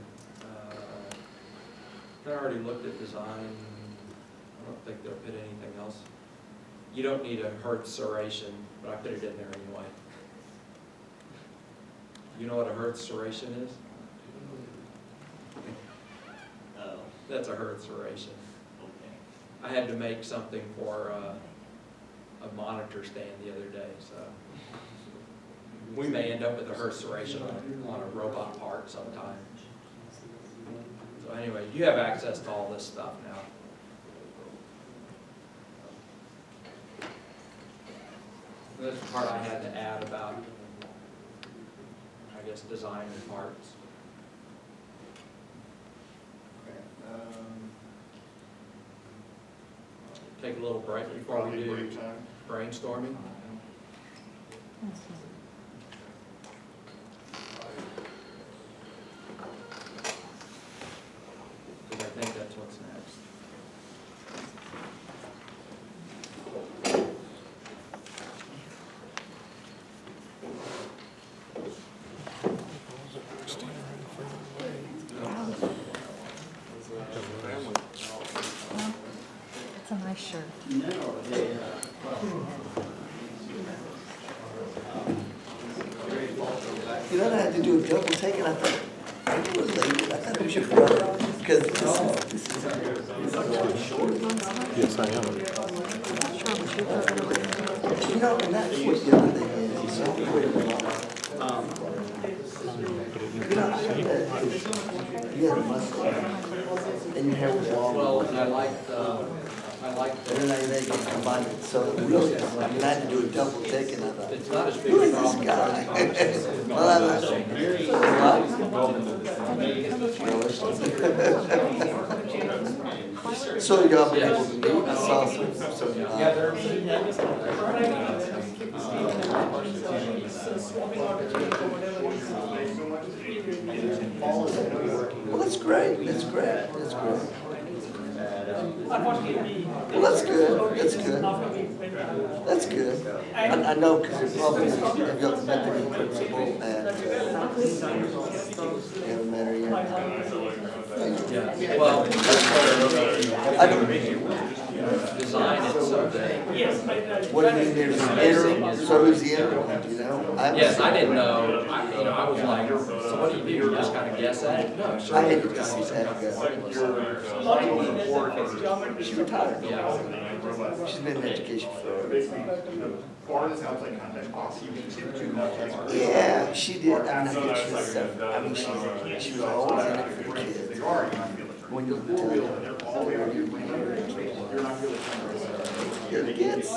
I already looked at design. I don't think they'll put anything else. You don't need a Hertz serration, but I put it in there anyway. You know what a Hertz serration is? Oh, That's a Hertz serration. okay. I had to make something for a monitor stand the other day, so we may end up with a Hertz serration on a robot part sometime. So anyway, you have access to all this stuff now. That's the part I had to add about, I guess, design and parts. Take a little break before we do brainstorming. Because I think that's what's next. It's a nice shirt. You know, I had to do a double take, and I thought, are you related? I thought it was your brother, because this is short. Yes, I am. You know, and that's what the other thing is, you know, you had a mustache, and your hair was long. Well, and I like And then they combined it, so really, I mean, I had to do a double take, and I thought, it's not as big who a is this problem. guy? Well, so y'all been able to meet, I saw some well, that's great, that's great, that's great. Well, that's good, that's good. That's good. I know, because it probably, have you met the new principal and haven't met her yet? Yeah, well, that's I don't, design it so that. what do you mean, there's an interim, so who's the interim, you know? Yes, I didn't know, I was like, so what do you do, you just kind of guess at it? No, sure. I hate to see that go. She retired. Yeah. She's been in education for. Yeah, she did. I mean, I think she's, I mean, she was always in it for the kids. When you tell her, your kids,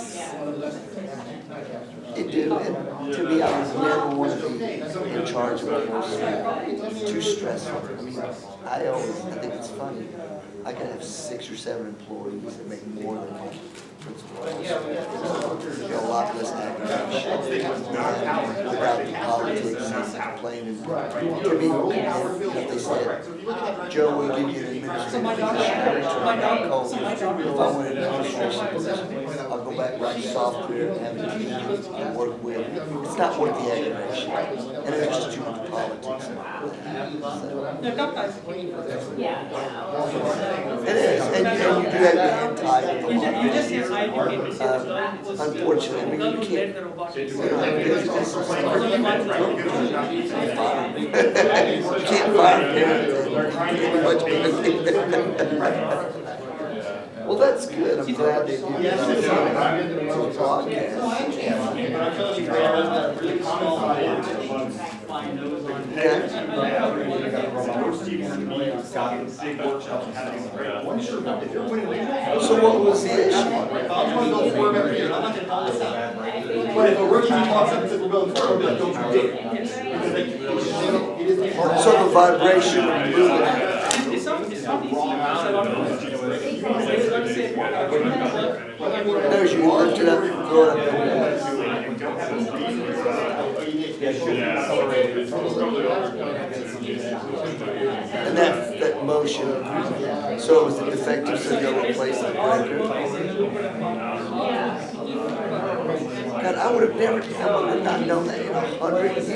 you do. And to me, I was never want to be in charge of a person. It's too stressful. I mean, I think it's funny. I could have 6 or 7 employees that make more than my principal. You know, a lot less aggravation. Without the politics and complaining. To me, if they said, Joe, we'll give you an administrative position. If I want an administration position, I'll go back, write software, and have a team and work with. It's not worth the aggravation. And it's just too much politics. It is, and you do have your hand tied with the law. Unfortunately, I mean, you can't. You can't fire parents and much well, that's good. I'm glad they do that. So what was the issue? But if a rookie walks up and says, we're building 4, we'll be like, don't you dare. sort of vibration when you move it. There's you, lift it up, throw it up. And that motion, so it was defective, so you'll replace the breaker. God, I would have never, I would have not known that in 100 years.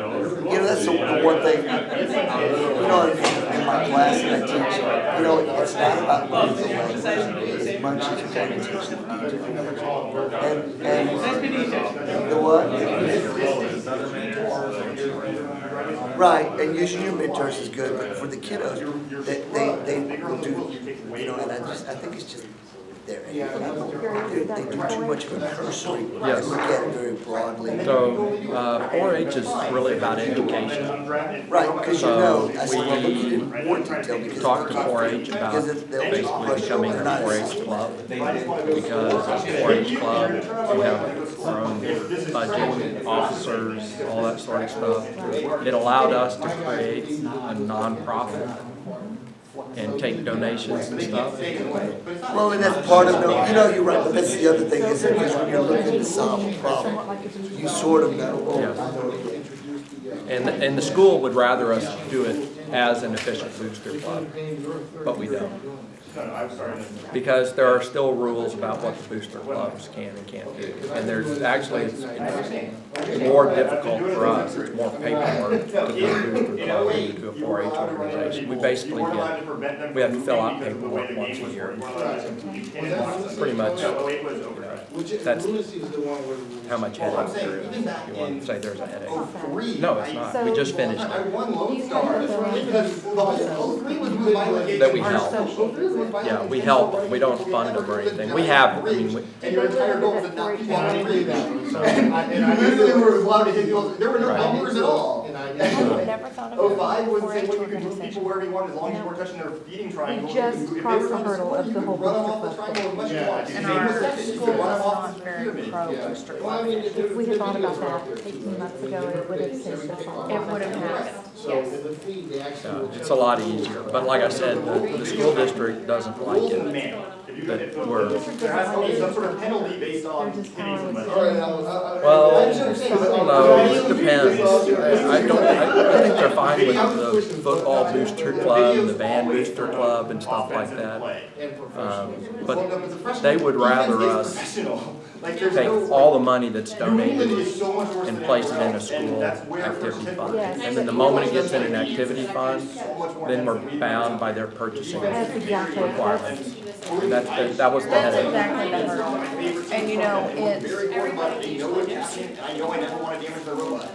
You know, that's the one thing, you know, in my class that I teach, you know, it's not about learning the language as much as you're trying to teach the people. And the what? Right, and using your mentors is good, but for the kiddos, they will do, you know, and I think it's just, they do too much of a cursory, they Yes. look at it very broadly. So, 4-H is really about education. Right, because you So know, I said, well, look, you we didn't want detail because talked to 4-H about basically becoming a 4-H club. Because as a 4-H club, we have our own budget, officers, all that sort of stuff. It allowed us to create a nonprofit and take donations and stuff. Well, and that's part of, you know, you're right, but that's the other thing, is because when you're looking to solve a problem, you sort of know. Yes. And the school would rather us do it as an official booster club, but we don't. Because there are still rules about what the booster clubs can and can't do. And there's actually, it's more difficult for us, it's more paperwork to do a booster club than to do a 4-H organization. We basically we have to fill out paperwork once a year. Pretty much, you know, that's how much headache there is. You want to say there's a headache. No, it's not. We just finished it. That we help. Yeah, we help, we don't fund them or anything. We have, I mean, And your entire goal was to not keep on doing that. And I literally was allowed to hit people, there were no numbers at all. And I never thought of 05 was saying, well, you can move people wherever you want as long as you weren't touching their feeding triangle. We just If they crossed were the trying to hurdle support of you, the you whole could run them off booster the triangle as much as you want. And If our they were second, you could run them off the pyramid. If we had thought about that 18 months ago, it would have saved us a lot. It would have happened. Yes. it's a lot easier. But like I said, the school district doesn't like it. That we're, There has to be some sort of penalty based on hitting somebody. well, I don't know, it depends. I think they're fine with the football booster club, the band booster club and stuff like that. But they would rather us take all the money that's donated and place it in a school activity fund. And then the moment it gets in an activity fund, then we're bound by their purchasing That's exactly, requirements. And that was the that's headache. exactly the hurdle. And you know, it's, Very important about it, you know what, I know I never want to damage the robot,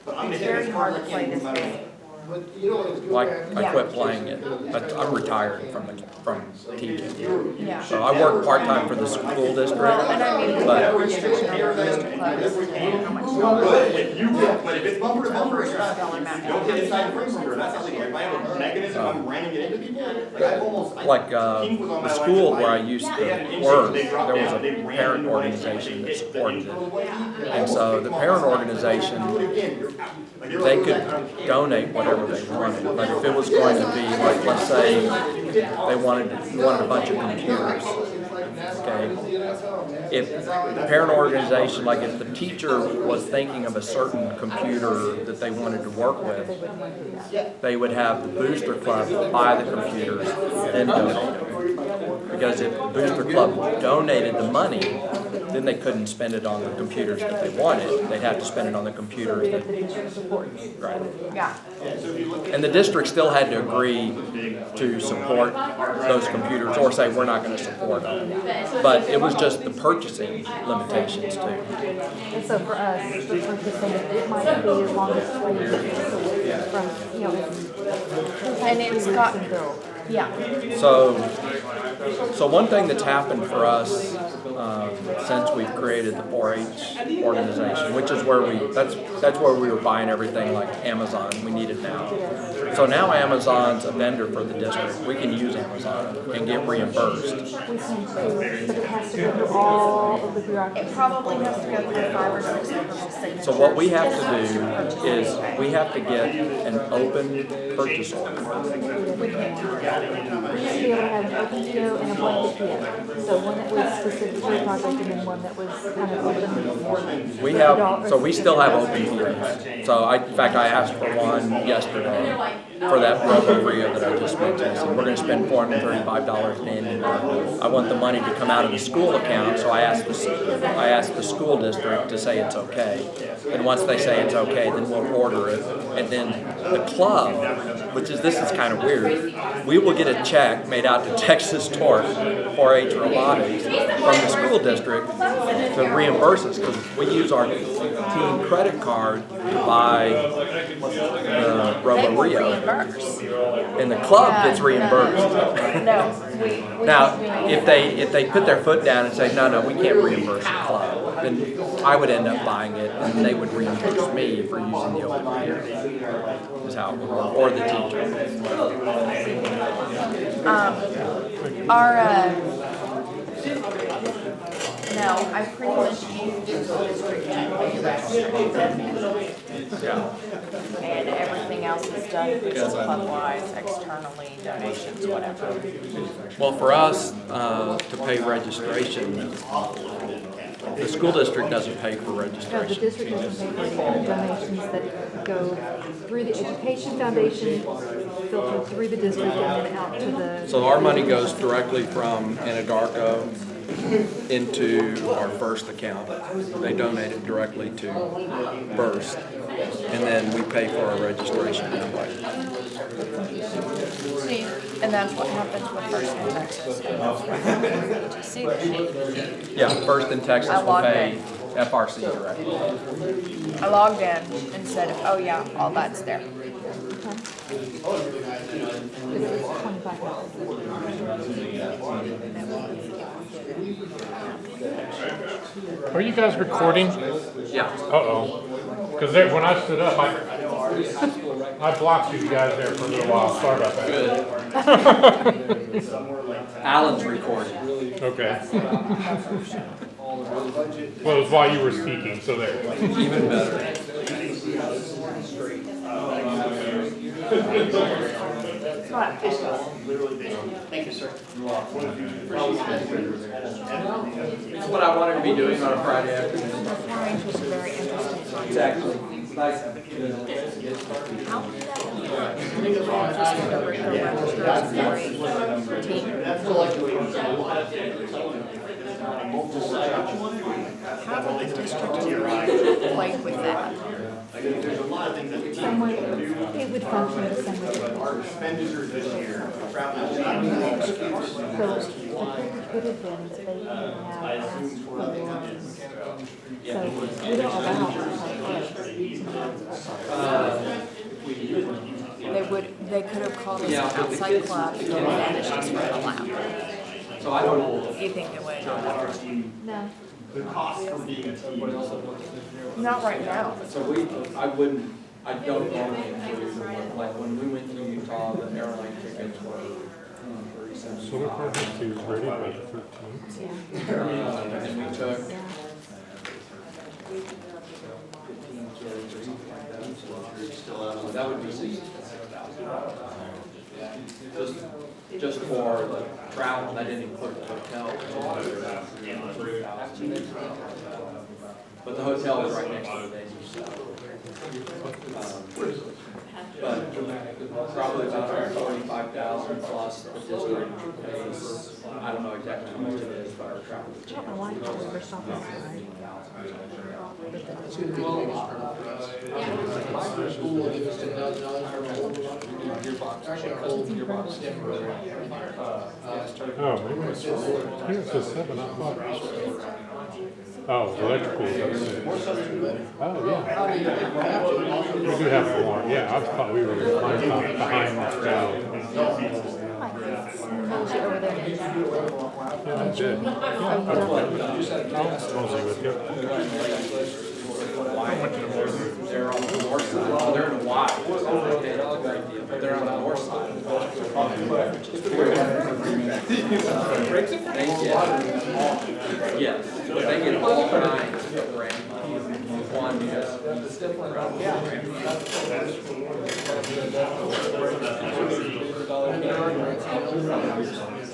but I'm gonna it's hit it very as hard hard as to I play can this no matter game. what. Like, I quit playing it. I'm retired from teaching. Yeah. So I work part-time for the school district, Well, and I mean, but we're booster clubs, how much But if it's bumper to bumper, dollar amount. don't hit inside the frame bumper, that's not legal. If I have a mechanism, I'm ramming it into people, like I've almost. like, the school where I used to work, there was a parent organization that supported it. And so the parent organization, they could donate whatever they wanted, but if it was going to be, like, let's say, they wanted a bunch of computers, okay? If the parent organization, like if the teacher was thinking of a certain computer that they wanted to work with, they would have the booster club buy the computers, then donate them. Because if the booster club donated the money, then they couldn't spend it on the computers that they wanted. They'd have to spend it on the computers that, right. Yeah. And the district still had to agree to support those computers or say, we're not gonna support them. But it was just the purchasing limitations too. And so for us, the purchasing, it might be as long as 3 years from, you know, And it's got, Yeah. So one thing that's happened for us since we've created the 4-H organization, which is where that's where we were buying everything like Amazon. We need it now. So now Amazon's a vendor for the district. We can use Amazon and get reimbursed. We can too, but it has to go through all of the bureaucracy. It probably has to go through 5 or 6 different signatures. So what we have to do is we have to get an open purchase order. We used to be able to have an open PO and a blanket PO. So one that was specific to a project and then one that was kind of open. We have, so we still have open POs. So in fact, I asked for one yesterday for that Robo Rio that I just mentioned. I said, we're gonna spend $435 in. I want the money to come out of the school account, so I asked the school district to say it's okay. And once they say it's okay, then we'll order it. And then the club, this is kind of weird, we will get a check made out to Texas Torque 4-H Robotics from the school district to reimburse us, because we use our team credit card to buy the Robo Rio. And the club gets reimbursed. Now, if they put their foot down and say, no, we can't reimburse the club, then I would end up buying it, and they would reimburse me for using the open Rio. Is how it would work, or the teacher. No, I pretty much used the district to register. Yeah. And everything else is done club-wise, externally, donations, whatever. Well, for us, to pay registration, the school district doesn't pay for No, the registration. district doesn't pay for it. Donations that go through the Education Foundation, filter through the district and then out to the. So our money goes directly from Anadarko into our First account. They donate it directly to First, and then we pay for our registration that way. See, and that's what happens with First in Texas. Did you see the sheet? Yeah, First in Texas I will logged pay in. FRC directly. I logged in and said, oh yeah, all that's there. Are you guys recording? Yeah. Uh-oh. Because when I stood up, I blocked you guys there for a little while. Sorry about that. Good. Alan's recording. Okay. Well, it was while you were speaking, so there. Even better. Thank you, sir. It's what I wanted to be doing on a Friday afternoon. The 4-H was a very interesting project. Exactly. How did that work? Just the register as a 4-H team. How did the district play with that? There's a lot of things that we Somewhere, it would function the same way. our expenditures this year, travel. So, what they could have been is they could have asked for loans. So, we don't allow They could have called us an outside club and managed us for a lap. So I don't know. You think they would? No. The cost for being a team. Not right now. So I don't normally include the one, like when we went to Utah, the airline tickets were $37. So we're perfect to ready by the 13th. And we took 15 kids or something like that. So that would be $67,000. Just for the travel, that didn't include the hotel. But the hotel was right next to the Daisy Center. But probably about $145,000 plus the district pays, I don't know exactly how much it is, but our travel. I don't know why you told me we're stopping right? Oh, maybe it's here's the 7 o'clock. Oh, electrical is upstairs. Oh, yeah. We do have more. Yeah, I thought we were behind the Hold you over there. They're on the north side, well, they're in Hawaii, okay, that's a great deal, but they're on the north side. They get, yes, but they get all kinds of grant money. One, because it's different around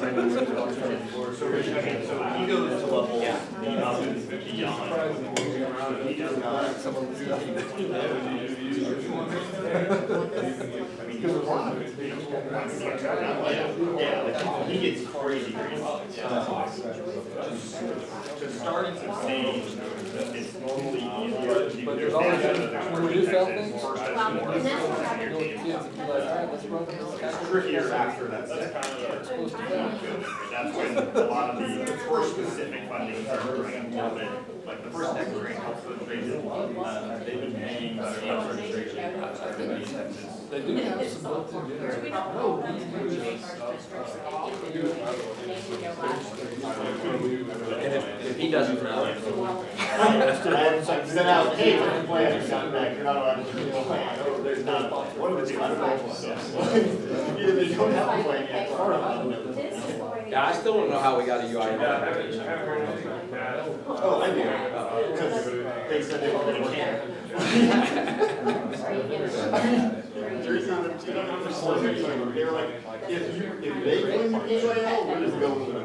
So he goes to level beyond. He just got some of the stuff. Yeah, he gets crazy. To start and sustain, it's normally easier to do. But there's always, when we do fail things, It's trickier after that. That's when a lot of the first specific funding starts bringing a little bit, like the first next grant helps with phasing. They've been paying registration. they do have some built-in And if he doesn't know. I've sent out, hey, different plans, got back, you're not allowed to do a plan. There's not, what do we do? I don't know. Either they don't have a plan yet, or I don't know. Yeah, I still don't know how we got a UI application. Oh, I do. Because they said they were gonna care. They were like, if they win the UIL, we're just going with it.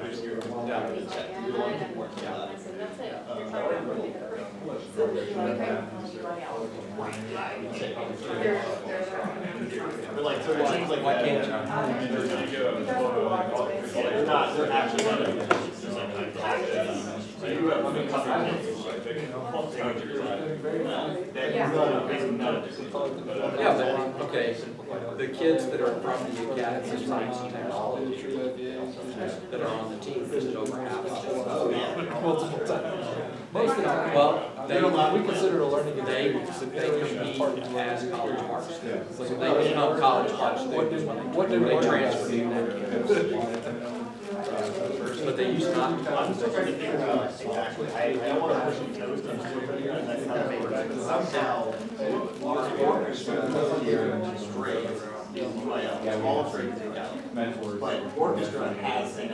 But like, so it seems like. Why can't They're not, they're actually not. Yeah, but, okay, the kids that are from the Academy of Science and Technology that are on the team, visit over half of them. multiple times. Most of the time. Well, We consider a learning they compete as college marks. So they become college marks students when they transfer to that but they used not. I'm still trying to figure out exactly, I don't want to push any toes to them, that's kind of favorite, because somehow, orchestra here straight is UIL, all straight is UIL. But orchestra has an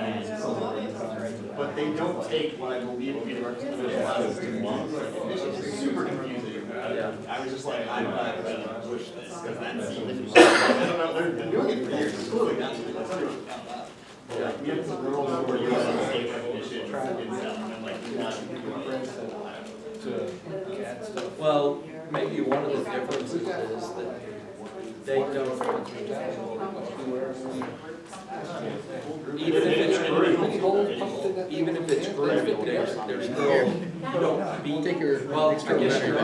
but they don't take what I believe will be the representation classes to one. This is super confusing. I was just like, I'm not gonna push this, because that's, I don't know, they've been doing it for years, it's clearly not, it's not even about that. Yeah, we have some girls who are using state recognition and stuff, and I'm like, you're not Well, maybe one of the differences is that they don't, even if it's group, there's still, you don't beat, well, I guess you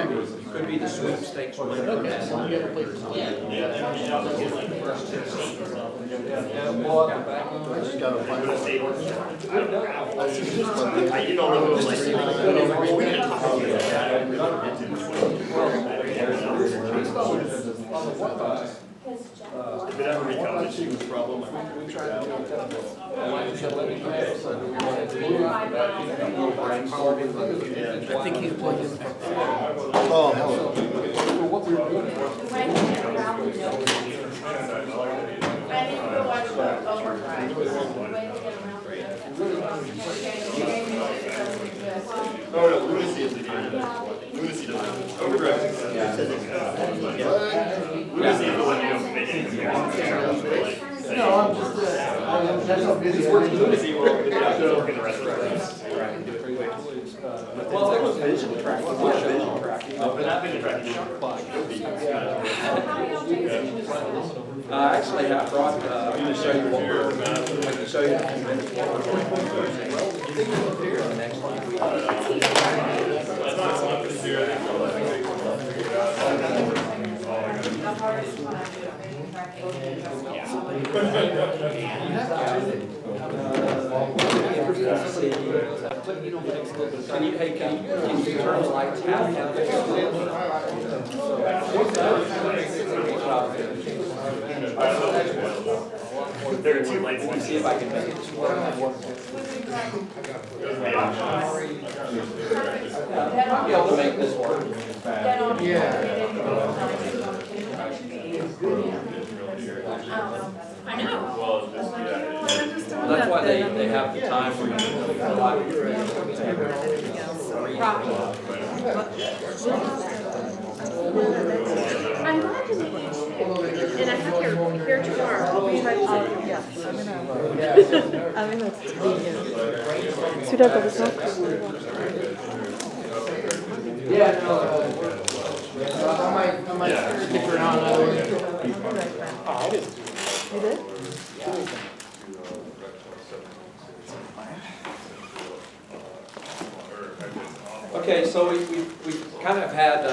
could be the sweepstakes winner. I just got a plan. You don't know, like, we didn't talk about that. If it ever becomes a huge problem, we try to do I think he's playing. Oh, hello. So what we were doing. Oh, no, lunacy is the game. Lunacy doesn't. Overdrive. Lunacy is the one you don't make it. No, I'm just, that's how busy I am. Lunacy will, work in the rest of the class. Well, there was vision tracking, vision tracking. But that vision tracking Actually, I brought, I'm gonna show you what we're, I can show you in a few minutes. Well, you think you'll appear in the next Can you, hey, can you turn the lights half down? There are 2 lights. Let me see if I can make it work. I'll be able to make this work. I know. That's why they have the time where I'm glad to meet you too. And I have your here tomorrow. Yes, I'm gonna meet you. Sweet apple the smoke. Yeah, no, I might stick around. I did. You did? Okay, so we kind of had,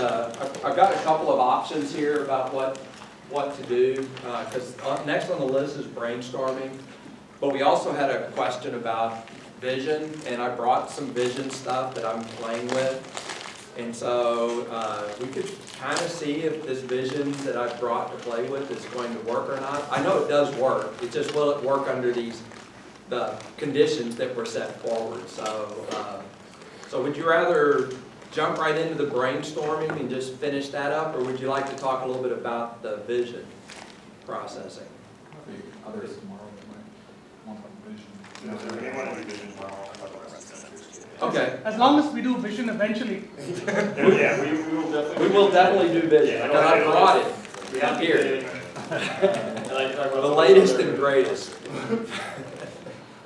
I've got a couple of options here about what to do, because next on the list is brainstorming. But we also had a question about vision, and I brought some vision stuff that I'm playing with. And so we could kind of see if this vision that I've brought to play with is going to work or not. I know it does work, it's just will it work under the conditions that were set forward. So would you rather jump right into the brainstorming and just finish that up, or would you like to talk a little bit about the vision processing? Maybe others tomorrow that might want vision. So we want to do vision tomorrow. I'll talk about that. Okay. As long as we do vision eventually. Yeah, we will definitely. We will definitely do vision, Yeah, because I brought it. We have Here. I like to talk about The latest and greatest.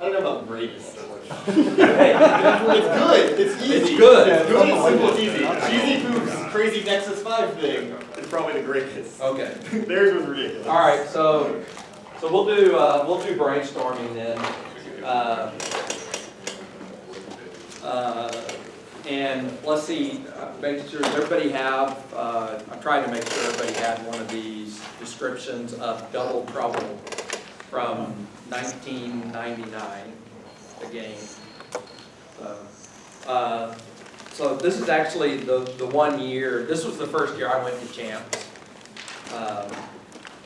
I don't know about greatest. Hey, It's good, it's easy. It's good. It's good, it's simple, it's easy. Cheesy Poop's crazy Nexus 5 thing is probably the greatest. Okay. Theirs was ridiculous. All right, so we'll do brainstorming then. And let's see, making sure, does everybody have, I tried to make sure everybody had one of these descriptions of Double Trouble from 1999, the game. So this is actually the 1 year, this was the first year I went to Champs.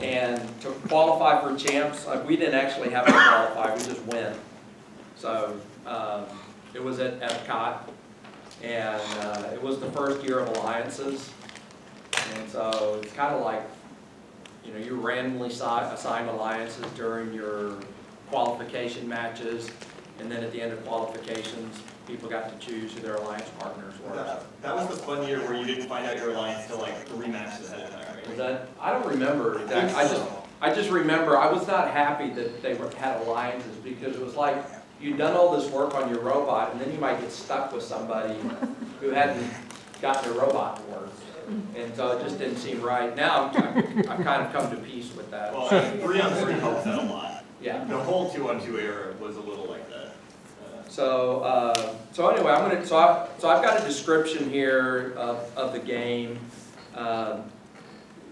And to qualify for Champs, we didn't actually have to qualify, we just went. So it was at Epcot, and it was the first year of alliances. And so it's kind of like, you know, you randomly assign alliances during your qualification matches, and then at the end of qualifications, people got to choose who their alliance partners were. That was the fun year where you didn't find out your alliance till like 3 matches ahead of time, right? Was that, I don't remember exactly. I just remember I was not happy that they had alliances, because it was like you'd done all this work on your robot, and then you might get stuck with somebody who hadn't gotten their robot to work. And so it just didn't seem right. Now I've kind of come to peace with that. Well, 3-on-3 helps that a lot. Yeah. The whole 2-on-2 era was a little like that. So anyway, so I've got a description here of the game.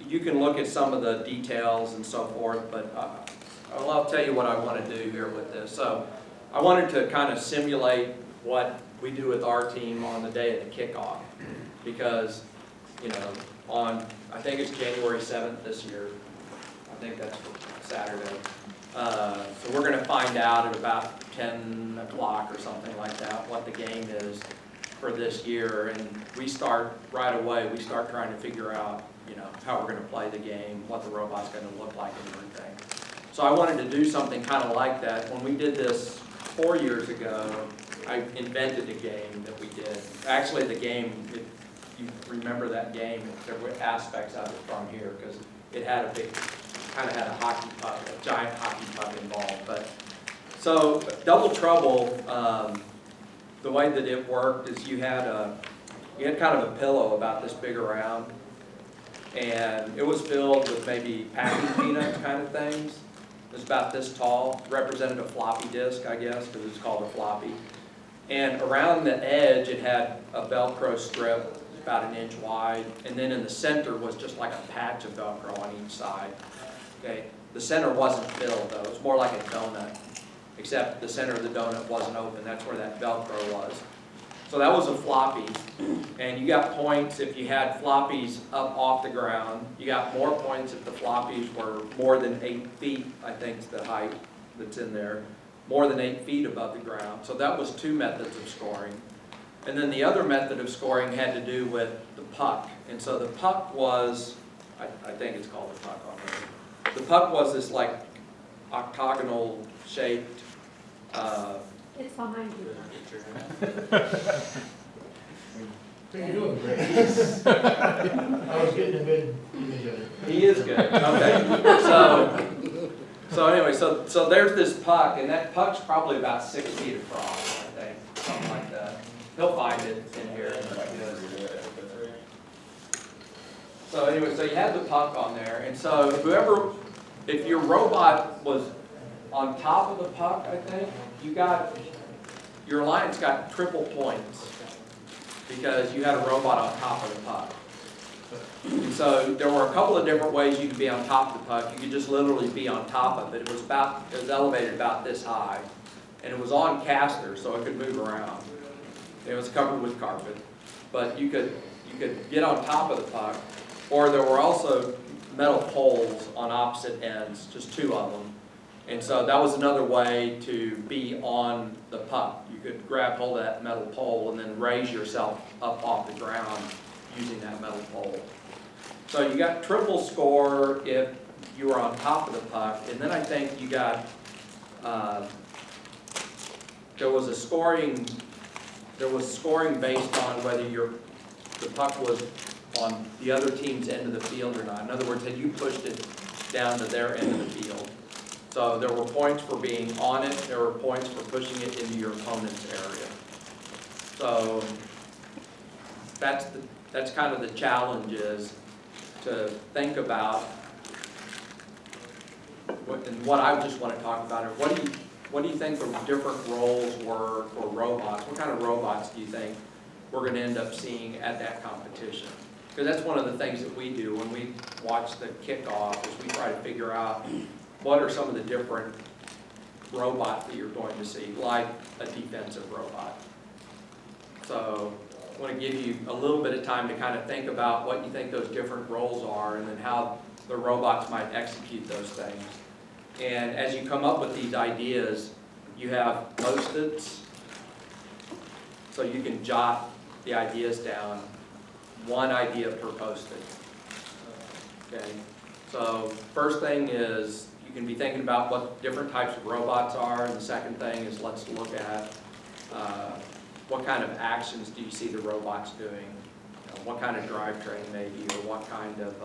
You can look at some of the details and so forth, but I'll tell you what I want to do here with this. So I wanted to kind of simulate what we do with our team on the day of the kickoff, because, you know, I think it's January 7th this year. I think that's Saturday. So we're going to find out at about 10 o'clock or something like that what the game is for this year, and we start right away. We start trying to figure out, you know, how we're going to play the game, what the robot's going to look like, and everything. So I wanted to do something kind of like that. When we did this 4 years ago, I invented a game that we did. Actually, the game, if you remember that game, there were aspects of it from here, because it had a big, kind of had a hockey puck, a giant hockey puck involved. But so Double Trouble, the way that it worked is you had kind of a pillow about this big around, and it was filled with maybe packing peanuts kind of things. It was about this tall, represented a floppy disk, I guess, because it's called a floppy. And around the edge, it had a Velcro strip about 1 inch wide, and then in the center was just like a patch of Velcro on each side. Okay, the center wasn't filled though; it was more like a donut, except the center of the donut wasn't open. That's where that Velcro was. So that was a floppy, and you got points if you had floppies up off the ground. You got more points if the floppies were more than 8 feet, I think is the height. that's in there more than 8 feet above the ground. So that was 2 methods of scoring. And then the other method of scoring had to do with the puck. And so the puck was, I think it's called the puck on there. The puck was this like octagonal shaped, It's behind you. You're doing great. I was getting a good image of it. He is good, okay. So anyway, so there's this puck, and that puck's probably about 6 feet across, I think, something like that. He'll find it in here. So anyway, so you have the puck on there, and so if your robot was on top of the puck, I think, your alliance got triple points because you had a robot on top of the puck. And so there were a couple of different ways you could be on top of the puck. You could just literally be on top of it. It was elevated about this high, and it was on casters, so it could move around. It was covered with carpet, but you could get on top of the puck, or there were also metal poles on opposite ends, just 2 of them. And so that was another way to be on the puck. You could grab hold of that metal pole and then raise yourself up off the ground using that metal pole. So you got triple score if you were on top of the puck, and then I think you got, there was scoring based on whether the puck was on the other team's end of the field or not. In other words, had you pushed it down to their end of the field. So there were points for being on it, there were points for pushing it into your opponent's area. So that's kind of the challenge, is to think about, and what I just want to talk about, is what do you think the different roles were for robots? What kind of robots do you think we're going to end up seeing at that competition? Because that's one of the things that we do when we watch the kickoff, is we try to figure out what are some of the different robots that you're going to see, like a defensive robot. So I want to give you a little bit of time to kind of think about what you think those different roles are, and then how the robots might execute those things. And as you come up with these ideas, you have Post-its, so you can jot the ideas down, 1 idea per Post-it. Okay, so first thing is you can be thinking about what different types of robots are, and the second thing is let's look at what kind of actions do you see the robots doing, what kind of drivetrain maybe, or what kind of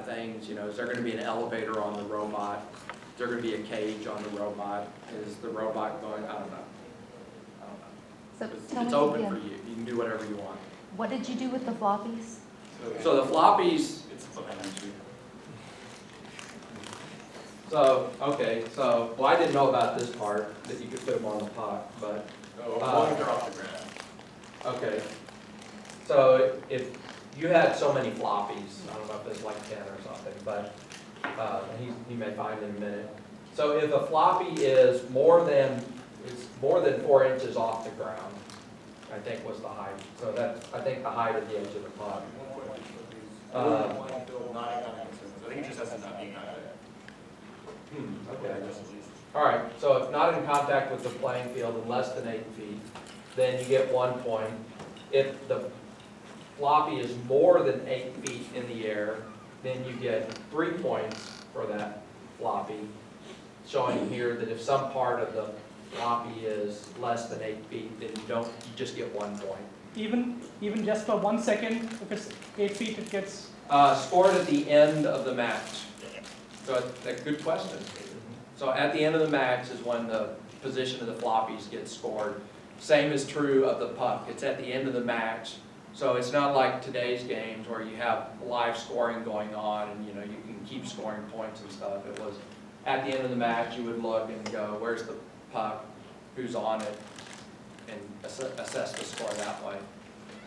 things, is there going to be an elevator on the robot? Is there going to be a cage on the robot? Is the robot going, I don't know. So It's open for you. You can do whatever you want. What did you do with the floppies? So the floppies, well, I didn't know about this part, that you could put them on the puck, but. As long as they're off the ground. Okay. So if you had so many floppies, I don't know if it's like 10 or something, but he may find in a minute. So if a floppy is more than 4 inches off the ground, I think was the height. So that's, I think, the height of the edge of the puck. I think it just has to not be contact. Okay. All right, so if not in contact with the playing field and less than 8 feet, then you get 1 point. If the floppy is more than 8 feet in the air, then you get 3 points for that floppy, showing here that if some part of the floppy is less than 8 feet, then you just get 1 point. Even just for 1 second, if it's 8 feet, it gets scored at the end of the match. So that's a good question. So at the end of the match is when the position of the floppies gets scored. Same is true of the puck. It's at the end of the match. So it's not like today's games where you have live scoring going on and you can keep scoring points and stuff. It was at the end of the match you would look and go, where's the puck, who's on it, and assess the score that way.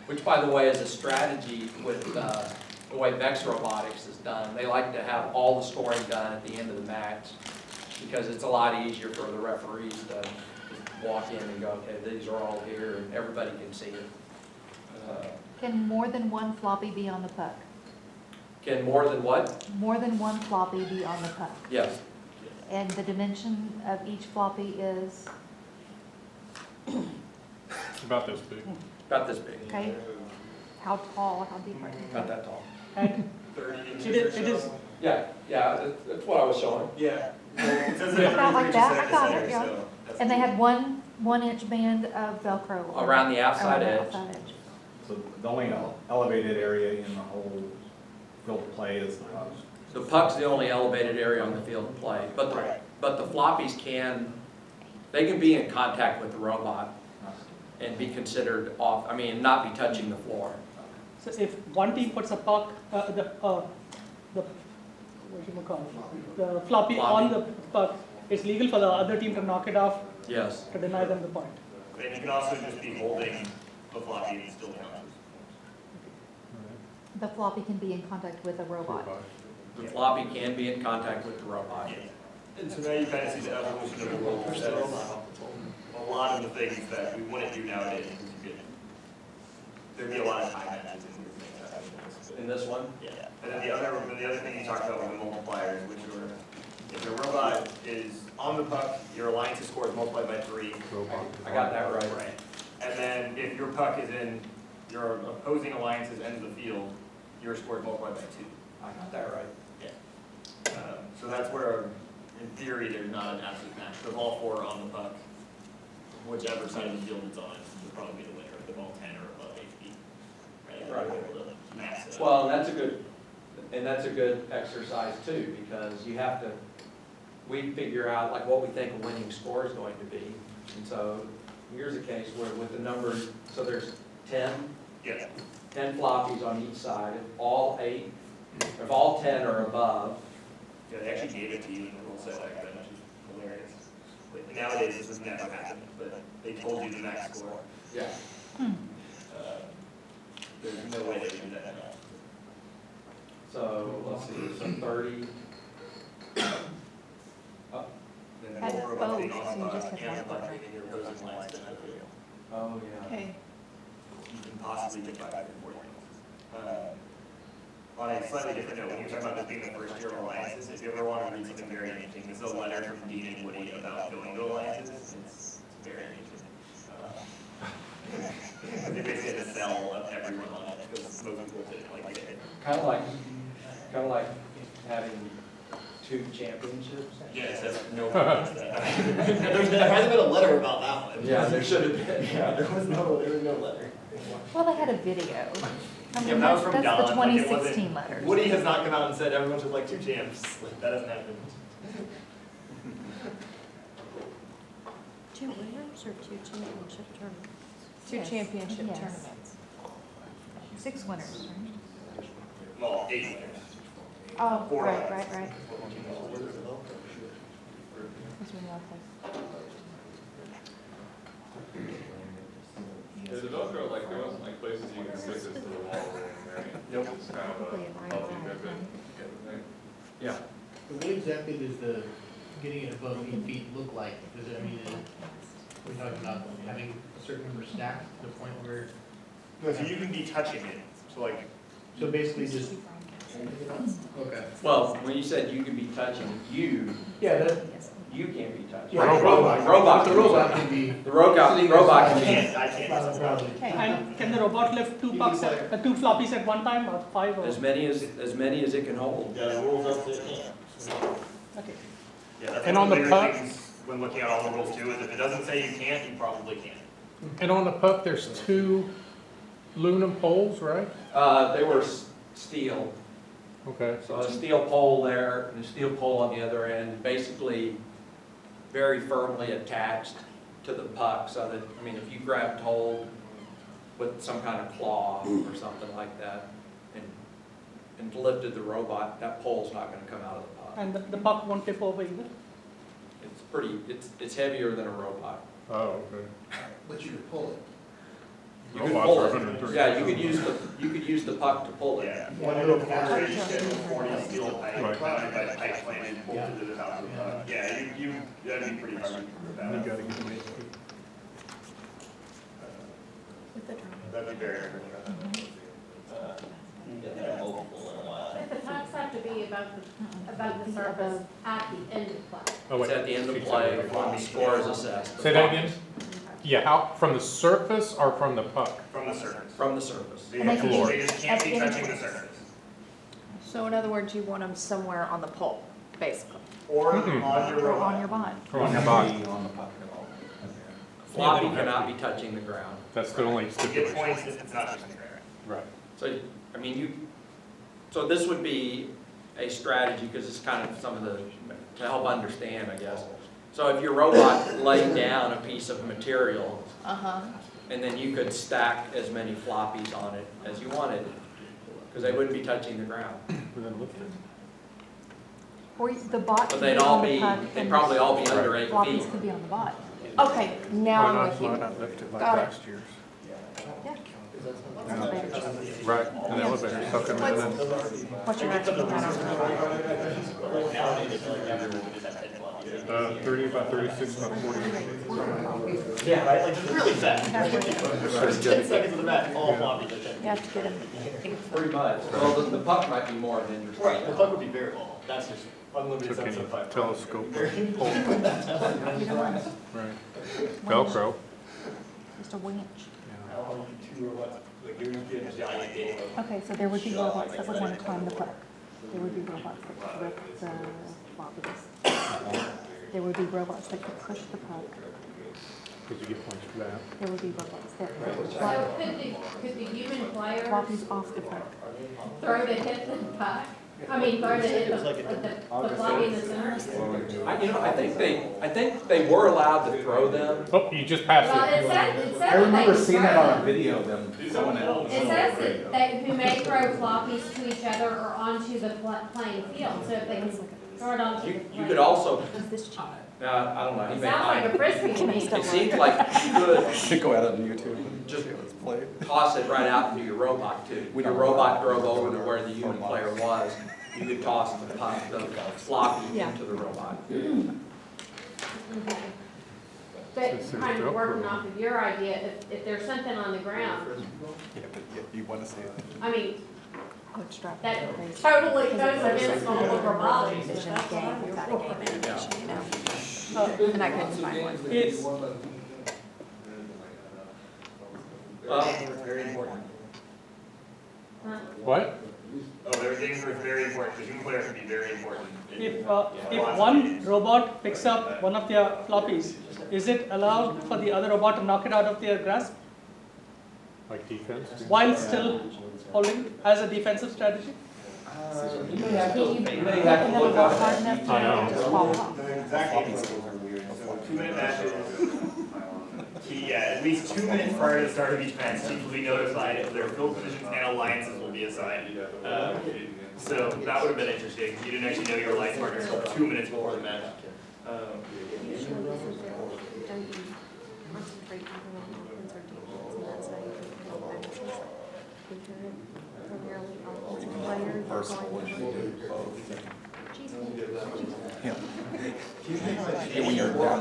Which, by the way, is a strategy with the way Vex Robotics is done. They like to have all the scoring done at the end of the match because it's a lot easier for the referees to walk in and go, okay, these are all here, and everybody can see it. Can more than 1 floppy be on the puck? Can more than what? More than 1 floppy be on the puck? Yes. And the dimension of each floppy is, About this big. About this big, okay, how tall, how deep are not that tall. And 30 it inches is, or it is, so. Yeah, that's what I was showing. Yeah. It says Yeah, that like it that, reaches I got center, it, yeah. so that's And they cool. had 1 inch band of Velcro. Around the outside around the edge. outside edge. So the only elevated area in the whole field of play is the puck. The puck's the only elevated area on the field of play, but the floppies they can be in contact with the robot and be considered off, I mean, not be touching the floor. so if one team puts a puck, what do you call it? The floppy on the puck, it's legal for the other team to knock it off, Yes. to deny them the point. And you can also just be holding the floppy and still count. The floppy can be in contact with a robot. The floppy can be in contact with the robot. And so now you kind of see the evolution of the role sets. A lot of the things that we wouldn't do nowadays, there'd be a lot of time matches and weird things happening. In this one? Yeah. And then the other thing you talked about were the multipliers, which were, if the robot is on the puck, your alliance score is multiplied by 3. I got that right. Right. And then if your puck is in your opposing alliance's end of the field, your score is multiplied by 2. I got that right. Yeah. So that's where, in theory, there's not an absolute match. If all 4 are on the puck, whichever side of the field it's on, would probably be the winner if they're all 10 or above 8 feet. Right? Right. Able to max it out. Well, and that's a good exercise too, because we figure out like what we think a winning score is going to be. And so here's a case where with the numbers, so there's 10 floppies on each side. If all 10 are above. Yeah, they actually gave it to you in the rule set back then, which is hilarious. But nowadays, this would never happen, but they told you the max score. Yeah. There's no way they would do that now. So let's see, so 30. And then Had over above being both, on so you the just have and one. puck, and your opposing lines to have it. Oh, yeah. Okay. You can possibly get 5 or 4 On a slightly different note, when you're talking about this being the first year of alliances, if you ever want to read something very interesting, this is a letter from Dean and Woody about going to alliances. It's very interesting. They basically had to sell everyone on it because most people didn't like it. Kind of like having 2 championships. Yes, that's no one does that. There hasn't been a letter about that one. Yeah, there should have been. Yeah, there was no letter. Well, they had a video. I Yeah, mean, that was from that's Don. the Like, it 2016 wasn't- letters. Woody has not come out and said everyone should like 2 champs. Like, that hasn't happened. 2 winners or 2 championship tournaments? 2 Yes. championship Yes. tournaments. 6 winners, right? Well, 8 winners. Oh, 4 right, winners. right, right. There's a Velcro, like, there wasn't like places you can stick this to the wall or anything, right? Nope. It's kind of Probably a a right healthy line, bit, right? Yeah. What exactly does the getting it above 8 feet look like? Does it, I mean, we're talking about having a certain number stacked to the point where, No, so you can be touching it. So like, so basically just, okay. Well, when you said you can be touching, Yeah, that, you can't be touching. yeah, the robot. Robot. The robot can be. The robot can be. I can't. Probably. And can the robot lift 2 pucks, 2 floppies at one time, or 5 or? As many as it can hold. Yeah, the rules up to it, yeah. Okay. Yeah, that's And one on of the bigger puck? things when looking at all the rules too, is if it doesn't say you can't, you probably can't. And on the puck, there's 2 aluminum poles, right? They were steel. Okay. So a steel pole there and a steel pole on the other end, basically very firmly attached to the puck so that, I mean, if you grabbed hold with some kind of claw or something like that and lifted the robot, that pole's not gonna come out of the puck. And the puck won't tip over either? It's heavier than a robot. Oh, okay. But you can pull it. You could Robots pull are it. 130. Yeah, you could use the puck to pull it. Yeah, one little corner, you just get 40 steel pipe, Right. mounted by the pipe plant and bolted to the top of the puck. Yeah, that'd be pretty hard to rip You out. gotta get them 8 feet. With the drum. That'd be very hard to rip out. Yeah, multiple in a while. If the pucks have to to be above the surface at the end of play. Oh, It's wait. at the end of play when the score is assessed. the Say that floppies. again? Yeah, how, from the surface or from the puck? From the surface. From the surface. They And they can they be just can't at be any touching the place. surface. So in other words, you want them somewhere on the pole, basically. Or Mm-mm. on your Or on robot. your bot. Or on your body? On the puck at all. Floppy Yeah, they don't cannot have be touching the ground. That's the only You get stipulation. points if it's not touching the ground. Right. So, I mean, so this would be a strategy, because it's kind of some of the, to help understand, I guess. So if your robot laid down a piece of material, Uh-huh. and then you could stack as many floppies on it as you wanted, because they wouldn't be touching the ground. Or the bot But could they'd be all on the be, puck they'd and probably all be under 8 floppies feet. could be on the bot. Okay, now Why I'm not, with why you. not lift it like Got it. last year's? Yeah. Right, an elevator, tuck 'em in and. What's your next one? 30 by 36 by 40. Yeah, right, like just really fast. First 10 seconds of the match, all floppies are You have to get them. Pretty much. Well, the puck might be more of an interest. Right, the puck would be very long, that's just unlimited So can sets you of five. telescope Very- it? Right. Velcro. Just a winch. Yeah. Okay, so there would be robots that would want to climb the puck. There would be robots that could lift the floppies. There would be robots that could push the puck. Did you get points for that? There would be robots that could So fly could the human player floppies off the puck. throw the hit the puck? I mean, throw the hit the floppy in the center? I think they were allowed to throw them. Oh, you just passed Well, it. it says I remember that they seeing can that throw on a them. video, them throwing it. It says that who may throw floppies to each other or onto the playing field, so if they can throw it onto the You playing. could also, Is this cheap? I don't know, he It may sounds like a find, frisbee to me. it seems like you could Should go out on YouTube and Just- see how it's played. toss it right out into your robot too. When your robot drove over to where the human player was, you could toss the puck, the floppy Yeah. into the robot. But kind of working off of your idea, if there's something on the ground, Yeah, but you want to see it. I mean, Oh, it's dropped. that totally goes against all of robotics. It's in a game without a game animation, you know? Oh, And I couldn't find one. It's, Well, Very important. What? Oh, there are things that are very important, the human player can be very important. if one robot picks up one of their floppies, is it allowed for the other robot to knock it out of their grasp Like defense? while still holding as a defensive strategy? you may have to look up Hard that. enough to I know. just fall off. Exactly. So 2-minute matches. Yeah, at least 2 minutes prior to the start of each match, teams will be notified if their field positions and alliances will be assigned. So that would have been interesting. You didn't actually know your alliance partner until 2 minutes before the match. Concentrate on offense or defense, and that's how you can control bounces. If you're primarily offensive player, you're going to. Yeah. Yeah, when you're down.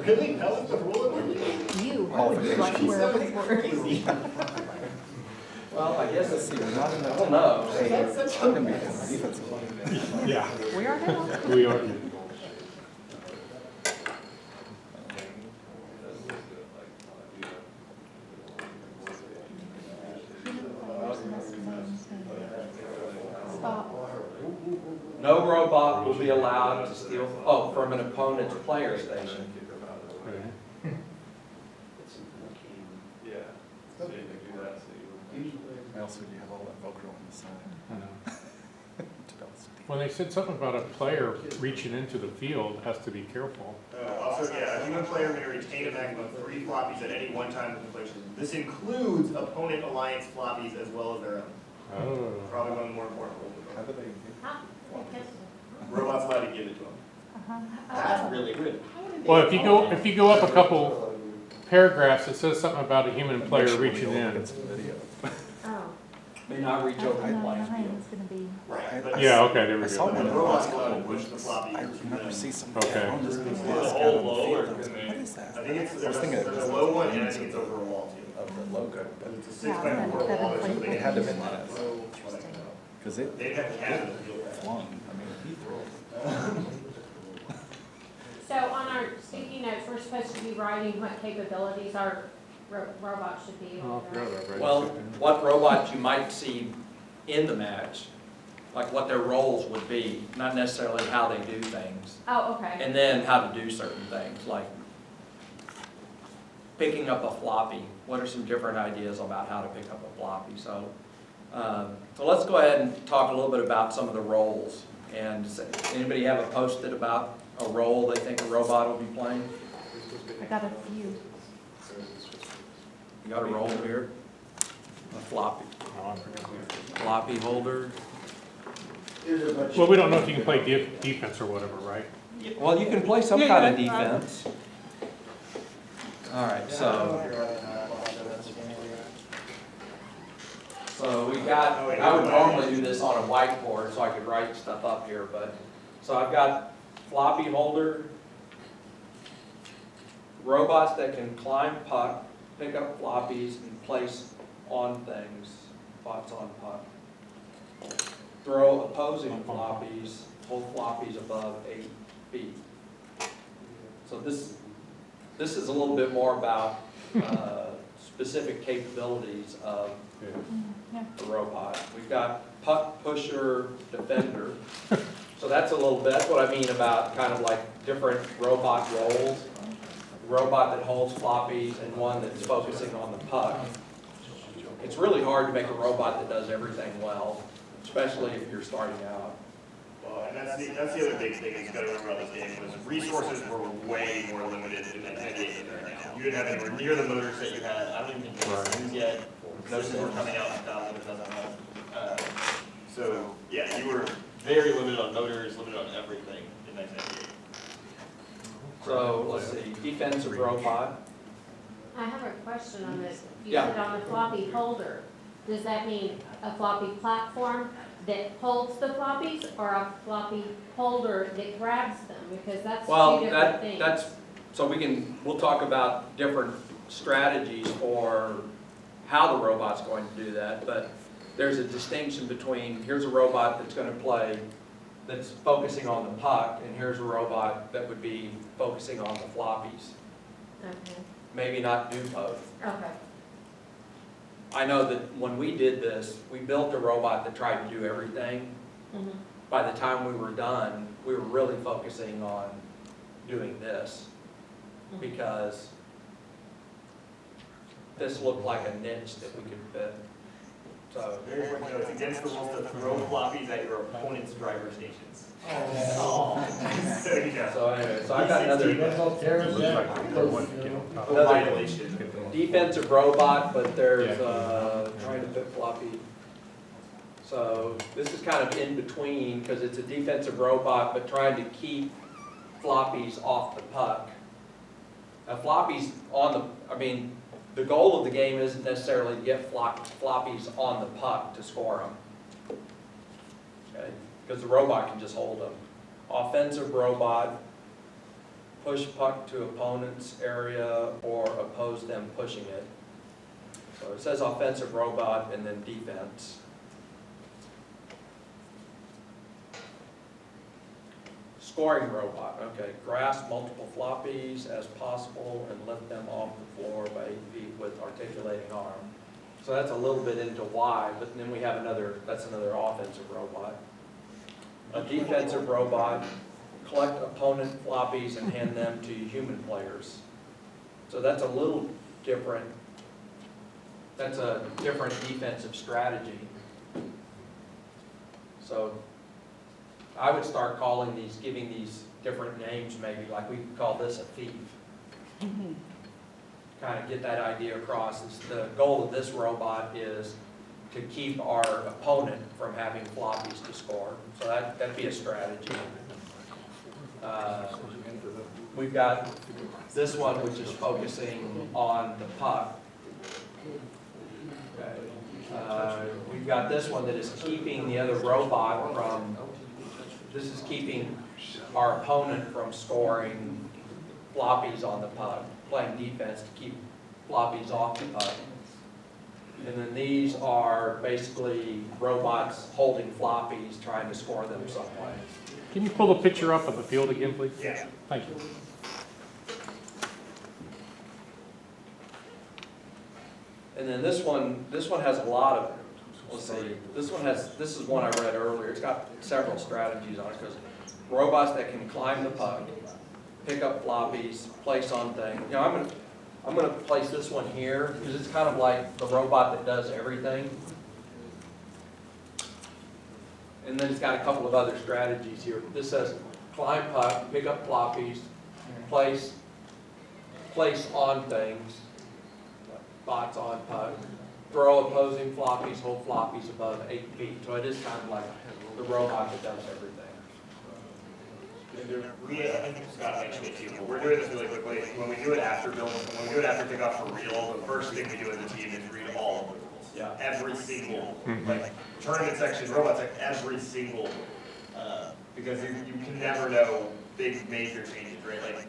Really? That was the rule? You, I would be like wherever it's worse. Well, I guess it's, See, we're not in I the. don't know. I'm gonna be a defensive line. Yeah, We are now. we are. Stop. No robot will be allowed to steal, from an opponent's player station. I also, you have all that Velcro on the side. I know. To balance the When they said something about a player reaching into the field, has to be careful. Also, yeah, a human player may retain a maximum of 3 floppies at any one time in the player system. This includes opponent alliance floppies as well as their own. Oh. Probably one of the more important rules. How do they? Robots allowed to give it to them. That's really good. Well, if you go up a couple paragraphs, it says something about a human player reaching in. Oh. May not reach over the No, playing mine field. is gonna be. Right. But Yeah, okay, there we I saw go. one the in robots the allowed to hospital, push the floppies. I remember seeing some. Okay. On this big The disc whole out on the low, field. or I was like, what is that? I think it's, I was there's thinking it a was low one and I ends think it's of over a wall too. the logo, but It's a Yeah, 6x4 wall or something. it had to have been that. Because it They have to have it. flung, I mean, he threw it. So on our sticky notes, we're supposed to be writing what capabilities our robot should be able to do. Well, what robots you might see in the match, like what their roles would be, not necessarily how they do things. Oh, okay. And then how to do certain things, like picking up a floppy. What are some different ideas about how to pick up a floppy? So let's go ahead and talk a little bit about some of the roles. And anybody have a post-it about a role they think a robot will be playing? I got a few. You got a role here? A floppy. Floppy holder. Well, we don't know if you can play defense or whatever, right? Well, you can play some kind of defense. All right, so we got, I would normally do this on a whiteboard so I could write stuff up here, but, so I've got floppy holder, robots that can climb puck, pick up floppies and place on things, spots on puck. Throw opposing floppies, hold floppies above 8 feet. So this is a little bit more about specific capabilities of the robot. We've got puck pusher, defender. So that's a little bit, that's what I mean about kind of like different robot roles. Robot that holds floppies and one that's focusing on the puck. It's really hard to make a robot that does everything well, especially if you're starting out. Well, and that's the other big thing you got to remember about this game was resources were way more limited in that game than right now. You didn't have anywhere near the motors that you had. I don't even think you had Sims yet. Those were coming out in 2001. So yeah, you were very limited on motors, limited on everything in 1998. So let's see, defensive robot. I have a question on this. You Yeah. said on the floppy holder, does that mean a floppy platform that holds the floppies or a floppy holder that grabs them? Because that's two different things. That's, so we'll talk about different strategies for how the robot's going to do that, but there's a distinction between, here's a robot that's going to play, that's focusing on the puck, and here's a robot that would be focusing on the floppies. Okay. Maybe not do both. Okay. I know that when we did this, we built a robot that tried to do everything. Mm-hmm. By the time we were done, we were really focusing on doing this because this looked like a niche that we could fit. So It's against the rules to throw floppies at your opponent's driver stations. So you know. So anyway, so I got another violation. defensive robot, but there's trying to fit floppy. So this is kind of in between because it's a defensive robot, but trying to keep floppies off the puck. Now floppies on the, I mean, the goal of the game isn't necessarily to get floppies on the puck to score them. Okay, because the robot can just hold them. Offensive robot, push puck to opponent's area or oppose them pushing it. So it says offensive robot and then defense. Scoring robot, okay, grasp multiple floppies as possible and lift them off the floor by 8 feet with articulating arm. So that's a little bit into why, but then we have that's another offensive robot. A defensive robot, collect opponent floppies and hand them to human players. So that's a little different, that's a different defensive strategy. So I would start calling these, giving these different names maybe, like we could call this a thief. Kind of get that idea across. The goal of this robot is to keep our opponent from having floppies to score. So that'd be a strategy. We've got this one which is focusing on the puck. Okay. We've got this one that is keeping the other robot from, this is keeping our opponent from scoring floppies on the puck, playing defense to keep floppies off the puck. And then these are basically robots holding floppies, trying to score them some way. Can you pull the picture up of the field again, please? Yeah. Thank you. And then this one has a lot of, let's see, this is one I read earlier. It's got several strategies on it, because robots that can climb the puck, pick up floppies, place on things. You know, I'm gonna place this one here, because it's kind of like the robot that does everything. And then it's got a couple of other strategies here. This says climb puck, pick up floppies, place on things, spots on puck, throw opposing floppies, hold floppies above 8 feet. So it is kind of like the robot that does everything. I think Scott mentioned it too, but we're doing this really quickly. When we do it after kickoff for real, the first thing we do as a team is read all of the rules. Yeah. Every single, like, tournament section, robots, like, every single, because you can never know big major changes, right? Like,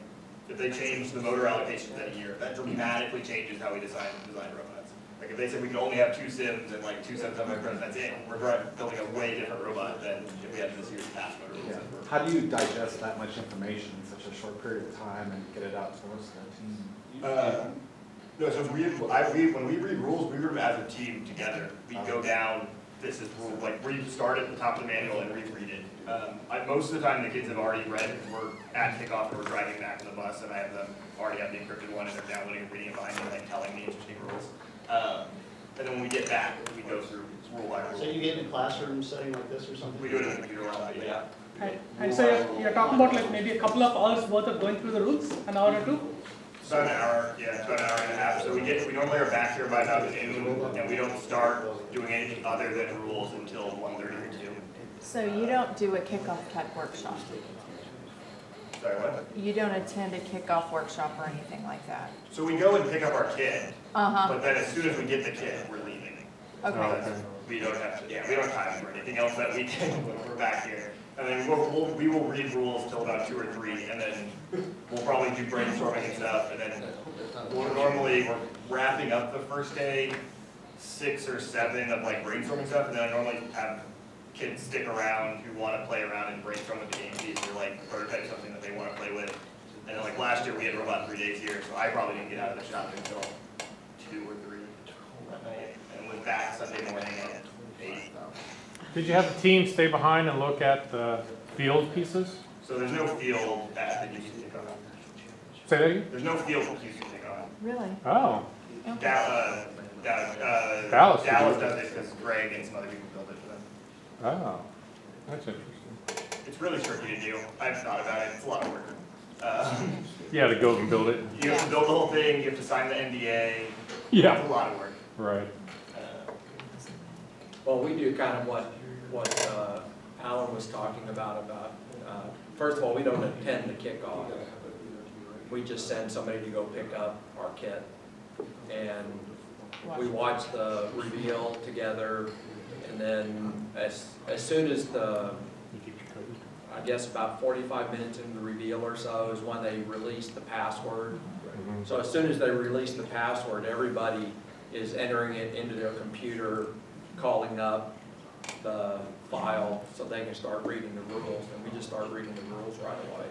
if they change the motor allocations that year, that dramatically changes how we design robots. Like, if they said we can only have 2 sims and like 2 sims on my present, that's it. We're building a way different robot than if we had this year's past motor rules. Yeah. How do you digest that much information in such a short period of time and get it out to the rest of the team? No, so when we read rules, we read them as a team together. We go down, this is rule, like we start at the top of the manual and reread it. Most of the time the kids have already read it, because we're at kickoff and we're driving back on the bus, and I have them already have the encrypted one and they're downloading and reading it behind me and like telling me interesting rules. And then when we get back, we go through rule by rule. So you get in a classroom setting like this or something? We do it in the computer lab, yeah. And so you're talking about like maybe a couple of hours worth of going through the rules, an hour or two? It's about an hour, yeah, it's about an hour and a half. So we normally are back here by about noon, and we don't start doing anything other than rules until 1:30 or 2. So you don't do a kickoff type workshop? Sorry, what? You don't attend a kickoff workshop or anything like that? So we go and pick up our kid, Uh-huh. but then as soon as we get the kid, we're leaving. Okay. We don't have to, we don't have time for anything else that weekend when we're back here. And then we will read rules till about 2 or 3, and then we'll probably do brainstorming and stuff, and then we're wrapping up the first day, 6 or 7 of like brainstorming stuff, and then I normally have kids stick around who want to play around and brainstorm with the game piece or like prototype something that they want to play with. And then like last year we had robot 3 days here, so I probably didn't get out of the shop until 2 or 3 that night, and was back Sunday morning at 8. Did you have the team stay behind and look at the field pieces? So there's no field that you can take on. Say that again? There's no field that you can take on. Really? Oh. Dallas does it because Greg and some other people build it for them. Oh, that's interesting. It's really tricky to do. I've thought about it. It's a lot of work. Yeah, to go and build it. You have to build the whole thing. You have to sign the NDA. Yeah. It's a lot of work. Right. Well, we do kind of what Alan was talking about, first of all, we don't attend the kickoff. We just send somebody to go pick up our kit. And we watch the reveal together, and then as soon as I guess about 45 minutes into the reveal or so is when they release the password. So as soon as they release the password, everybody is entering it into their computer, calling up the file so they can start reading the rules, and we just start reading the rules right away.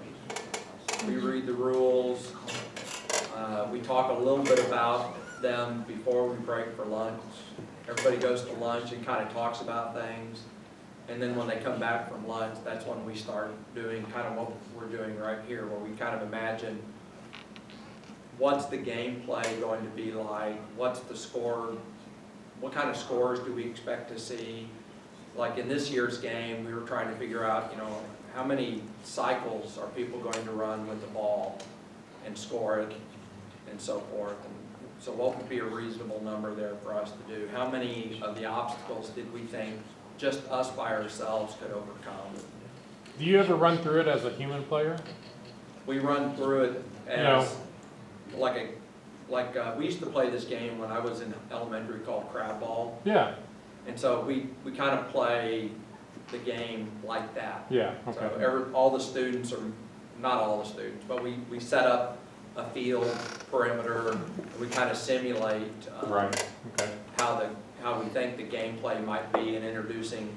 We read the rules, we talk a little bit about them before we break for lunch. Everybody goes to lunch and kind of talks about things, and then when they come back from lunch, that's when we start doing kind of what we're doing right here, where we kind of imagine what's the gameplay going to be like, what's the score, what kind of scores do we expect to see. Like in this year's game, we were trying to figure out, how many cycles are people going to run with the ball and score it and so forth. And so what would be a reasonable number there for us to do? How many of the obstacles did we think just us by ourselves could overcome? Do you ever run through it as a human player? We run through it as we used to play this game when I was in elementary called crab ball. Yeah. And so we kind of play the game like that. Yeah, okay. So all the students, or not all the students, but we set up a field perimeter. We kind of simulate Right, okay. how we think the gameplay might be in introducing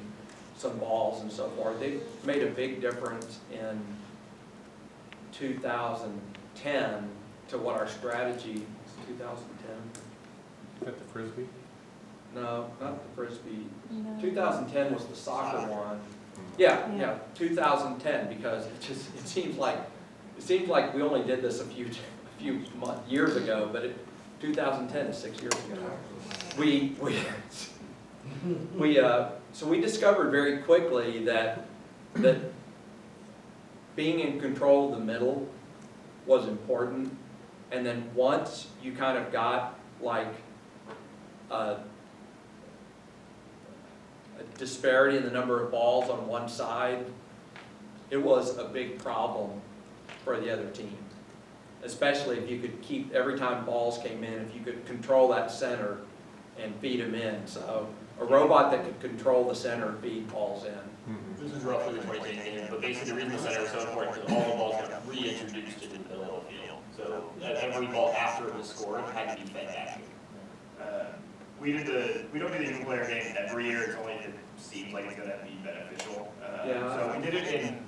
some balls and so forth. They made a big difference in 2010 to what our strategy, 2010? Is that the Frisbee? No, not the Frisbee. No. 2010 was the soccer one. Yeah, 2010, because it seems like we only did this a few years ago, but 2010 is 6 years ago. So we discovered very quickly that being in control of the middle was important, and then once you kind of got like a disparity in the number of balls on one side, it was a big problem for the other team. Especially if you could keep, every time balls came in, if you could control that center and feed them in. So a robot that could control the center and feed balls in. This is roughly the 2010 game, but basically the reason the center is so important is all the balls got reintroduced to the middle of the field. So every ball after it was scored had to be fed back. We don't do the new player game every year. It's only if it seems like it's going to be beneficial. So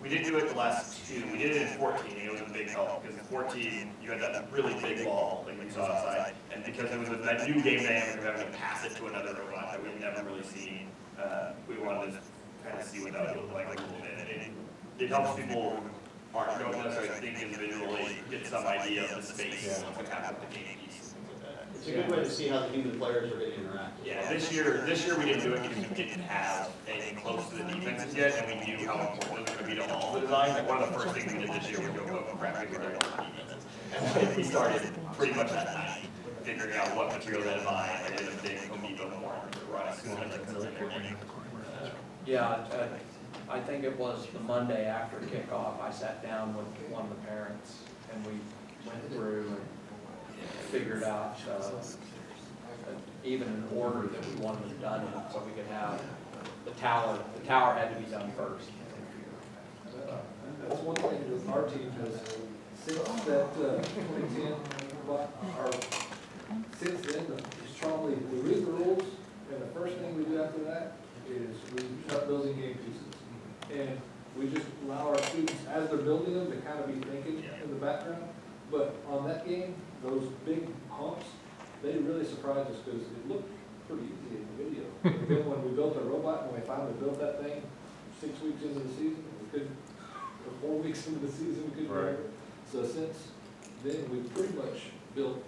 we did do it the last two. We did it in 14, and it was a big help because in 14 you had that really big ball like we saw outside, and because it was that new game dynamic of having to pass it to another robot that we've never really seen, we wanted to kind of see what that would look like a little bit. It helps people who don't necessarily think individually get some idea of the space and what's happening with the game piece. It's a good way to see how the human players are going to interact. Yeah, this year we didn't do it because we didn't have anything close to the defenses yet, and we knew how important it was going to be to all the design. Like one of the first things we did this year was go, oh crap, we figured out all the defenses. And we started pretty much that night, figuring out what material to buy. I did a big Home Depot morning for us. Yeah, I think it was the Monday after kickoff, I sat down with one of the parents and we went through and figured out even an order that we wanted it done in, so we could have the tower had to be done first. That's one thing that our team has, since that 2010, since then, strongly, we read the rules, and the first thing we do after that is we start building game pieces. And we just allow our students, as they're building them, to kind of be thinking in the background. But on that game, those big humps, they really surprised us because it looked pretty easy in the video. Then when we built our robot, and we finally built that thing 6 weeks into the season, we couldn't, or 4 weeks into the season, we couldn't remember. So since then, we pretty much built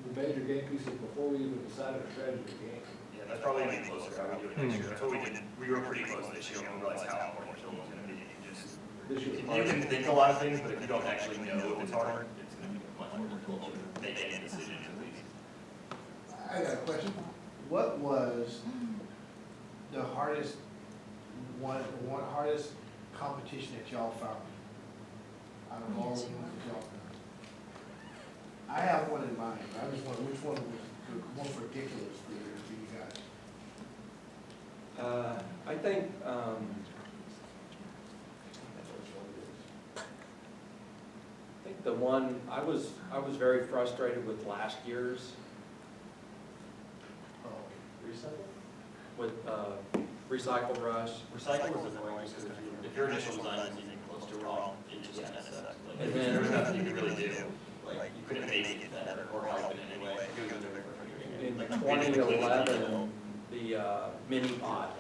the major game pieces before we even decided our strategy of the game. Yeah, that's probably going to be closer to how we do it next year. That's what we did. We were pretty close this year when we realized how important it was going to be. You can think a lot of things, but if you don't actually know if it's hard, it's going to be much more difficult to make any decisions at least. I got a question. What was the hardest hardest competition that y'all found out of all the ones that y'all found? I have one in mind. I just wonder which one was the most ridiculous for you guys. I think the one I was very frustrated with last year's with Recycle Rush. Recycle was annoying because if your initial design was even close to wrong, it just messed up. Like, And then there was nothing you could really do. Like you couldn't make it better or help in any way. In 2011, the mini bot.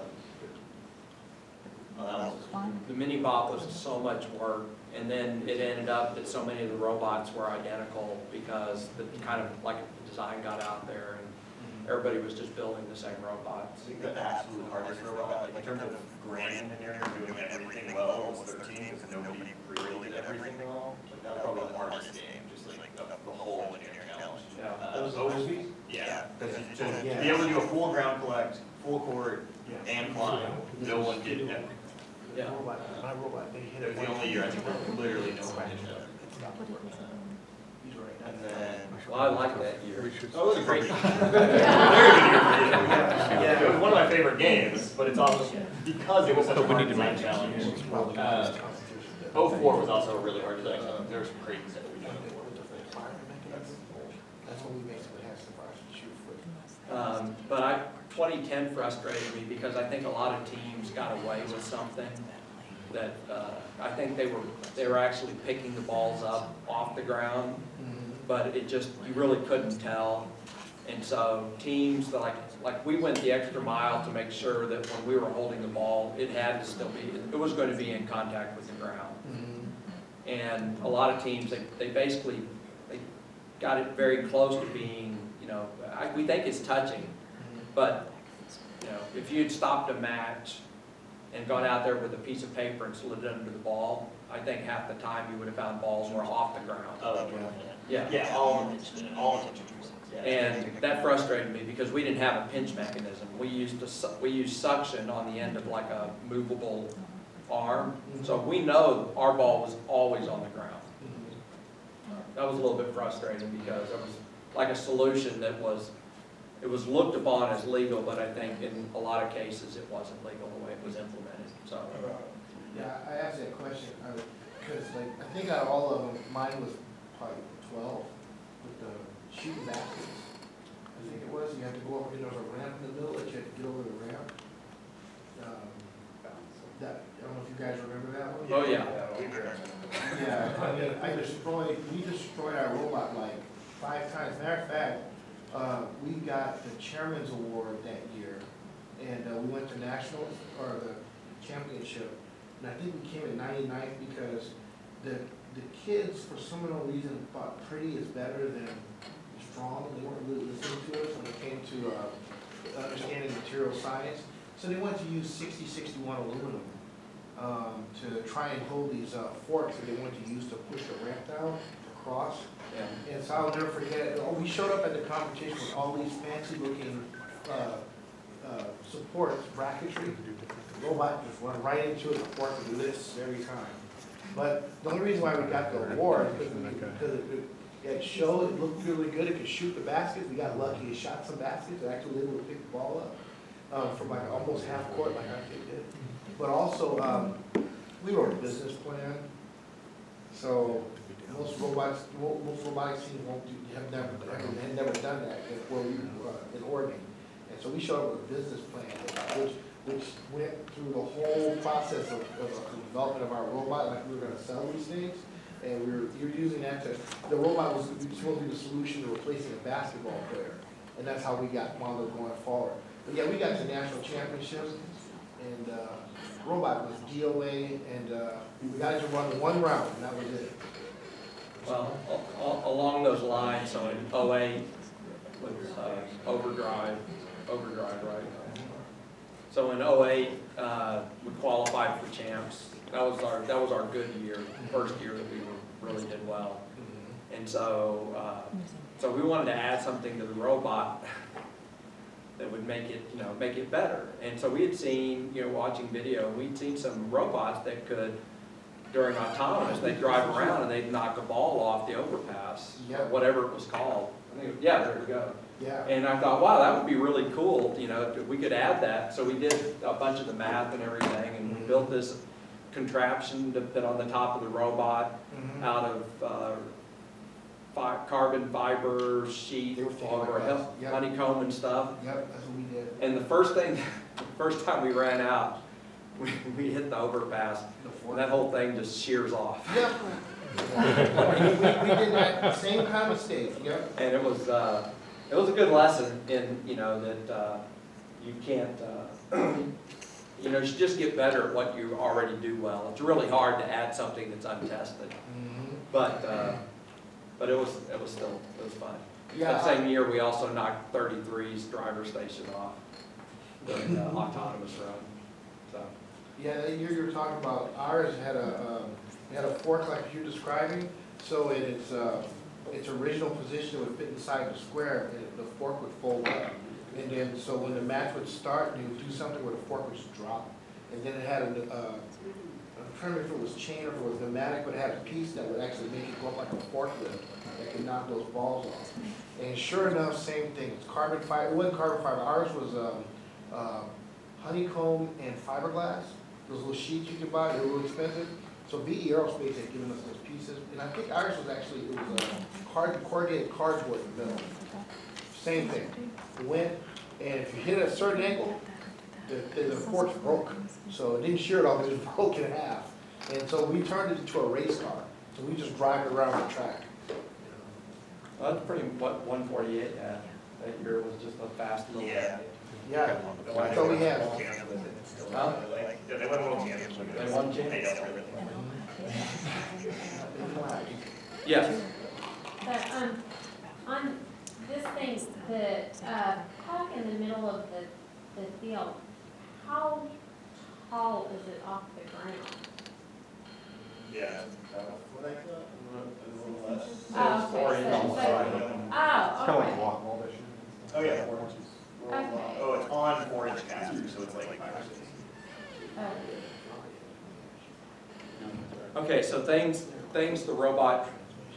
The mini bot was so much work, and then it ended up that so many of the robots were identical because the kind of like the design got out there and everybody was just building the same robots. I think the absolute hardest robot, like in terms of grand engineering, doing everything well, was 13 because nobody really did everything well. Like that was probably the hardest game, just like the whole engineering challenge. Yeah. Yeah, because to be able to do a full ground collect, full court, and climb, no one did that. Yeah. My robot, they hit It was the only year I think where literally no one did that. And then, Well, I like that year. oh, it was a great, very good year for you. Yeah, it was one of my favorite games, but it's also because it was such a hard design challenge. 04 was also a really hard design challenge. There were some crazy stuff we did. That's what we basically have to shoot for. But 2010 frustrated me because I think a lot of teams got away with something that I think they were actually picking the balls up off the ground, but it just, you really couldn't tell. And so teams that like we went the extra mile to make sure that when we were holding the ball, it had to still be, it was going to be in contact with the ground. And a lot of teams, they basically, they got it very close to being, you know, we think it's touching, but, you know, if you had stopped a match and gone out there with a piece of paper and slid it under the ball, I think half the time you would have found balls were off the ground. Oh, Yeah. yeah, all intentional. Yeah. And that frustrated me because we didn't have a pinch mechanism. We used suction on the end of like a movable arm. So we know our ball was always on the ground. That was a little bit frustrating because it was like a solution that was, it was looked upon as legal, but I think in a lot of cases it wasn't legal the way it was implemented, so. Yeah, I asked that question, because like, I think out of all of them, mine was probably 12 with the shooting baskets. I think it was, you had to go over, there was a ramp in the middle that you had to get over the ramp. That, I don't know if you guys remember that one? Oh, yeah. Yeah, I mean, we destroyed our robot like 5 times. Matter of fact, we got the chairman's award that year, and we went to nationals, or the championship, and I think we came at 99th because the kids, for some unknown reason, thought pretty is better than strong. They weren't really listening to us when it came to understanding material science. So they wanted to use 6061 aluminum to try and hold these forks that they wanted to use to push the ramp down across. Yeah. And so I'll never forget it. We showed up at the competition with all these fancy looking supports, bracketry. The robot just went right into it, the fork would do this every time. But the only reason why we got the award is because it showed, it looked really good, it could shoot the baskets. We got lucky, it shot some baskets, it actually was able to pick the ball up. From like almost half court, like our kid did. But also, we wrote a business plan. So most robotics teams had never done that before we were in Oregon. And so we showed up with a business plan, which went through the whole process of the development of our robot, like we were going to sell these things. And you're using that the robot was supposed to be the solution to replacing a basketball player. And that's how we wound up going forward. But yeah, we got to national championships, and robot was DOA, and we got to run one round, and that was it. Well, along those lines, so in 08 was overdrive, right? So in 08, we qualified for champs. That was our good year, first year that we really did well. And so so we wanted to add something to the robot that would make it better. And so we had seen, watching video, we'd seen some robots that could, during autonomous, they'd drive around and they'd knock a ball off the overpass, or whatever it was called. Yeah, there we go. Yeah. And I thought, wow, that would be really cool, if we could add that. So we did a bunch of the math and everything, and we built this contraption to put on the top of the robot out of carbon fiber sheet or honeycomb and stuff. Yep, that's what we did. And the first time we ran out, we hit the overpass, and that whole thing just shears off. Yep. we did that same kind of mistake. Yep. And it was a good lesson in that you can't you should just get better at what you already do well. It's really hard to add something that's untested, but it was fun. Yeah, That same year, we also knocked 33's driver station off during the autonomous run. So. Yeah, that year you were talking about, ours had a fork like you're describing. So in its original position, it would fit inside the square, and the fork would fold up. And then, so when the match would start, you would do something where the fork would just drop. And then it had I'm trying to remember if it was chain or if it was pneumatic, but it had a piece that would actually make it go up like a forklift that could knock those balls off. And sure enough, same thing. It's carbon fiber. It wasn't carbon fiber. Ours was honeycomb and fiberglass. Those little sheets you could buy, they were really expensive. So VE Aerospace had given us those pieces, and I think ours was actually, it was a corrugated cardboard mill. Same thing. It went, and if you hit a certain angle, the forks broke. So it didn't shear it off, it just broke in half. And so we turned it into a race car. So we just drive it around the track. Well, that's pretty, what 148 had, that year was just a fast little. Yeah. Yeah, that's all we had. Huh? Yeah, they won world championships. They won They championships. don't really. Yes. But, on this thing, the, puck in the middle of the field, how tall is it off the ground? Yeah. Oh, Four okay, inches. oh, Kind of okay. like a walk ball this year. Oh, yeah. Okay. Oh, it's on 4-inch casters, so it's like 5 or 6. Okay, so things the robot,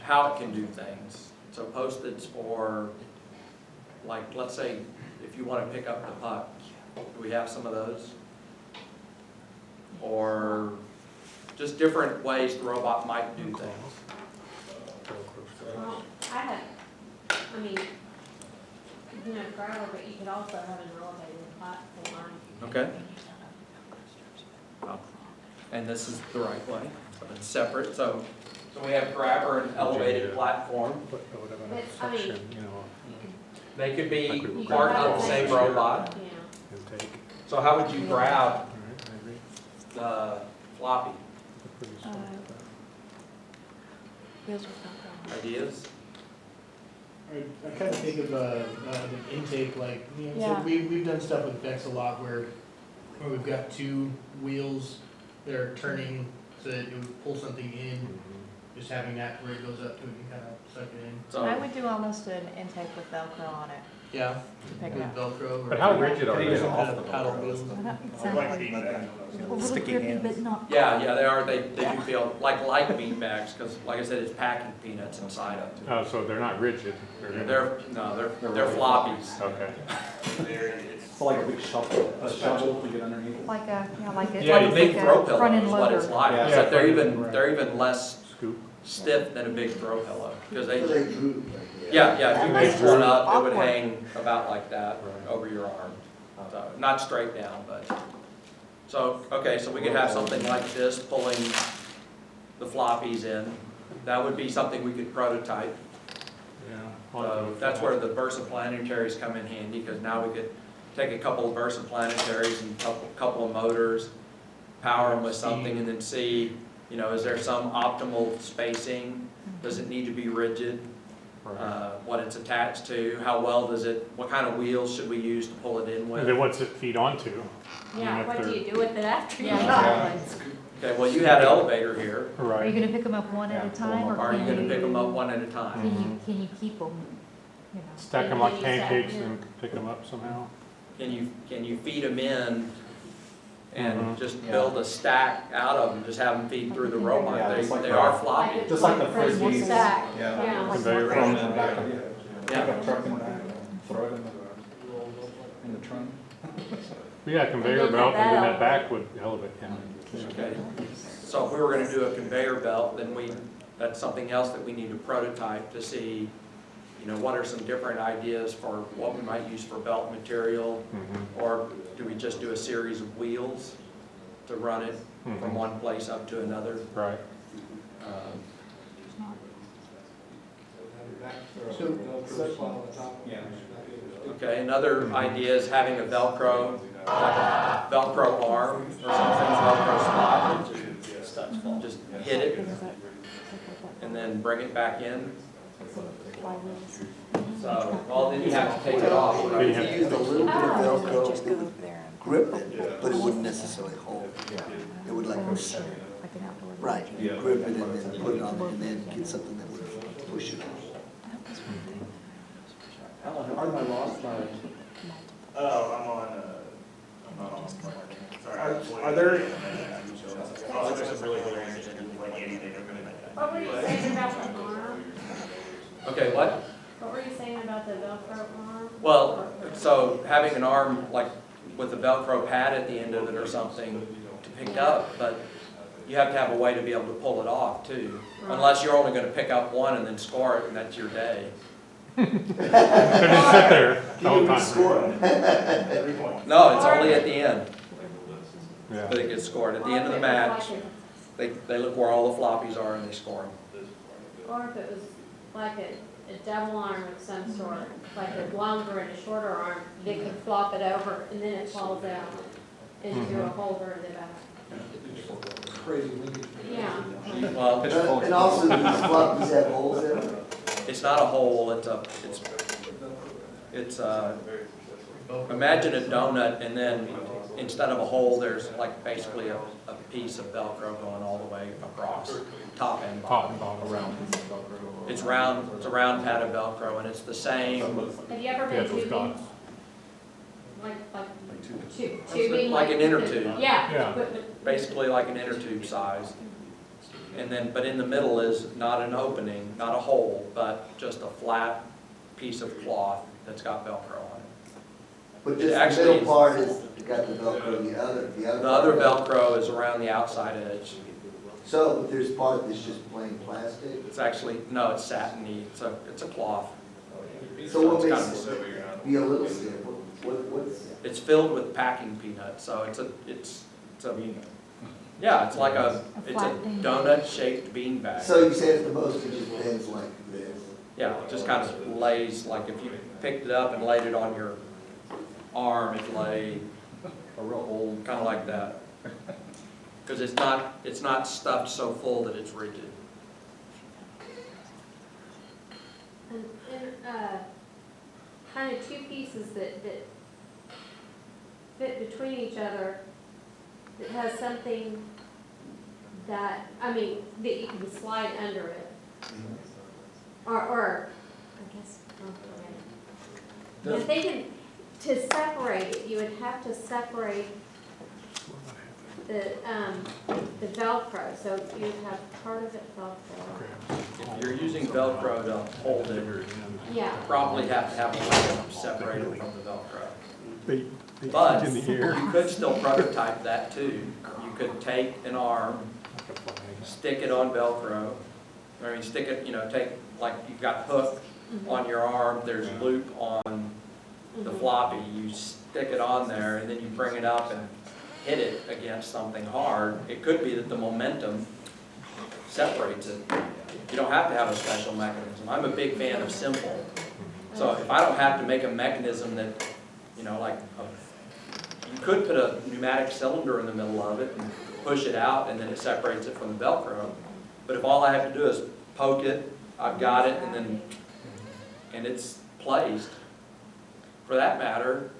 how it can do things. So Post-its for, like, let's say, if you want to pick up the puck, do we have some of those? Or just different ways the robot might do things. Well, I mean, you know, gravel, but you could also have an elevated platform. Okay? And this is the right way, so it's separate. So we have grabber and elevated platform. It's, I mean, They could be you part could of have the same a- robot. Yeah. So how would you grab the floppy? Ideas? I kind of think of the intake, like, you know, Yeah. so we've done stuff with Vex a lot where we've got two wheels that are turning so that it would pull something in, just having that where it goes up to it and kind of suck it in. So I would do almost an intake with Velcro on it. Yeah, To pick with it up. Velcro. But how rigid are they Some off kind the of paddle Velcro? wheels. I like beanbag. A little Sticky grippy, hands. but not. yeah, they are. They do feel like bean bags because, like I said, it's packing peanuts inside of it. Oh, so they're not rigid? They're floppies. Okay. It's like a big shovel to get underneath it. Like a, you know, like a. Yeah, almost a big like throw a pillow front-end is what it's loader. like. Yeah. Except they're Right. even less Scoop. stiff than a big throw pillow because So they droop. yeah. If you They lift one droop. up, it would Awkward. hang about like that over your arm. So not straight down, but so okay. So we could have something like this pulling the floppies in. That would be something we could prototype. Yeah. That's where the VersaPlanetaries come in handy, because now we could take a couple of VersaPlanetaries and a couple of motors, power them with something, and then see, you know, is there some optimal spacing? Does it need to be rigid? What it's attached to, how well does it, what kind of wheels should we use to pull it in with? And then what's it feed onto? Yeah, what do you do with it after you Yeah, got it? exactly. Okay, well, you had elevator here. Are you Right. gonna pick them up one at a time, or Are you can gonna pick them up you, one at a time? can you keep them, you know? Stack them like pancakes and pick them up somehow? Can you feed them in and Mhm. just build a stack out of them, just have them feed through the robot? Yeah, They just like they that. are floppy. Just like the Frisbee frisbees. stack. Yeah. Yeah. Conveyor Throw them belt. in the back of you. Yeah. Pick up truck in the back, throw it in the trunk. Yeah, conveyor then belt, and then that that back would elevate him. Okay, so if we were gonna do a conveyor belt, then that's something else that we need to prototype to see, you know, what are some different ideas for what we might use for belt material? Mhm. Or do we just do a series of wheels to run it from Mhm. one place up to another? Right. Yeah. Okay, another idea is having a Velcro, like a Velcro arm or something, Velcro spot. Just hit it and then bring it back in. So, well, then you have to take it off, If right? you used a little bit of Velcro, grip it, but it wouldn't necessarily hold. It would like, right, grip it and then put it on and then get something that would push it off. Pardon my loss, Oh, I'm on, sorry. Are there- Oh, there's some really cool research into like anything they're gonna. What were you saying about the arm? Okay, what? What were you saying about the Velcro arm? Well, so having an arm like with a Velcro pad at the end of it or something to pick up, but you have to have a way to be able to pull it off too. Right. Unless you're only gonna pick up one and then score it, and that's your day. They're gonna sit there the whole time. No, it's only at the end Yeah. that it gets scored. At the end of the match, they look where all the floppies are and they score them. Or if it was like a double arm of some sort, like a longer and a shorter arm, they could flop it over and then it falls out into a holder in the back. Crazy linkage. Yeah. Well, And also, these floppies have holes in them. it's not a hole, imagine a donut and then instead of a hole, there's like basically a piece of Velcro going all the way across, top and bottom. Around. It's round, it's a round pad of Velcro and it's the same, Have you ever Yeah, been those tubing? dots. Tubing? like an inner tube. Yeah. Yeah. Basically like an inner tube size. And then, but in the middle is not an opening, not a hole, but just a flat piece of cloth that's got Velcro on it. But It just the actually middle part is got the Velcro, the The other part- Velcro is around the outside edge. So there's part that's just plain plastic. It's actually, no, it's satiny, it's a cloth. So what it's makes kind of- it be a little stiff? What's? It's filled with packing peanuts, so it's a, yeah, it's like it's a flat bean. donut-shaped bean bag. So you say at the most it just bends like this. Yeah, it just kind of lays, like if you picked it up and laid it on your arm, it laid a real old, kind of like that. Because it's not stuffed so full that it's rigid. And kind of two pieces that fit between each other, that has something that, I mean, that you can slide under it. Or, I guess, if they can, to separate it, you would have to separate the Velcro, so you would have part of it Velcro. If you're using Velcro to hold it, Yeah. you probably have to have a way to separate it from the Velcro. They But in the air. you could still prototype that too. You could take an arm, stick it on Velcro, stick it, take, like you've got hook on your arm, there's loop on the floppy, you stick it on there and then you bring it up and hit it against something hard. It could be that the momentum separates it. You don't have to have a special mechanism. I'm a big fan of simple. So if I don't have to make a mechanism that, you could put a pneumatic cylinder in the middle of it and push it out and then it separates it from the Velcro. But if all I have to do is poke it, I've got it, and it's placed. For that matter,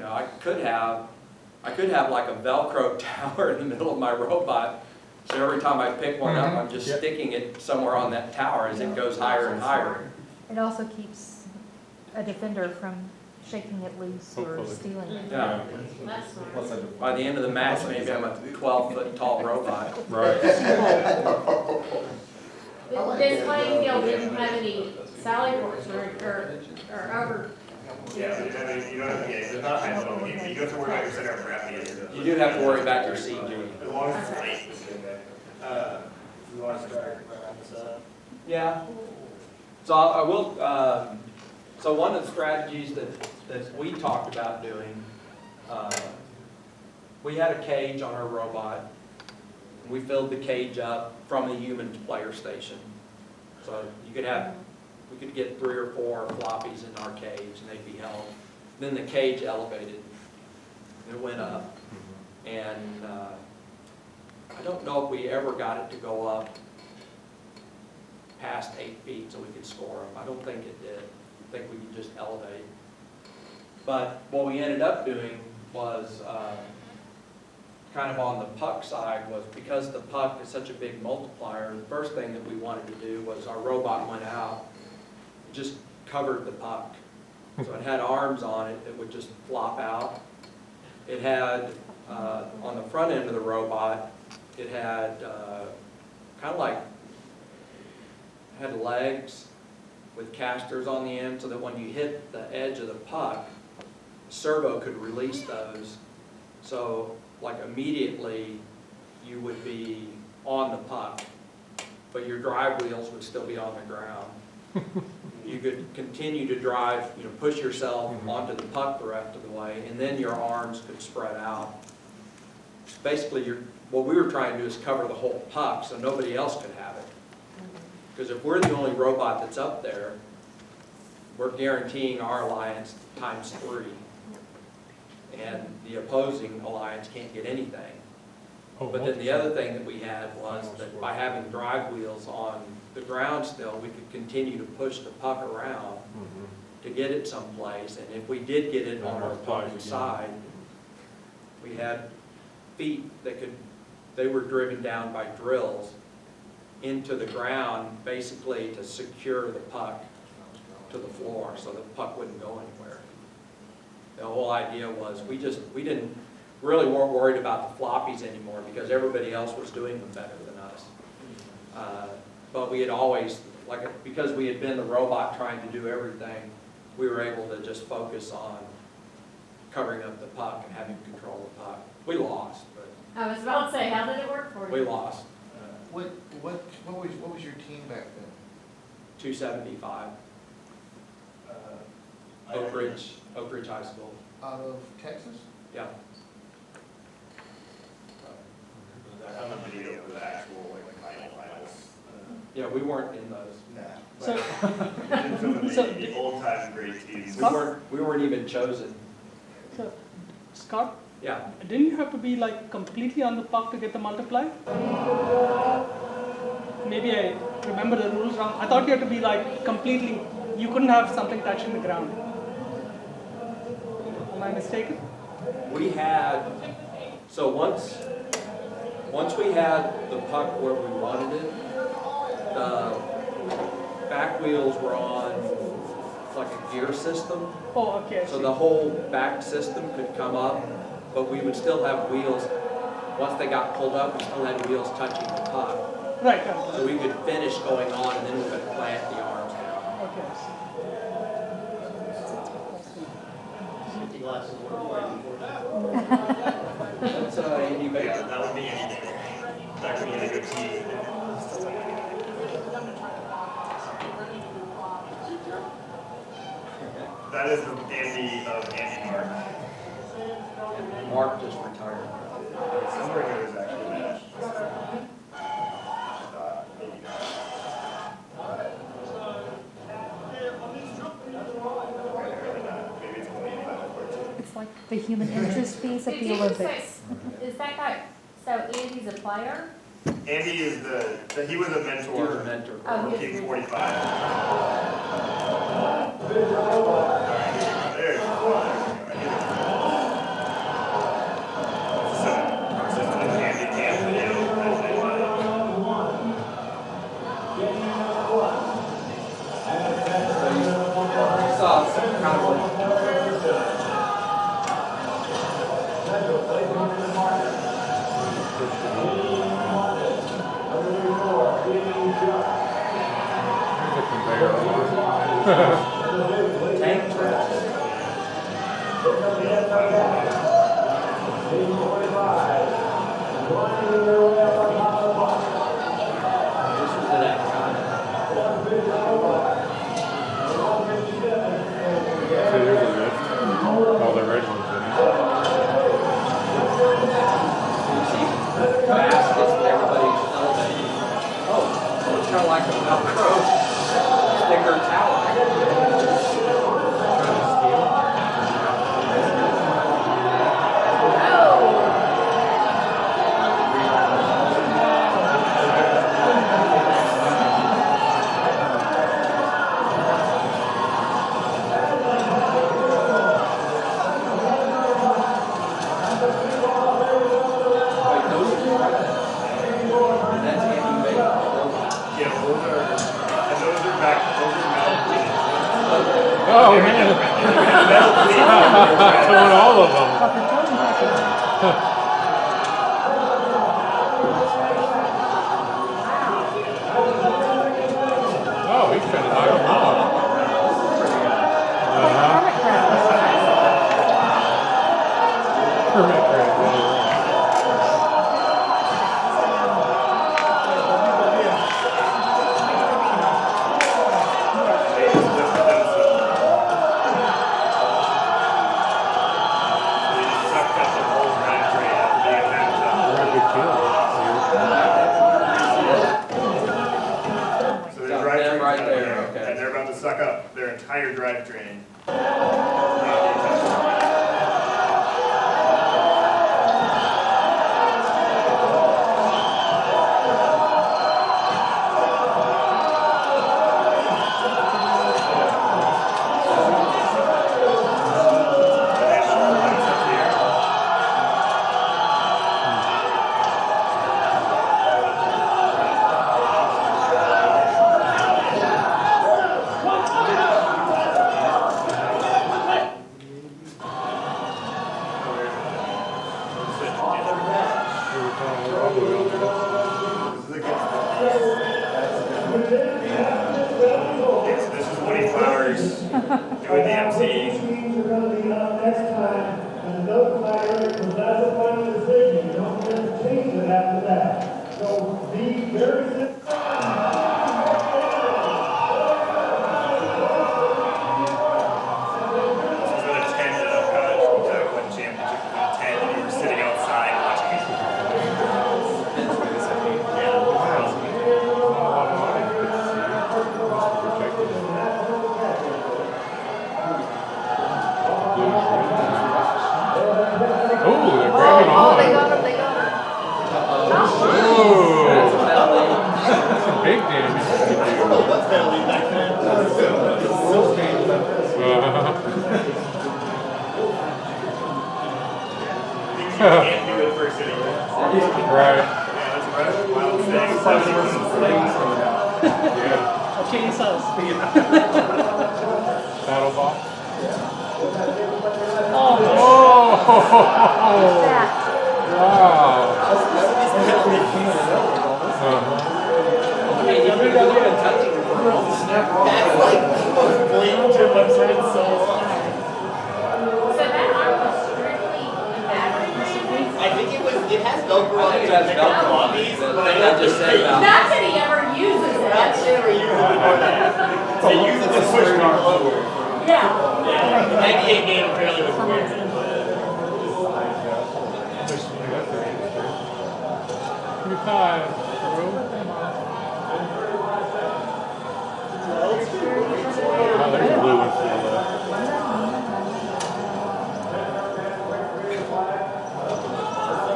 I could have like a Velcro tower in the middle of my robot. So every time I pick one up, I'm just sticking it somewhere on that tower as it goes higher and higher. It also keeps a defender from shaking it loose or Hopefully. stealing it. Yeah. That's smart. By the end of the match, maybe I'm a 12-foot tall robot. Right. This playing field didn't have any sally ports or over. Yeah, there's not a high level game, but you don't have to worry about your center of gravity. You do have to worry about your CG. As long as it's light. You want to start this up? Yeah. So I will, so one of the strategies that we talked about doing, we had a cage on our robot. We filled the cage up from the human player station. So we could get 3 or 4 floppies in our cage and they'd be held. Then the cage elevated. It went up. And I don't know if we ever got it to go up past 8 feet so we could score them. I don't think it did. I think we could just elevate. But what we ended up doing was kind of on the puck side was because the puck is such a big multiplier, the first thing that we wanted to do was our robot went out, it just covered the puck. So it had arms on it that would just flop out. It had, on the front end of the robot, it had kind of like, had legs with casters on the end so that when you hit the edge of the puck, servo could release those. So like immediately you would be on the puck, but your drive wheels would still be on the ground. You could continue to drive, push yourself onto the puck the rest of the way, and then your arms could spread out. Basically, what we were trying to do is cover the whole puck so nobody else could have it. Because if we're the only robot that's up there, we're guaranteeing our alliance times 3. And the opposing alliance can't get anything. But then the other thing that we had was that by having drive wheels on the ground still, we could continue to push the puck around to get it someplace. And if we did get it on our opponent's side, we had feet that they were driven down by drills into the ground basically to secure the puck to the floor so the puck wouldn't go anywhere. The whole idea was we really weren't worried about the floppies anymore because everybody else was doing them better than us. But we had always, because we had been the robot trying to do everything, we were able to just focus on covering up the puck and having control of the puck. We lost, but I was about to say, how did it work for you? we lost. What was your team back then? 275. Oak Ridge High School. Out of Texas? Yeah. I have a video for the actual finals. Yeah, we weren't in those. So, The old time great teams. We weren't even chosen. so, Scott, Yeah. didn't you have to be like completely on the puck to get the multiply? Maybe I remember the rules wrong. I thought you had to be like completely, you couldn't have something touching the ground. Am I mistaken? We had, so once we had the puck where we wanted it, the back wheels were on like a gear system. Oh, okay. I So see. the whole back system could come up, but we would still have wheels. Once they got pulled up, we still had wheels touching the puck. Right. So we could finish going on and then we could plant the arms down. Okay. I see. That's Andy Baker. Yeah, that would be Andy Baker. Back when he had a good team. That is the Andy of Andy Mark. And Mark just retired. Somewhere here is actually that. Maybe not. Maybe it's 185. It's like the human interest piece at Did the you just say, Olympics. is that guy, so Andy's a player? Andy is he was a mentor. He was a mentor. Oh, For he Team was- 45. There's Tank trash. This was an Exxon. So there's a lift. All the red ones in it. You see baskets that everybody's elevating. Oh, so it's kind of like a Velcro sticker tower. Trying to steal. Wait, those are and that's Andy Baker. Yeah, those are back, those are metal plates. Oh, man. Throwing all of them. Oh, he's trying to knock them off. Hermit crab. entire drivetrain. This is 24 hours doing the MC. Next time, and notify her, because that's a final decision, you don't get to change it after that. So be very Can't do it first inning. Right. Yeah, that's right. Wild thing. Yeah. Chainsaws. Battle box. Oh. Wow. That's like blatant trip I've tried so long. So that arm was strictly battery operated? I think it has Velcro on it. It has Velcro on these, but I just said about. Not that he ever uses it. Not that he ever uses it before that. They use it to push people over. Yeah. Yeah, the 98 game apparently was weird. Oh, there's a blue one for you.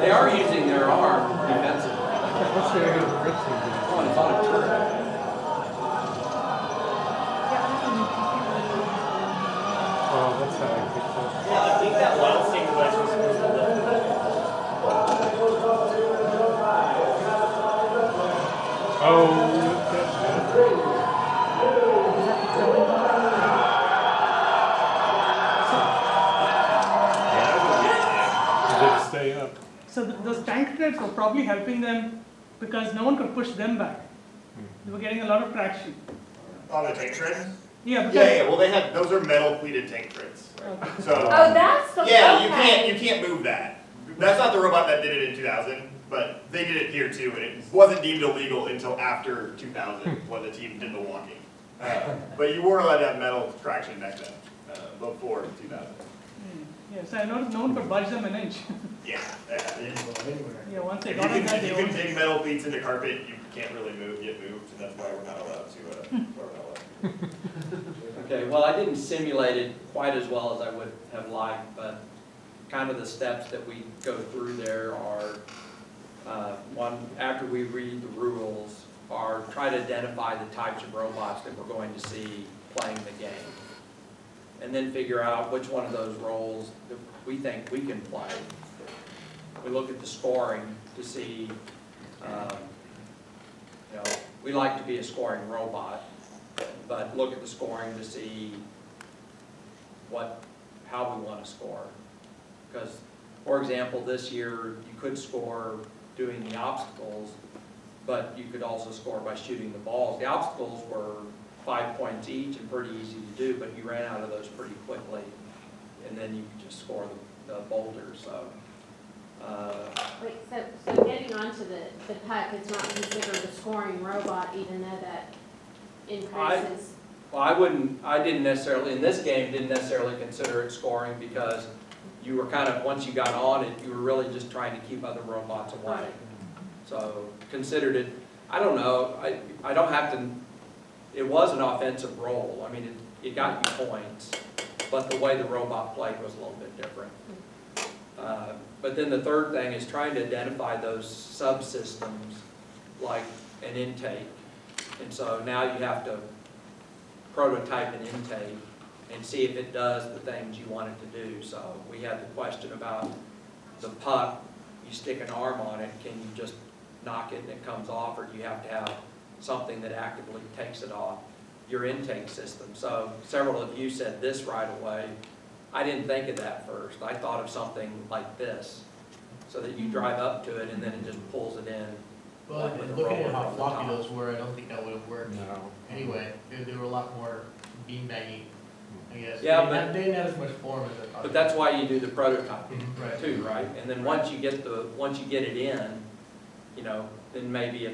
They are using their arm defensively. Oh, it's on a turret. Oh, that's how I picked up. Yeah, I think that wild sting device was supposed to lift it. Oh, did it stay up? So those tank treads were probably helping them because no one could push them back. They were getting a lot of traction. On the tank treads? Yeah, because Yeah, well, they have, those are metal pleated tank treads. So. Oh, that's the, Yeah, okay. you can't move that. That's not the robot that did it in 2000, but they did it here too, and it wasn't deemed illegal until after 2000 when the team did the walking. But you were allowed to have metal traction back then, before 2000. yes, I know no one could budge them an inch. Yeah. Yeah, once they If got on that, you they can won't. dig metal feet into carpet, you can't really get moved, and that's why we're not allowed to. Okay, well, I didn't simulate it quite as well as I would have liked, but kind of the steps that we go through there are, one, after we read the rules, are try to identify the types of robots that we're going to see playing the game. And then figure out which one of those roles that we think we can play. We look at the scoring to see, we like to be a scoring robot, but look at the scoring to see how we want to score. Because, for example, this year you could score doing the obstacles, but you could also score by shooting the balls. The obstacles were 5 points each and pretty easy to do, but you ran out of those pretty quickly, and then you could just score the boulders. So. Wait, so getting onto the puck, it's not considered a scoring robot, even though that increases? I didn't necessarily, in this game, didn't necessarily consider it scoring because you were kind of, once you got on it, you were really just trying to keep other robots away. Right. So considered it, I don't know, I don't have to, it was an offensive role. I mean, it got you points, but the way the robot played was a little bit different. But then the third thing is trying to identify those subsystems like an intake. And so now you have to prototype an intake and see if it does the things you want it to do. So we had the question about the puck, you stick an arm on it, can you just knock it and it comes off, or do you have to have something that actively takes it off? Your intake system. So several of you said this right away. I didn't think of that first. I thought of something like this, so that you drive up to it and then it just pulls it in. Well, like with a looking at roller how from the floppy top. those were, I don't think that would have worked. No. Anyway, they were a lot more beanbaggy, I guess. Yeah, They didn't have as much form as I thought. But that's why you do the prototyping Right. too, right? And then once you get it in, you know, then maybe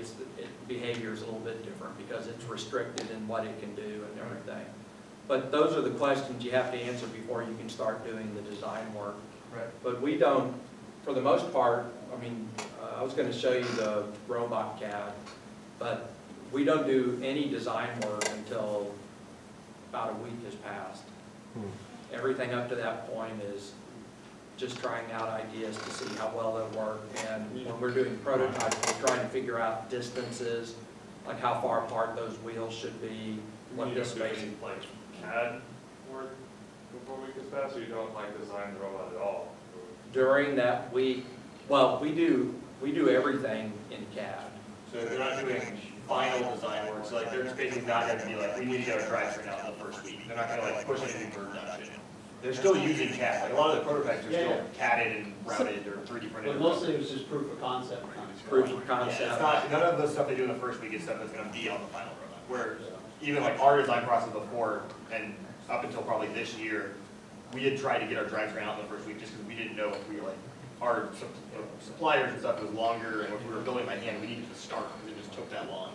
behavior is a little bit different because it's restricted in what it can do and everything. But those are the questions you have to answer before you can start doing the design work. Right. But we don't, for the most part, I mean, I was going to show you the robot CAD, but we don't do any design work until about a week has passed. Everything up to that point is just trying out ideas to see how well they'll work. And when we're doing prototypes, we're trying to figure out distances, like how far apart those wheels should be, what the spacing. Like CAD work before we get past, or you don't like design the robot at all? During that week, well, we do everything in CAD. So they're not doing final design work, so like they're just basically not gonna be like, we need to get our drivetrain out in the first week. They're not gonna like push anything for production. They're still using CAD, like a lot of the prototypes are still CADed and routed or 3D printed. But mostly it was just proof of concept. Proof of Yeah, concept. it's not, none of the stuff they do in the first week is stuff that's gonna be on the final robot. Where even like our design process before, and up until probably this year, we had tried to get our drivetrain out in the first week just because we didn't know if we were like, our suppliers and stuff was longer, and if we were building by hand, we needed to start because it just took that long.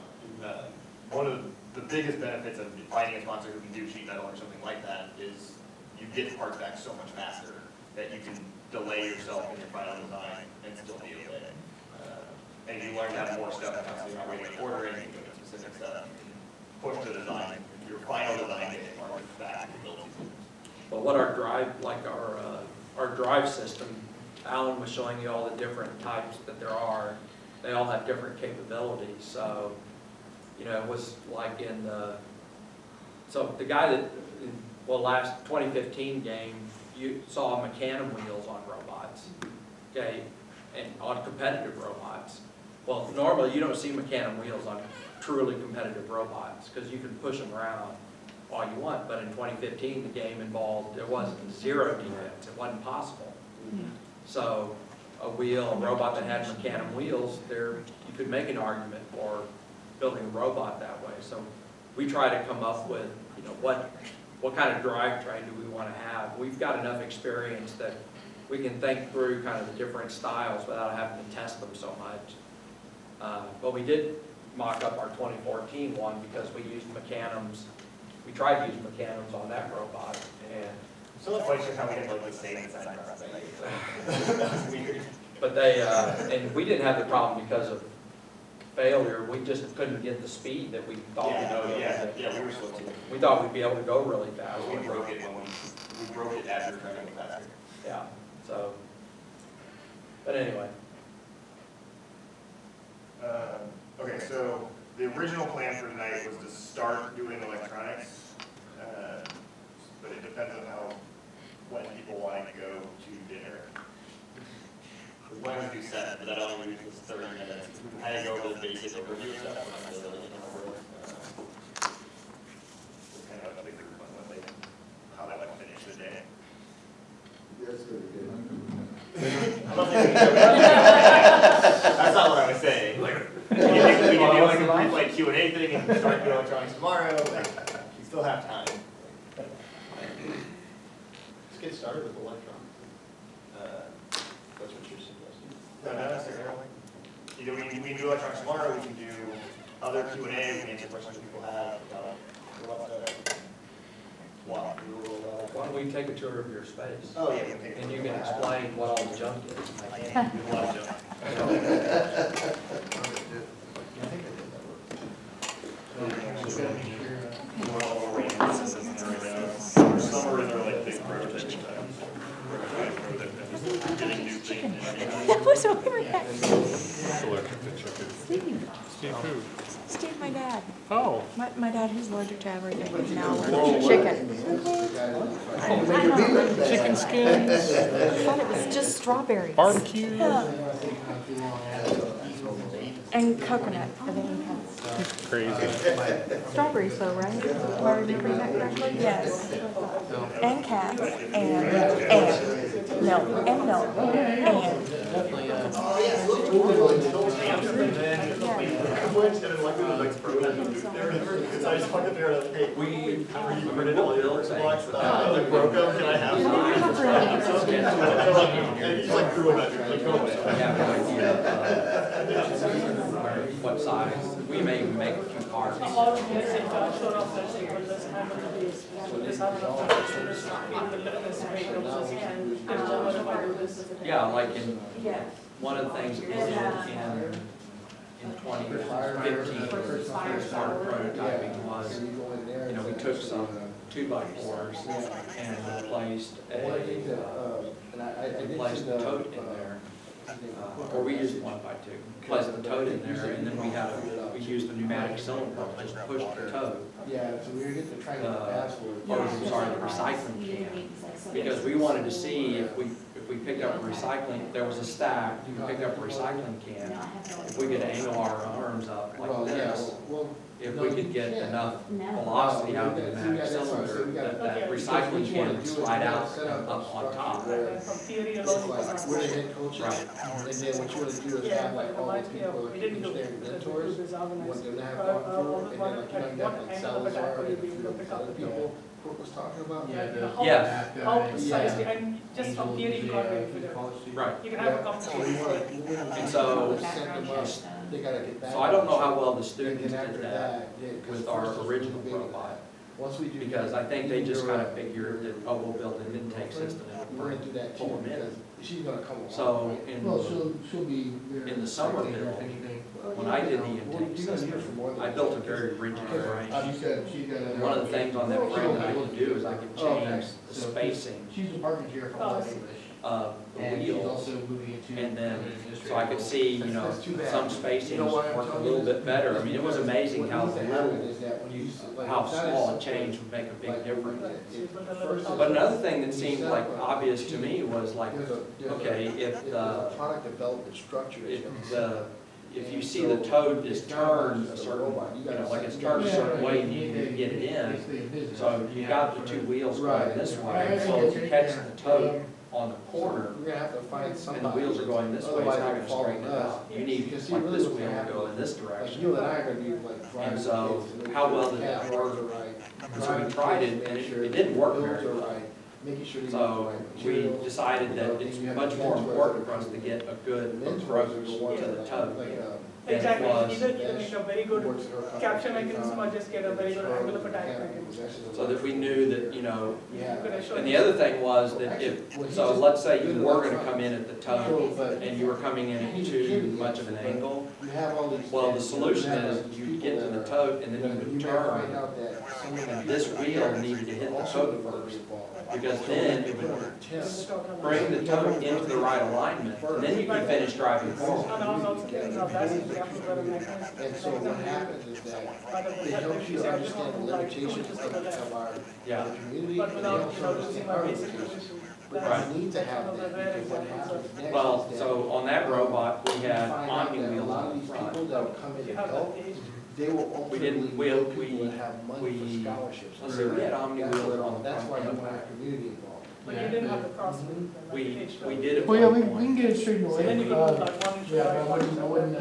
One of the biggest benefits of finding a sponsor who can do sheet metal or something like that is you get parts back so much faster that you can delay yourself in your final design and still be okay. And you learn to have more stuff, so you're not waiting for ordering, you can go to specific stuff, push the design, your final design, get parts back and build them. But what our drive, like our drive system, Alan was showing you all the different types that there are. They all have different capabilities. So, you know, it was like in so the guy that, last 2015 game, you saw Mecanum wheels on robots, okay, and on competitive robots. Well, normally you don't see Mecanum wheels on truly competitive robots because you can push them around all you want, but in 2015, the game involved, there was 0 defense. It wasn't possible. So a robot that had Mecanum wheels, you could make an argument for building a robot that way. So we try to come up with, you know, what kind of drivetrain do we want to have? We've got enough experience that we can think through kind of the different styles without having to test them so much. But we did mock up our 2014 one because we used Mecanums. We tried to use Mecanums on that robot, and So let's just how we had like the same design process. That was weird. but they and we didn't have the problem because of failure. We just couldn't get the speed that we thought we'd be able to. Yeah, we were slow too. We thought we'd be able to go really fast. We broke it when we broke it as we were trying to go faster. Yeah. So, but anyway. Okay, so the original plan for tonight was to start doing electronics, but it depends on when people want to go to dinner. Why don't we do 7, but that only leaves us 30 minutes. We kind of go over the basic overview stuff. Kind of a big group on how they like to finish the day. That's pretty good. I'm not saying that's not what I was saying. Like, we can do like a brief like Q&A thing and start doing electronics tomorrow. Like, you still have time. Let's get started with electronics. That's what you're suggesting. No, not necessarily. Either we can do electronics tomorrow, we can do other Q&A, we can answer questions people have about what. Why don't we take a tour of your space? Oh, yeah, we can take a And tour. you can explain what all the junk is. I can't do a lot of junk. So, we gotta make sure, Well, we're waiting for this, and everything. Steve. Steve who? Steve, my dad. Oh. My dad, who's allergic to everything, is now allergic to chicken. Chicken skins. I thought it was just strawberries. Barbecue. Yeah. And coconut. I think he has. Crazy. Strawberries though, right? Am I remembering that correctly? Yes. And cats, and milk, and milk, What size? We may even make a few parts. Yeah, like in, one of the things that we did in 2015, first part of prototyping was, we took some 2x4s and replaced replaced the tote in there. Or we used 1x2, placed the tote in there, and then we used the pneumatic cylinder, just pushed the tote. Yeah, so we were getting to try to get past The recycling can, because we wanted to see if we picked up a recycling, there was a stack, we picked up a recycling can, if we could angle our arms up like this, if we could get enough velocity out of the pneumatic cylinder, that recycling can would slide out and up on top. We're the head coach, right? And then what you want to do is have like all the people, like engineering mentors, you want them to have gone through, and then like, you got like Salazar and a few other people, Brooke was talking about. Yes. How precisely, and just from theory incorporated with it. Right. You can have a competition. And so they gotta get back. I don't know how well the students did that with our original robot. Once we do. Because I think they just kind of figured that, oh, we'll build an intake system and We're gonna do that pull them in. She's gonna come along. So she'll be there. in the summer build, when I did the intake system, I built a very rigid frame. One of the things on that frame that I could do is I could change the spacing She's a department chair for all English. of the And she's wheels. also moving into. And then, so I could see, some spacings work a little bit better. I mean, it was amazing how how small a change would make a big difference. But another thing that seemed like obvious to me was like, okay, if Product development structure. if you see the tote is turned a certain, like it's turned a certain way, and you need to get it in. So you got the two wheels going this way, so if you catch the tote on the corner, We're gonna have to find somebody. and the wheels are going this way, it's not gonna straighten it out. You need, like, this wheel to go in this Like direction. you and I are gonna be like driving. And so, how well did that work? So we tried it, and it didn't work very well. Making sure. So we decided that it's much more important for us to get a good approach to the tote than it Exactly, was. either make a very good capture mechanism or just get a very good angle of attack mechanism. So that we knew that, Yeah. and the other thing was that so let's say you were gonna come in at the tote, and you were coming in at too much of an angle. Well, the solution is you get to the tote, and then you would turn, and this wheel needed to hit the tote first, because then it would bring the tote into the right alignment, and then you can finish driving forward. And so what happens is that it helps you understand the limitations of our community, and it helps you understand our limitations. But you need to have that, because what happens next Well, is so that on that robot, we you had find out omni that a wheels lot of on the these front. people that will come in and help, they will ultimately didn't- we- know people that have money we- for scholarships. let's see, we had omni That's wheels what- on the That's why front you and want our back. community involved. But you didn't have the cross. We did it. Well, yeah, one we point. can get it straightened So away. then you can do like one. Yeah, but I wouldn't,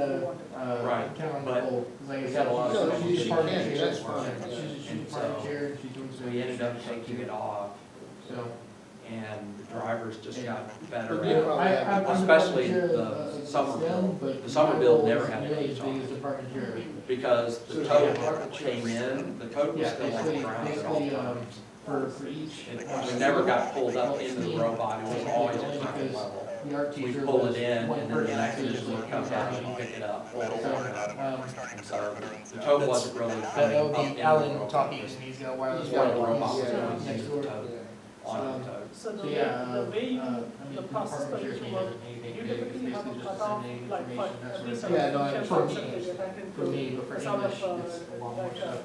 Right, count on but the whole, 'cause like I we said, had a lot of she's stuff a department she chair. can, that's fine, She's a And department so chair, and she's doing some. we ended up taking it off, So. and the drivers just got better But at it. I'm Especially department chair the of summer STEM, build. but The summer my build role never is had really any as big as department chair. Because the tote came in, the tote was Yeah, still on the basically, ground at all basically, times. for each. We never got pulled up into the robot, it was always at ground level. The art We teacher pull was it in, one and then the person, acquisition so would come it's down not- and pick it up. So, And so the tote wasn't really that coming up would into be the Alan robot. talking, and he's got a wireless. One of the robots He's, was next using door. the tote. on the tote. So the Yeah, way, the way you, I mean, the process for department you to chairs work, may you make typically have a basically just cutoff, disseminate like for information, that every sort sort of of thing. function For concept me, that you're trying to for me, but for sort English, of, it's a lot more like, stuff.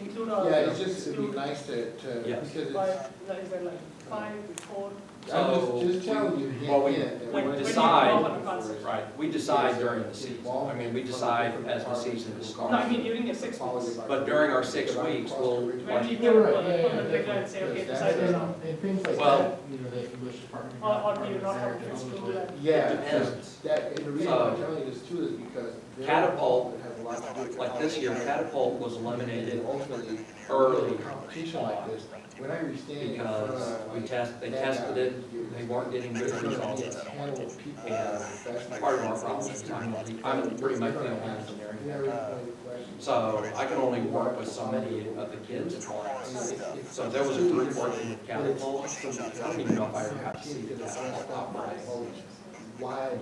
include Yeah, it's just, it'd be nice to, Yes. because by, it's, is that like 5, 4? I'm just telling you, Well, we, that When- we when you decide, come up with a concept. right, we decide during the season. I mean, we decide as the season is No, I mean starting. during your 6 weeks. But during our 6 weeks, we'll, When you like, can You're right, pull yeah, the yeah, trigger and say, okay, definitely. decide this now. And things like Well- that, you know, the English department. Or do you not have a fixed department, rule and- yeah, depends. that, and the reason I'm telling you this too is because. they're Catapult, involved, it has a lot to do with like this year, Catapult was eliminated ultimately, early a competition like this, whenever you're standing in front because of. they tested it, they weren't getting good results. And part of our problem is I'm pretty much the only engineering. So I can only work with so many of the kids at once. So if there was a group working with Catapult, I don't even know if I ever got to see the Catapult operate.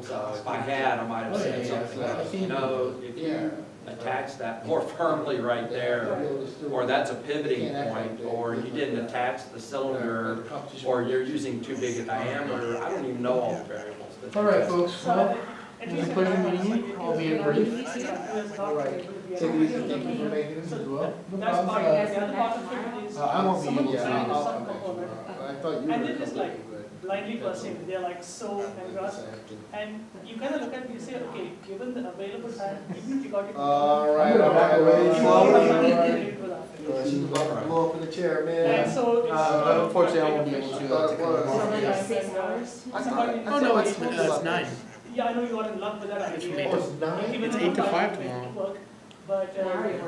So if I had, I might have said something like, you know, if you attach that more firmly right there, or that's a pivoting point, or you didn't attach the cylinder, or you're using too big a diameter, I don't even know all the variables. All right, folks, well, At it was least a in pleasure my meeting you, mind, albeit brief. All right, take it easy, thank you for making this as well. That's part, the other part of it is. I won't be, someone who's yeah, learning I'll some come back component. tomorrow. I thought you were. And it is coming, like blindly pursuing, they're like so engrossed. And you kind of look at it, you say, okay, given the available time, even if you got it. All right, way You slowly. relate with that. She's about to blow up in the chair, man. And so it's. Unfortunately, I won't be able to I come thought it was. tomorrow. 6 hours? Oh, no, it's 9. Yeah, I know you are in love with that idea. Oh, it's 9? Even It's though 8 to I'm 5 trying to make tomorrow. it work, But.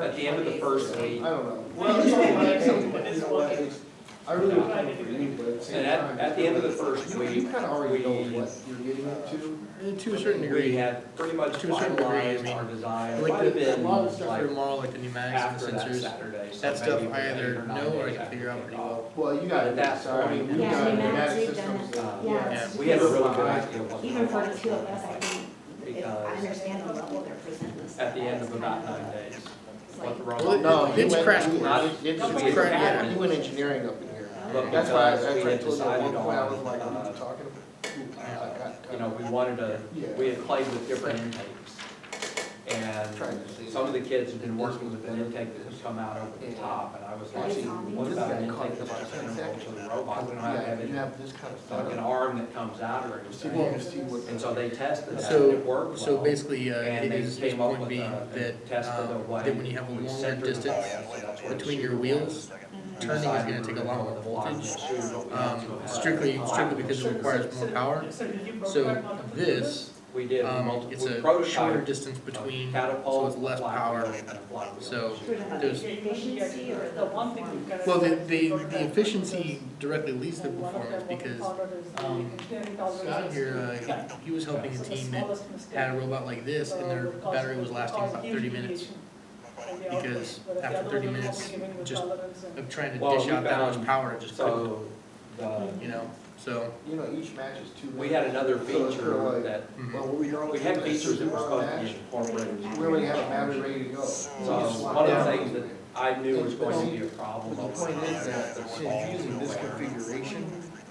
At the end of the first week, I don't know. Well, it's not like something that is You know what, working. it's- I really was coming for you, but at the same and time. at the end of the first You week, kind of already know we, what you're getting into. To a certain we degree. had pretty much To a certain degree, I finalized mean, our design. It Like might have the, been a lot of the stuff like for tomorrow, like the pneumatics after and that sensors, Saturday. so that stuff maybe I 8 either or 9 know or I days can after figure out we pretty kicked off. well. Well, you got At it, that sorry, point, we Yeah, got pneumatics, pneumatic we've done systems. it. Yeah, it's We had a just- really good idea of what the Even for the robots two of were us, I think, if I because understand the level they're presenting this. at the end of about 9 days, what the Well, robot. No, it's you went- crash you- course. it's- It's it's- crash, yeah, yeah. you went engineering up in here. But That's why because we I had told you at one decided point, I was on, like, what are you talking about? you know, we wanted to, Yeah. we had played with different intakes. And Trying to see. some of the kids had been working with an intake that would come out over the top, and I was like, what about an intake that's just gonna go to the robot? We don't have to have Yeah, you it, have this kind of like an stuff. arm that comes out or See anything. what- And so they tested that, and it worked well. So basically, And they his came up point with being a test of the way that when you have a we longer centered the distance ball, so that's where the between your shooter wheels, was. turning is Decided gonna take a we were lot gonna more go with the voltage, flying shooter, but we also had strictly because it requires more power. So did you So prototype multiple this, We did it's a prototype shorter distance between, so catapult, it's less power. So there's, Efficiency or The one thing you kind of. well, the efficiency directly leads to performance because Scott here, he was helping a team that had a robot like this and their battery was lasting about 30 minutes. Because after 30 minutes, just of trying to Well, dish we out that much found- power, it just couldn't, So, you know, so. You know, each match is 2 minutes. we had another So it's kinda feature like, that, well, what we normally we had do is features that were run a supposed to match, be incorporated. We already have a battery ready to go. So one of the things that I knew was going to be a But problem. the point is that since you're using this configuration,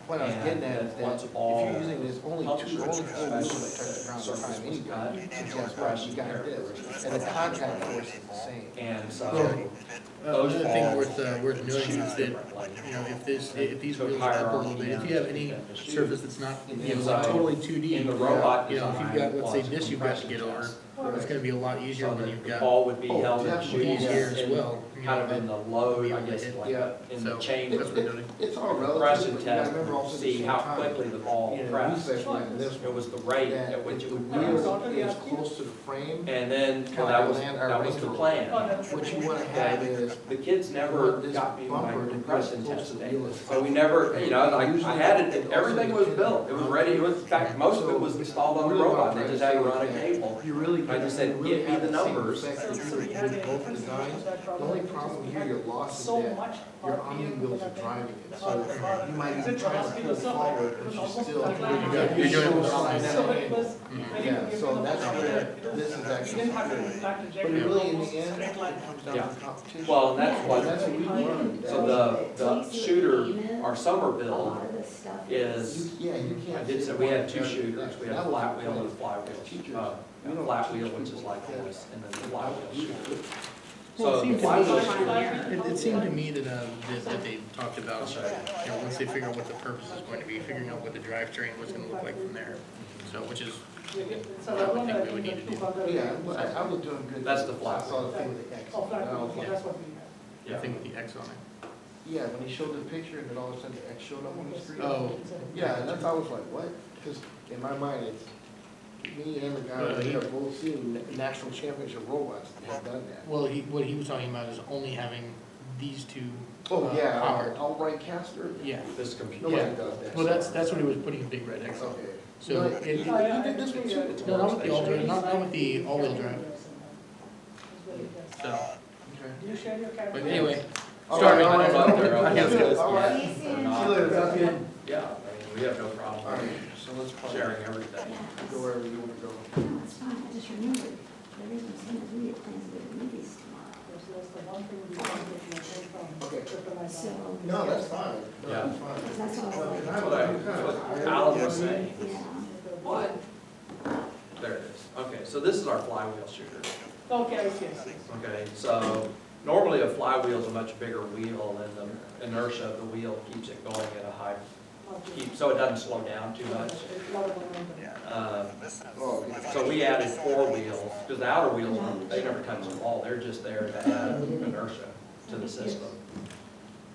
what I was getting at is that if you're using this only two wheels that touch the ground at a time anyway, you got this, and the contact force is the same. And so, Another thing worth noting is that, you know, if these wheels are up a little bit, if you have any surface that's not, you know, like totally 2D, in the robot you know, if you've got, let's say design this you've got to get over, it's gonna be a lot easier so when that you've the got ball would be held in definitely. these here as in- well. you kind know, of in the load, I guess, like Yeah. in the So, chain. that's what they're doing. It's all relative, Compression but you gotta test, remember also to at see the same how time, quickly the ball you know, pressed. you specialize in this It one, was the rate that at which it would the press. wheel is close to the frame. And then, Kinda that was, land our that was Range the Rover. plan. What you wanna have is, The kids never this got me my bumper to compression press test close to the data. wheel. So we never, you know, like, I had it, everything was built, it was ready, it was, in fact, most of it was installed on the robot, they just had to run a cable. you really. I just said, you really give me have the same numbers. effect that you would with both designs. The only problem here, your loss is So that much. your omni-wheels are driving it, so you might be trying to pull forward, but you still. You're doing it with slide that So it angle. was very. Yeah, so that's where this is You actually didn't have to superior. impact the But jet, really, in almost the end, straight line. it comes down Yeah. to competition. Well, and that's And what, that's what we learned. so the shooter our summer A build lot of this stuff is, Yeah, you I can't. did sit say we there had two and- shooters, we had a that was flat the wheel and a point. flywheel. Teachers, A we don't flat teach wheel, which is people like that. this, and then the flywheel shooter. Well, So it seemed the to flywheel me, shooter, it seemed to me that they talked about, you know, once they figure out what the purpose is going to be, figuring out what the drivetrain was gonna look like from there. So, which is what I would think we would need to do. Yeah, I was doing good. That's the flat I saw the thing with the X. Oh, flat, And I was like, that's what we have. yeah. I think with the X on it. yeah, when he showed the picture and then all of a sudden the X showed up on the screen. Oh. Yeah, and that's, I was like, what? Because in my mind, it's, me and the guy over there both seen national championship robots that have done that. Well, what he was talking about is only having these two. Oh, yeah, Powered. outright caster? Yeah. This computer. Nobody Yeah. does that. Well, that's what he was putting a big red X on. Okay. So, No, it, he did this one too. no, not with the all-wheel, not with the all-wheel drive. So, Do you share your camera? but anyway, All start. right, all right, Up there, all right. up there. All right. See See you later, sounds good. Yeah, I mean, we have no All problem right, so let's probably sharing everything. go wherever you want to go. No, it's fine, I just remembered, the reason I'm saying is we have plans to go to the movies tomorrow. That's the one thing we want to get from Okay. Triple So. No, that's fine. No, Yeah. that's fine. That's all I was like. That's what Alan was saying. Yeah. What? There it is. Okay, so this is our flywheel shooter. Okay, I see, I see. Okay, so normally a flywheel is a much bigger wheel, and the inertia of the wheel keeps it going at a high, so it doesn't slow down too much. A lot of momentum. Oh, So we added 4 wheels, because the outer wheels, they never touch the wall, they're just there to add inertia to the system.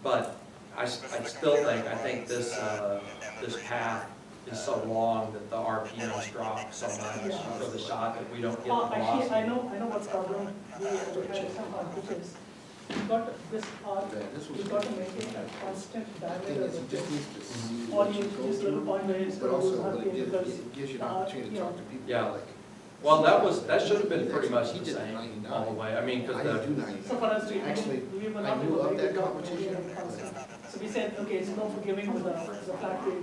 But I still think, this path is so long that the RPMs drop so much for the shot that we don't get the Actually, velocity. I know what's problem. We had some which is, we got this arc, we got to maintain a constant I think diameter it's of just this. needs to see. Or you just little point where it's But going to also, lose but RPM because, it gives you an opportunity to talk to people. Yeah. like, Well, that should have been pretty much He the did same 99. all the way. I mean, I because didn't do the, 99. so for us, Actually, we were I not knew able of to that make it competition. constant. So we said, okay, it's no forgiving with the flat rate.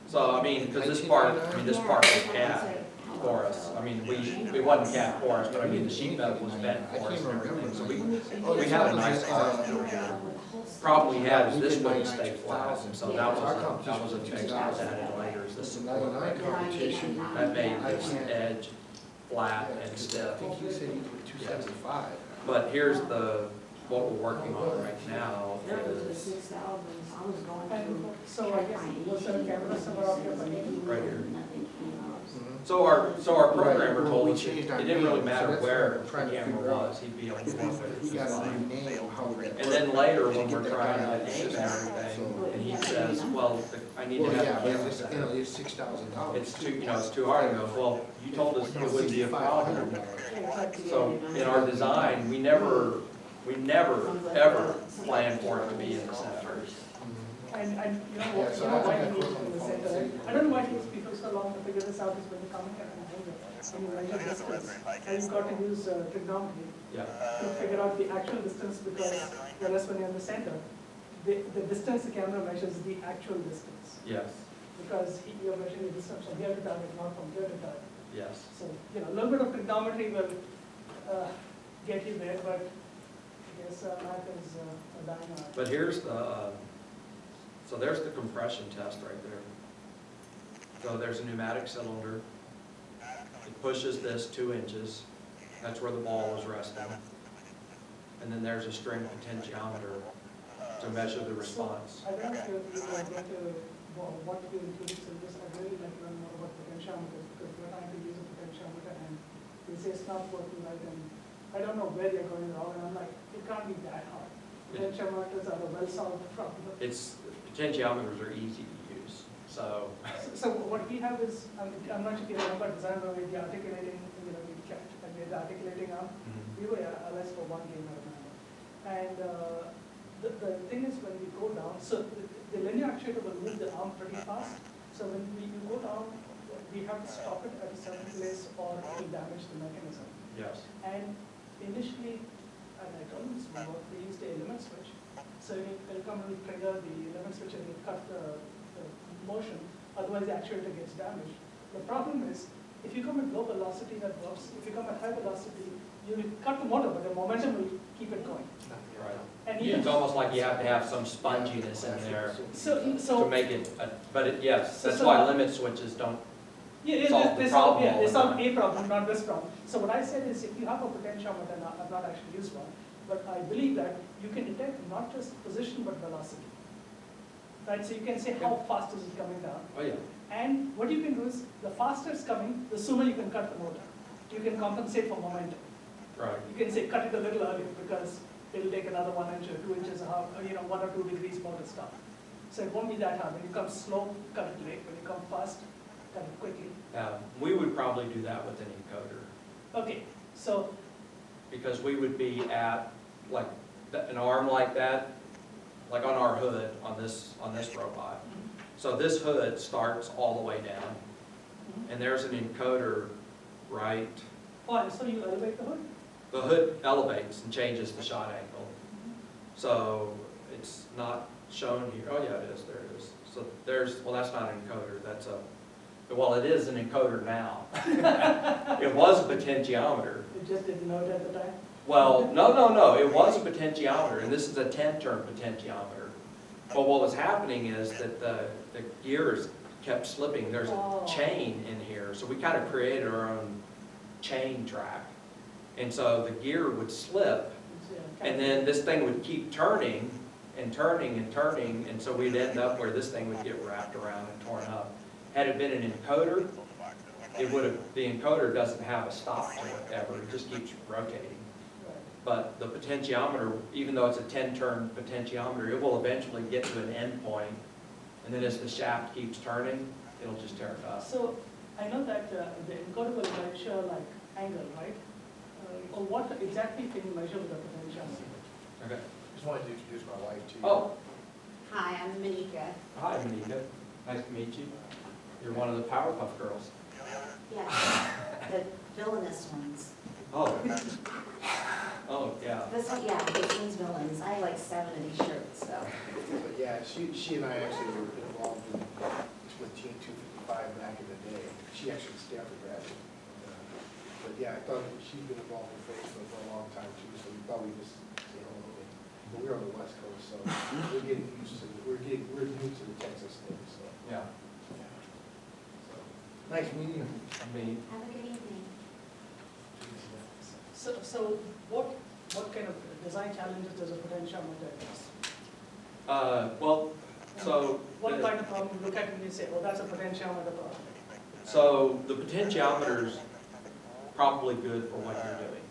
so I mean, because this part was capped for us. I mean, it wasn't capped for us, but I mean, the sheet metal was bent for us and everything. So we had a nice arc over here. Problem we had is this wouldn't stay flat, so that was a fix that was added later, is the It's a support. 99 competition. That made this edge flat and I stiff. think you said you put 275. But here's what we're working on right now There was the is 6,000s, I was going And to. so I guess was there a camera somewhere up here? right here. Nothing came up. So our programmer Right, told we us it changed our didn't really name, so matter that's where what I'm the trying to camera figure out. was, he'd be able to If work with it we just got a fine. new name, how would that And work? then later, To when get we're that trying guy out to of the aim and system. everything, and he says, well, I need to Well, have yeah, a but camera it's, set up. it's $6,000. It's too hard. I go, well, you told us it wouldn't be a problem. So in our design, we never, ever planned for it to be in the center. And you know, Yeah, so why I it think needs that to be in the goes center. on I don't know why it takes people so long to figure this out, is when you come in and measure, and you measure distance, and you've got to use trigonometry Yeah. to figure out the actual distance, because whereas when you're in the center, the distance the camera measures is the actual distance, Yes, because you're measuring the distance from here to target, not from here to target. yes. So, a little bit of trigonometry will get you there, but I guess math is a dying art. But here's so there's the compression test right there. So there's a pneumatic cylinder. It pushes this 2 inches. That's where the ball is resting. And then there's a string potentiometer to measure the response. I don't know if you're going to what we included in this. I'd really like to learn more about potentiometers, because we're trying to use a potentiometer and they say it's not working right, and I don't know where they're going wrong, and I'm like, it can't be that hard. Potentiometers are a well-solved problem. Potentiometers are easy to use. So So what we have is, I'm not sure if you remember design where we're articulating, we kept, and we're articulating arm. We were LS for one game, I remember. And the thing is, when we go down, so the linear actuator will move the arm pretty fast. So when you go down, we have to stop it at a certain place or it will damage the mechanism. yes. And initially, and I told them this before, they used a limit switch. So it'll come and trigger the limit switch and it'll cut the motion, otherwise the actuator gets damaged. The problem is, If you come at low velocity, that works. If you come at high velocity, you will cut the motor, but the momentum will keep it going. Right. And It's almost like you have to have some sponginess in there so to make it, but it, yes, that's So- why limit switches don't yeah, solve the problem all they the solve time. a problem, not this problem. So what I said is, if you have a potentiometer, and I've not actually used one, but I believe that you can detect not just position but velocity. Right, so you can say how fast is it coming down. Oh, yeah. And what you can do is, the faster it's coming, the sooner you can cut the motor. You can compensate for momentum. Right. You can say cut it a little earlier because it'll take another 1 inch or 2 inches, or 1 or 2 degrees more to stop. So it won't be that hard. When you come slow, cut it late. When you come fast, cut it quickly. We would probably do that with an encoder, Okay, so because we would be at, like, an arm like that, like on our hood, on this robot. So this hood starts all the way down, and there's an encoder right. oh, so you elevate the hood. The hood elevates and changes the shot angle. So it's not shown here. Oh, yeah, it is. There it is. So there's, well, that's not an encoder. That's a, well, it is an encoder now. It was a potentiometer. You just didn't know it at the time? Well, no. It was a potentiometer, and this is a 10-turn potentiometer. But what was happening is that the gears kept slipping. There's a chain in here, so we kind of created our own chain track. And so the gear would slip, and then this thing would keep turning and turning and turning, and so we'd end up where this thing would get wrapped around and torn up. Had it been an encoder, it would have, the encoder doesn't have a stop to it ever, it just keeps rotating. But the potentiometer, even though it's a 10-turn potentiometer, it will eventually get to an end point, and then as the shaft keeps turning, it'll just turn it up. So I know that the encoder will measure like angle, right? Or what exactly can you measure with the potentiometer? Okay. Just wanted to introduce my wife to you. Oh, Hi, I'm Manika. hi, Manika. Nice to meet you. You're one of the Powerpuff Girls. Yeah, the villainous ones. Oh. Oh, yeah. This one, yeah, this one's villains. I have like 7 of these shirts, so. But yeah, she and I actually were involved with Team 255 back in the day. She actually Stanford graduate. But yeah, I thought she's been involved in Facebook for a long time too, so we thought we'd just say hello. But we're on the West Coast, so we're getting used to, we're new to the Texas thing, so. Yeah. So, nice meeting you. I mean, Have a good evening. So what kind of design challenges does a potentiometer address? well, so. What kind of problem you look at and you say, oh, that's a potentiometer problem? So the potentiometer's probably good for what you're doing,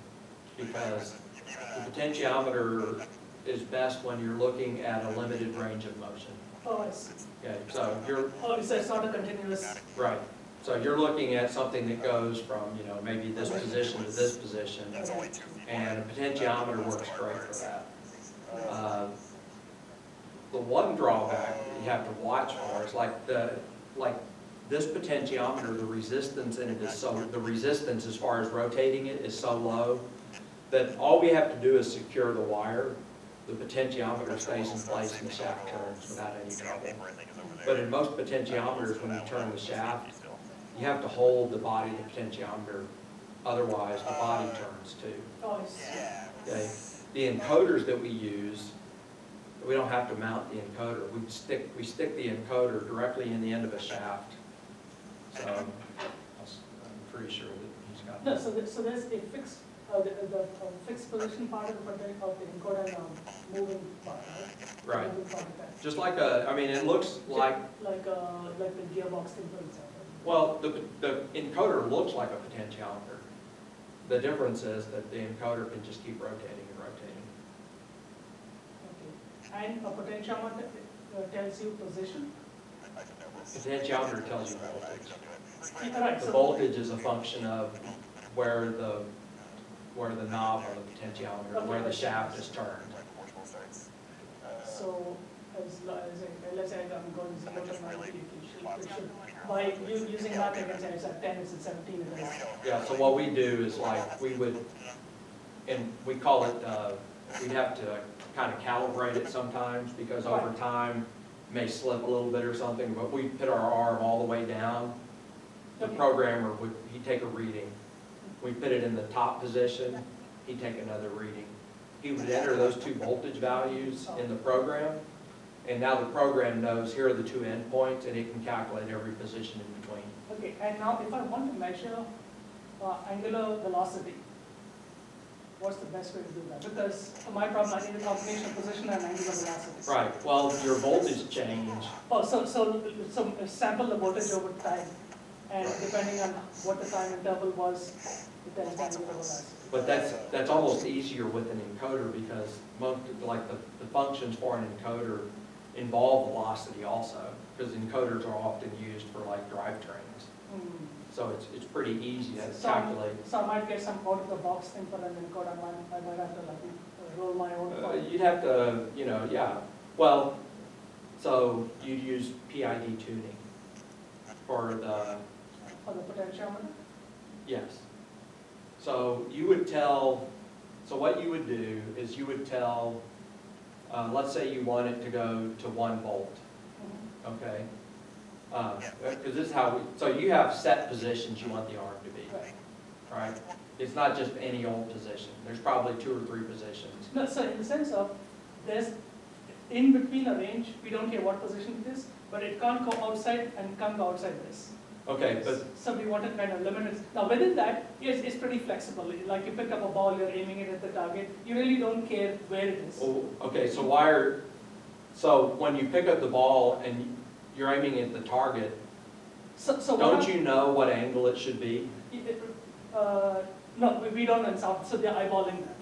because the potentiometer is best when you're looking at a limited range of motion. Oh, I see. Okay, so you're, Oh, so it's not a continuous, right. So you're looking at something that goes from, maybe this position to this position, and a potentiometer works great for that. The one drawback that you have to watch for is like this potentiometer, the resistance in it is the resistance as far as rotating it is so low that all we have to do is secure the wire. The potentiometer stays in place and the shaft turns without any trouble. But in most potentiometers, when you turn the shaft, you have to hold the body of the potentiometer, otherwise the body turns too. oh, I see. Okay? The encoders that we use, we don't have to mount the encoder. We stick the encoder directly in the end of a shaft. So I'm pretty sure that he's got No, that. so there's a fixed, the fixed position part of the encoder and moving part, right? Right. Moving part of that. Just like it looks like, Like the gearbox thing, for example. well, the encoder looks like a potentiometer. The difference is that the encoder can just keep rotating and rotating. Okay. And a potentiometer tells you position? Potentiometer tells you voltage. Right, The so, voltage is a function of where the knob on the potentiometer, where the shaft is turned. so let's say I'm going 0 to 90, it should, by using that, I can say it's at 10, it's at 17, it is. Yeah, so what we do is like, we would, and we call it, we'd have to kind of calibrate it sometimes, because over time, it may slip a little bit or something, but we put our arm all the way down, the programmer would, he'd take a reading. We put it in the top position, he'd take another reading. He would enter those two voltage values in the program, and now the program knows here are the two endpoints, and it can calculate every position in between. Okay, and now if I want to measure angular velocity, what's the best way to do that? Because for my problem, I need a combination of position and angular velocity. Right, well, your voltage change, Oh, so sample the voltage over time, and depending on what the time interval was, it tells the angular velocity. but that's almost easier with an encoder because most, like the functions for an encoder involve velocity also, because encoders are often used for like drivetrains. So it's pretty easy to calculate. So I might get some out-of-the-box thing for an encoder, I might have to like roll my own code. You'd have to, yeah. Well, so you'd use PID tuning for the, For the potentiometer? yes. So you would tell, so what you would do is you would tell, let's say you want it to go to 1 volt, okay? Because this is how so you have set positions you want the arm to be, right? It's not just any old position. There's probably 2 or 3 positions. No, so in the sense of, there's, in between a range, we don't care what position it is, but it can't go outside and can't go outside this. Okay, but So we want to kind of limit it. Now within that, yes, it's pretty flexible. Like you pick up a ball, you're aiming it at the target. You really don't care where it is. oh, okay, so when you pick up the ball and you're aiming at the target, So don't you know what angle it should be? No, we don't know South, so they're eyeballing that.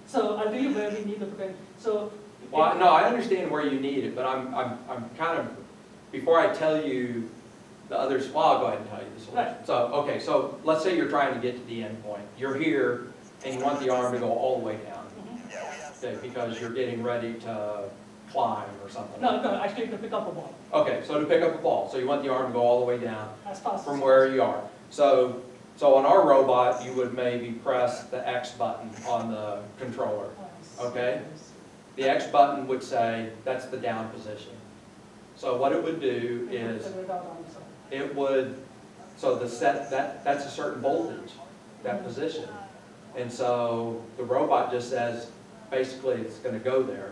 So I'll tell you where we need the potential. So. Well, no, I understand where you need it, but I'm kind of, before I tell you the others, well, I'll go ahead and tell you this one. Right. So, okay, so let's say you're trying to get to the end point. You're here and you want the arm to go all the way down. Okay, because you're getting ready to climb or something. No, actually to pick up a ball. Okay, so to pick up a ball, so you want the arm to go all the way down As fast from as where you are. So on our robot, you would maybe press the X button on the controller, okay? The X button would say, that's the down position. So what it would do is, it would, so that's a certain voltage, that position. And so the robot just says, basically it's gonna go there.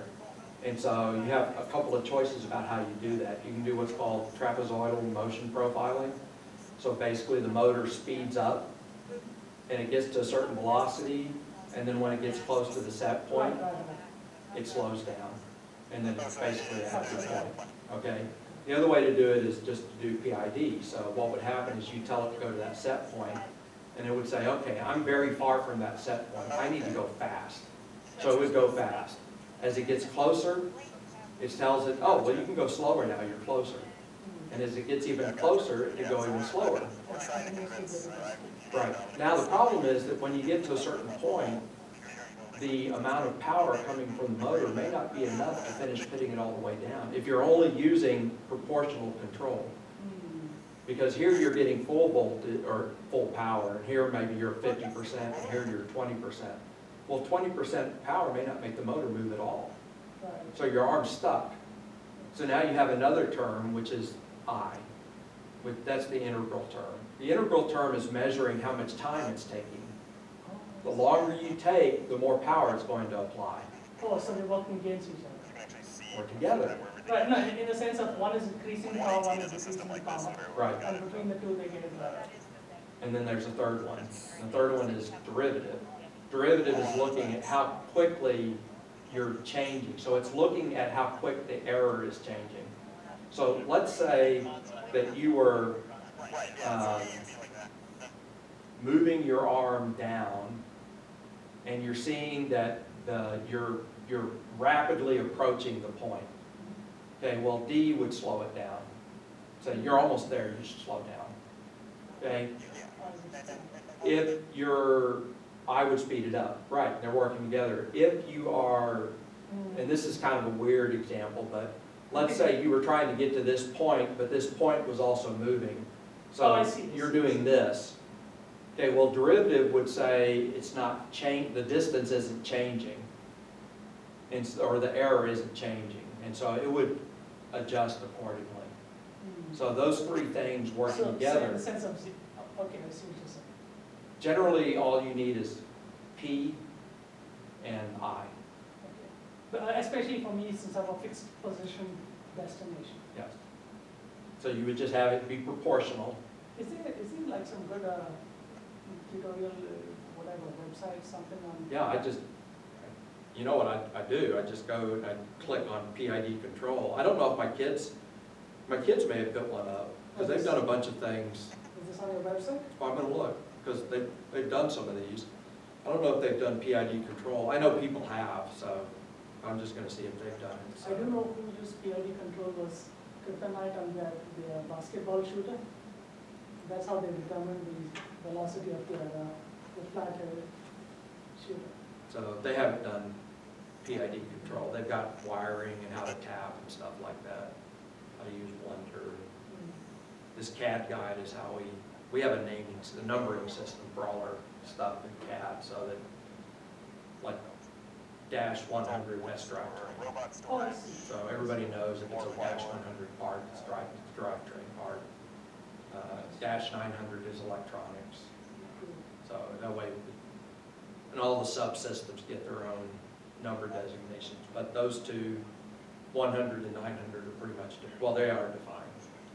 And so you have a couple of choices about how you do that. You can do what's called trapezoidal motion profiling. So basically the motor speeds up and it gets to a certain velocity, and then when it gets close to the set point, it slows down. And then it's basically at your point, okay? The other way to do it is just to do PID. So what would happen is you tell it to go to that set point, and it would say, okay, I'm very far from that set point. I need to go fast. So it would go fast. As it gets closer, it tells it, oh, well, you can go slower now, you're closer. And as it gets even closer, it can go even slower. Right. Now, the problem is that when you get to a certain point, the amount of power coming from the motor may not be enough to finish pitting it all the way down, if you're only using proportional control. Because here you're getting full voltage, or full power, and here maybe you're 50%, and here you're 20%. Well, 20% power may not make the motor move at all. So your arm's stuck. So now you have another term, which is I. That's the integral term. The integral term is measuring how much time it's taking. The longer you take, the more power it's going to apply. Oh, so they're working against each other. Or together. Right, no, in the sense of one is increasing power, one is decreasing power. Right. And between the two, they get it better. And then there's a third one. The third one is derivative. Derivative is looking at how quickly you're changing. So it's looking at how quick the error is changing. So let's say that you were moving your arm down, and you're seeing that you're rapidly approaching the point. Okay, well, D would slow it down. So you're almost there, you should slow down. Okay? If I would speed it up. Right, they're working together. If you are, and this is kind of a weird example, but let's say you were trying to get to this point, but this point was also moving. So you're doing this. Okay, well, derivative would say it's not the distance isn't changing, or the error isn't changing, and so it would adjust accordingly. So those three things working together. So in the sense of okay, I see what you're saying. Generally, all you need is P and I. Okay. But especially for me, since I'm a fixed position destination. Yes. So you would just have it be proportional. Is there like some good tutorial, whatever, website, something on? Yeah, you know what I do? I just go and I click on PID control. I don't know if my kids may have put one up, because they've done a bunch of things. Is this on your website? I'm gonna look, because they've done some of these. I don't know if they've done PID control. I know people have, so I'm just gonna see if they've done it. I don't know who used PID control was kryptonite on the basketball shooter. That's how they determined the velocity of the flat-headed shooter. So they haven't done PID control. They've got wiring and how to tap and stuff like that, how to use Blender. This CAD guide is how we have a numbering system for all our stuff in CAD, so that, like, dash 100 West drivetrain. Oh, I see. So everybody knows if it's a dash 100 part, it's drivetrain part. Dash 900 is electronics. So that way, and all the subsystems get their own number designations. But those two, 100 and 900 are pretty much, well, they are defined.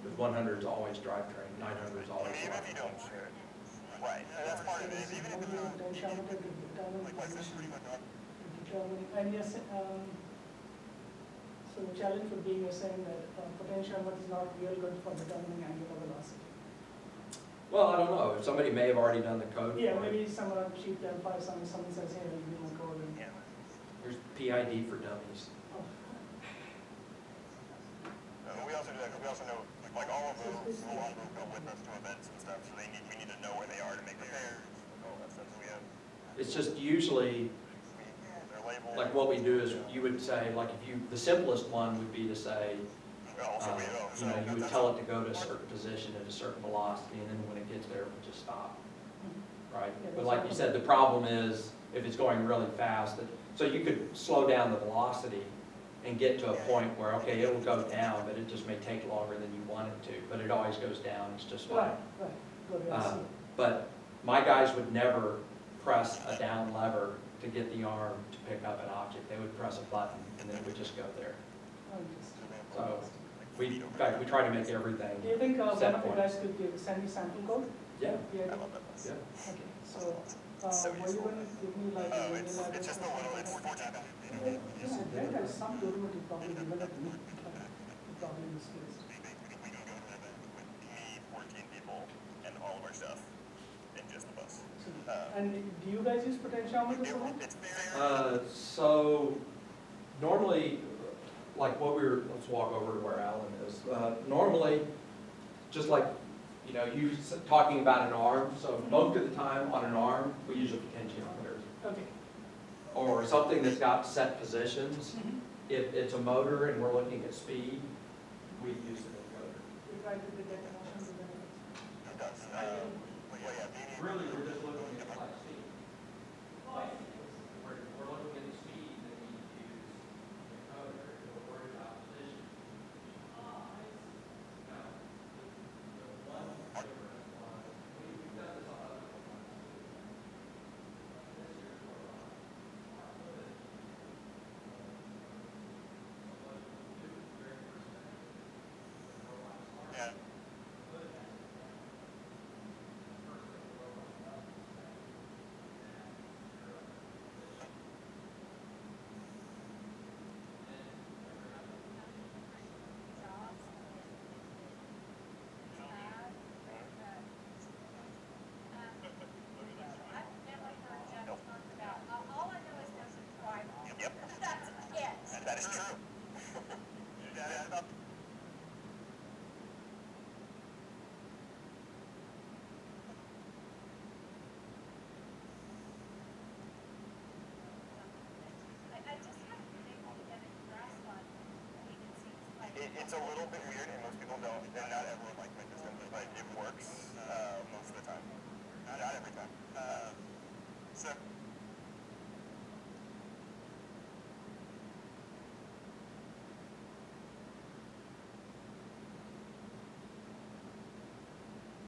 Because 100 is always drivetrain, 900 is always electronic. Right, that's part of it, even if And yes, so the challenge would be, you're saying that potentiometer is not real good for determining angular velocity. Well, I don't know. Somebody may have already done the code. Yeah, for it. maybe some sheet level 5, someone says, hey, I'll give you my code. And, There's PID for dummies. oh. we also do that, because we also know, like, all of those will go with us to events and stuff, so we need to know where they are to make repairs, all that stuff, so we have, It's just usually, they're labeled. like what we do is you would say, like the simplest one would be to say, you would tell it to go to a certain position at a certain velocity, and then when it gets there, it would just stop. Right? But like you said, the problem is if it's going really fast, so you could slow down the velocity and get to a point where, okay, it will go down, but it just may take longer than you want it to, but it always goes down, it's just fine. Right. Good, I see. But my guys would never press a down lever to get the arm to pick up an object. They would press a button and then it would just go there. So in fact, we try to make everything Do you think one of set you point. guys could send me sample code? Yeah. Yeah. I love that. Yeah. Okay, so were you going to give me like an email address? It's just a little, it's 14. Yeah, I bet there's some document you probably given it to me. Probably misplaced. We can go to an event with me, 14 people, and all of our stuff, and just the bus. And do you guys use potentiometers for that? It's very, So normally, like let's walk over to where Alan is. Normally, just like, you talking about an arm, so most of the time on an arm, we use a potentiometer. Okay. Or something that's got set positions. If it's a motor and we're looking at speed, we use an encoder. We try to detect the motion of the benefits. it does. Really, we're just looking at flat speed. We're looking at the speed that we use the encoder to worry about position. Now, the one difference was, we've done this on other ones. This year's more on our footage. Yeah. Yep. That is true. Yeah, it's a little bit weird, and most people don't, and not everyone like this, but it works most of the time. Not every time. So